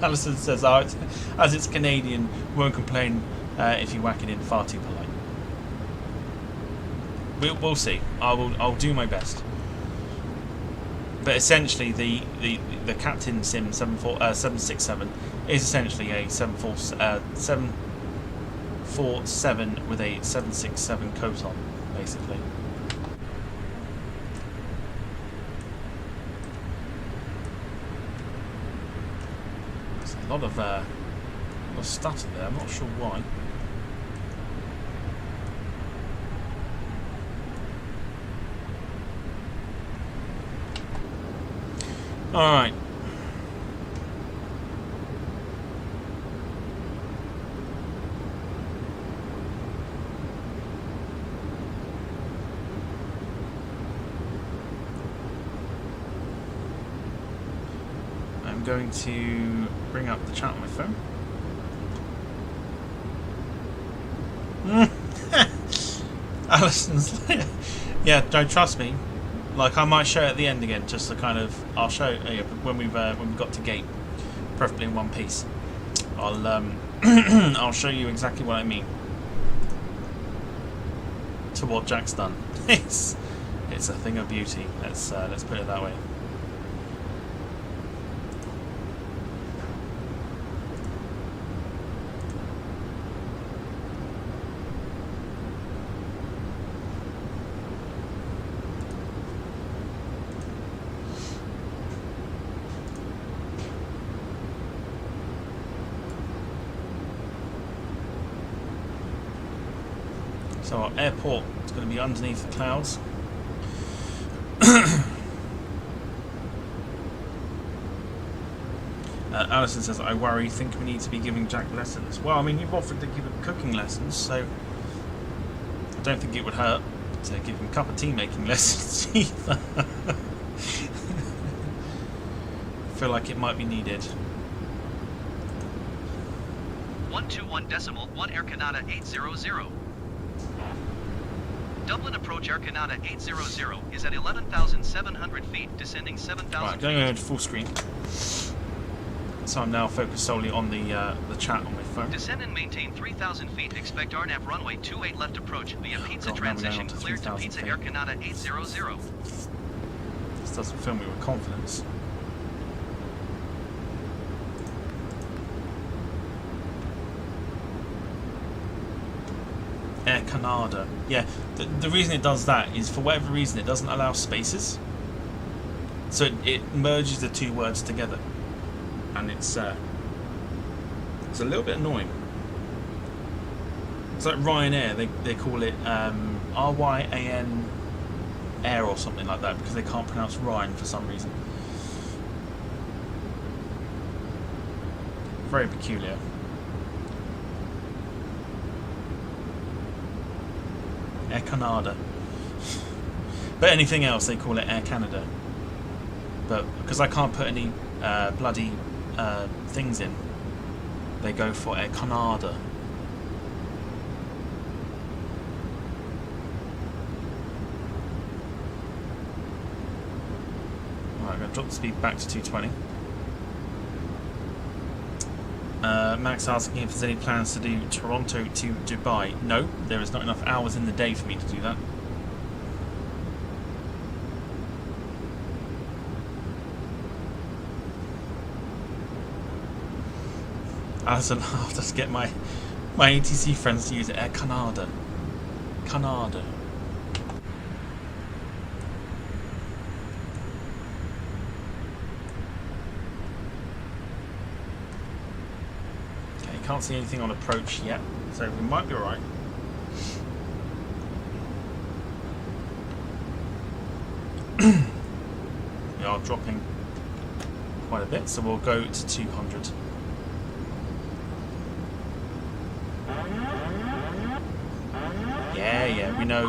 Alison says, oh, as it's Canadian, won't complain if you whack it in far too polite. We'll see. I'll do my best. But essentially, the Captain Sim 767 is essentially a 747 with a 767 coat on, basically. There's a lot of stutter there. I'm not sure why. All right. I'm going to bring up the chat on my phone. Alison's like, yeah, don't trust me. Like, I might show it at the end again, just to kind of, I'll show when we've got to gate, preferably in one piece. I'll I'll show you exactly what I mean to what Jack's done. It's a thing of beauty. Let's put it that way. So our airport is going to be underneath the clouds. Alison says, I worry, think we need to be giving Jack lessons. Well, I mean, you've offered to give him cooking lessons, so I don't think it would hurt to give him cup of tea making lessons either. I feel like it might be needed. 121.1 Air Canada 800. Dublin approach Air Canada 800 is at 11,700 feet, descending 7,000 Right, going over to full screen. So I'm now focused solely on the chat on my phone. Descend and maintain 3,000 feet. Expect RNAV runway 28 left approach via Pizza transition cleared to Pizza feet. Air Canada 800. This doesn't fill me with confidence. Air Canada. Yeah, the reason it does that is, for whatever reason, it doesn't allow spaces. So it merges the two words together. And it's a little bit annoying. It's like Ryanair, they call it RYAN Air or something like that, because they can't pronounce Ryan for some reason. Very peculiar. Air Canada. But anything else they call it Air Canada. But because I can't put any bloody things in, they go for Air Canada. Alright, I'm going to drop the speed back to 220. Max asking if there's any plans to do Toronto to Dubai. No, there is not enough hours in the day for me to do that. Alison laughed to get my ATC friends to use it. Air Canada. Canada. Okay, can't see anything on approach yet, so we might be alright. We are dropping quite a bit, so we'll go to 200. Yeah, we know.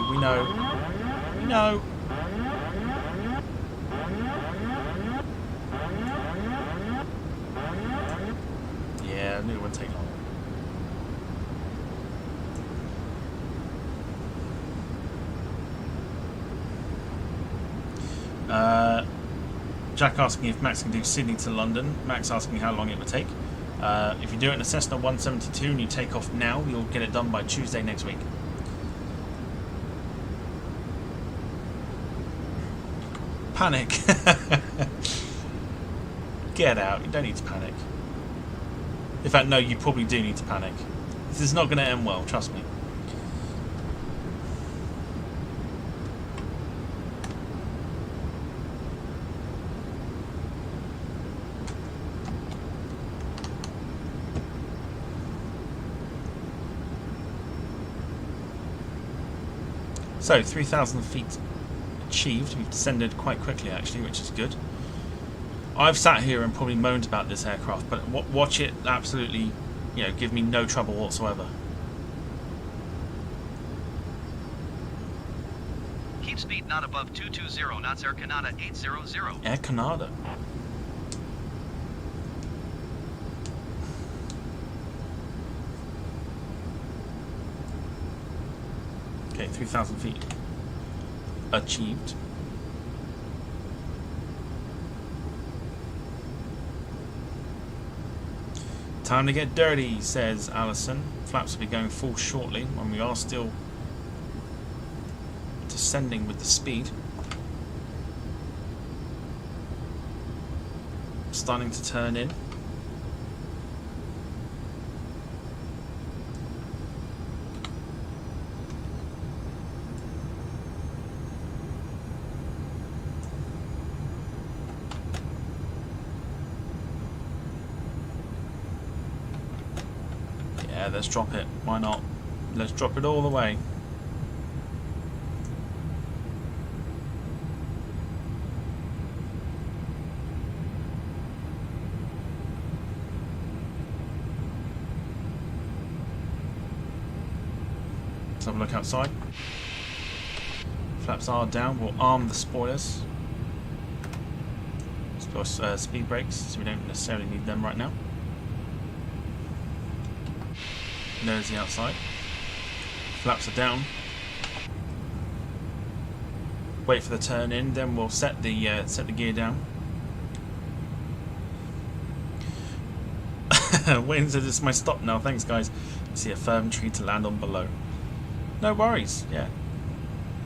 Yeah, I knew it wouldn't take long. Jack asking if Max can do Sydney to London. Max asking how long it would take. If you do it in a Cessna 172 and you take off now, you'll get it done by Tuesday next week. Panic. Get out. You don't need to panic. In fact, no, you probably do need to panic. This is not going to end well, trust me. So, 3,000 feet achieved. We've descended quite quickly actually, which is good. I've sat here and probably moaned about this aircraft, but watch it absolutely, give me no trouble whatsoever. Keep speed not above 220 knots, Air Canada 800. Air Canada. Okay, 3,000 feet achieved. Time to get dirty, says Allison. Flaps will be going full shortly, and we are still descending with the speed. Starting to turn in. Yeah, let's drop it. Why not? Let's drop it all the way. Let's have a look outside. Flaps are down. We'll arm the spoilers. Speed brakes, so we don't necessarily need them right now. There's the outside. Flaps are down. Wait for the turn in, then we'll set the gear down. Wayne says it's my stop now. Thanks, guys. I see a firm tree to land on below. No worries. Yeah,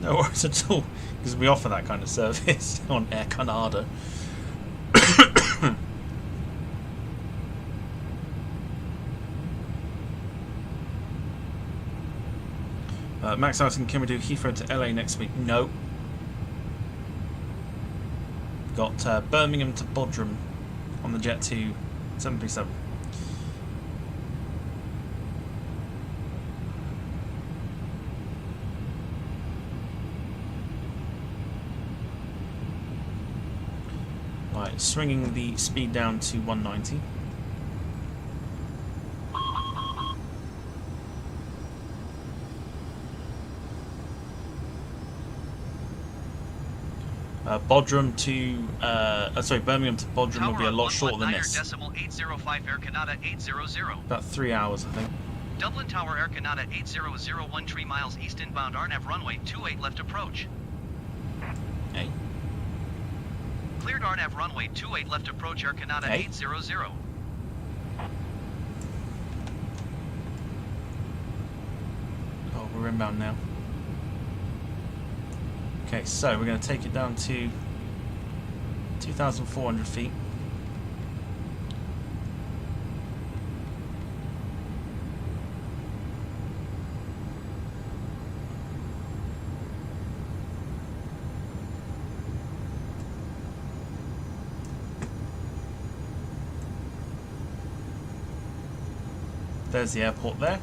no worries at all, because we offer that kind of service on Air Canada. Max asking, can we do Heathrow to LA next week? No. Got Birmingham to Bodrum on the Jet 2 737. Right, swinging the speed down to 190. Bodrum to Birmingham to Bodrum will be a lot shorter than this. 805 Air Canada 800. About 3 hours, I think. Dublin Tower Air Canada 8001 3 miles east inbound RNAV runway 28 left approach. Hey. Cleared RNAV runway 28 left approach Air Canada 800. Oh, we're inbound now. Okay, so we're going to take it down to 2,400 feet. There's the airport there.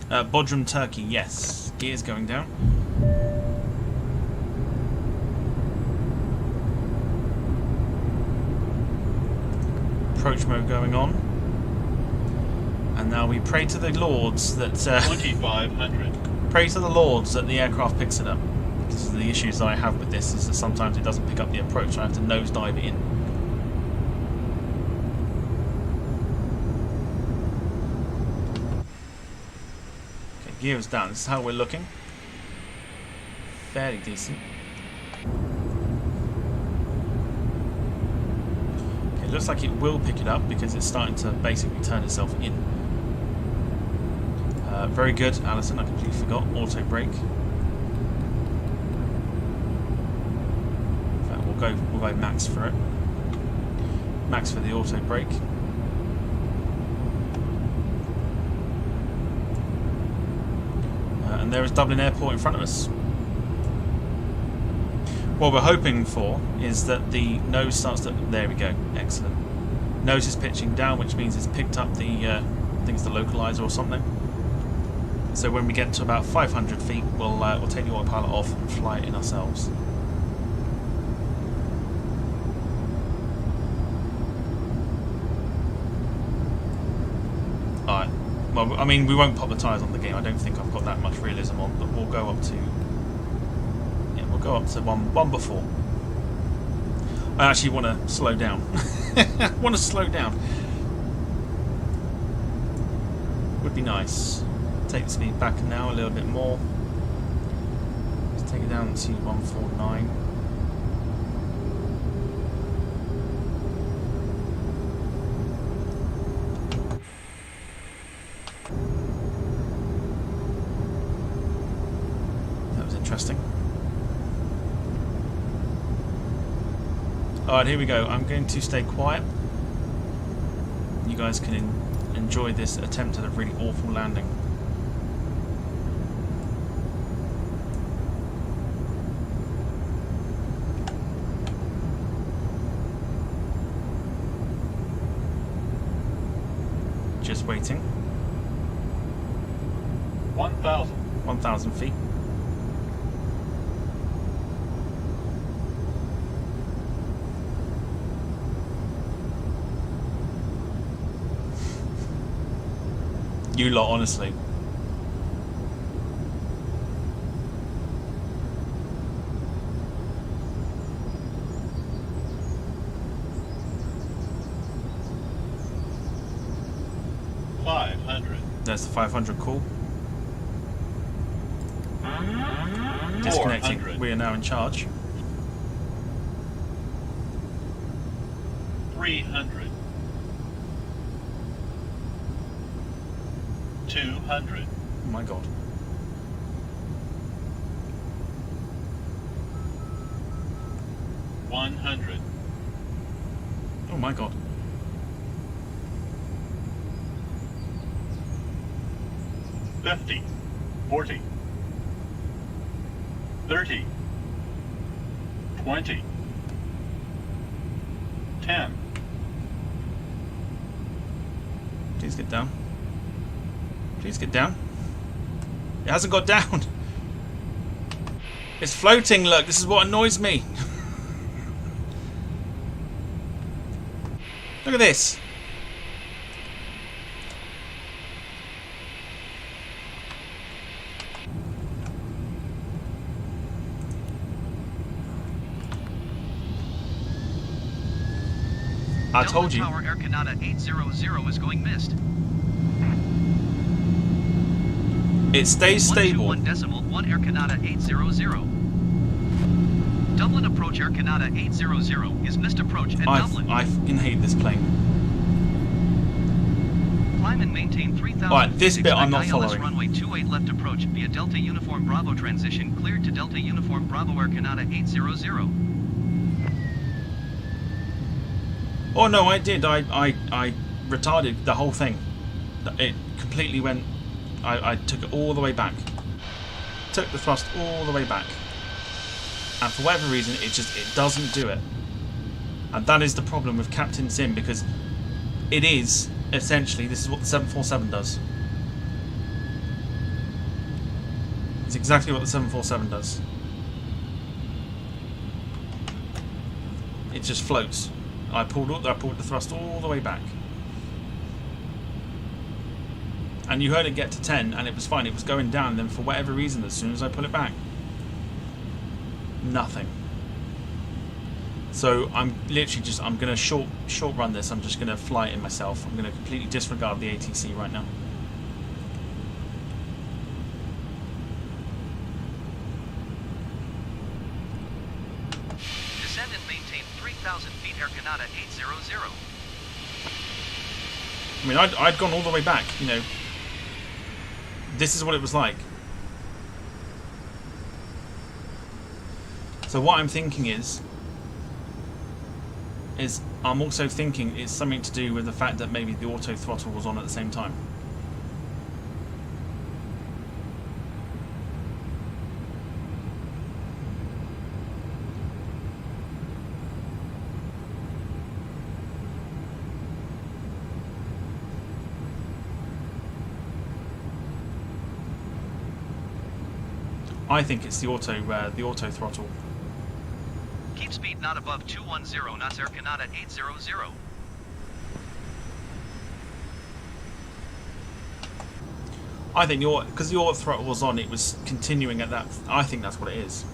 Bodrum, Turkey, yes. Gears going down. Approach mode going on. And now we pray to the lords that... 2500. Pray to the lords that the aircraft picks it up. This is the issues I have with this, is that sometimes it doesn't pick up the approach. I have to nosedive it in. Okay, gears down. This is how we're looking. Fairly decent. Okay, looks like it will pick it up because it's starting to basically turn itself in. Very good, Alison. I completely forgot. Auto brake. In fact, we'll go max for it. Max for the auto brake. And there is Dublin Airport in front of us. What we're hoping for is that the nose starts to... There we go. Excellent. Nose is pitching down, which means it's picked up the... I think it's the localizer or something. So when we get to about 500 feet, we'll take the autopilot off and fly it in ourselves. Alright. Well, I mean, we won't pop the tyres on the game. I don't think I've got that much realism on, but we'll go up to... Yeah, we'll go up to one before. I actually want to slow down. I want to slow down. Would be nice. Take the speed back now a little bit more. Let's take it down to 149. That was interesting. Alright, here we go. I'm going to stay quiet. You guys can enjoy this attempt at a really awful landing. Just waiting. 1,000. 1,000 feet. You lot, honestly. There's the 500 call. Disconnecting. 400. We are now in charge. 300. 200. Oh my god. $100. Oh my god. 50, 40, 30, 20, 10. Please get down. Please get down. It hasn't got down. It's floating, look. This is what annoys me. Look at this. I told you. Tower Air Canada 800 is going missed. It stays stable. 121.1 Air Canada 800. Dublin approach Air Canada 800 is missed approach at Dublin. I fucking hate this plane. Climb and maintain 3,000. Alright, this bit I'm not ILS following. runway 28 left approach via Delta Uniform Bravo transition cleared to Delta Uniform Bravo Air Canada 800. Oh no, I did. I retarded the whole thing. It completely went... I took it all the way back. Took the thrust all the way back. And for whatever reason, it doesn't do it. And that is the problem with Captain Sim, because it is, essentially, this is what the 747 does. It's exactly what the 747 does. It just floats. I pulled the thrust all the way back. And you heard it get to 10 and it was fine. It was going down, and then for whatever reason, as soon as I pull it back, nothing. So I'm literally just, I'm going to short run this. I'm just going to fly it in myself. I'm going to completely disregard the ATC right now. Descend and maintain 3,000 feet Air Canada 800. I mean, I'd gone all the way back, you know. This is what it was like. So what I'm thinking is I'm also thinking it's something to do with the fact that maybe the auto throttle was on at the same time. I think it's the auto throttle. Keep speed not above 210 knots Air Canada 800. I think because the auto throttle was on, it was continuing at that. I think that's what it is.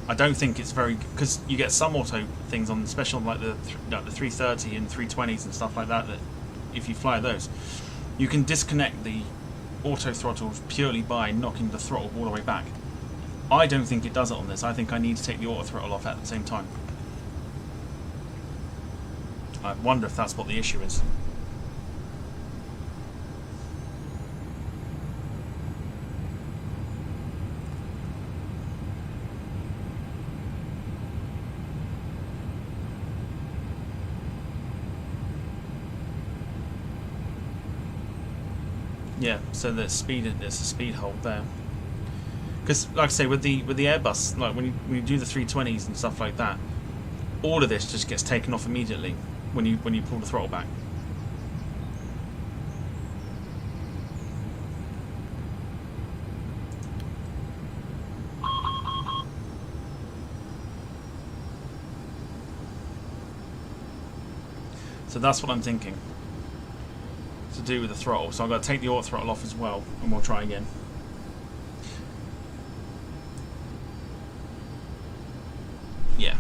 I don't think it's very, because you get some auto things on, special like the 330 and 320s and stuff like that. That if you fly those, you can disconnect the auto throttle purely by knocking the throttle all the way back. I don't think it does it on this. I think I need to take the auto throttle off at the same time. I wonder if that's what the issue is. Yeah, so there's a speed hold there. Because, like I say, with the Airbus, like when you do the 320s and stuff like that, all of this just gets taken off immediately when you pull the throttle back. So that's what I'm thinking. To do with the throttle. So I've got to take the auto throttle off as well, and we'll try again. Yeah.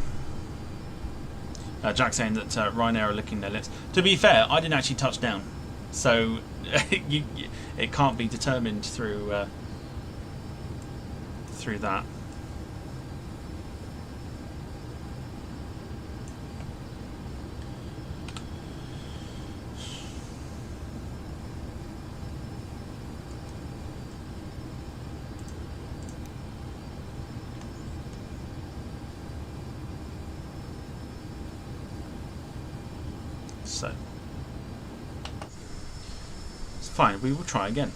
Jack saying that Ryanair are licking their lips. To be fair, I didn't actually touch down, so it can't be determined through that. So it's fine, we will try again.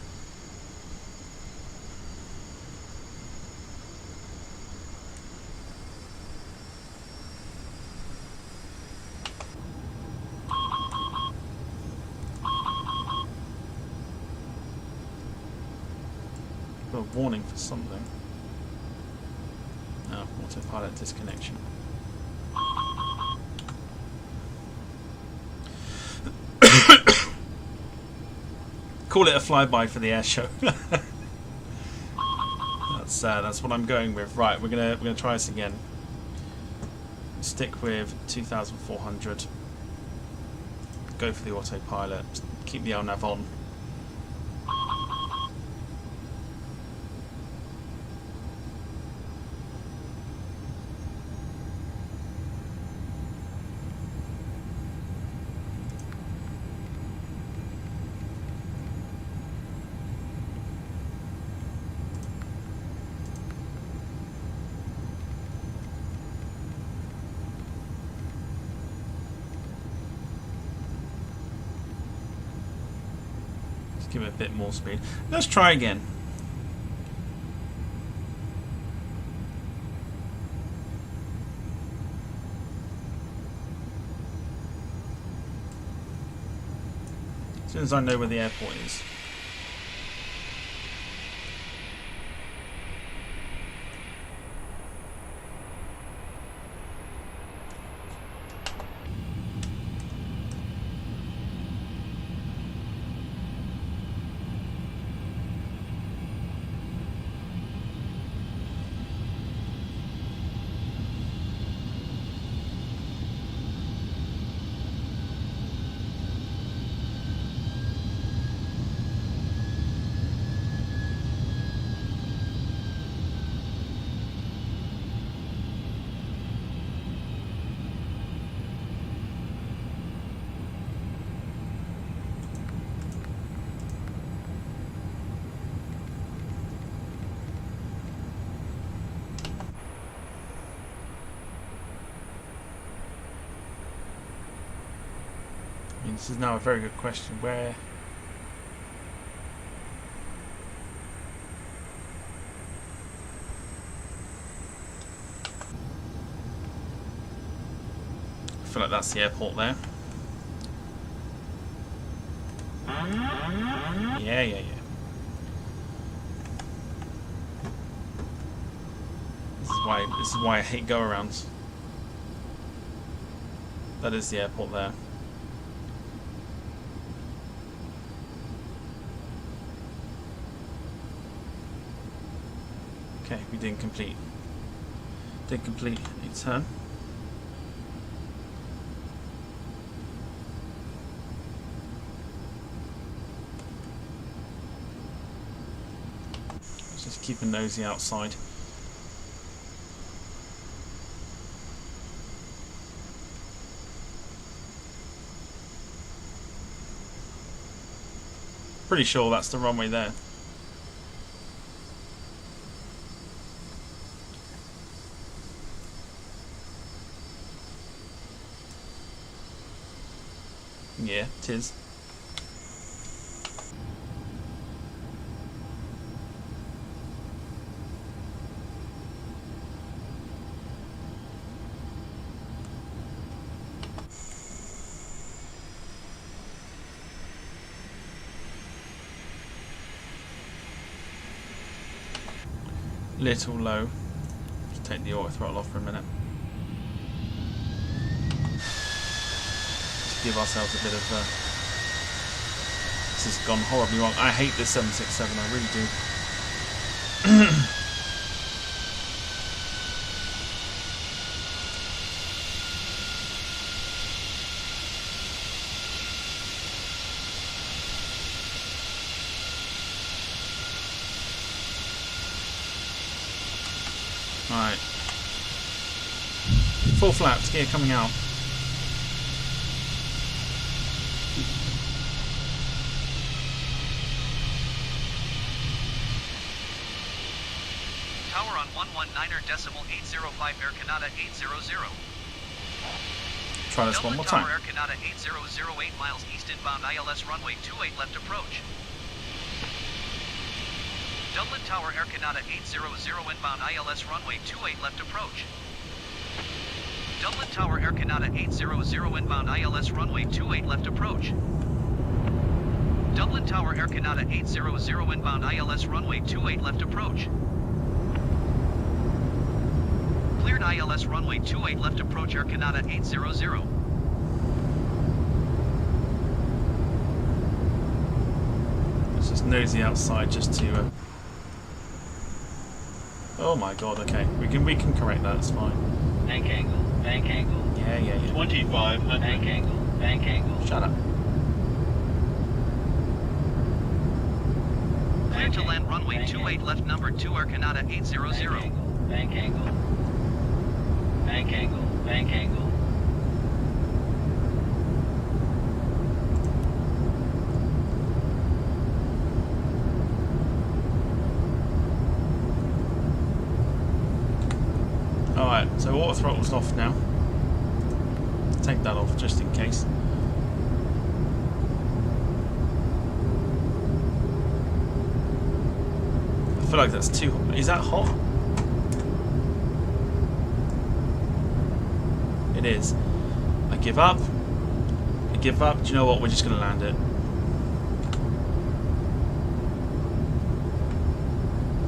Got a warning for something. Oh, autopilot disconnection. Call it a flyby for the air show. That's what I'm going with. Right, we're gonna try this again. Stick with 2,400. Go for the autopilot. Keep the LNAV on. Give it a bit more speed. Let's try again. As soon as I know where the airport is. This is now a very good question. Where? I feel like that's the airport there. Yeah. This is why I hate go-arounds. That is the airport there. Okay, we didn't complete a turn. Let's just keep a nosy outside. Pretty sure that's the runway there. Yeah, it is. Little low. Just take the auto throttle off for a minute. Just give ourselves a bit of. This has gone horribly wrong. I hate this 767. I really do. Alright. Full flaps, gear coming out. Tower on 119.805 Air Canada 800. Try this Dublin one more Tower time. Air Canada 8008 miles east inbound ILS runway 28 left approach. Dublin Tower Air Canada 800 inbound ILS runway 28 left approach. Dublin Tower Air Canada 800 inbound ILS runway 28 left approach. Dublin Tower Air Canada 800 inbound ILS runway 28 left approach. Cleared ILS runway 28 left approach Air Canada 800. Let's just nosy outside just to. Oh my god! Okay, we can correct that. It's fine. Bank angle. Bank angle. Yeah. 2500. Bank angle. Bank angle. Shut up. Clear to land runway 28 left number 2 Air Canada 800. Bank angle. Bank angle. Bank angle. Alright, so auto throttle's off now. Take that off just in case. I feel like that's too hot. Is that hot? It is. I give up. I give up. Do you know what? We're just going to land it.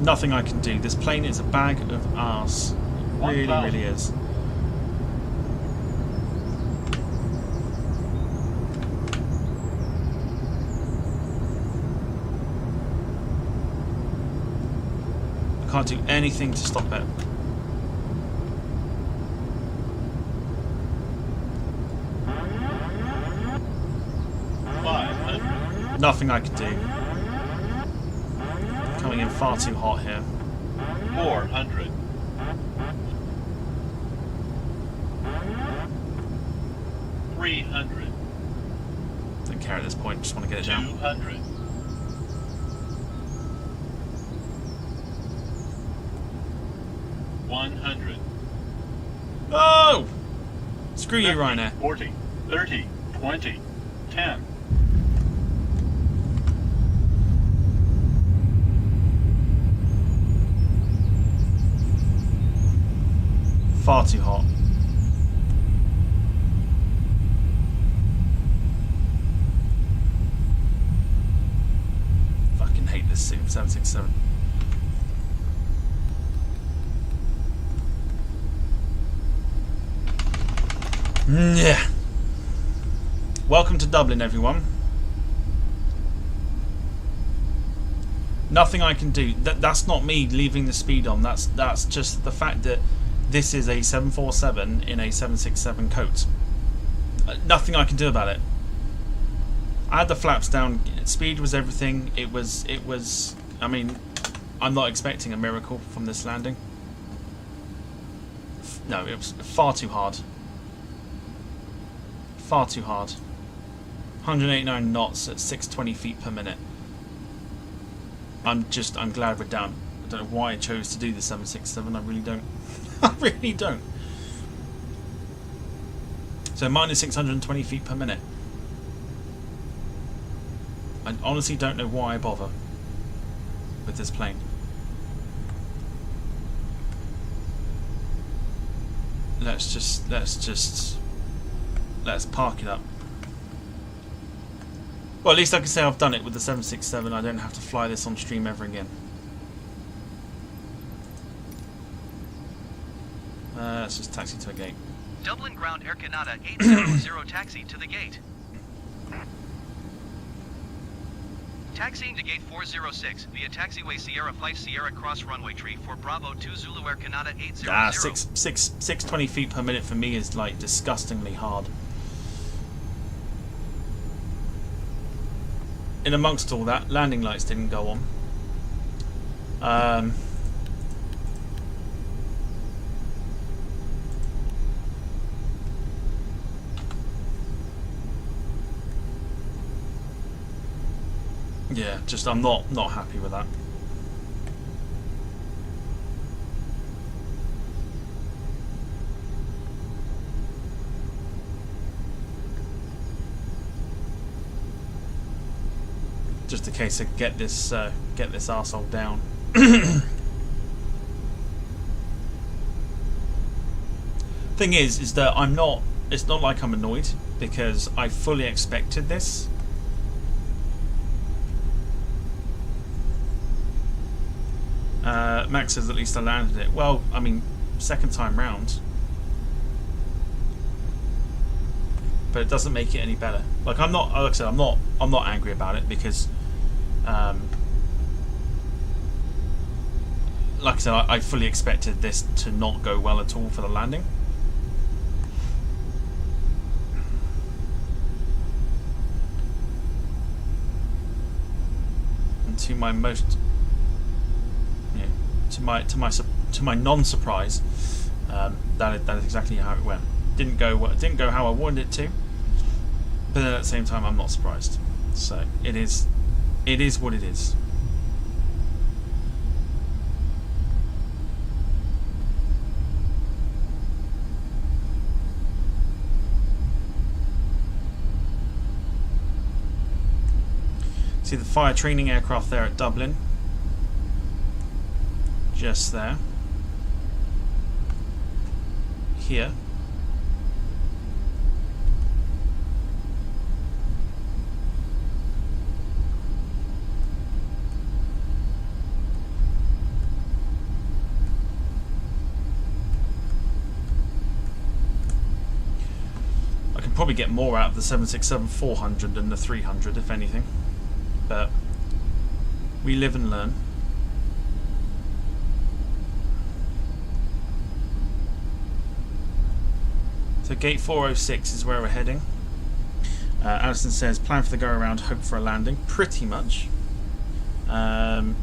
Nothing I can do. This plane is a bag of arse. It really, really is. I can't do anything to stop it. Nothing I can do. Coming in far too hot here. 400. 300. Don't care at this point, just want to get it down. 200. 100. Oh! Screw you, 50, Ryanair. 40, 30, 20, 10. Far too hot. Fucking hate this Sim 767. Yeah. Welcome to Dublin, everyone. Nothing I can do. That's not me leaving the speed on. That's just the fact that this is a 747 in a 767 coat. Nothing I can do about it. I had the flaps down. Speed was everything. It was. I mean, I'm not expecting a miracle from this landing. No, it was far too hard. Far too hard. 189 knots at 620 feet per minute. I'm glad we're down. I don't know why I chose to do the 767. I really don't. I really don't. So minus 620 feet per minute. I honestly don't know why I bother with this plane. Let's park it up. Well, at least I can say I've done it with the 767. I don't have to fly this on stream ever again. Let's just taxi to a gate. Dublin Ground Air Canada 800 taxi to the gate. Taxiing to gate 406 via taxiway Sierra 5 Sierra Cross runway tree for Bravo 2 Zulu Air Canada 800. 620 feet per minute for me is like disgustingly hard. In amongst all that, landing lights didn't go on. Yeah, just I'm not happy with that. Just a case of get this arsehole down. Thing is that I'm not. It's not like I'm annoyed because I fully expected this. Max says at least I landed it. Well, I mean, second time round, but it doesn't make it any better. Like I'm not. Like I said, I'm not angry about it because, like I said, I fully expected this to not go well at all for the landing. And to my most. To my non-surprise, that is exactly how it went. Didn't go how I wanted it to, but then at the same time I'm not surprised. So it is what it is. See the fire training aircraft there at Dublin. Just there. Here. I could probably get more out of the 767-400 than the 300, if anything. But we live and learn. So gate 406 is where we're heading. Alison says, plan for the go-around, hope for a landing. Pretty much. Don't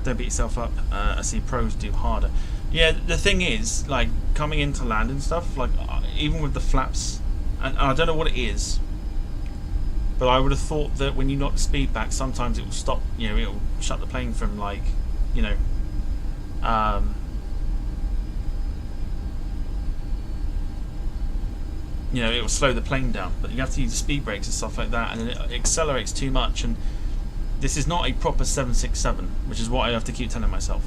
beat yourself up. I see pros do harder. Yeah, the thing is, like, coming into land and stuff, like, even with the flaps, and I don't know what it is, but I would have thought that when you knock the speed back, sometimes it will stop, you know, it will shut the plane from, like, you know, you know, it will slow the plane down. But you have to use speed brakes and stuff like that, and it accelerates too much. And this is not a proper 767, which is what I have to keep telling myself.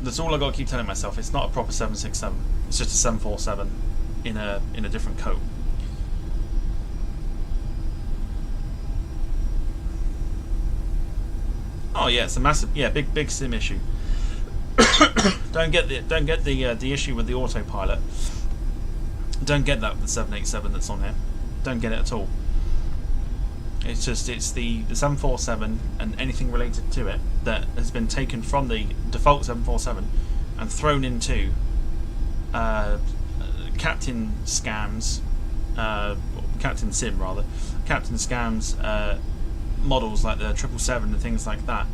That's all I got to keep telling myself. It's not a proper 767. It's just a 747 in a different coat. Oh yeah, it's a massive, yeah, big sim issue. don't get the issue with the autopilot. Don't get that with the 787 that's on here. Don't get it at all. It's just the 747 and anything related to it that has been taken from the default 747 and thrown into Captain Scam's Captain Sim rather, Captain Scam's models like the 777 and things like that,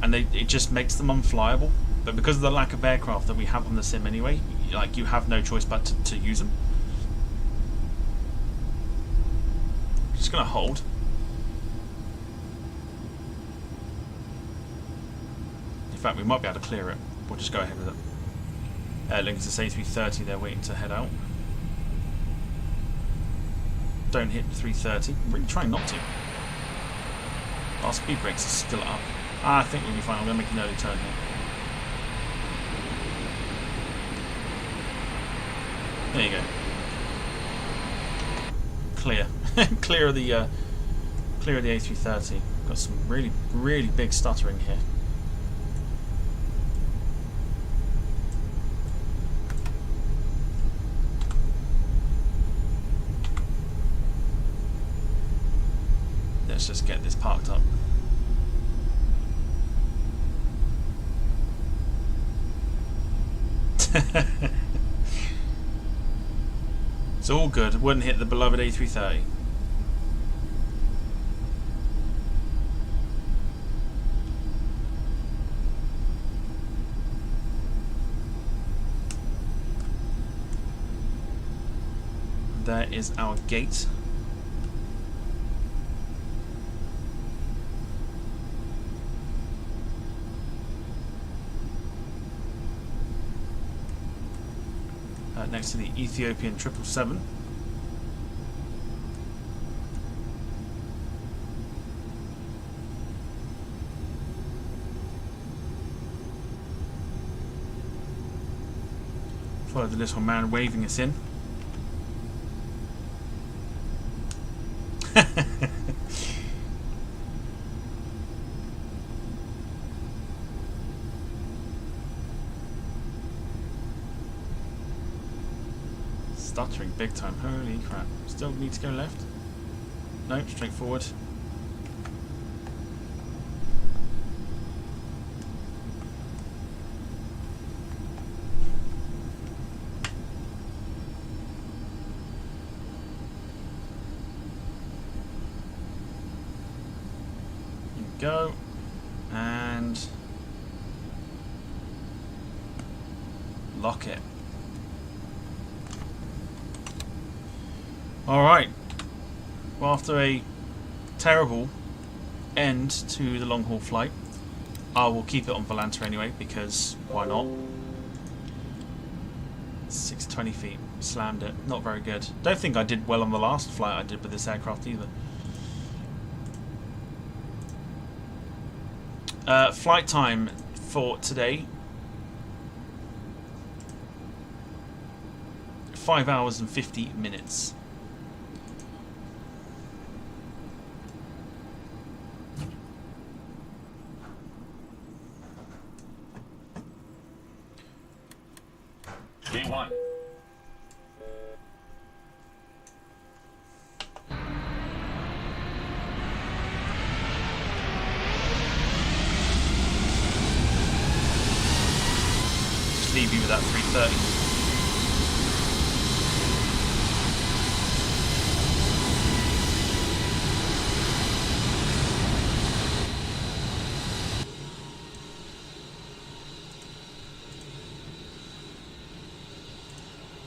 and it just makes them unflyable. But because of the lack of aircraft that we have on the sim anyway, like, you have no choice but to use them. Just gonna hold. In fact, we might be able to clear it. We'll just go ahead with it. Lincoln's A330, they're waiting to head out. Don't hit 330. I'm really trying not to. Our speed brakes are still up. I think we'll be fine. I'm going to make an early turn here. There you go. Clear. Clear of the A330. Got some really big stuttering here. Let's just get this parked up. It's all good. Wouldn't hit the beloved A330. There is our gate. Next to the Ethiopian 777. Follow the little man waving us in. Stuttering big time. Holy crap. Still need to go left? No, straight forward. Here we go. And lock it. Alright, well, after a terrible end to the long haul flight, I will keep it on Volanta anyway, because why not? 620 feet, slammed it, not very good. Don't think I did well on the last flight I did with this aircraft either. Flight time for today, 5 hours and 50 minutes. B1. Just leave you with that 330.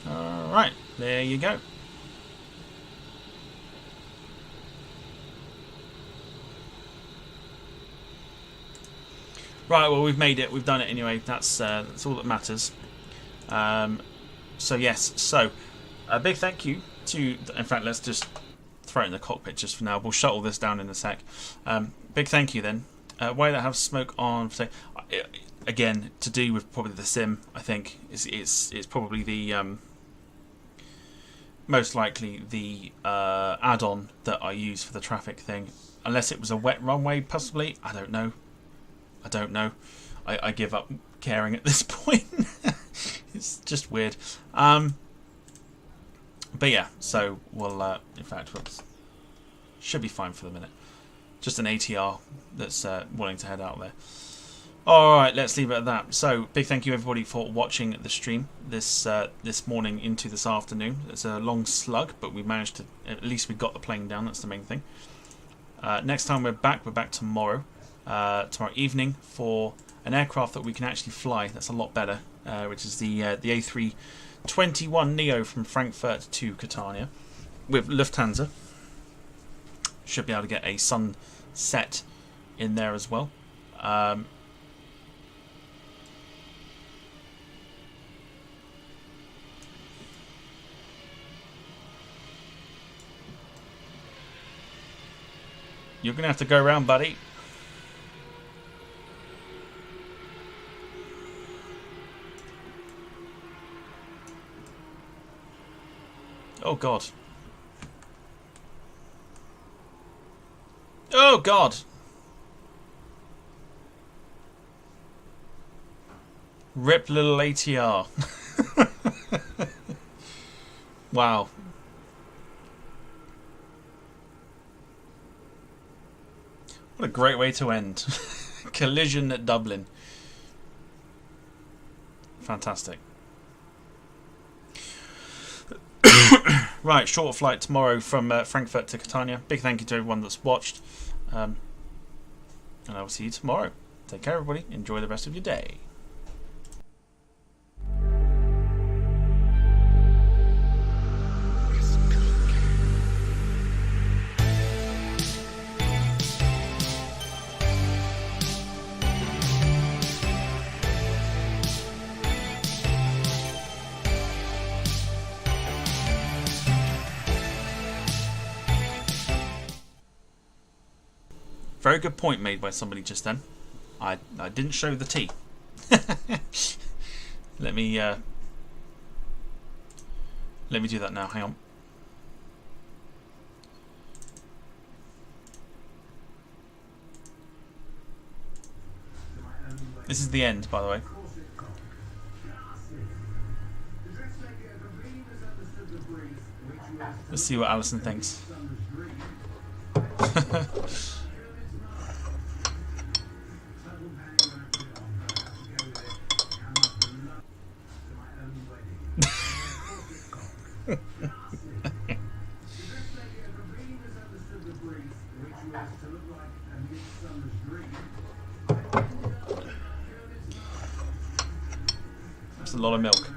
Alright, there you go. Right, well, we've made it. We've done it anyway. That's all that matters. So yes, so a big thank you to. In fact, let's just throw it in the cockpit just for now. We'll shut all this down in a sec. Big thank you then. Why they have smoke on? Again, to do with probably the sim. I think it's probably the most likely the add-on that I use for the traffic thing. Unless it was a wet runway, possibly. I don't know. I give up caring at this point. It's just weird. But yeah, so we'll in fact, should be fine for the minute. Just an ATR that's wanting to head out there. Alright, let's leave it at that. So, big thank you everybody for watching the stream this morning into this afternoon. It's a long slug, but we managed to, at least we got the plane down, that's the main thing. Next time we're back tomorrow. Tomorrow evening for an aircraft that we can actually fly. That's a lot better, which is the A321neo from Frankfurt to Catania with Lufthansa. Should be able to get a sunset in there as well. You're going to have to go around, buddy. Oh, God. Oh, God. Rip little ATR. Wow. What a great way to end. Collision at Dublin. Fantastic. Right, short flight tomorrow from Frankfurt to Catania. Big thank you to everyone that's watched. And I will see you tomorrow. Take care, everybody. Enjoy the rest of your day. Very good point made by somebody just then. I didn't show the T. Let me do that now. Hang on. This is the end, by the way. Let's see what Alison thinks. That's a lot of milk.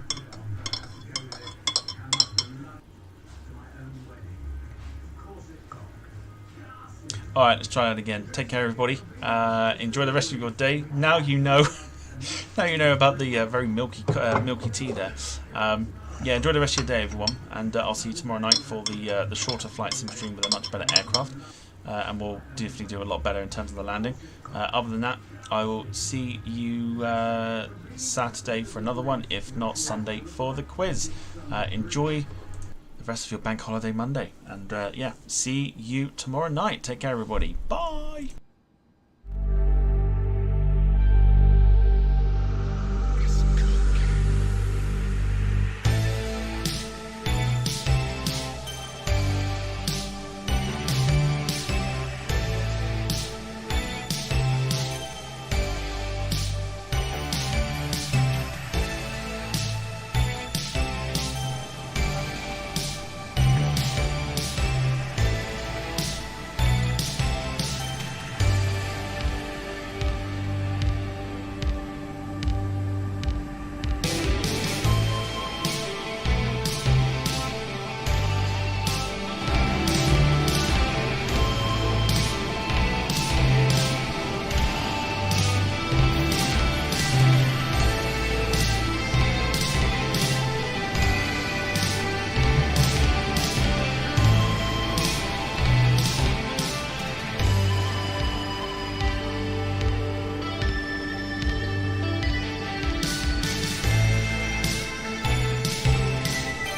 Alright, let's try that again. Take care, everybody. Enjoy the rest of your day. Now you know. Now you know about the very milky tea there. Yeah, enjoy the rest of your day, everyone, and I'll see you tomorrow night for the shorter flight sim stream with a much better aircraft, and we'll definitely do a lot better in terms of the landing. Other than that, I will see you Saturday for another one, if not Sunday for the quiz. Enjoy the rest of your bank holiday Monday, and yeah, see you tomorrow night. Take care, everybody. Bye.